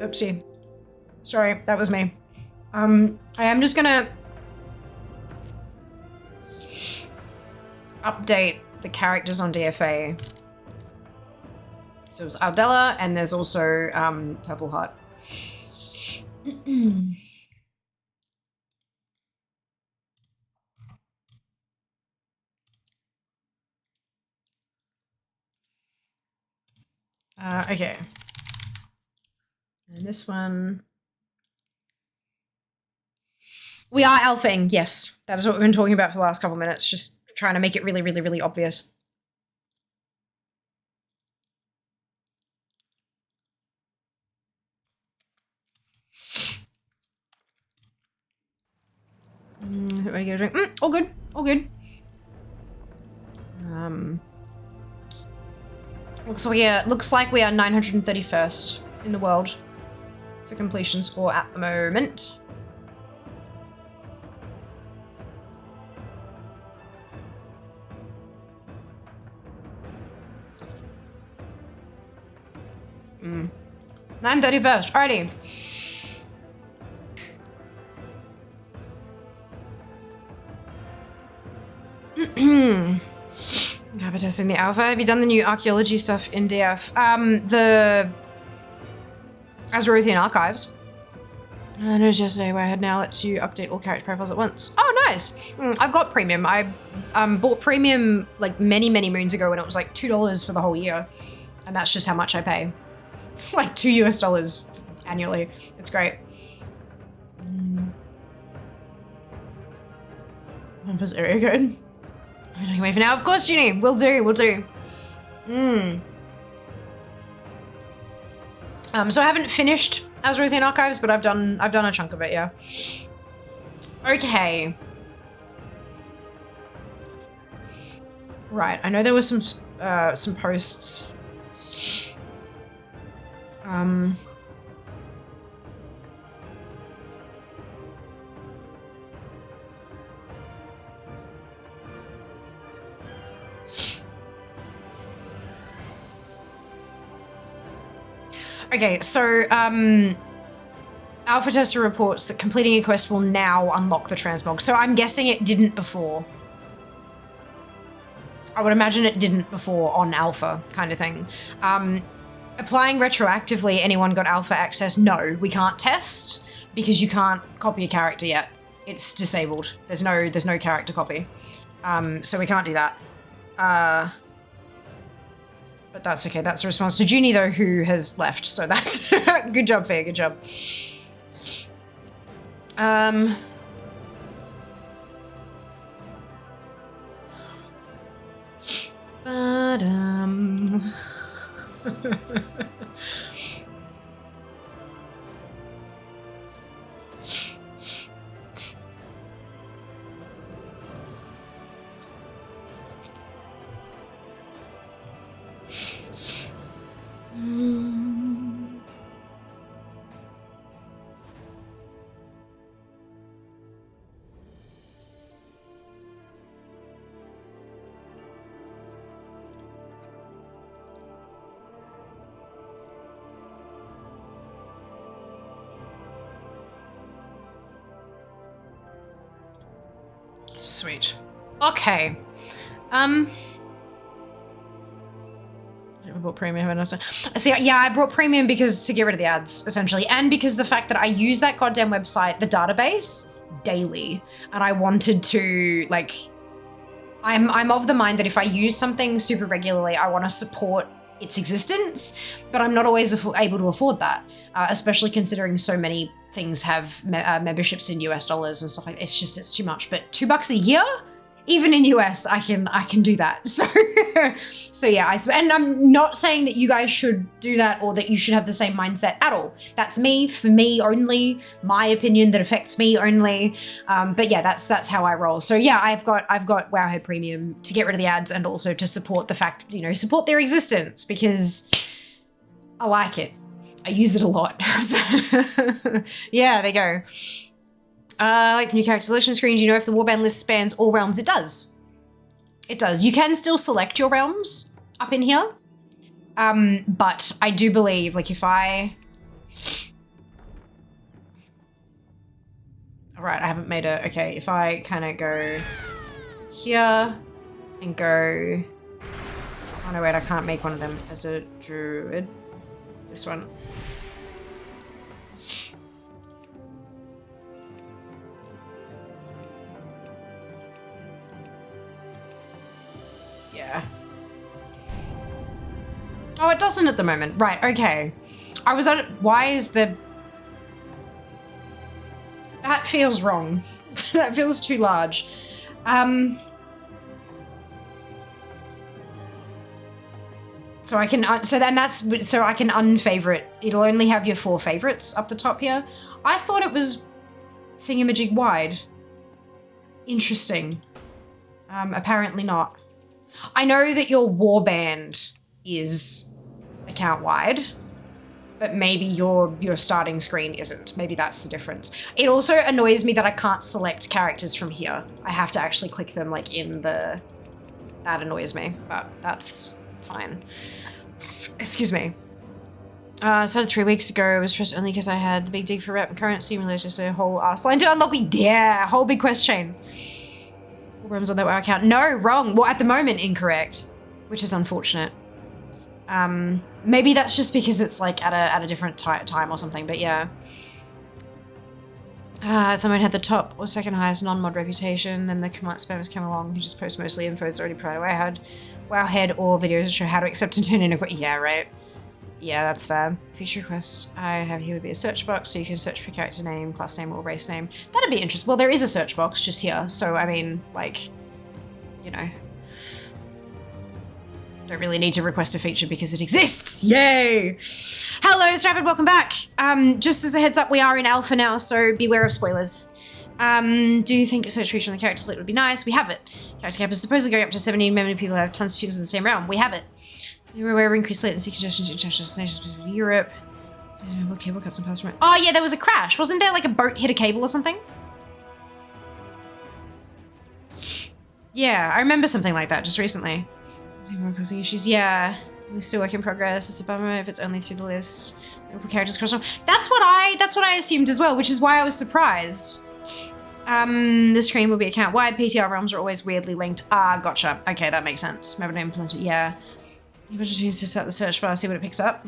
Oopsie. Sorry, that was me. I am just gonna update the characters on DFA. So it was Ardella, and there's also Purple Heart. Okay. And this one. We are alphaing, yes. That is what we've been talking about for the last couple of minutes. Just trying to make it really, really, really obvious. What are you gonna drink? All good. All good. Looks like we are 931st in the world for completion score at the moment. Mm. 931st. Alrighty. I've been testing the alpha. Have you done the new archaeology stuff in DF? The Azerothian archives. I noticed yesterday where I had now lets you update all character profiles at once. Oh, nice. I've got premium. I bought premium like many, many moons ago when it was like $2 for the whole year. And that's just how much I pay. Like $2 US annually. It's great. Memphis area code. I'm not away for now. Of course, Junie. We'll do. So I haven't finished Azerothian Archives, but I've done a chunk of it, yeah. Okay. Right, I know there were some posts. Okay, so Alpha Tester reports that completing a quest will now unlock the transmog. So I'm guessing it didn't before. I would imagine it didn't before on Alpha kind of thing. Applying retroactively, anyone got Alpha access? No, we can't test because you can't copy a character yet. It's disabled. There's no character copy. So we can't do that. But that's okay. That's a response to Junie, though, who has left. So that's good job, Faye. Good job. Sweet. Okay. I bought premium. See, yeah, I brought premium because to get rid of the ads, essentially, and because the fact that I use that goddamn website, the database, daily, and I wanted to like. I'm of the mind that if I use something super regularly, I want to support its existence, but I'm not always able to afford that, especially considering so many things have memberships in US dollars and stuff like that. It's too much. But $2 a year, even in US, I can do that. So yeah, and I'm not saying that you guys should do that or that you should have the same mindset at all. That's me, for me only, my opinion that affects me only. But yeah, that's how I roll. So yeah, I've got Wowhead Premium to get rid of the ads and also to support the fact, support their existence because I like it. I use it a lot. So, yeah, there you go. I like the new character selection screen. Do you know if the warband list spans all realms? It does. It does. You can still select your realms up in here. But I do believe, like, if I... All right, I haven't made a... Okay, if I kind of go here and go... Oh, no, wait, I can't make one of them as a druid. This one. Yeah. Oh, it doesn't at the moment. Right, okay. I was on... Why is the... That feels wrong. That feels too large. So I can... So I can unfavorite. It'll only have your 4 favorites up the top here. I thought it was thingamajig wide. Interesting. Apparently not. I know that your warband is account wide, but maybe your starting screen isn't. Maybe that's the difference. It also annoys me that I can't select characters from here. I have to actually click them like in the... That annoys me, but that's fine. Excuse me. Started 3 weeks ago. It was just only because I had the big dig for rep and currency. Realized just a whole ass line to unlock. Yeah, whole big quest chain. Rooms on that WoW account. No, wrong. Well, at the moment, incorrect, which is unfortunate. Maybe that's just because it's like at a different time or something. But yeah. Someone had the top or second highest non-mod reputation, and the command spammers came along who just post mostly info that's already provided. I had Wowhead or videos that show how to accept and turn in a... Yeah, right. Yeah, that's fair. Feature request I have here would be a search box, so you can search for character name, class name, or race name. That'd be interesting. Well, there is a search box just here, so I mean, like, you know. Don't really need to request a feature because it exists. Yay! Hello, Stratford, welcome back. Just as a heads up, we are in alpha now, so beware of spoilers. Do you think a search feature on the character slate would be nice? We have it. Character cap is supposedly going up to 70. Many people have tons of students in the same realm. We have it. We were aware of increased latency congestion to international destinations in Europe. What cable cuts and pass from it? Oh yeah, there was a crash. Wasn't there like a boat hit a cable or something? Yeah, I remember something like that just recently. More causing issues. Yeah, we're still work in progress. It's a bummer if it's only through the list. Characters cross off. That's what I assumed as well, which is why I was surprised. The stream will be account wide. PTR realms are always weirdly linked. Ah, gotcha. Okay, that makes sense. Maybe not implemented. Yeah. You better choose to set the search bar, see what it picks up.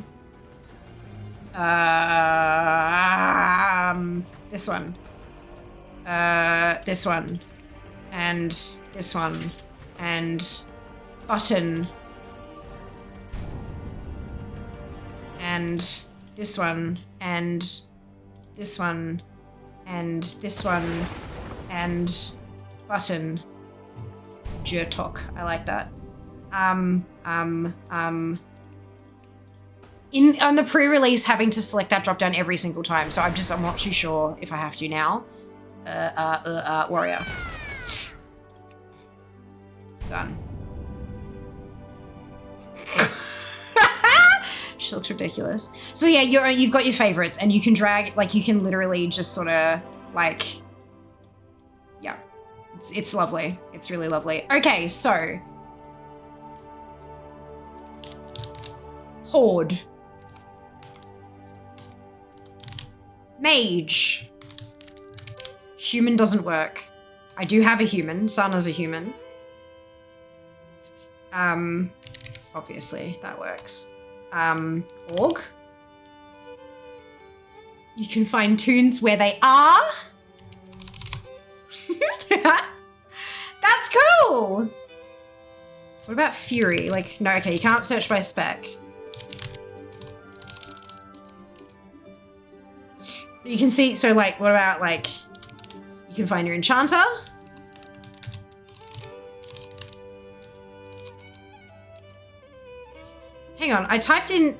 This one. This one. And this one. And button. And this one. And this one. And this one. And button. Jertok. I like that. On the pre-release, having to select that drop down every single time, so I'm not too sure if I have to now. Warrior. Done. She looks ridiculous. So yeah, you've got your favorites, and you can drag, like, you can literally just sort of like, yeah, it's lovely. It's really lovely. Okay, so. Horde. Mage. Human doesn't work. I do have a human. Sana's a human. Obviously, that works. Org. You can find tunes where they are. That's cool. What about Fury? Like, no, okay, you can't search by spec. You can see, so like, what about like, you can find your enchanter. Hang on, I typed in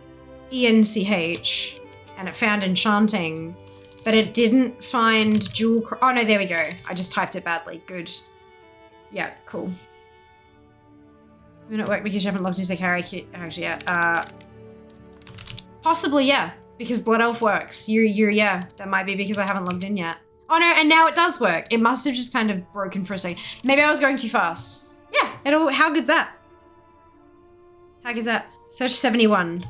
ENCH and it found enchanting, but it didn't find jewel. Oh no, there we go. I just typed it badly. Good. Yeah, cool. May not work because you haven't logged into the character yet. Possibly, yeah. Because Blood Elf works. Yeah, that might be because I haven't logged in yet. Oh no, and now it does work. It must have just kind of broken for a second. Maybe I was going too fast. Yeah, how good's that? How good's that? Search 71.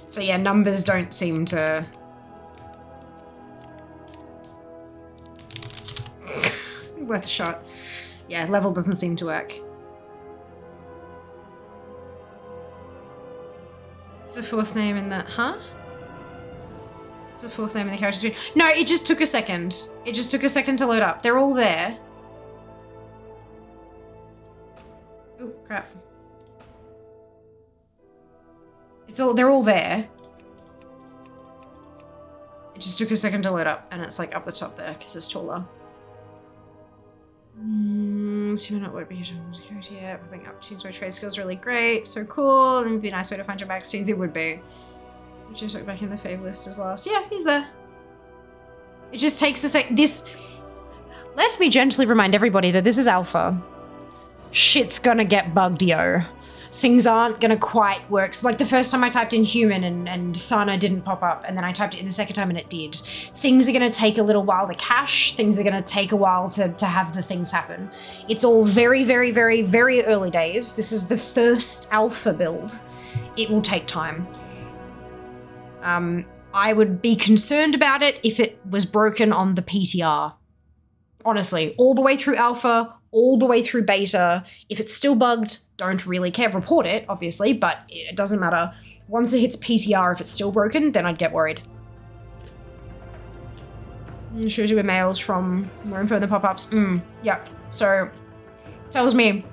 So yeah, numbers don't seem to... Worth a shot. Yeah, level doesn't seem to work. Is the fourth name in the... Huh? Is the fourth name in the character screen? No, it just took a second. It just took a second to load up. They're all there. Oh, crap. They're all there. It just took a second to load up, and it's like up the top there, because it's taller. So you might not work because you haven't character yet. Popping up tunes by trade skills really great. So cool. And it'd be a nice way to find your max tunes. It would be. We just look back in the fave list as last. Yeah, he's there. It just takes a sec. Let me gently remind everybody that this is alpha. Shit's gonna get bugged, yo. Things aren't gonna quite work. So, like the first time I typed in human and Sana didn't pop up, and then I typed it in the second time and it did. Things are gonna take a little while to cache. Things are gonna take a while to have the things happen. It's all very, very, very, very early days. This is the first alpha build. It will take time. I would be concerned about it if it was broken on the PTR. Honestly, all the way through alpha, all the way through beta. If it's still bugged, don't really care. Report it, obviously, but it doesn't matter. Once it hits PTR, if it's still broken, then I'd get worried. It shows you where mails from, more info in the pop-ups. Yeah. So, tells me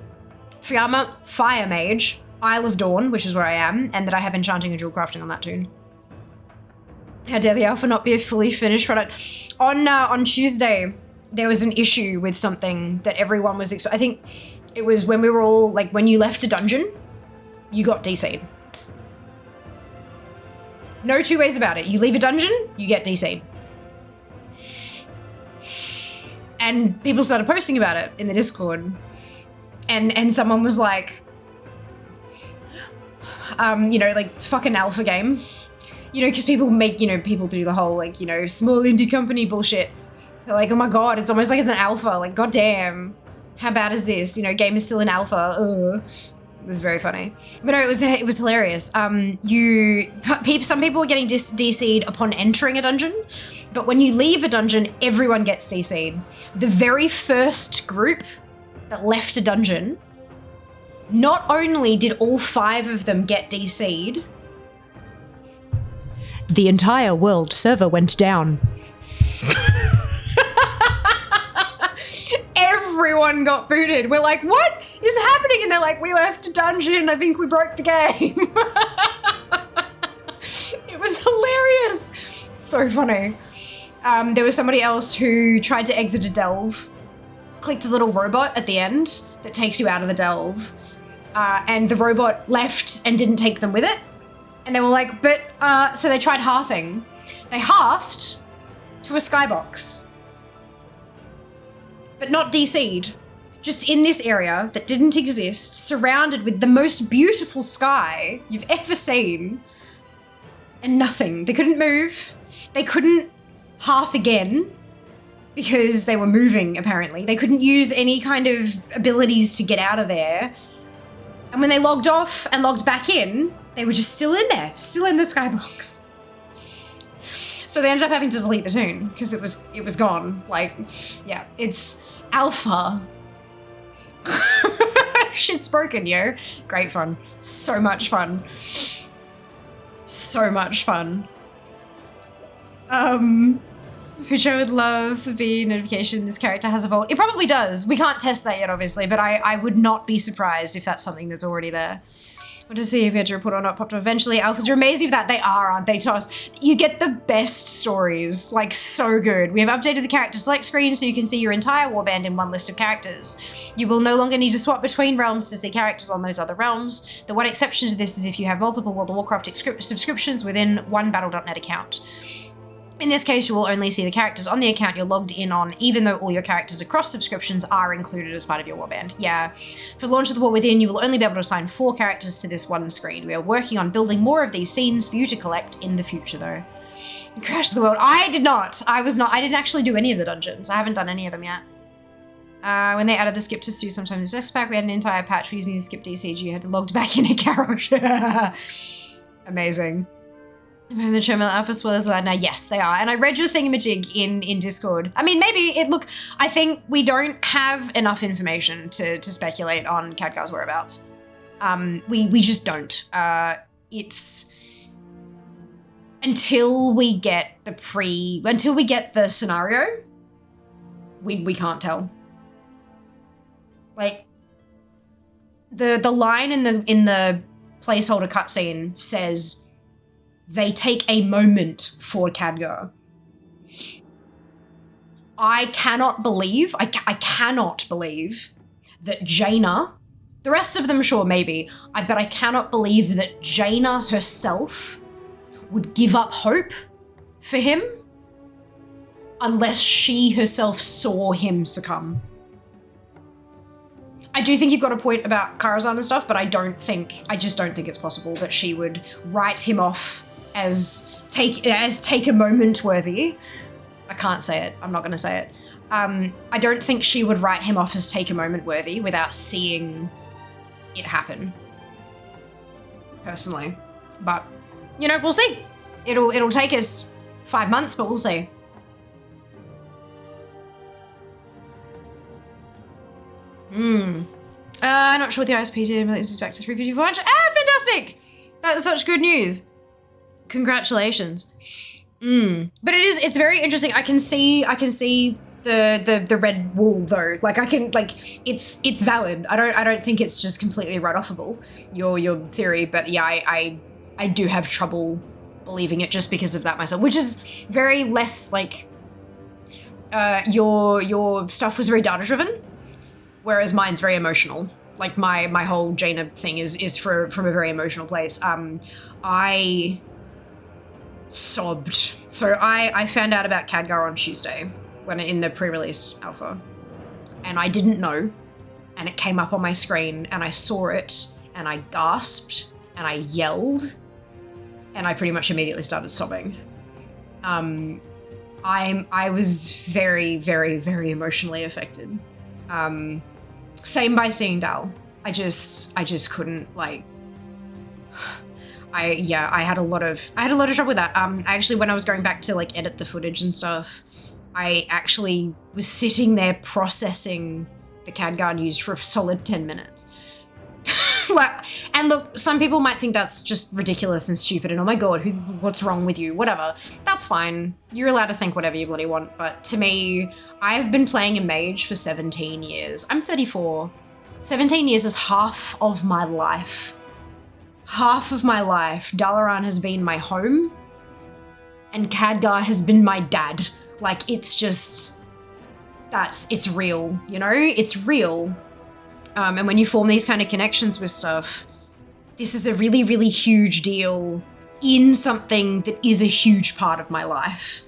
Fiamma, Fire Mage, Isle of Dawn, which is where I am, and that I have Enchanting and Jewel Crafting on that tune. How dare the alpha not be a fully finished product? On Tuesday, there was an issue with something that everyone was, I think it was when we were all, like, when you left a dungeon, you got DC'd. No two ways about it. You leave a dungeon, you get DC'd. And people started posting about it in the Discord. And someone was like, you know, like, fucking alpha game. You know, because people make, you know, people do the whole, like, you know, small indie company bullshit. They're like, oh my god, it's almost like it's an alpha. Like, goddamn, how bad is this? You know, game is still an alpha. Ugh. It was very funny. But no, it was hilarious. Some people were getting DC'd upon entering a dungeon, but when you leave a dungeon, everyone gets DC'd. The very first group that left a dungeon, not only did all 5 of them get DC'd, the entire world server went down. Everyone got booted. We're like, what is happening? And they're like, we left a dungeon. I think we broke the game. It was hilarious. So funny. There was somebody else who tried to exit a delve, clicked a little robot at the end that takes you out of the delve, and the robot left and didn't take them with it. And they were like, but, so they tried hearthing. They hearthed to a skybox. But not DC'd. Just in this area that didn't exist, surrounded with the most beautiful sky you've ever seen. And nothing. They couldn't move. They couldn't hearth again because they were moving, apparently. They couldn't use any kind of abilities to get out of there. And when they logged off and logged back in, they were just still in there, still in the skybox. So they ended up having to delete the tune because it was gone. Like, yeah, it's alpha. Shit's broken, yo. Great fun. So much fun. So much fun. Which I would love for be notification this character has a vault. It probably does. We can't test that yet, obviously, but I would not be surprised if that's something that's already there. What to see if you had to report or not popped up eventually. Alphas are amazing for that. They are, aren't they, Toss? You get the best stories. Like, so good. We have updated the character select screen so you can see your entire warband in one list of characters. You will no longer need to swap between realms to see characters on those other realms. The one exception to this is if you have multiple World of Warcraft subscriptions within one Battle.net account. In this case, you will only see the characters on the account you're logged in on, even though all your characters across subscriptions are included as part of your warband. Yeah. For launch of the War Within, you will only be able to assign 4 characters to this one screen. We are working on building more of these scenes for you to collect in the future, though. Crash the world. I did not. I didn't actually do any of the dungeons. I haven't done any of them yet. When they added the skip to Stu sometimes in Pack, we had an entire patch for using the skip DCG. You had to log back in a garage. Amazing. And the terminal alpha spoilers are now, yes, they are. And I read your thingamajig in Discord. I mean, maybe I think we don't have enough information to speculate on Khadgar's whereabouts. We just don't. It's until we get the scenario, we can't tell. Like the line in the placeholder cutscene says they take a moment for Khadgar. I cannot believe that Jaina, the rest of them sure maybe, but I cannot believe that Jaina herself would give up hope for him unless she herself saw him succumb. I do think you've got a point about Karazhan and stuff, but I just don't think it's possible that she would write him off as take a moment worthy. I can't say it. I'm not going to say it. I don't think she would write him off as take a moment worthy without seeing it happen. Personally. But, you know, we'll see. It'll take us 5 months, but we'll see. I'm not sure what the ISP did, but it's back to 350. Fantastic! That's such good news. Congratulations. But it's very interesting. I can see the red wool though. Like it's valid. I don't think it's just completely write-offable, your theory, but yeah, I do have trouble believing it just because of that myself, which is very less like your stuff was very data driven, whereas mine's very emotional. Like my whole Jaina thing is from a very emotional place. I sobbed. So I found out about Khadgar on Tuesday when in the pre-release alpha, and I didn't know, and it came up on my screen and I saw it and I gasped and I yelled and I pretty much immediately started sobbing. I was very, very, very emotionally affected. Same by seeing Dal. I just couldn't, like, I had a lot of trouble with that. Actually, when I was going back to like edit the footage and stuff, I actually was sitting there processing the Khadgar news for a solid 10 minutes. Like, and look, some people might think that's just ridiculous and stupid and oh my god, what's wrong with you? Whatever. That's fine. You're allowed to think whatever you bloody want, but to me, I've been playing a mage for 17 years. I'm 34. 17 years is half of my life. Half of my life, Dalaran has been my home, and Khadgar has been my dad. Like, it's just, it's real, you know? It's real. And when you form these kind of connections with stuff, this is a really, really huge deal in something that is a huge part of my life.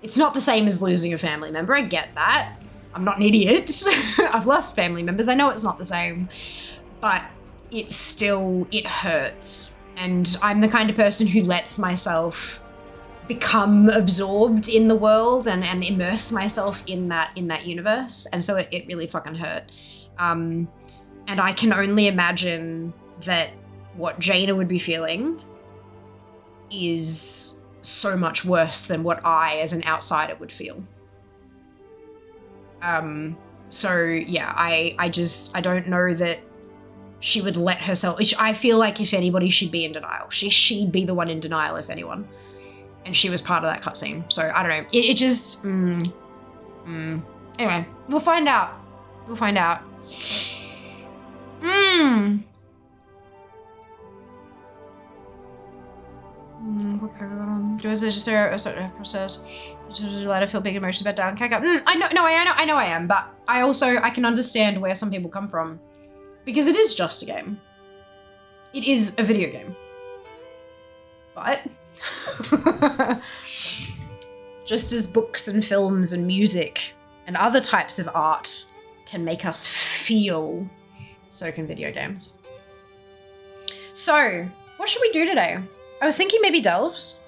It's not the same as losing a family member, I get that. I'm not an idiot. I've lost family members, I know it's not the same, but it hurts. And I'm the kind of person who lets myself become absorbed in the world and immerse myself in that universe. And so it really fucking hurt. And I can only imagine that what Jaina would be feeling is so much worse than what I, as an outsider, would feel. So yeah, I don't know that she would let herself, I feel like if anybody, she'd be in denial. She'd be the one in denial, if anyone. And she was part of that cutscene. So I don't know, it just, Anyway, we'll find out. We'll find out. Joyce is just a process to let her feel big emotions about Dal and Khadgar. I know I am, but I can understand where some people come from. Because it is just a game. It is a video game. But just as books and films and music and other types of art can make us feel, so can video games. So, what should we do today? I was thinking maybe delves.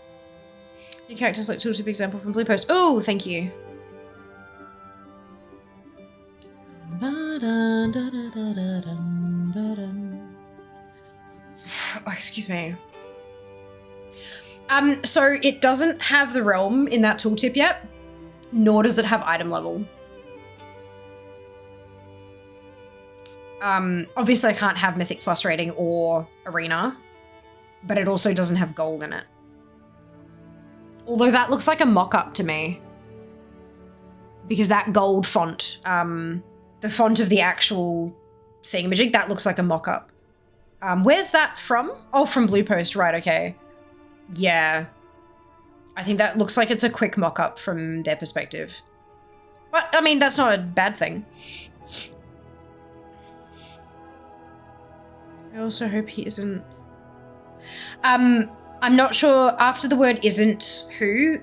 New characters like tooltip example from Blue Post. Oh, thank you. Oh, excuse me. So it doesn't have the realm in that tooltip yet, nor does it have item level. Obviously I can't have Mythic Plus rating or Arena, but it also doesn't have gold in it. Although that looks like a mock-up to me. Because that gold font, the font of the actual thingamajig, that looks like a mock-up. Where's that from? Oh, from Blue Post, right, okay. Yeah. I think that looks like it's a quick mock-up from their perspective. But, I mean, that's not a bad thing. I also hope he isn't... I'm not sure, after the word isn't who,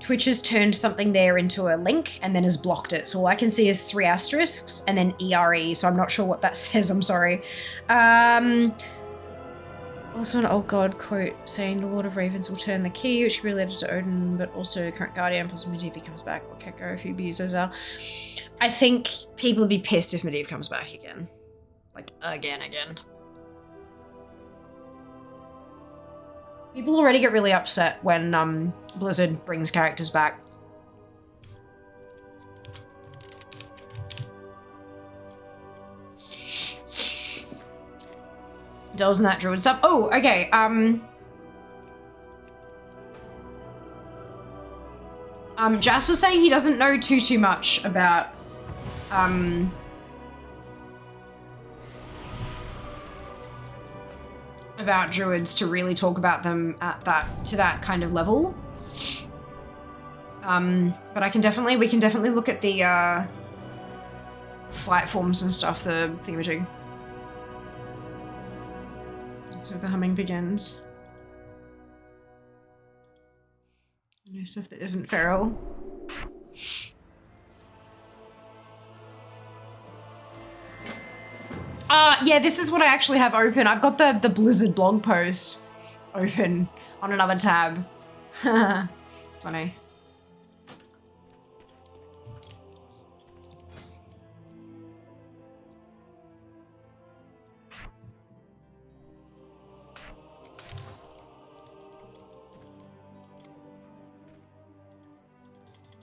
Twitch has turned something there into a link and then has blocked it. So all I can see is 3 asterisks and then ERE, so I'm not sure what that says, I'm sorry. Also an old god quote saying the Lord of Ravens will turn the key, which could be related to Odin, but also current Guardian, plus Medivh if he comes back, or Keko if he abuses her. I think people would be pissed if Medivh comes back again. Like, again. People already get really upset when Blizzard brings characters back. Delves and that druid stuff. Oh, okay. Jas was saying he doesn't know too much about druids to really talk about them at that kind of level. But we can definitely look at the flight forms and stuff, the thingamajig. So the humming begins. No stuff that isn't feral. Yeah, this is what I actually have open. I've got the Blizzard blog post open on another tab. Funny.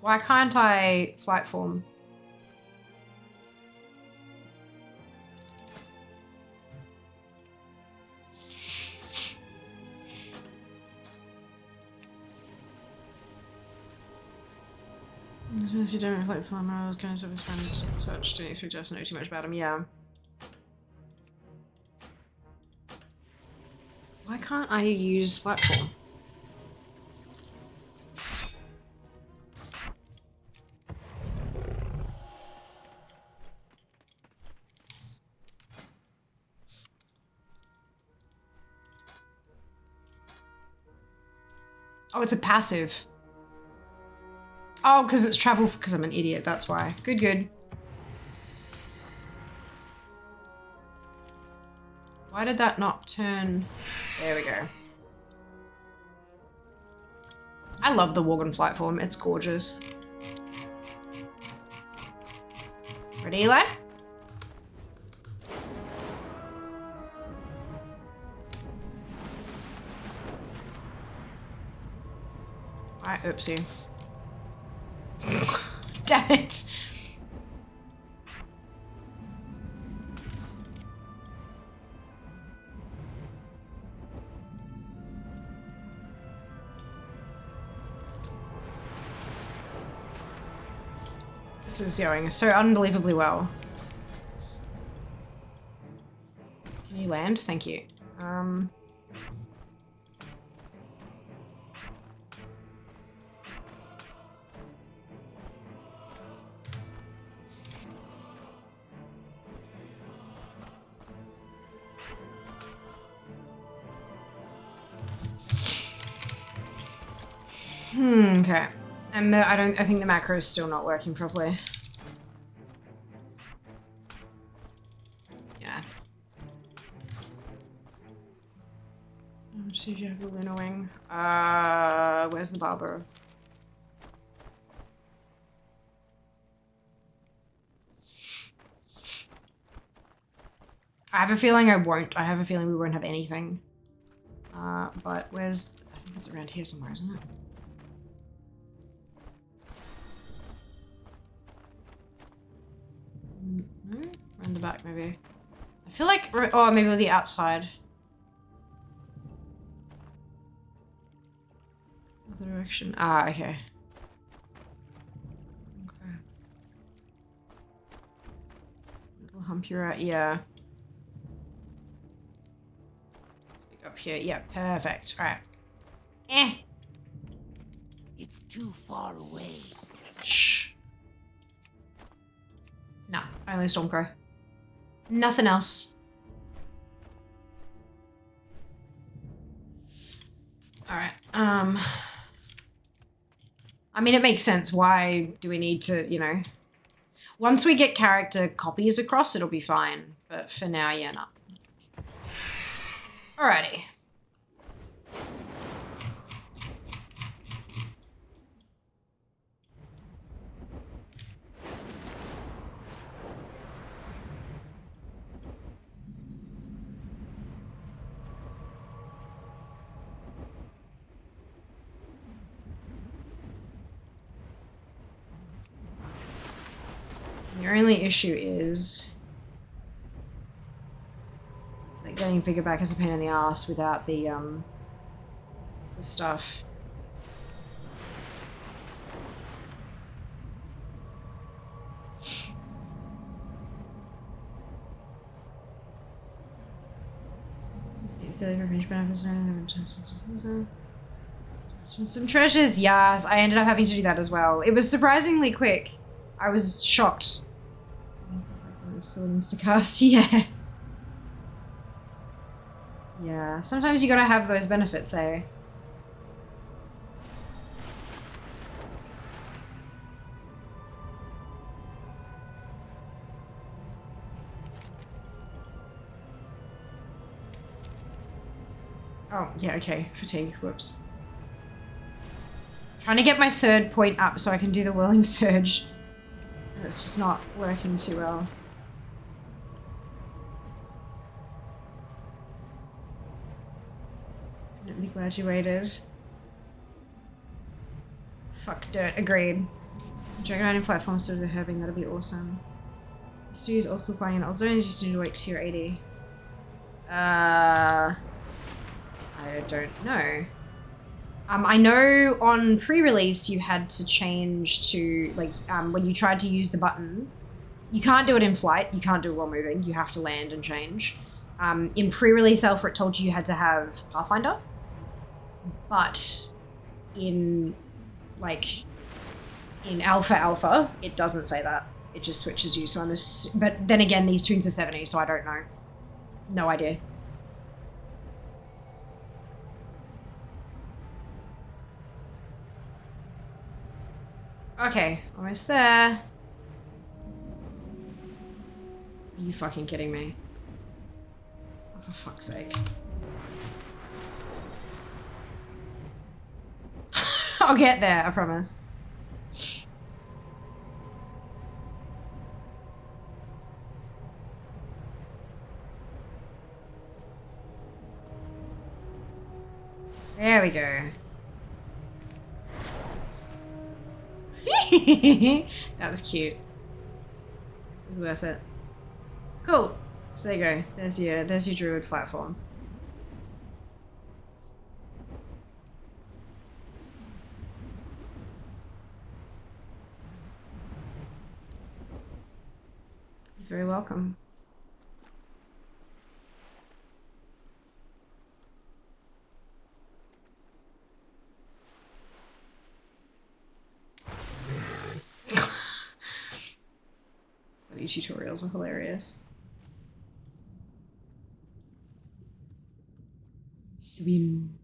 Why can't I flight form? You don't reflect form. I was going to have friend touch. Didn't expect us to know too much about him. Yeah. Why can't I use flight form? Oh, it's a passive. Oh, because it's travel, because I'm an idiot, that's why. Good. Why did that not turn? There we go. I love the Worgen flight form, it's gorgeous. Ready, Eli? Alright, oopsie. Damn it. This is going so unbelievably well. Can you land? Thank you. Okay. And I think the macro is still not working properly. Yeah. Let's see if you have the Luna Wing. Where's the barber? I have a feeling I won't. I have a feeling we won't have anything. But where's... I think it's around here somewhere, isn't it? No? Around the back, maybe. I feel like... Oh, maybe the outside. Other direction. Ah, okay. Okay. Little hump you're at, yeah. Up here, yeah, perfect. Alright. It's too far away. Shh. No, only Stormcrow. Nothing else. Alright, I mean, it makes sense. Why do we need to, you know... Once we get character copies across, it'll be fine. But for now, yeah, no. Alrighty. The only issue is that getting Vigor back is a pain in the ass without the stuff. Some treasures, yes. I ended up having to do that as well. It was surprisingly quick. I was shocked. It was still Instacast, yeah. Yeah, sometimes you gotta have those benefits, eh? Oh, yeah, okay. Fatigue. Whoops. Trying to get my 3rd point up so I can do the Whirling Surge. It's just not working too well. Definitely glad you waited. Fuck dirt. Agreed. Dragon riding platforms to the herbing, that'll be awesome. Used to use old school flying in old zones, used to need to wait till you're 80. I don't know. I know on pre-release you had to change to, like, when you tried to use the button, you can't do it in flight, you can't do it while moving, you have to land and change. In pre-release alpha it told you had to have Pathfinder, but in, like, in alpha, it doesn't say that. It just switches you, so I'm but then again, these tunes are 70, so I don't know. No idea. Okay, almost there. Are you fucking kidding me? Oh, for fuck's sake. I'll get there, I promise. There we go. That was cute. It was worth it. Cool. So there you go. There's your druid platform. You're very welcome. These tutorials are hilarious. Swim.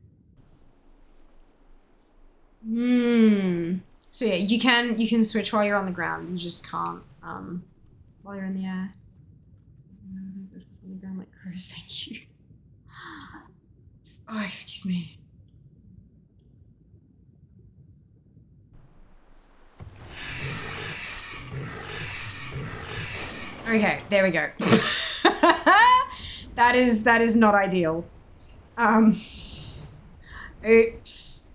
So yeah, you can switch while you're on the ground. You just can't while you're in the air. On the ground like crows. Thank you. Oh, excuse me. Okay, there we go. That is not ideal. Oops.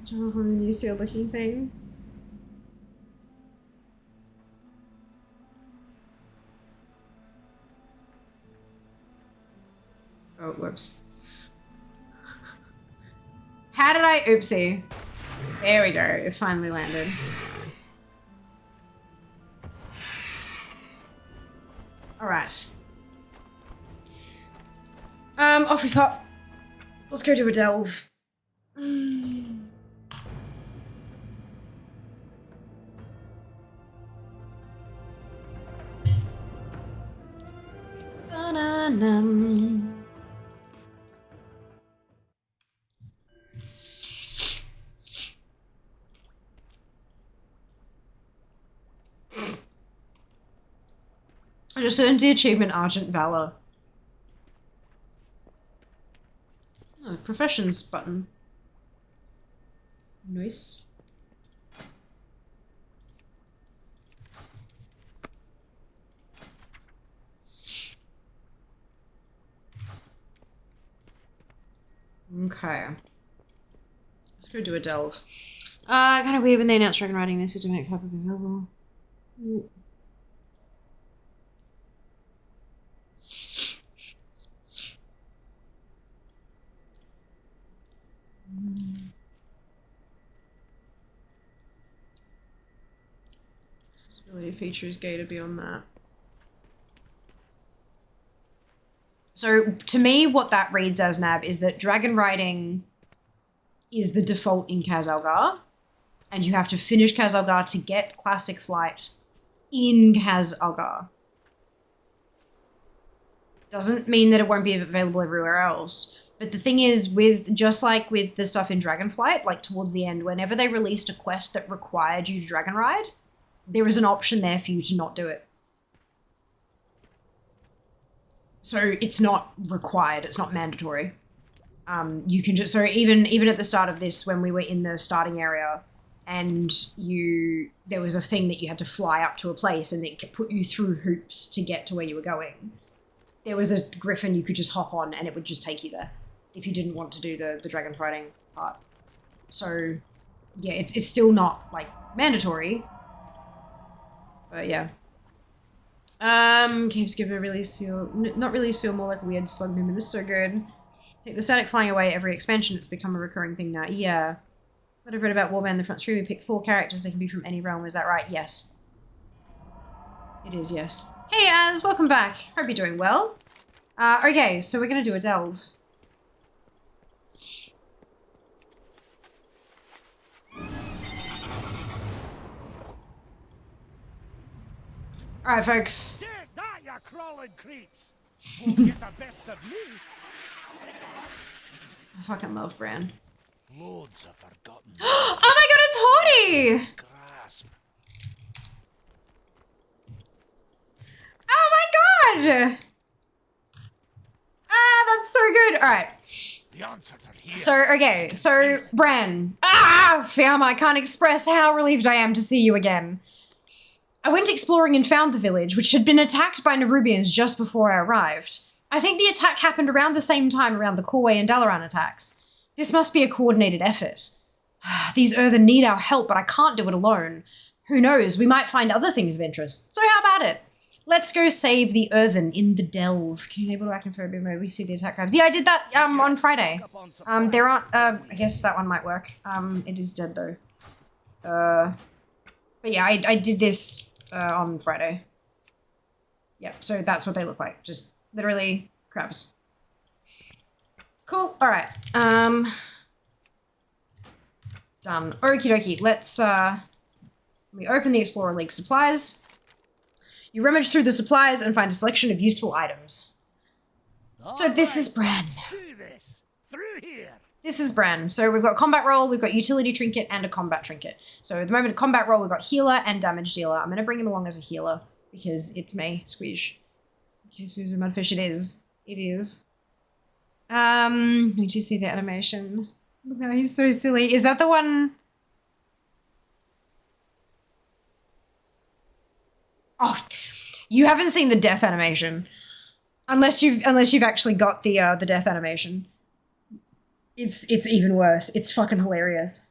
From the new seal looking thing. Oh, whoops. How did I? Oopsie. There we go. It finally landed. All right. Off we pop. Let's go do a delve. I just earned the achievement Argent Valor. Oh, professions button. Nice. Okay. Let's go do a delve. Kind of weird when they announced Dragon Riding this to make copy available. Accessibility features gated beyond that. So to me, what that reads as, Nab, is that dragon riding is the default in Kaz-Algar, and you have to finish Kaz-Algar to get classic flight in Kaz-Algar. Doesn't mean that it won't be available everywhere else. But the thing is, just like with the stuff in Dragonflight, like towards the end, whenever they released a quest that required you to dragon ride, there was an option there for you to not do it. So it's not required, it's not mandatory. You can just, so even at the start of this, when we were in the starting area, and there was a thing that you had to fly up to a place and it put you through hoops to get to where you were going. There was a griffin you could just hop on and it would just take you there if you didn't want to do the dragon fighting part. So yeah, it's still not like mandatory, but yeah. Cave Skipper really seal, not really seal, more like weird slug movement is so good. Take the static flying away every expansion, it's become a recurring thing now. Yeah. What I've read about Warband the front three, we pick 4 characters, they can be from any realm, is that right? Yes. It is, yes. Hey Az, welcome back. Hope you're doing well. Okay, so we're gonna do a delve. Alright, folks. Take that, you crawling creeps! Won't get the best of me. I fucking love Bran. Loads of forgotten. Oh my god, it's Horty! Grasp. Oh my god! Ah, that's so good. Alright. The answers are here. So, okay, so, Bran. Ah, Fiamma, I can't express how relieved I am to see you again. I went exploring and found the village, which had been attacked by Nerubians just before I arrived. I think the attack happened around the same time around the Corway and Dalaran attacks. This must be a coordinated effort. These Earthen need our help, but I can't do it alone. Who knows, we might find other things of interest. So how about it? Let's go save the Earthen in the delve. Can you enable arachnophobia mode? We see the attack crabs. Yeah, I did that on Friday. There aren't, I guess that one might work. It is dead though. But yeah, I did this on Friday. Yeah, so that's what they look like. Just literally crabs. Cool, all right. Done. Okie dokie, let's, we open the Explorer League supplies. You rummage through the supplies and find a selection of useful items. So this is Bran. Do this. Through here. This is Bran. So we've got combat roll, we've got utility trinket, and a combat trinket. So at the moment, combat roll, we've got healer and damage dealer. I'm going to bring him along as a healer because it's me, Squeeze. Okay, Susan Mudfish, it is. It is. Did you see the animation? No, he's so silly. Is that the one? Oh, you haven't seen the death animation, unless you've actually got the death animation. It's even worse. It's fucking hilarious.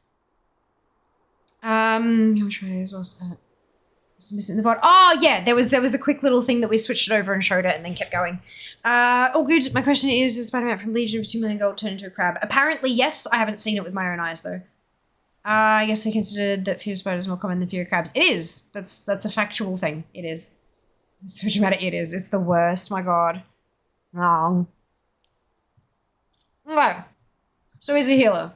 How much Friday was missing the VOD? Oh yeah, there was a quick little thing that we switched it over and showed it and then kept going. Oh good. My question is Spider-Man from Legion for 2 million gold turned into a crab? Apparently yes. I haven't seen it with my own eyes though. I guess they considered that fear of spiders more common than fear of crabs. It is. That's a factual thing. It is. It's so dramatic. It is. It's the worst. My god. Wrong. Okay. So he's a healer.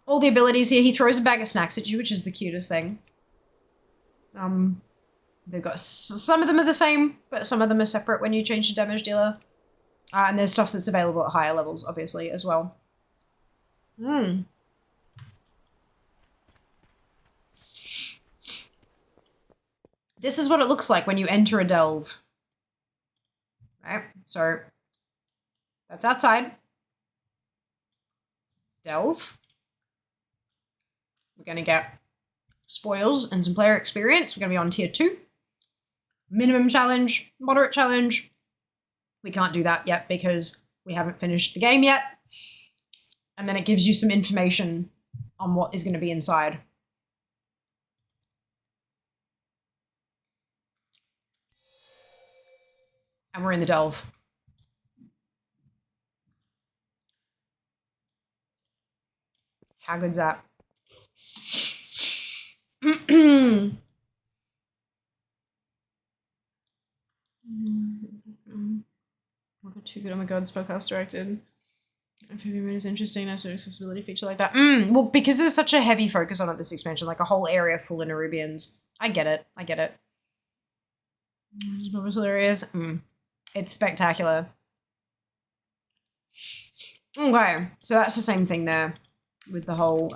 All the abilities here. He throws a bag of snacks at you, which is the cutest thing. They've got some of them are the same, but some of them are separate when you change to damage dealer. And there's stuff that's available at higher levels, obviously, as well. This is what it looks like when you enter a delve. Right, so that's outside. Delve. We're gonna get spoils and some player experience. We're gonna be on tier 2. Minimum challenge, moderate challenge. We can't do that yet because we haven't finished the game yet. And then it gives you some information on what is going to be inside. And we're in the delve. How good's that? What a too good, oh my god, spellcast directed. Amphibian mode is interesting, nice accessibility feature like that. Well, because there's such a heavy focus on it, this expansion, like a whole area full of Nerubians. I get it. Purposeful areas. It's spectacular. Okay, so that's the same thing there with the whole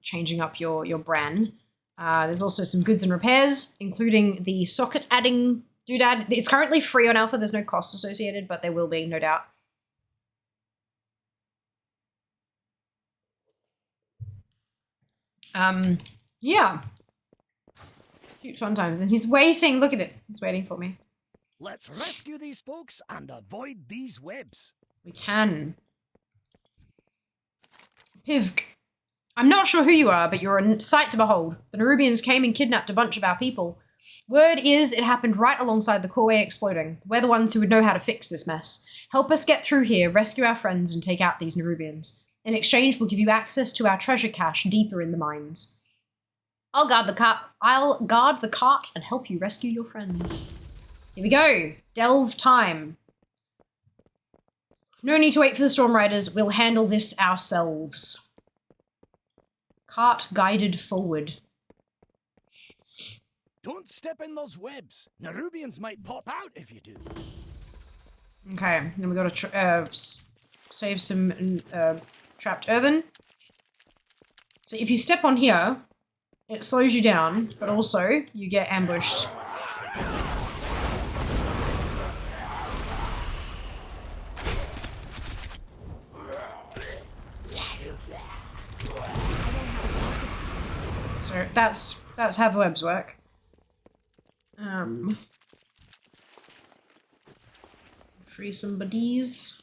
changing up your brand. There's also some goods and repairs, including the socket adding doodad. It's currently free on Alpha. There's no cost associated, but there will be, no doubt. Yeah. Cute fun times. And he's waiting. Look at it. He's waiting for me. Let's rescue these folks and avoid these webs. We can. Pivk. I'm not sure who you are, but you're a sight to behold. The Nerubians came and kidnapped a bunch of our people. Word is it happened right alongside the coreway exploding. We're the ones who would know how to fix this mess. Help us get through here, rescue our friends, and take out these Nerubians. In exchange, we'll give you access to our treasure cache deeper in the mines. I'll guard the cart and help you rescue your friends. Here we go. Delve time. No need to wait for the Storm Riders. We'll handle this ourselves. Cart guided forward. Don't step in those webs. Nerubians might pop out if you do. Okay, then we gotta save some trapped earthen. So if you step on here, it slows you down, but also you get ambushed. So that's how the webs work. Free some buddies.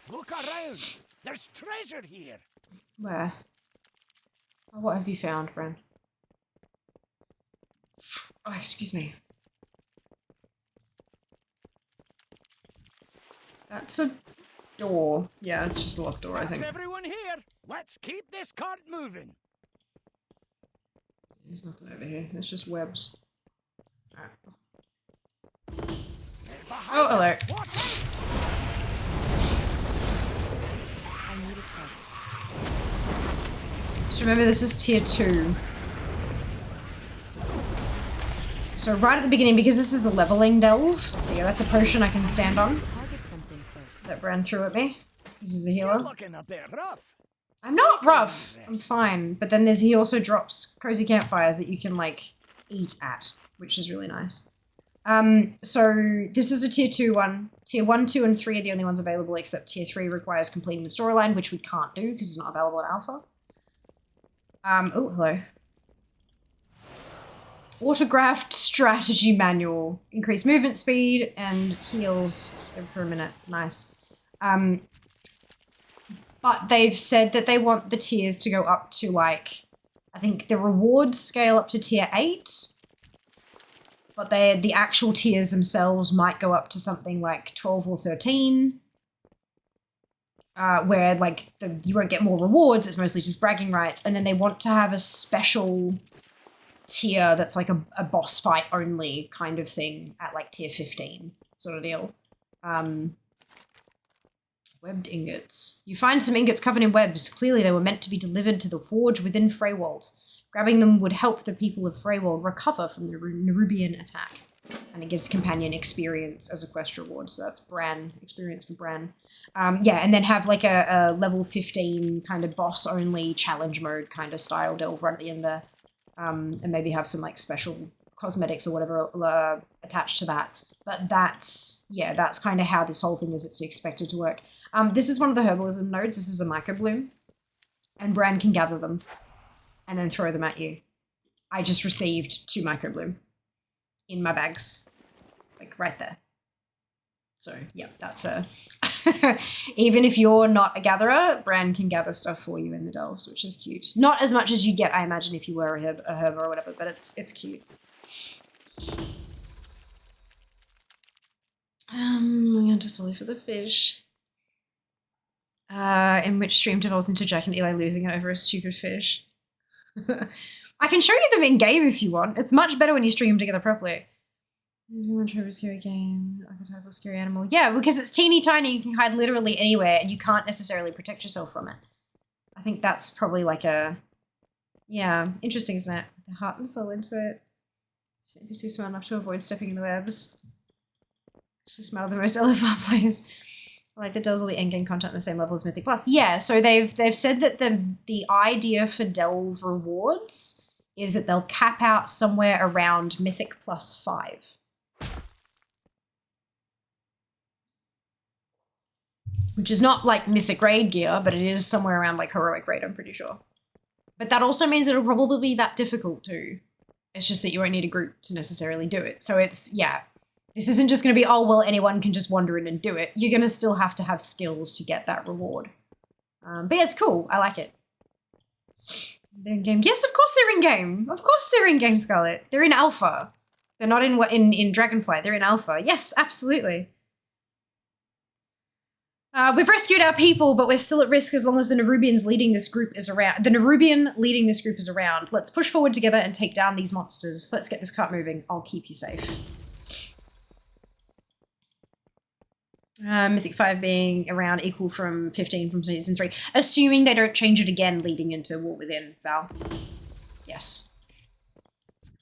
Look around. There's treasure here. Where? Oh, what have you found, Bren? Oh, excuse me. That's a door. Yeah, it's just a locked door, I think. Everyone here. Let's keep this cart moving. There's nothing over here. It's just webs. Oh, hello. So remember, this is tier 2. So right at the beginning, because this is a leveling delve, yeah, that's a potion I can stand on. That ran through at me. This is a healer. Looking a bit rough. I'm not rough. I'm fine. But then he also drops cozy campfires that you can like eat at, which is really nice. So this is a tier 2 one. Tier 1, 2, and 3 are the only ones available, except tier 3 requires completing the storyline, which we can't do because it's not available in alpha. Oh, hello. Autographed strategy manual. Increase movement speed and heals for a minute. Nice. But they've said that they want the tiers to go up to like, I think the rewards scale up to tier 8. But the actual tiers themselves might go up to something like 12 or 13. Where like you won't get more rewards, it's mostly just bragging rights. And then they want to have a special tier that's like a boss fight only kind of thing at like tier 15 sort of deal. Webbed ingots. You find some ingots covered in webs. Clearly they were meant to be delivered to the forge within Freywold. Grabbing them would help the people of Freywold recover from the Nerubian attack. And it gives companion experience as a quest reward. So that's Bran, experience for Bran. Yeah, and then have like a level 15 kind of boss only challenge mode kind of style delve right at the end there. And maybe have some like special cosmetics or whatever attached to that. But that's kind of how this whole thing is. It's expected to work. This is one of the herbalism nodes. This is a microbloom. And Bran can gather them and then throw them at you. I just received 2 microbloom in my bags. Like right there. So yeah, that's a... Even if you're not a gatherer, Bran can gather stuff for you in the delves, which is cute. Not as much as you get, I imagine, if you were a herb or whatever, but it's cute. I'm going to solely for the fish. In which stream devolves into Jack and Eli losing it over a stupid fish. I can show you them in game if you want. It's much better when you stream together properly. Using one trope scary game, archetypal scary animal. Yeah, because it's teeny tiny, you can hide literally anywhere and you can't necessarily protect yourself from it. I think that's probably like a, yeah, interesting, isn't it? The heart and soul into it. NPC smart enough to avoid stepping in the webs. Actually smell the most LFR players. Like the Delves will be endgame content on the same level as Mythic Plus. Yeah, so they've said that the idea for Delve rewards is that they'll cap out somewhere around Mythic Plus 5. Which is not like Mythic Raid gear, but it is somewhere around like Heroic Raid, I'm pretty sure. But that also means it'll probably be that difficult too. It's just that you won't need a group to necessarily do it. So it's, yeah, this isn't just going to be, oh, well, anyone can just wander in and do it. You're going to still have to have skills to get that reward. But yeah, it's cool. I like it. They're in game. Yes, of course they're in game. Of course they're in game, Scarlet. They're in alpha. They're not in Dragonflight. They're in alpha. Yes, absolutely. We've rescued our people, but we're still at risk as long as the Nerubian leading this group is around. Let's push forward together and take down these monsters. Let's get this cart moving. I'll keep you safe. Mythic 5 being around equal from 15 from Season 3. Assuming they don't change it again leading into War Within, Val. Yes.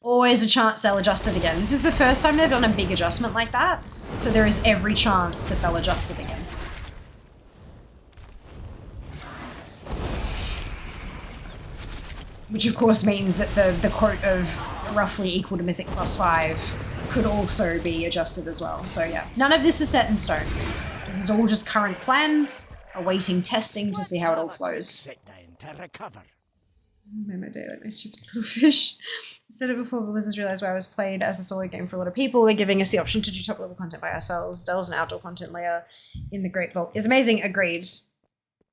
Always a chance they'll adjust it again. This is the first time they've done a big adjustment like that, so there is every chance that they'll adjust it again. Which of course means that the quote of roughly equal to Mythic Plus 5 could also be adjusted as well. So yeah, none of this is set in stone. This is all just current plans, awaiting testing to see how it all flows. Made my day like my stupid little fish. I said it before, but Wizards realized WoW was played as a solo game for a lot of people. They're giving us the option to do top level content by ourselves. Delves an outdoor content layer in the Great Vault is amazing. Agreed.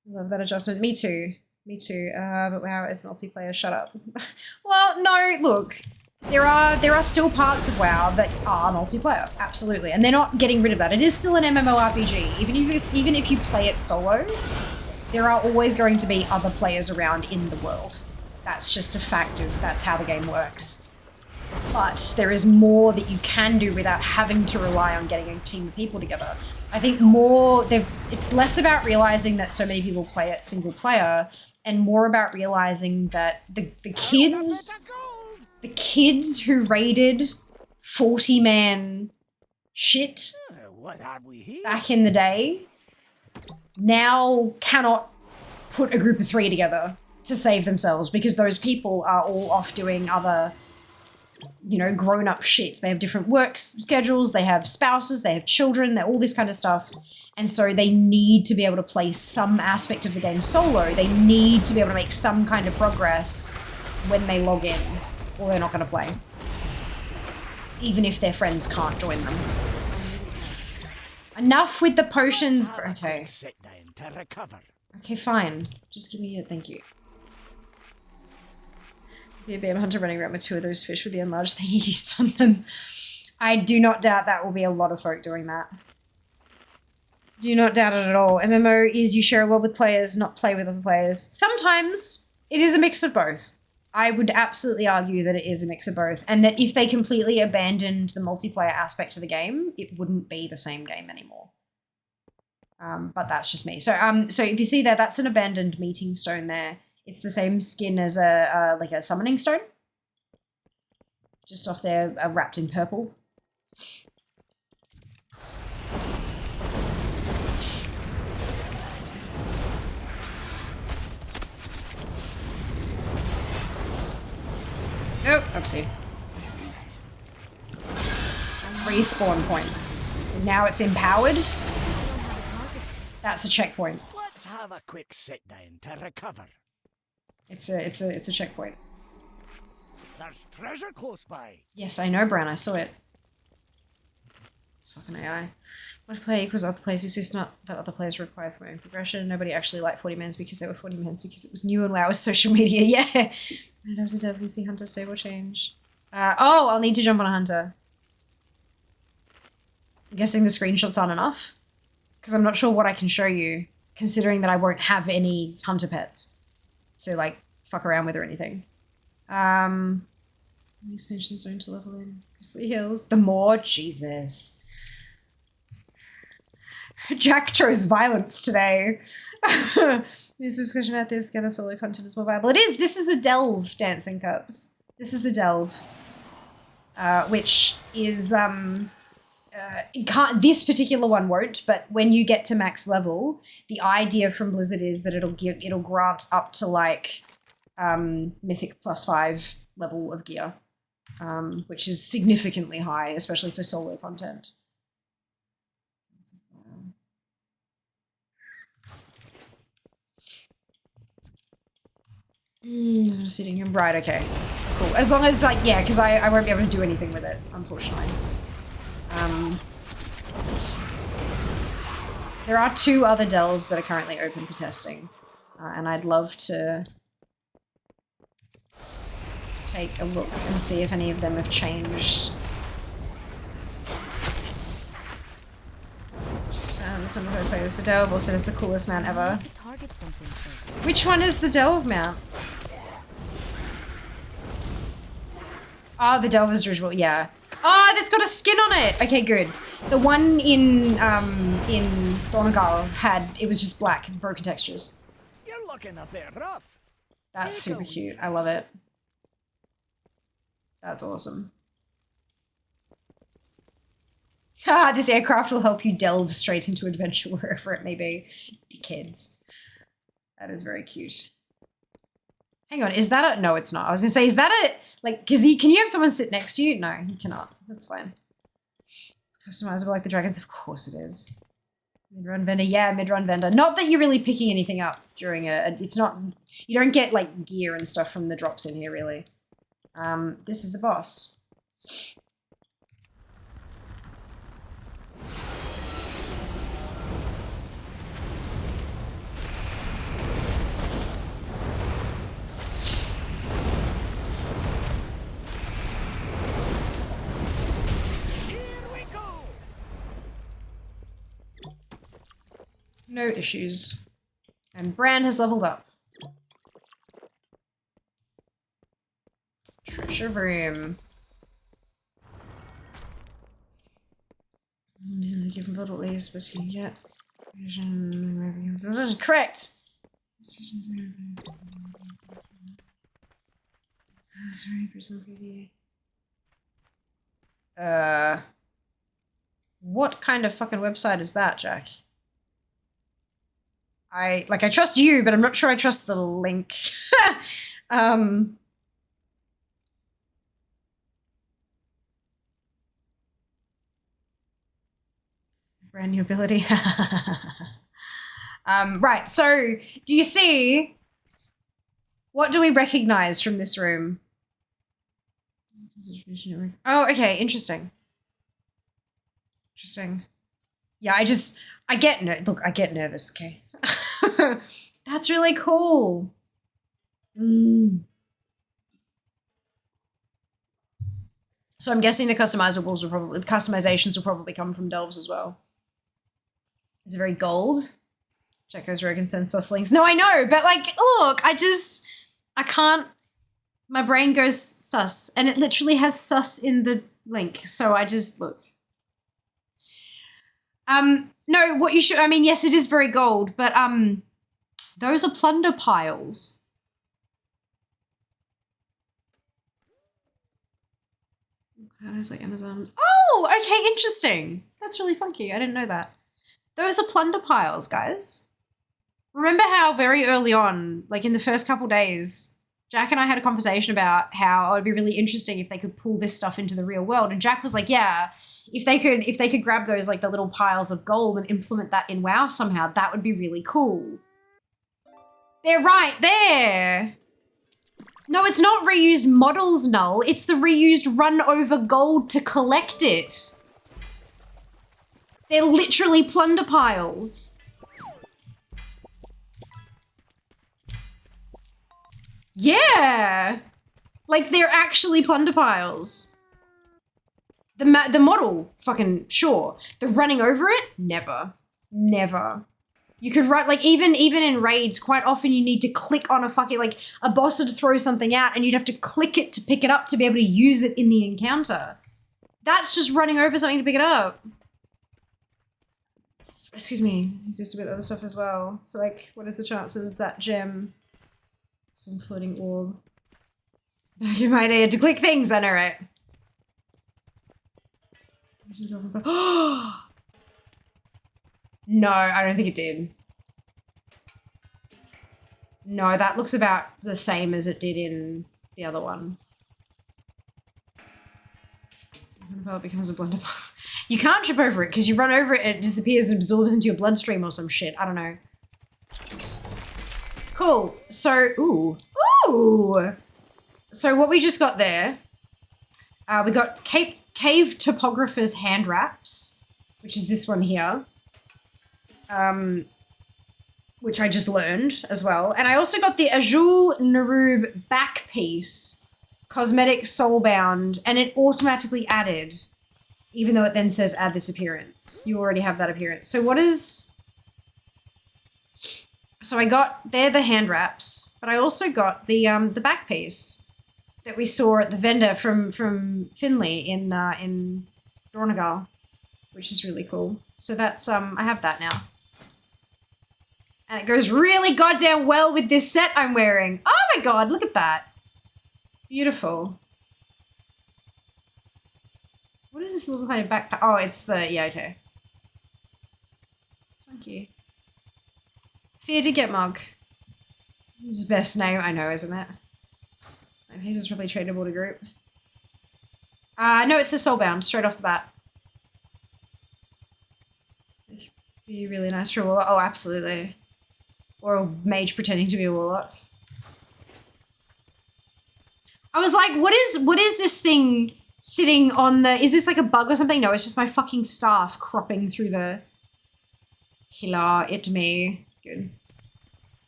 Love that adjustment. Me too. Me too. But WoW is multiplayer. Shut up. Well, no, look. There are still parts of WoW that are multiplayer, absolutely, and they're not getting rid of that. It is still an MMORPG. Even if you play it solo, there are always going to be other players around in the world. That's just a fact of that's how the game works. But there is more that you can do without having to rely on getting a team of people together. I think it's less about realizing that so many people play it single player and more about realizing that the kids who raided 40-man shit back in the day now cannot put a group of 3 together to save themselves because those people are all off doing other, you know, grown-up shit. They have different work schedules, they have spouses, they have children, all this kind of stuff. And so they need to be able to play some aspect of the game solo. They need to be able to make some kind of progress when they log in, or they're not going to play. Even if their friends can't join them. Enough with the potions. Okay. Okay, fine. Just give me a thank you. Be a BM hunter running around with 2 of those fish with the enlarged thing you used on them. I do not doubt that will be a lot of folk doing that. Do not doubt it at all. MMO is you share a world with players, not play with other players. Sometimes it is a mix of both. I would absolutely argue that it is a mix of both, and that if they completely abandoned the multiplayer aspect of the game, it wouldn't be the same game anymore. But that's just me. So if you see there, that's an abandoned meeting stone there. It's the same skin as like a summoning stone. Just off there, wrapped in purple. Oh, oopsie. Respawn point. And now it's empowered. That's a checkpoint. Let's have a quick sit down to recover. It's a checkpoint. There's treasure close by. Yes, I know, Bran. I saw it. Fucking AI. Multiplayer equals other players exist, not that other players are required for my own progression. Nobody actually liked 40-mans because they were 40-mans because it was new and WoW was social media. Yeah. I'd have to definitely see Hunter stable change. Oh, I'll need to jump on a Hunter. I'm guessing the screenshots aren't enough. Because I'm not sure what I can show you, considering that I won't have any Hunter pets to, like, fuck around with or anything. Expansion zone to level in. Grizzly Hills. The more, Jesus. Jack chose violence today. This discussion about this, gather solo content is more viable. It is! This is a delve, Dancing Cups. This is a delve. Which is, it can't, this particular one won't, but when you get to max level, the idea from Blizzard is that it'll grant up to like, Mythic +5 level of gear. Which is significantly high, especially for solo content. Sitting in, right, okay. Cool. As long as, like, yeah, because I won't be able to do anything with it, unfortunately. There are 2 other delves that are currently open for testing. And I'd love to take a look and see if any of them have changed. This one, if I play this for Delve, also it's the coolest mount ever. Which one is the Delve mount? Oh, the Delver's Dirigible, yeah. Oh, that's got a skin on it! Okay, good. The one in Donegal it was just black, broken textures. You're looking a bit rough. That's super cute. I love it. That's awesome. Ah, this aircraft will help you delve straight into adventure wherever it may be. Dickheads. That is very cute. Hang on, is that a... No, it's not. I was going to say, is that a... Like, can you have someone sit next to you? No, you cannot. That's fine. Customizable like the dragons? Of course it is. Mid-run vendor? Yeah, mid-run vendor. Not that you're really picking anything up during it's not... You don't get, like, gear and stuff from the drops in here, really. This is a boss. No issues. And Bran has leveled up. Treasure room. Given vote at least, but you can get. Correct! What kind of fucking website is that, Jack? I trust you, but I'm not sure I trust the link. Brand new ability. Right, so do you see, what do we recognize from this room? Oh, okay, interesting. Interesting. Yeah, I get nervous, okay? That's really cool. So I'm guessing the customizations will probably come from Delves as well. Is it very gold? Jacko's Rogan sends sus links. No, I know, but like, look, I can't, my brain goes sus, and it literally has sus in the link, so I just, look. No, what you should, I mean, yes, it is very gold, but, those are plunder piles. It's like Amazon. Oh, okay, interesting. That's really funky. I didn't know that. Those are plunder piles, guys. Remember how very early on, like in the first couple days, Jack and I had a conversation about how it would be really interesting if they could pull this stuff into the real world. And Jack was like, yeah, if they could grab those, like the little piles of gold and implement that in WoW somehow, that would be really cool. They're right there. No, it's not reused models, Null. It's the reused run over gold to collect it. They're literally plunder piles. Yeah. Like, they're actually plunder piles. The model, fucking sure. The running over it, never. Never. You could run, like, even in raids, quite often you need to click on a fucking, like, a boss would throw something out and you'd have to click it to pick it up to be able to use it in the encounter. That's just running over something to pick it up. Excuse me, he's just a bit of other stuff as well. So, like, what is the chances that gem, some floating orb. You might need to click things, I know, right? No, I don't think it did. No, that looks about the same as it did in the other one. Well, it becomes a blunderbuss. You can't trip over it because you run over it, it disappears and absorbs into your bloodstream or some shit. I don't know. Cool. So, ooh. So what we just got there, we got Cave Topographer's Hand Wraps, which is this one here. Which I just learned as well. And I also got the Azul Narub back piece, Cosmetic Soulbound, and it automatically added, even though it then says add this appearance. You already have that appearance. So what is... So I got, they're the hand wraps, but I also got the back piece that we saw at the vendor from Finley in Dornagal, which is really cool. So that's, I have that now. And it goes really goddamn well with this set I'm wearing. Oh my god, look at that. Beautiful. What is this little tiny backpack? Oh, it's the, yeah, okay. Thank you. Fear to get Mog. This is the best name I know, isn't it? My piece is probably tradable to group. No, it says Soulbound, straight off the bat. Be really nice for a warlock. Oh, absolutely. Or a mage pretending to be a warlock. I was like, what is this thing sitting on the... Is this like a bug or something? No, it's just my fucking staff cropping through the... Hello, it me. Good.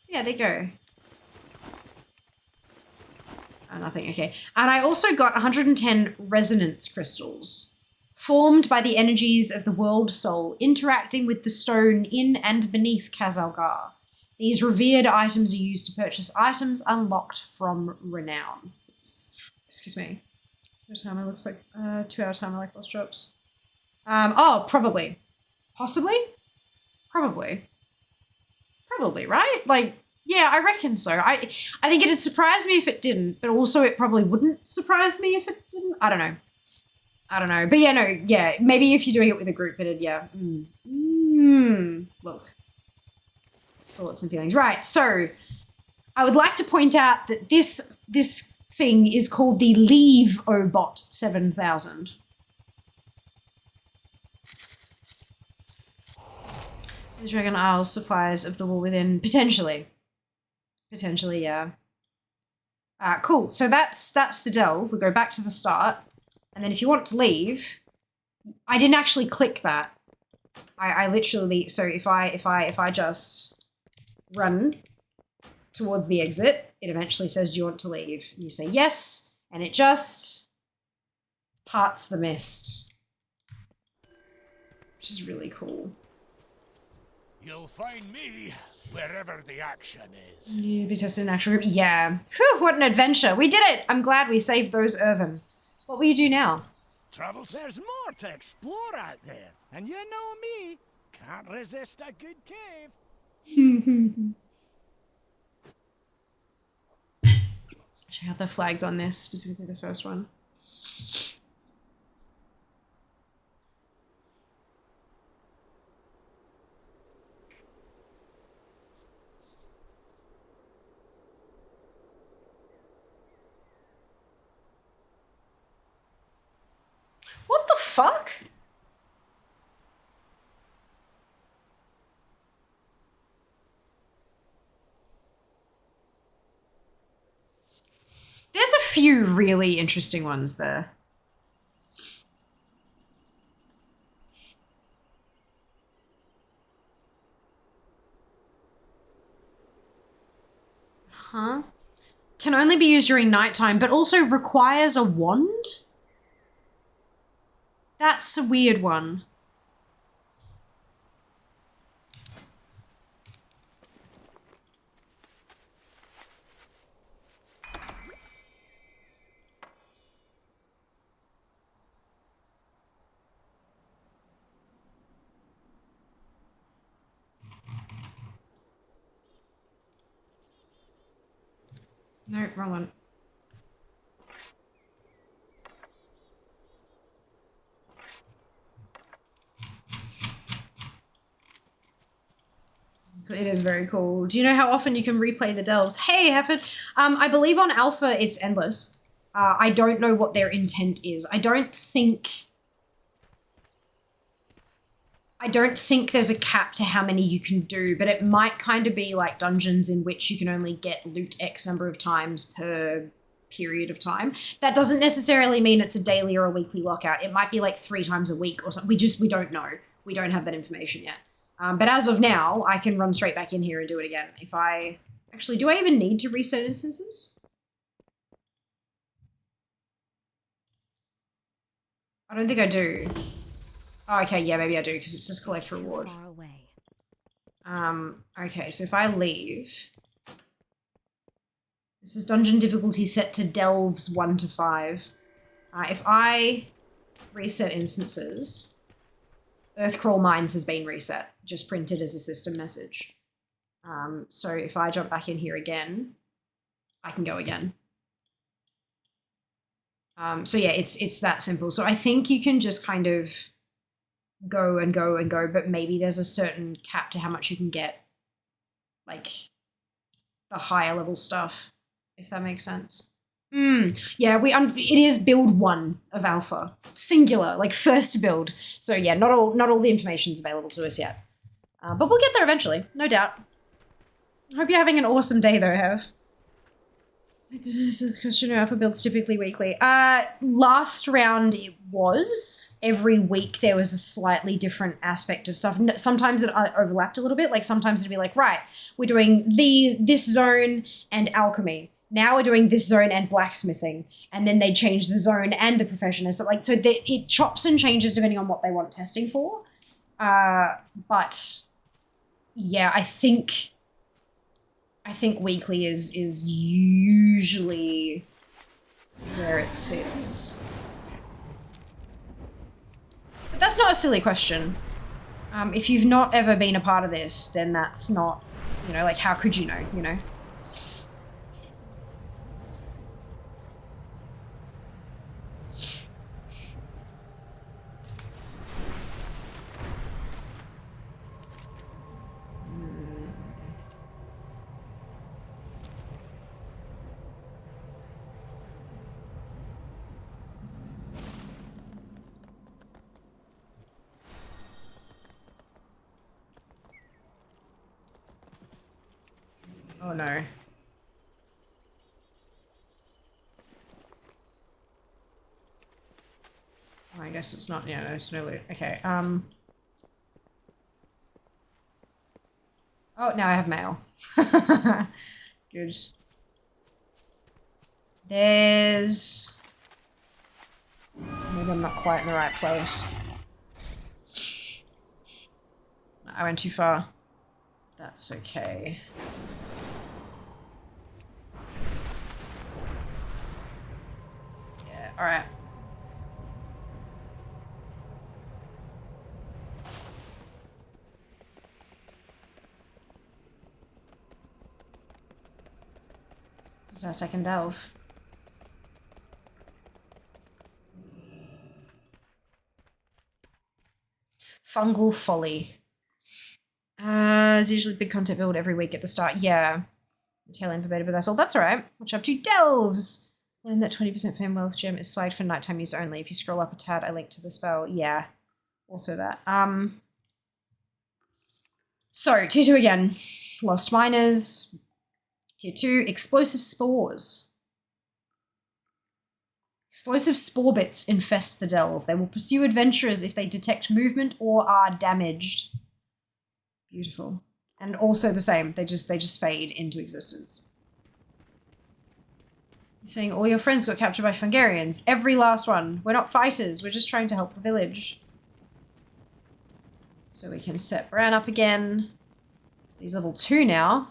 Yeah, there you go. Oh, nothing, okay. And I also got 110 resonance crystals, formed by the energies of the world soul interacting with the stone in and beneath Kazalgar. These revered items are used to purchase items unlocked from renown. Excuse me. What timer looks like 2-hour timer like boss drops. Oh, probably. Possibly? Probably. Probably, right? Like, yeah, I reckon so. I think it'd surprise me if it didn't, but also it probably wouldn't surprise me if it didn't. I don't know. I don't know. But yeah, no, yeah. Maybe if you're doing it with a group, it'd, yeah. Look. Thoughts and feelings. Right, so I would like to point out that this thing is called the Leave Obot 7000. The Dragon Isle supplies of the wall within, potentially. Potentially, yeah. Cool, so that's the delve. We'll go back to the start. And then if you want to leave, I didn't actually click that. I literally, so if I just run towards the exit, it eventually says, do you want to leave? And you say yes, and it just parts the mist. Which is really cool. You'll find me wherever the action is. You'll be tested in an actual group. Yeah. Whew, what an adventure. We did it. I'm glad we saved those earthen. What will you do now? Trouble, there's more to explore out there. And you know me, can't resist a good cave. Check out the flags on this, specifically the first one. What the fuck? There's a few really interesting ones there. Huh? Can only be used during nighttime, but also requires a wand? That's a weird one. No, wrong one. It is very cool. Do you know how often you can replay the delves? Hey, Hefford. I believe on Alpha it's endless. I don't know what their intent is. I don't think there's a cap to how many you can do, but it might kind of be like dungeons in which you can only get loot X number of times per period of time. That doesn't necessarily mean it's a daily or a weekly lockout. It might be like 3 times a week or something. We don't know. We don't have that information yet. But as of now, I can run straight back in here and do it again. If I... Actually, do I even need to reset instances? I don't think I do. Oh, okay, yeah, maybe I do, because it says collect reward. Okay, so if I leave... This is dungeon difficulty set to delves 1 to 5. If I reset instances... Earthcrawl Mines has been reset, just printed as a system message. So if I jump back in here again, I can go again. So yeah, it's that simple. So I think you can just kind of go and go and go, but maybe there's a certain cap to how much you can get, like the higher level stuff, if that makes sense. Yeah, it is build 1 of Alpha, singular, like first build. So yeah, not all the information's available to us yet, but we'll get there eventually, no doubt. Hope you're having an awesome day though, Hev. This is question Alpha builds typically weekly. Last round it was every week. There was a slightly different aspect of stuff. Sometimes it overlapped a little bit. Like sometimes it'd be like, right, we're doing this zone and alchemy. Now we're doing this zone and blacksmithing, and then they change the zone and the professionist. So it chops and changes depending on what they want testing for. But yeah, I think weekly is usually where it sits. But that's not a silly question. If you've not ever been a part of this, then that's not, like how could you know, Oh no. Oh, I guess it's not, yeah, no, it's no loot. Okay, Oh, now I have mail. Good. There's... Maybe I'm not quite in the right place. I went too far. That's okay. Yeah, alright. This is our second delve. Fungal Folly. It's usually big content build every week at the start. Yeah. Tail end for beta, but that's all. That's alright. Watch up to delves. And that 20% fan wealth gem is flagged for nighttime use only. If you scroll up a tad, I link to the spell. Yeah. Also that. So, tier 2 again. Lost Miners. Tier 2, Explosive Spores. Explosive spore bits infest the delve. They will pursue adventurers if they detect movement or are damaged. Beautiful. And also the same. They just fade into existence. You're saying all your friends got captured by Fungarians. Every last one. We're not fighters. We're just trying to help the village. So we can set Bran up again. He's level 2 now.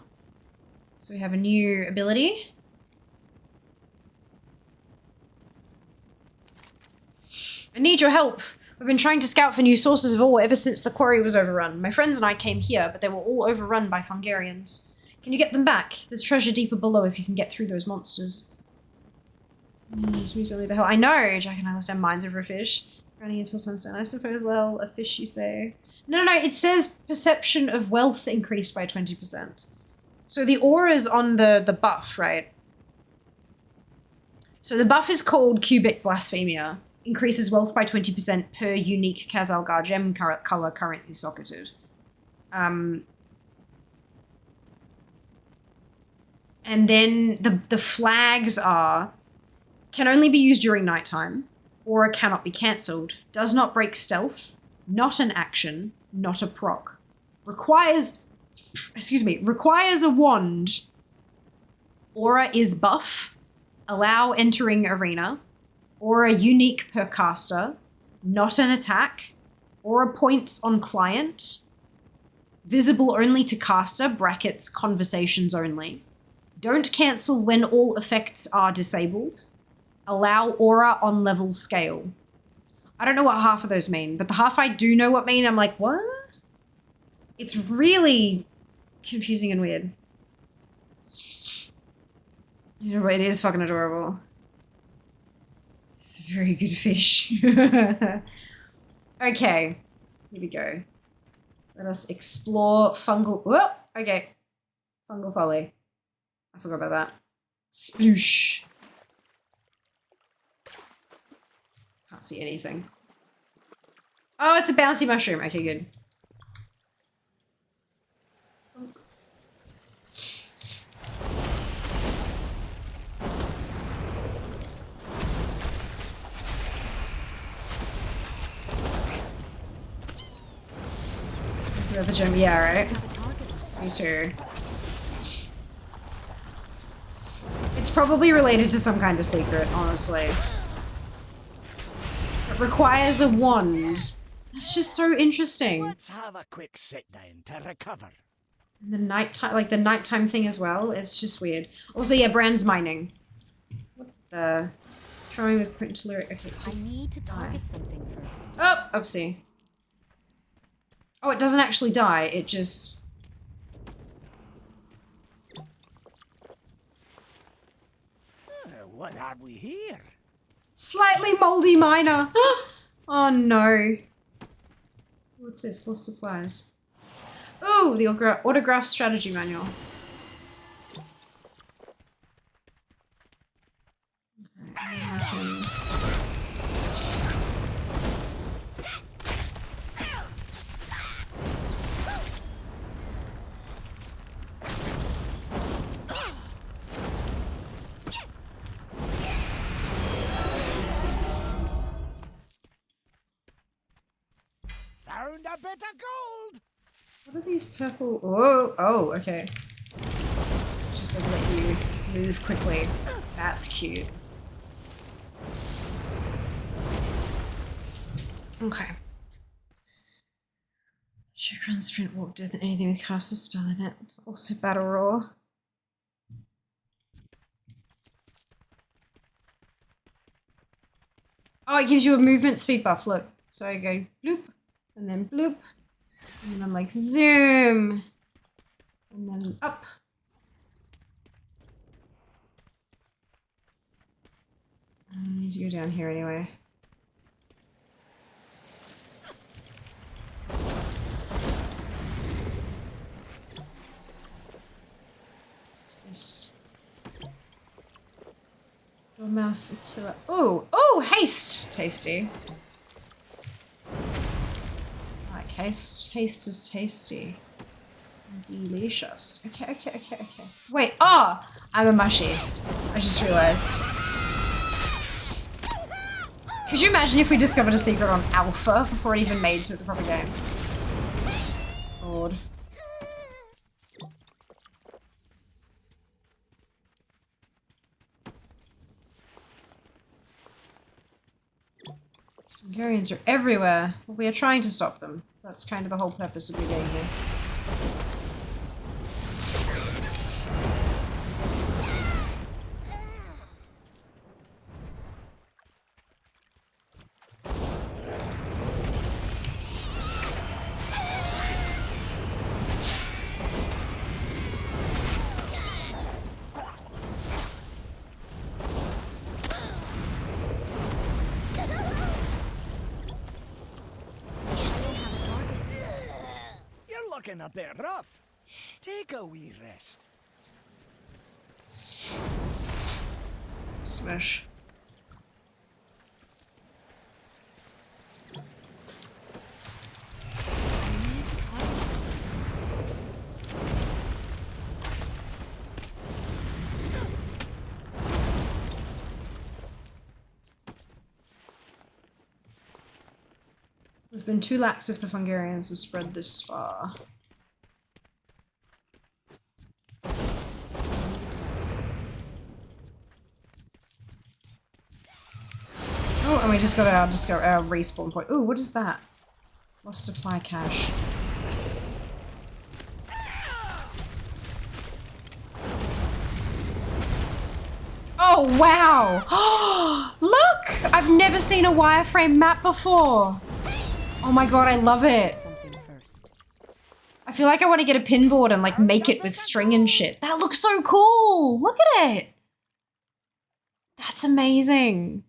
So we have a new ability. I need your help. We've been trying to scout for new sources of ore ever since the quarry was overrun. My friends and I came here, but they were all overrun by Fungarians. Can you get them back? There's treasure deeper below if you can get through those monsters. The hell. I know, Jack and I lost our minds over a fish. Running until sunset. I suppose, well, a fish you say. No, it says perception of wealth increased by 20%. So the aura's on the buff, right? So the buff is called Cubic Blasphemia. Increases wealth by 20% per unique Kazalgar gem color currently socketed. And then the flags are, can only be used during nighttime, aura cannot be cancelled, does not break stealth, not an action, not a proc. Requires a wand. Aura is buff, allow entering arena, aura unique per caster, not an attack, aura points on client, visible only to caster, brackets conversations only. Don't cancel when all effects are disabled. Allow aura on level scale. I don't know what half of those mean, but the half I do know what mean, I'm like, what? It's really confusing and weird. You know, but it is fucking adorable. It's a very good fish. Okay, here we go. Let us explore fungal. Whoa, okay. Fungal folly. I forgot about that. Sploosh. Can't see anything. Oh, it's a bouncy mushroom. Okay, good. Is there the gym? Yeah, right? Me too. It's probably related to some kind of secret, honestly. It requires a wand. That's just so interesting. Let's have a quick sit down to recover. And the nighttime, like the nighttime thing as well, it's just weird. Also, yeah, Brand's mining. What the? Throwing with print to lyric. Okay. I need to target something first. Oh, oopsie. Oh, it doesn't actually die. It just. What have we here? Slightly moldy miner. Oh no. What's this? Lost supplies. Oh, the autograph strategy manual. Okay, Found a bit of gold. What are these purple? Oh, okay. Just like let you move quickly. That's cute. Okay. Should run, sprint, walk, death, and anything with cast a spell in it. Also battle roar. Oh, it gives you a movement speed buff, look. So I go bloop, and then bloop, and then I'm like zoom, and then up. I need to go down here anyway. What's this? Dormouse killer. Oh, haste! Tasty. I like haste. Haste is tasty. Delicious. Okay. Wait, I'm a mushy. I just realized. Could you imagine if we discovered a secret on Alpha before it even made to the proper game? Lord. Hungarians are everywhere. Well, we are trying to stop them. That's kind of the whole purpose of me being here. looking a bit rough. Take a wee rest. Smash. We've been too lax if the Fungarians have spread this far. Oh, and we just got our respawn point. Oh, what is that? Lost supply cache. Oh, wow! Look! I've never seen a wireframe map before. Oh my god, I love it. I feel like I want to get a pinboard and like make it with string and shit. That looks so cool! Look at it! That's amazing.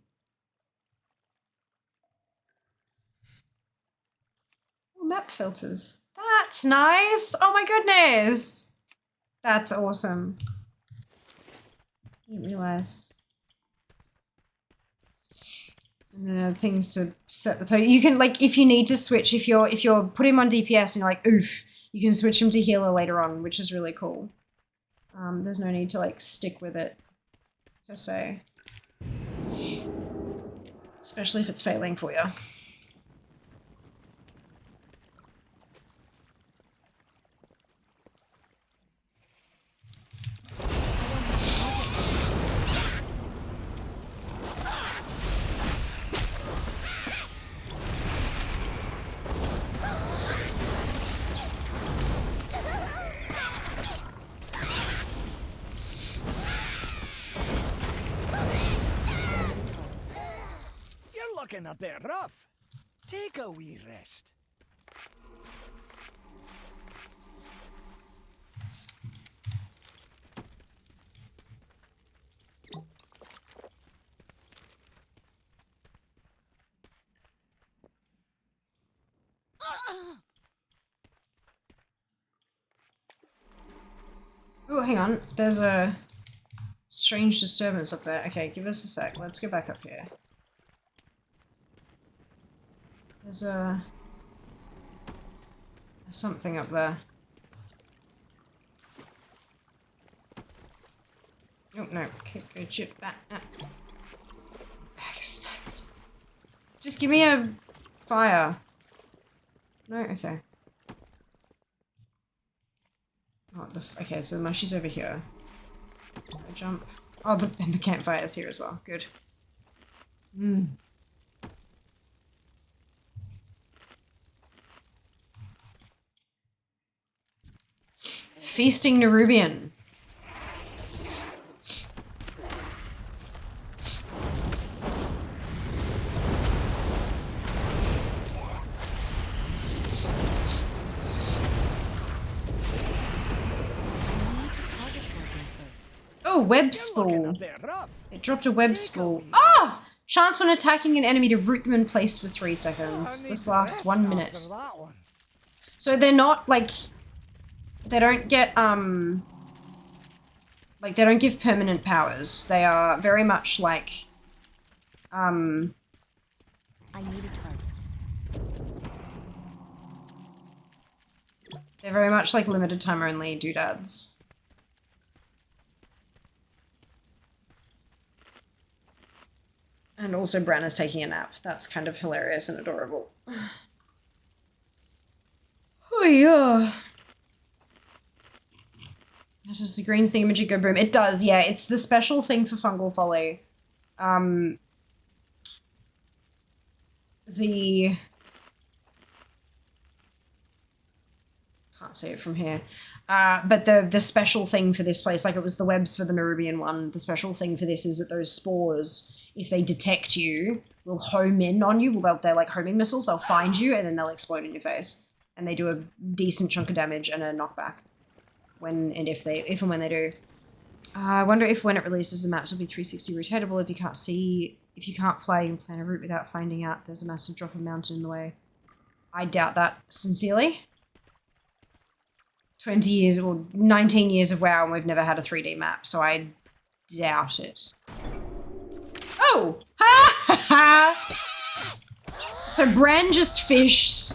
Oh, map filters. That's nice! Oh my goodness! That's awesome. Didn't realize. And then there are things to set the tone. You can like if you need to switch, if you're putting him on DPS and you're like, oof, you can switch him to healer later on, which is really cool. There's no need to like stick with it, per se. Especially if it's failing for you. Looking a bit rough. Take a wee rest. Oh, hang on. There's a strange disturbance up there. Okay, give us a sec. Let's go back up here. There's something up there. Oh no, okay, go chip back. Bag of snacks. Just give me a fire. No, okay. Oh, okay, so the mushy's over here. I jump. Oh, and the campfire is here as well. Good. Mmm. Feasting Nerubian. Oh, web spool. It dropped a web spool. Ah! Chance when attacking an enemy to root them in place for 3 seconds. This lasts 1 minute. So they're not like... They don't get, like, they don't give permanent powers. They are very much like, I need a target. They're very much like limited time only doodads. And also Bran is taking a nap. That's kind of hilarious and adorable. Oh yeah. Does the green thingamajig go boom? It does, yeah. It's the special thing for Fungal Folly. Can't see it from here. But the special thing for this place, like it was the webs for the Nerubian one, the special thing for this is that those spores, if they detect you, will home in on you. Well, they're like homing missiles. They'll find you and then they'll explode in your face. And they do a decent chunk of damage and a knockback. If and when they do. I wonder if when it releases the maps will be 360 rotatable. If you can't fly, you can plan a route without finding out there's a massive drop of mountain in the way. I doubt that sincerely. 20 years or 19 years of WoW and we've never had a 3D map, so I doubt it. Oh! Ha ha ha! So Bran just fished.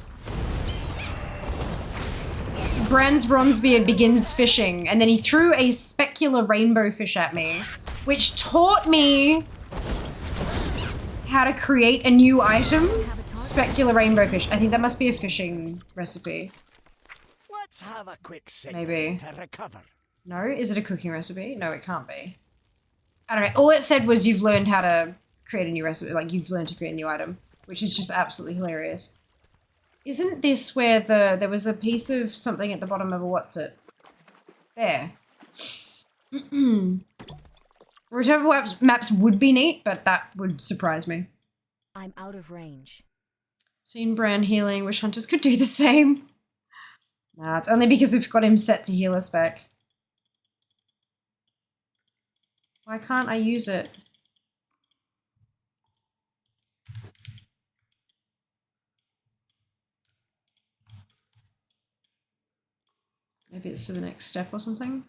Bran's Bronzebeard begins fishing, and then he threw a specular rainbow fish at me, which taught me how to create a new item. Specular rainbow fish. I think that must be a fishing recipe. Let's have a quick Maybe. to recover. No? Is it a cooking recipe? No, it can't be. I don't know. All it said was you've learned how to create a new recipe. Like, you've learned to create a new item, which is just absolutely hilarious. Isn't this where there was a piece of something at the bottom of a what's it? There. Return maps would be neat, but that would surprise me. I'm out of range. Seen Bran healing. Wish hunters could do the same. Nah, it's only because we've got him set to healer spec. Why can't I use it? Maybe it's for the next step or something?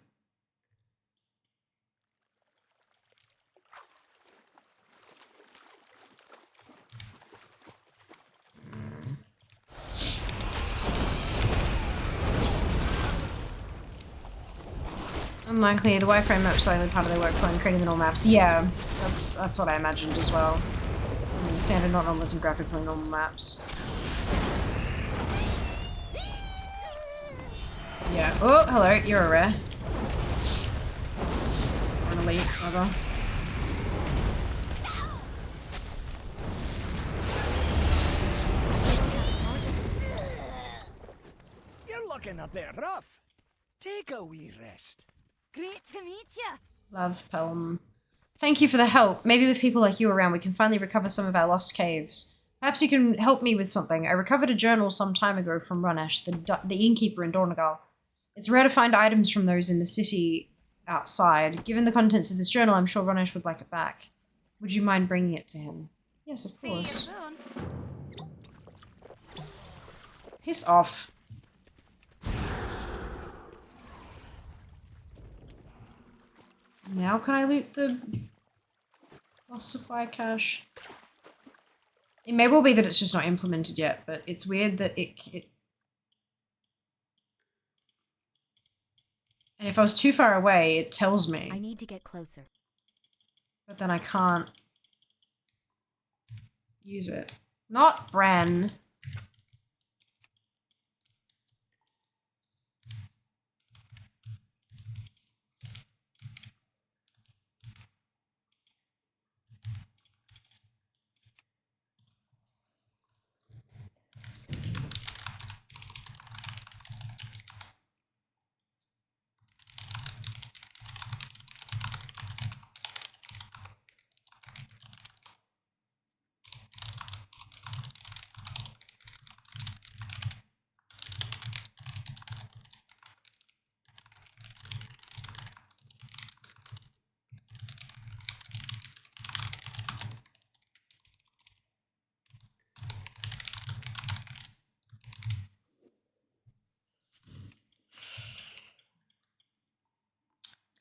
Unlikely. The wireframe map's only part of their workflow in creating the normal maps. Yeah, that's what I imagined as well. I mean, standard, not normals, and graphically normal maps. Yeah. Oh, hello. You're a rare. Or an elite, rather. You're looking a bit rough. Take a wee rest. Great to meet you. Love, Pelham. Thank you for the help. Maybe with people like you around, we can finally recover some of our lost caves. Perhaps you can help me with something. I recovered a journal some time ago from Runesh, the innkeeper in Dornagal. It's rare to find items from those in the city outside. Given the contents of this journal, I'm sure Runesh would like it back. Would you mind bringing it to him? Yes, of course. Piss off. Now can I loot the lost supply cache? It may well be that it's just not implemented yet, but it's weird that it... And if I was too far away, it tells me. I need to get closer. But then I can't use it. Not Bran.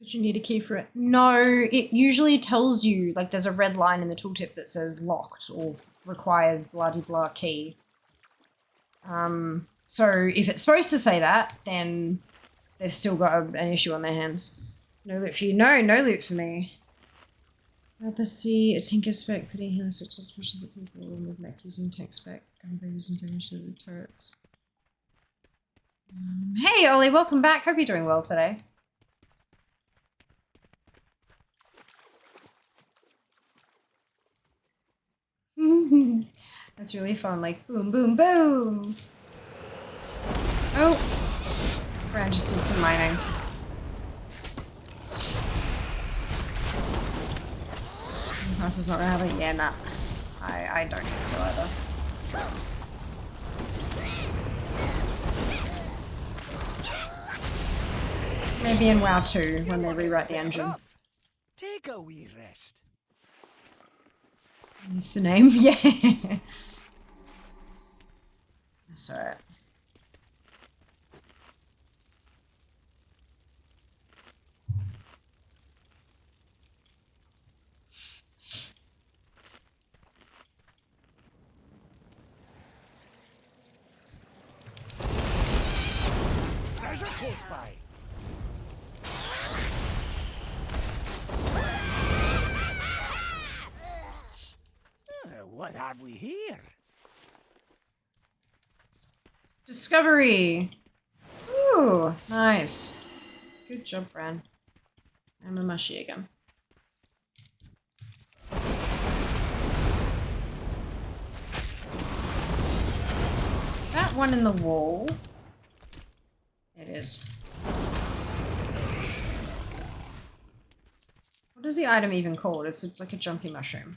Did you need a key for it? No, it usually tells you, like there's a red line in the tooltip that says locked or requires blah-de-blah key. So if it's supposed to say that, then they've still got an issue on their hands. No loot for you. No, no loot for me. Rather see a tinker spec putting healer switches missions at people with mech using tech spec, gunbow using damage to the turrets. Hey Ollie, welcome back. Hope you're doing well today. That's really fun, like boom, boom, boom. Oh, Bran just did some mining. This is not gonna happen. Yeah, nah. I don't think so either. Maybe in WoW 2 when they rewrite the engine. Take a wee rest. That's the name? Yeah. That's alright. What have we here? Discovery. Ooh, nice. Good job, Bran. I'm a mushy again. Is that one in the wall? It is. What is the item even called? It's like a jumpy mushroom.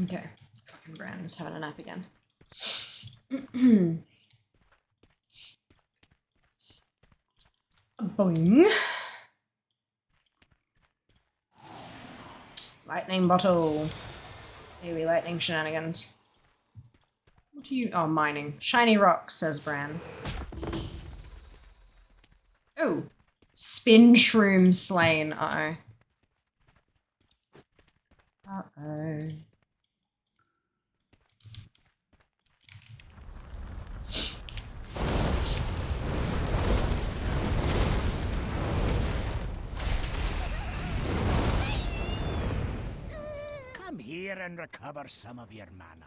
Okay. Fucking Brandon's having a nap again. Boing. Lightning bottle. Maybe lightning shenanigans. What do you... Oh, mining. Shiny rocks, says Bran. Oh. Spin shroom slain. Uh-oh. Uh-oh. Come here and recover some of your mana.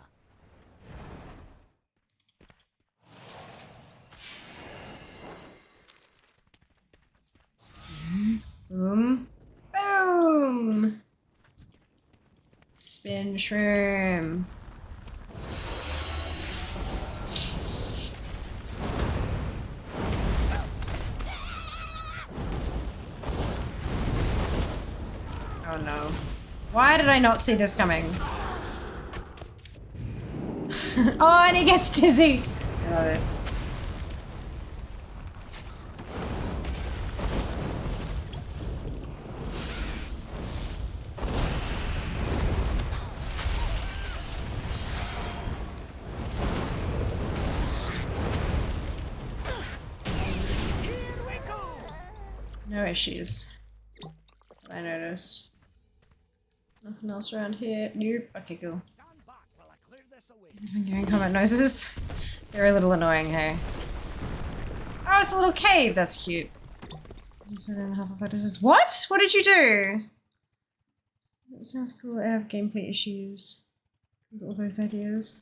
Boom. Boom! Spin shroom. Oh no. Why did I not see this coming? Oh, and he gets dizzy! I love it. No issues. I noticed. Nothing else around here. Nope. Okay, cool. I'm hearing comment noises. They're a little annoying, hey. Oh, it's a little cave. That's cute. What? What did you do? That sounds cool. I have gameplay issues with all those ideas.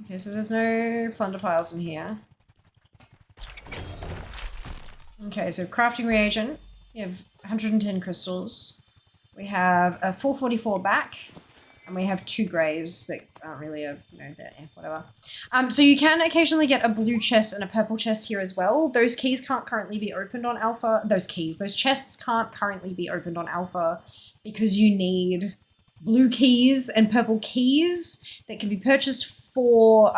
Okay, so there's no plunder piles in here. Okay, so crafting reagent. We have 110 crystals. We have a 444 back. And we have 2 greys that aren't really a, you know, whatever. So you can occasionally get a blue chest and a purple chest here as well. Those keys can't currently be opened on alpha. Those chests can't currently be opened on alpha because you need blue keys and purple keys that can be purchased for,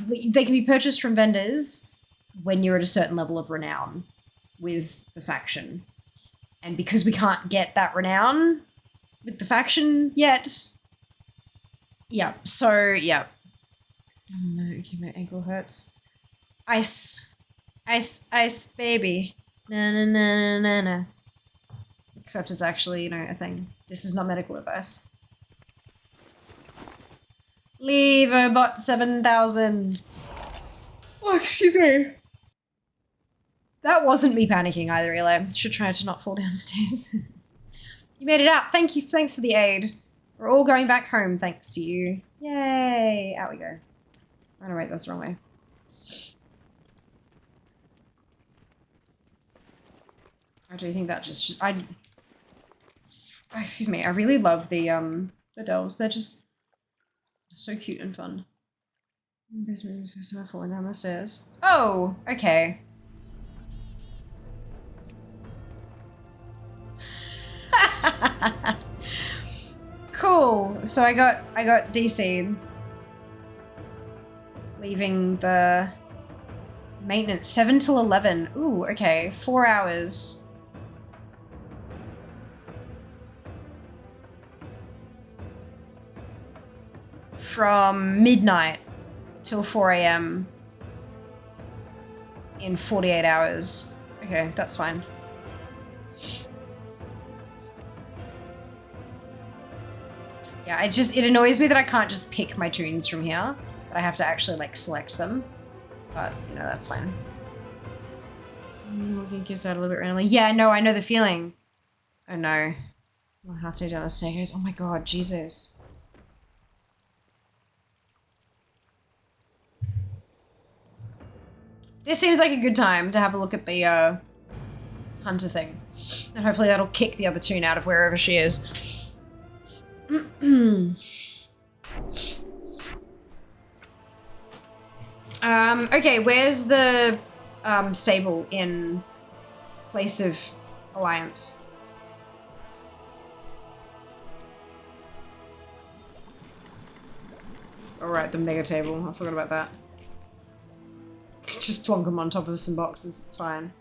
they can be purchased from vendors when you're at a certain level of renown with the faction. And because we can't get that renown with the faction yet, yeah, so, yeah. Oh no, okay, my ankle hurts. Ice. Ice, ice, baby. Na na na na na. Except it's actually, you know, a thing. This is not medical advice. Leverbot 7000. Oh, excuse me. That wasn't me panicking either, Eli. Should try to not fall downstairs. You made it out. Thank you. Thanks for the aid. We're all going back home thanks to you. Yay. Out we go. Oh no, wait, that's the wrong way. I do think that just oh, excuse me. I really love the dolls. They're just so cute and fun. This is the first time I've fallen down the stairs. Oh, okay. Cool. So I got DC'd. Leaving the maintenance 7 till 11. Ooh, okay, 4 hours. From midnight till 4 a.m. in 48 hours. Okay, that's fine. Yeah, it annoys me that I can't just pick my tunes from here. That I have to actually like select them. But, you know, that's fine. It gives out a little bit randomly. Yeah, no, I know the feeling. Oh no. I'll have to go down the staircase. Oh my god, Jesus. This seems like a good time to have a look at the hunter thing. And hopefully that'll kick the other tune out of wherever she is. Okay, where's the stable in place of Alliance? Alright, the mega table. I forgot about that. Just plonk them on top of some boxes, it's fine.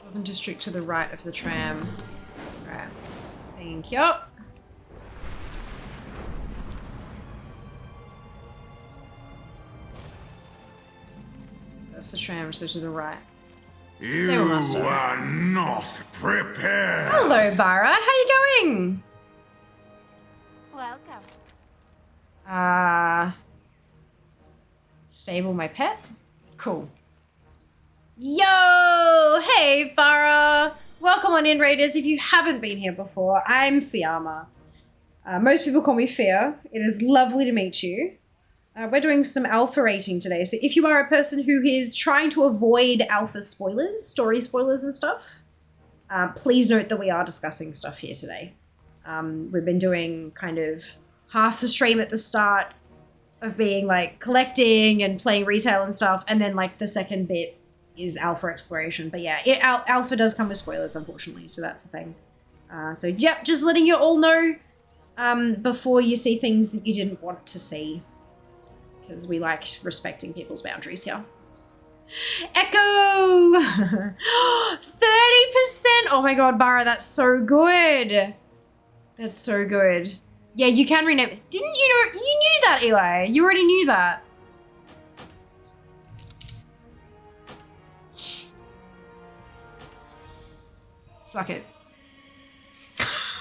Northern District to the right of the tram. Right. Thank you. That's the tram, so to the right. You are not prepared. Hello, Bara. How you going? Welcome. Stable my pet? Cool. Yo! Hey, Bara! Welcome on in, Raiders. If you haven't been here before, I'm Fiamma. Most people call me Fia. It is lovely to meet you. We're doing some alpha rating today, so if you are a person who is trying to avoid alpha spoilers, story spoilers and stuff, please note that we are discussing stuff here today. We've been doing kind of half the stream at the start of being like collecting and playing retail and stuff, and then like the second bit is alpha exploration. But yeah, alpha does come with spoilers, unfortunately, so that's the thing. So yep, just letting you all know before you see things that you didn't want to see, because we like respecting people's boundaries here. Echo! 30%! Oh my god, Bara, that's so good. That's so good. Yeah, you can rename. Didn't you know? You knew that, Eli. You already knew that. Suck it.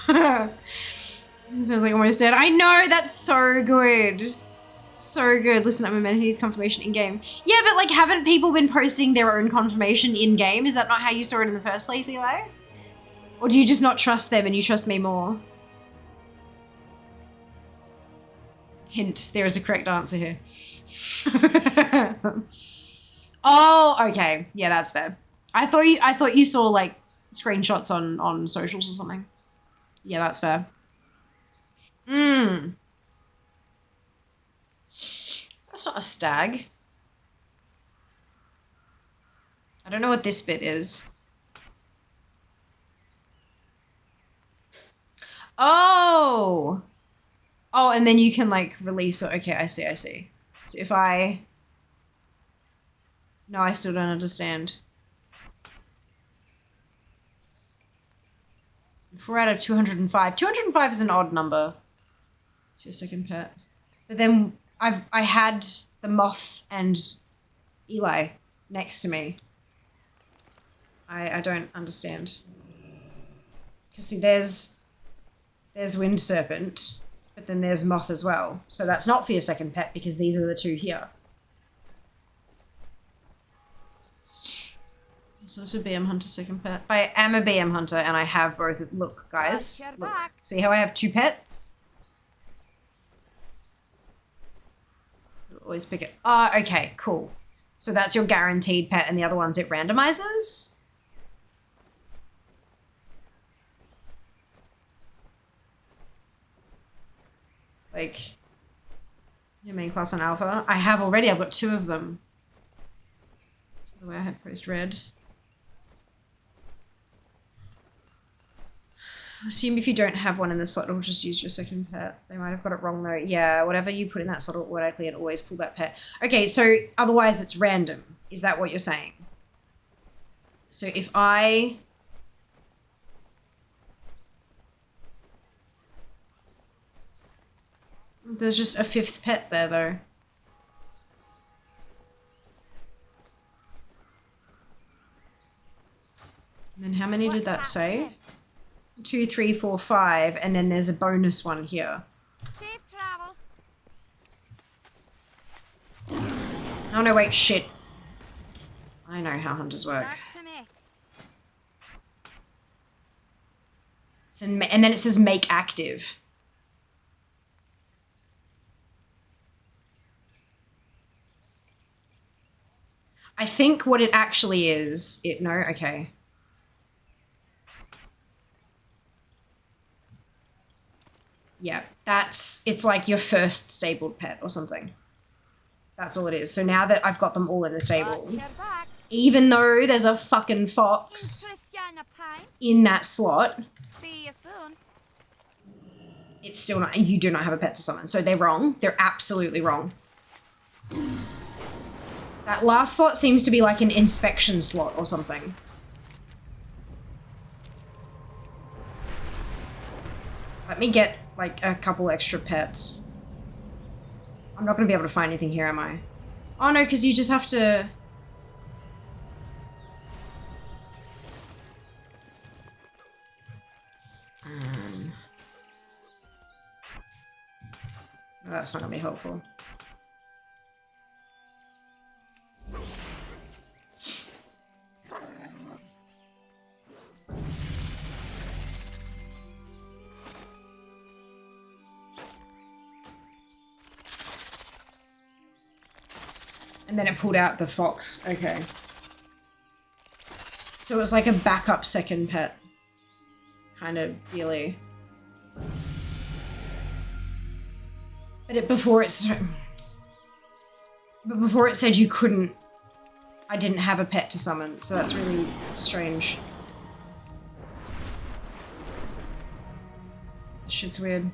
Sounds like almost dead. I know, that's so good. So good. Listen up, Amenities confirmation in-game. Yeah, but like, haven't people been posting their own confirmation in-game? Is that not how you saw it in the first place, Eli? Or do you just not trust them and you trust me more? Hint, there is a correct answer here. Oh, okay. Yeah, that's fair. I thought you saw like screenshots on socials or something. Yeah, that's fair. That's not a stag. I don't know what this bit is. Oh! Oh, and then you can like release it. Okay, I see. So if I... No, I still don't understand. 4 out of 205. 205 is an odd number. It's your second pet. But then I had the moth and Eli next to me. I don't understand. Because see, there's Wind Serpent, but then there's Moth as well. So that's not for your second pet because these are the two here. So this would BM Hunter second pet. I am a BM Hunter and I have both. Look, guys. Look. See how I have 2 pets? Always pick it. Oh, okay, cool. So that's your guaranteed pet and the other ones it randomizes? Like, your main class on alpha? I have already, I've got 2 of them. That's the way I had post red. Assume if you don't have one in the slot, it'll just use your second pet. They might have got it wrong though. Yeah, whatever you put in that slot will automatically and always pull that pet. Okay, so otherwise it's random. Is that what you're saying? So if I... There's just a 5th pet there though. And then how many did that say? 2, 3, 4, 5, and then there's a bonus one here. Safe travels. Oh no, wait, shit. I know how hunters work. Back to me. So, and then it says make active. I think what it actually is, okay. Yeah, it's like your first stabled pet or something. That's all it is. So now that I've got them all in the stable, even though there's a fucking fox in that slot, See you soon. it's still not, you do not have a pet to summon. So they're wrong. They're absolutely wrong. That last slot seems to be like an inspection slot or something. Let me get like a couple extra pets. I'm not going to be able to find anything here, am I? Oh no, because you just have to... No, that's not going to be helpful. And then it pulled out the fox. Okay. So it was like a backup second pet. Kind of dealy. But before it said you couldn't. I didn't have a pet to summon, so that's really strange. This shit's weird.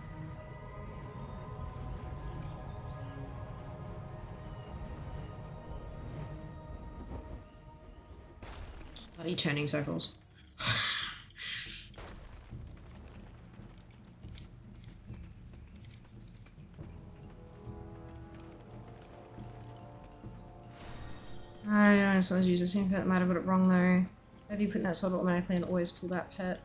Bloody turning circles. I don't know, so I use the same pet. Might have got it wrong though. Have you put in that slot automatically and always pull that pet?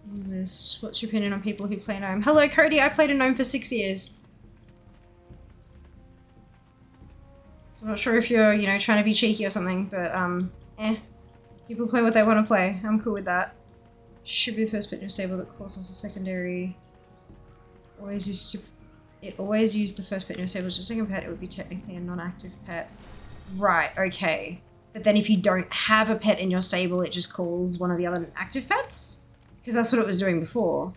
This. What's your opinion on people who play gnome? Hello, Cody. I played a gnome for 6 years. So I'm not sure if you're, you know, trying to be cheeky or something, but people play what they want to play. I'm cool with that. Should be the first pet in your stable that causes a secondary. It always used the first pet in your stable as your second pet. It would be technically a non-active pet. Right, okay. But then if you don't have a pet in your stable, it just calls one of the other active pets? Because that's what it was doing before.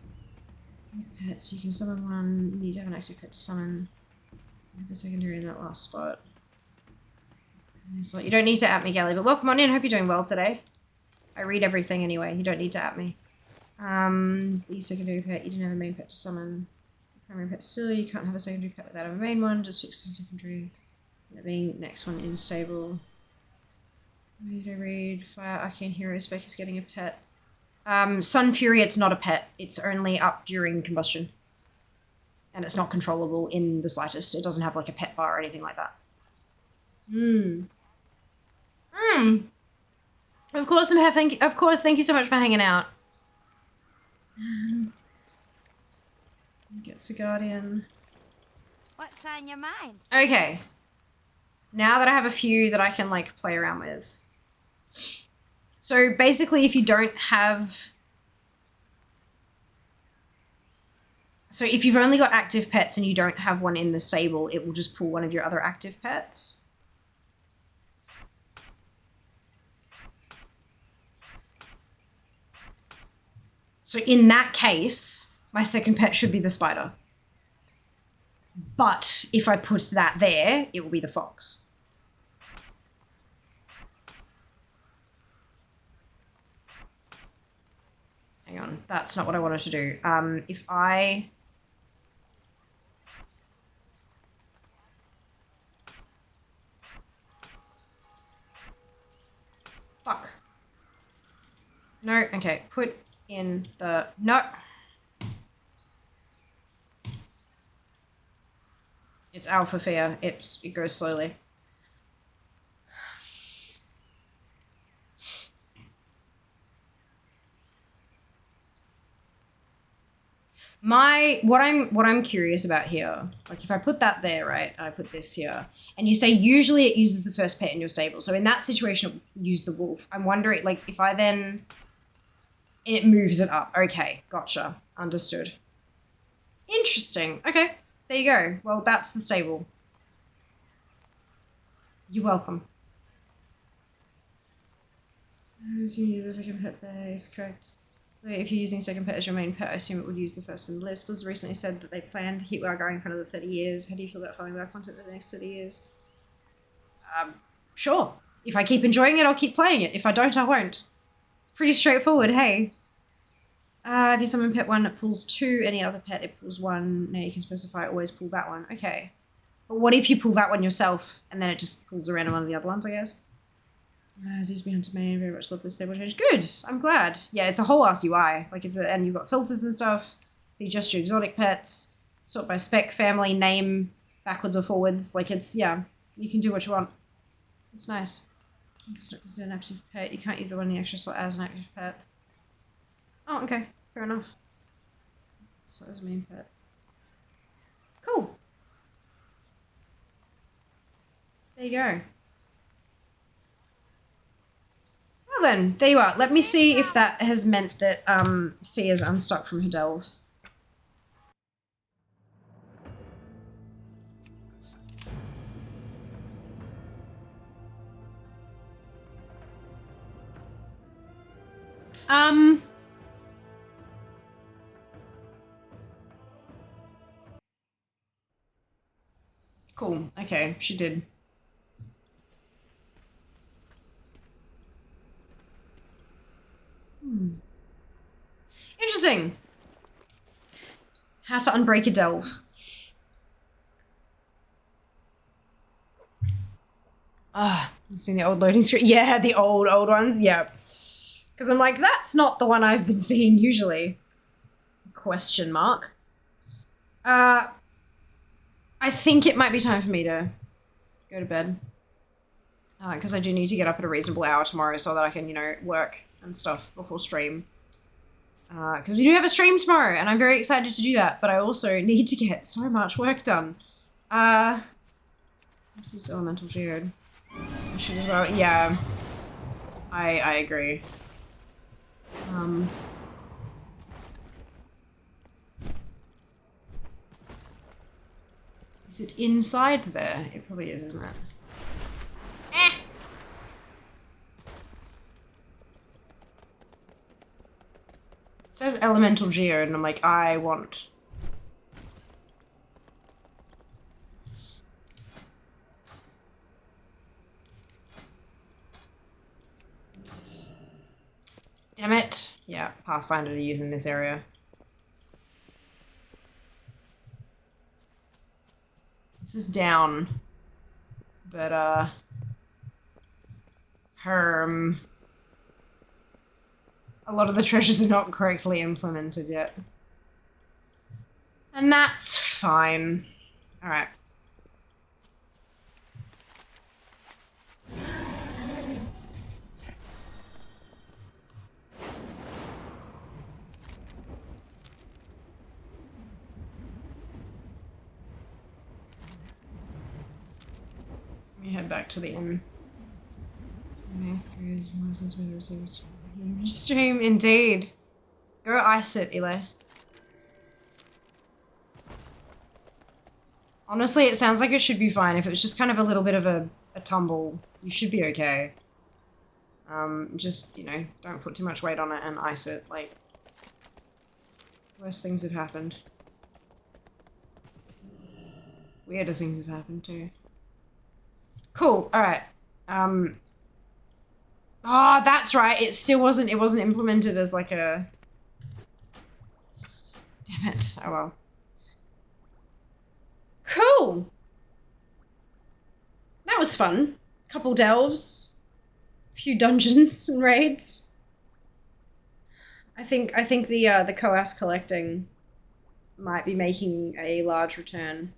Pets, you can summon one. You need to have an active pet to summon. Have a secondary in that last spot. So you don't need to at me, Gally, but welcome on in. Hope you're doing well today. I read everything anyway. You don't need to at me. The secondary pet, you didn't have a main pet to summon. Primary pet still, you can't have a secondary pet without a main one. Just fix the secondary. That being next one in stable. Read, I read. Fire Arcane Hero spec is getting a pet. Sun Fury, it's not a pet. It's only up during combustion. And it's not controllable in the slightest. It doesn't have like a pet bar or anything like that. Of course, thank you so much for hanging out. Gets a guardian. What's on your mind? Okay. Now that I have a few that I can like play around with. So basically if you don't have... So if you've only got active pets and you don't have one in the stable, it will just pull one of your other active pets. So in that case, my second pet should be the spider. But if I put that there, it will be the fox. Hang on, that's not what I wanted to do. If I... Fuck. No, okay, put in the... No. It's alpha fear. It goes slowly. What I'm curious about here, like if I put that there, right, I put this here, and you say usually it uses the first pet in your stable. So in that situation, it would use the wolf. I'm wondering, like, if I then... It moves it up. Okay, gotcha. Understood. Interesting. Okay, there you go. Well, that's the stable. You're welcome. As you use the second pet there is correct. If you're using second pet as your main pet, I assume it would use the first in the list. Was recently said that they plan to keep WoW going for another 30 years. How do you feel about following WoW content for the next 30 years? Sure. If I keep enjoying it, I'll keep playing it. If I don't, I won't. Pretty straightforward, hey. If you summon pet 1, it pulls 2. Any other pet, it pulls 1. Now you can specify always pull that one. Okay. But what if you pull that one yourself, and then it just pulls a random one of the other ones, I guess? As he's been hunted main, very much love this stable change. Good, I'm glad. Yeah, it's a whole ass UI. Like and you've got filters and stuff. See just your exotic pets, sort by spec, family, name, backwards or forwards. Like it's, yeah, you can do what you want. It's nice. It's not considered an active pet. You can't use the one in the extra slot as an active pet. Oh, okay, fair enough. So as a main pet. Cool. There you go. Well then, there you are. Let me see if that has meant that Fear's unstuck from her delve. Cool. Okay, she did. Interesting. How to unbreak a delve. Ah, you've seen the old loading screen? Yeah, the old ones. Yep. Because I'm like, that's not the one I've been seeing usually. Question mark. I think it might be time for me to go to bed. Because I do need to get up at a reasonable hour tomorrow so that I can, you know, work and stuff before stream. Because we do have a stream tomorrow, and I'm very excited to do that, but I also need to get so much work done. What's this elemental geode? I should as well, yeah. I agree. Is it inside there? It probably is, isn't it? Eh! It says elemental geode, and I'm like, I want... Damn it! Yeah, Pathfinder to use in this area. This is down. But, a lot of the treasures are not correctly implemented yet. And that's fine. Alright. Let me head back to the inn. Stream, indeed. Go ice it, Eli. Honestly, it sounds like it should be fine. If it was just kind of a little bit of a tumble, you should be okay. Just, you know, don't put too much weight on it and ice it. Like, worse things have happened. Weirder things have happened too. Cool, alright. Oh, that's right. It still wasn't, it wasn't implemented as like a Damn it. Oh well. Cool. That was fun. Couple delves. A few dungeons and raids. I think the coas collecting might be making a large return.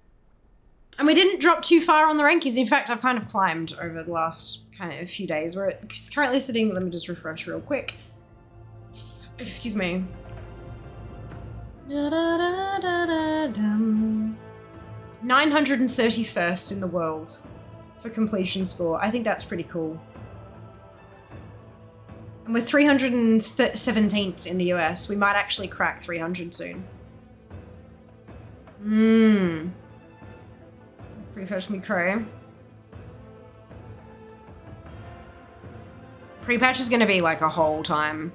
And we didn't drop too far on the rankings. In fact, I've kind of climbed over the last kind of few days. It's currently sitting, let me just refresh real quick. Excuse me. 931st in the world for completion score. I think that's pretty cool. And we're 317th in the US. We might actually crack 300 soon. Pre-patch me crow. Pre-patch is gonna be like a whole time.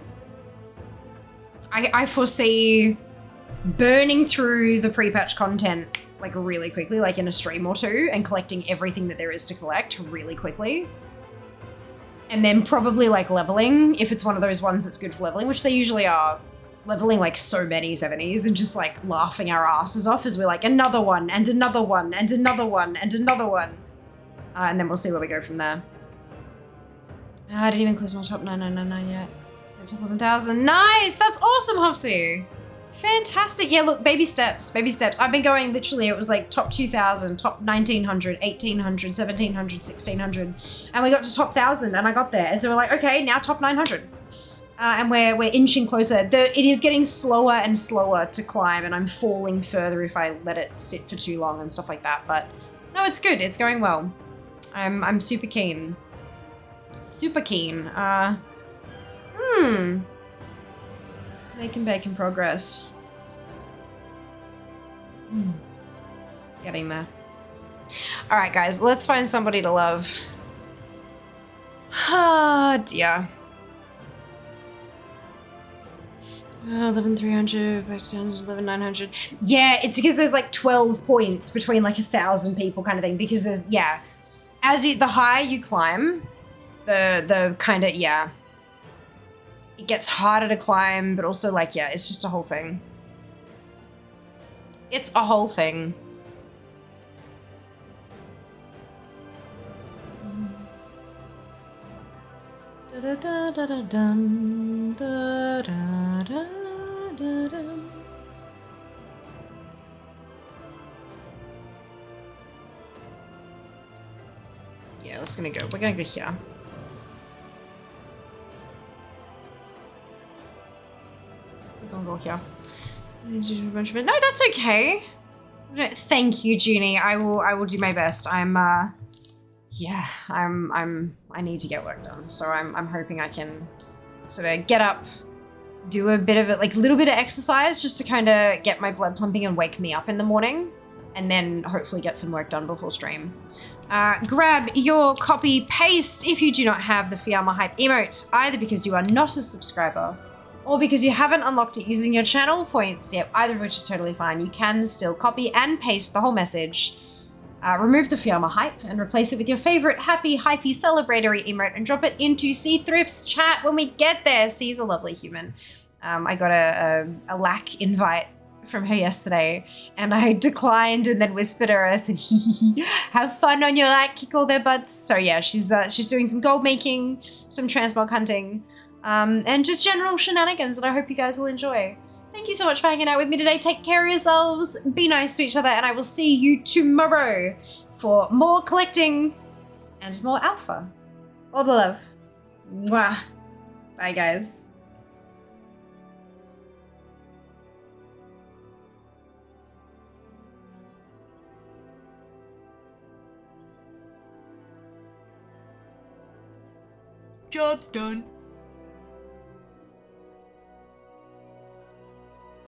I foresee burning through the pre-patch content like really quickly, like in a stream or two, and collecting everything that there is to collect really quickly. And then probably like leveling, if it's one of those ones that's good for leveling, which they usually are, leveling like so many 70s and just like laughing our asses off as we're like another one and another one and another one and another one. And then we'll see where we go from there. I didn't even close my top 9999 yet. Top 11,000. Nice! That's awesome, Hopsy! Fantastic. Yeah, look, baby steps, baby steps. I've been going literally, it was like top 2,000, top 1,900, 1,800, 1,700, 1,600. And we got to top 1,000 and I got there. And so we're like, okay, now top 900. And we're inching closer. It is getting slower and slower to climb and I'm falling further if I let it sit for too long and stuff like that. But no, it's good. It's going well. I'm super keen. Super keen. Making progress. Getting there. All right, guys, let's find somebody to love. Ah, dear. 11,300 back to 11,900. Yeah, it's because there's like 12 points between like 1,000 people kind of thing. Because there's, yeah, the higher you climb, the kind of, yeah. It gets harder to climb, but also like, yeah, it's just a whole thing. It's a whole thing. Yeah, let's gonna go. We're gonna go here. We're gonna go here. No, that's okay. Thank you, Junie. I will do my best. Yeah, I need to get work done. So I'm hoping I can sort of get up, do a bit of it, like a little bit of exercise just to kind of get my blood pumping and wake me up in the morning, and then hopefully get some work done before stream. Grab your copy paste if you do not have the Fiamma Hype emote, either because you are not a subscriber or because you haven't unlocked it using your channel points yet, either of which is totally fine. You can still copy and paste the whole message. Remove the Fiamma Hype and replace it with your favorite happy, hypey, celebratory emote and drop it into C Thrift's chat when we get there. C's a lovely human. I got a lack invite from her yesterday and I declined and then whispered her. I said, hee, have fun on your lack, kick all their butts. So yeah, she's doing some gold making, some transmog hunting, and just general shenanigans that I hope you guys will enjoy. Thank you so much for hanging out with me today. Take care of yourselves, be nice to each other, and I will see you tomorrow for more collecting and more alpha. All the love. Mwah. Bye, guys. Job's done.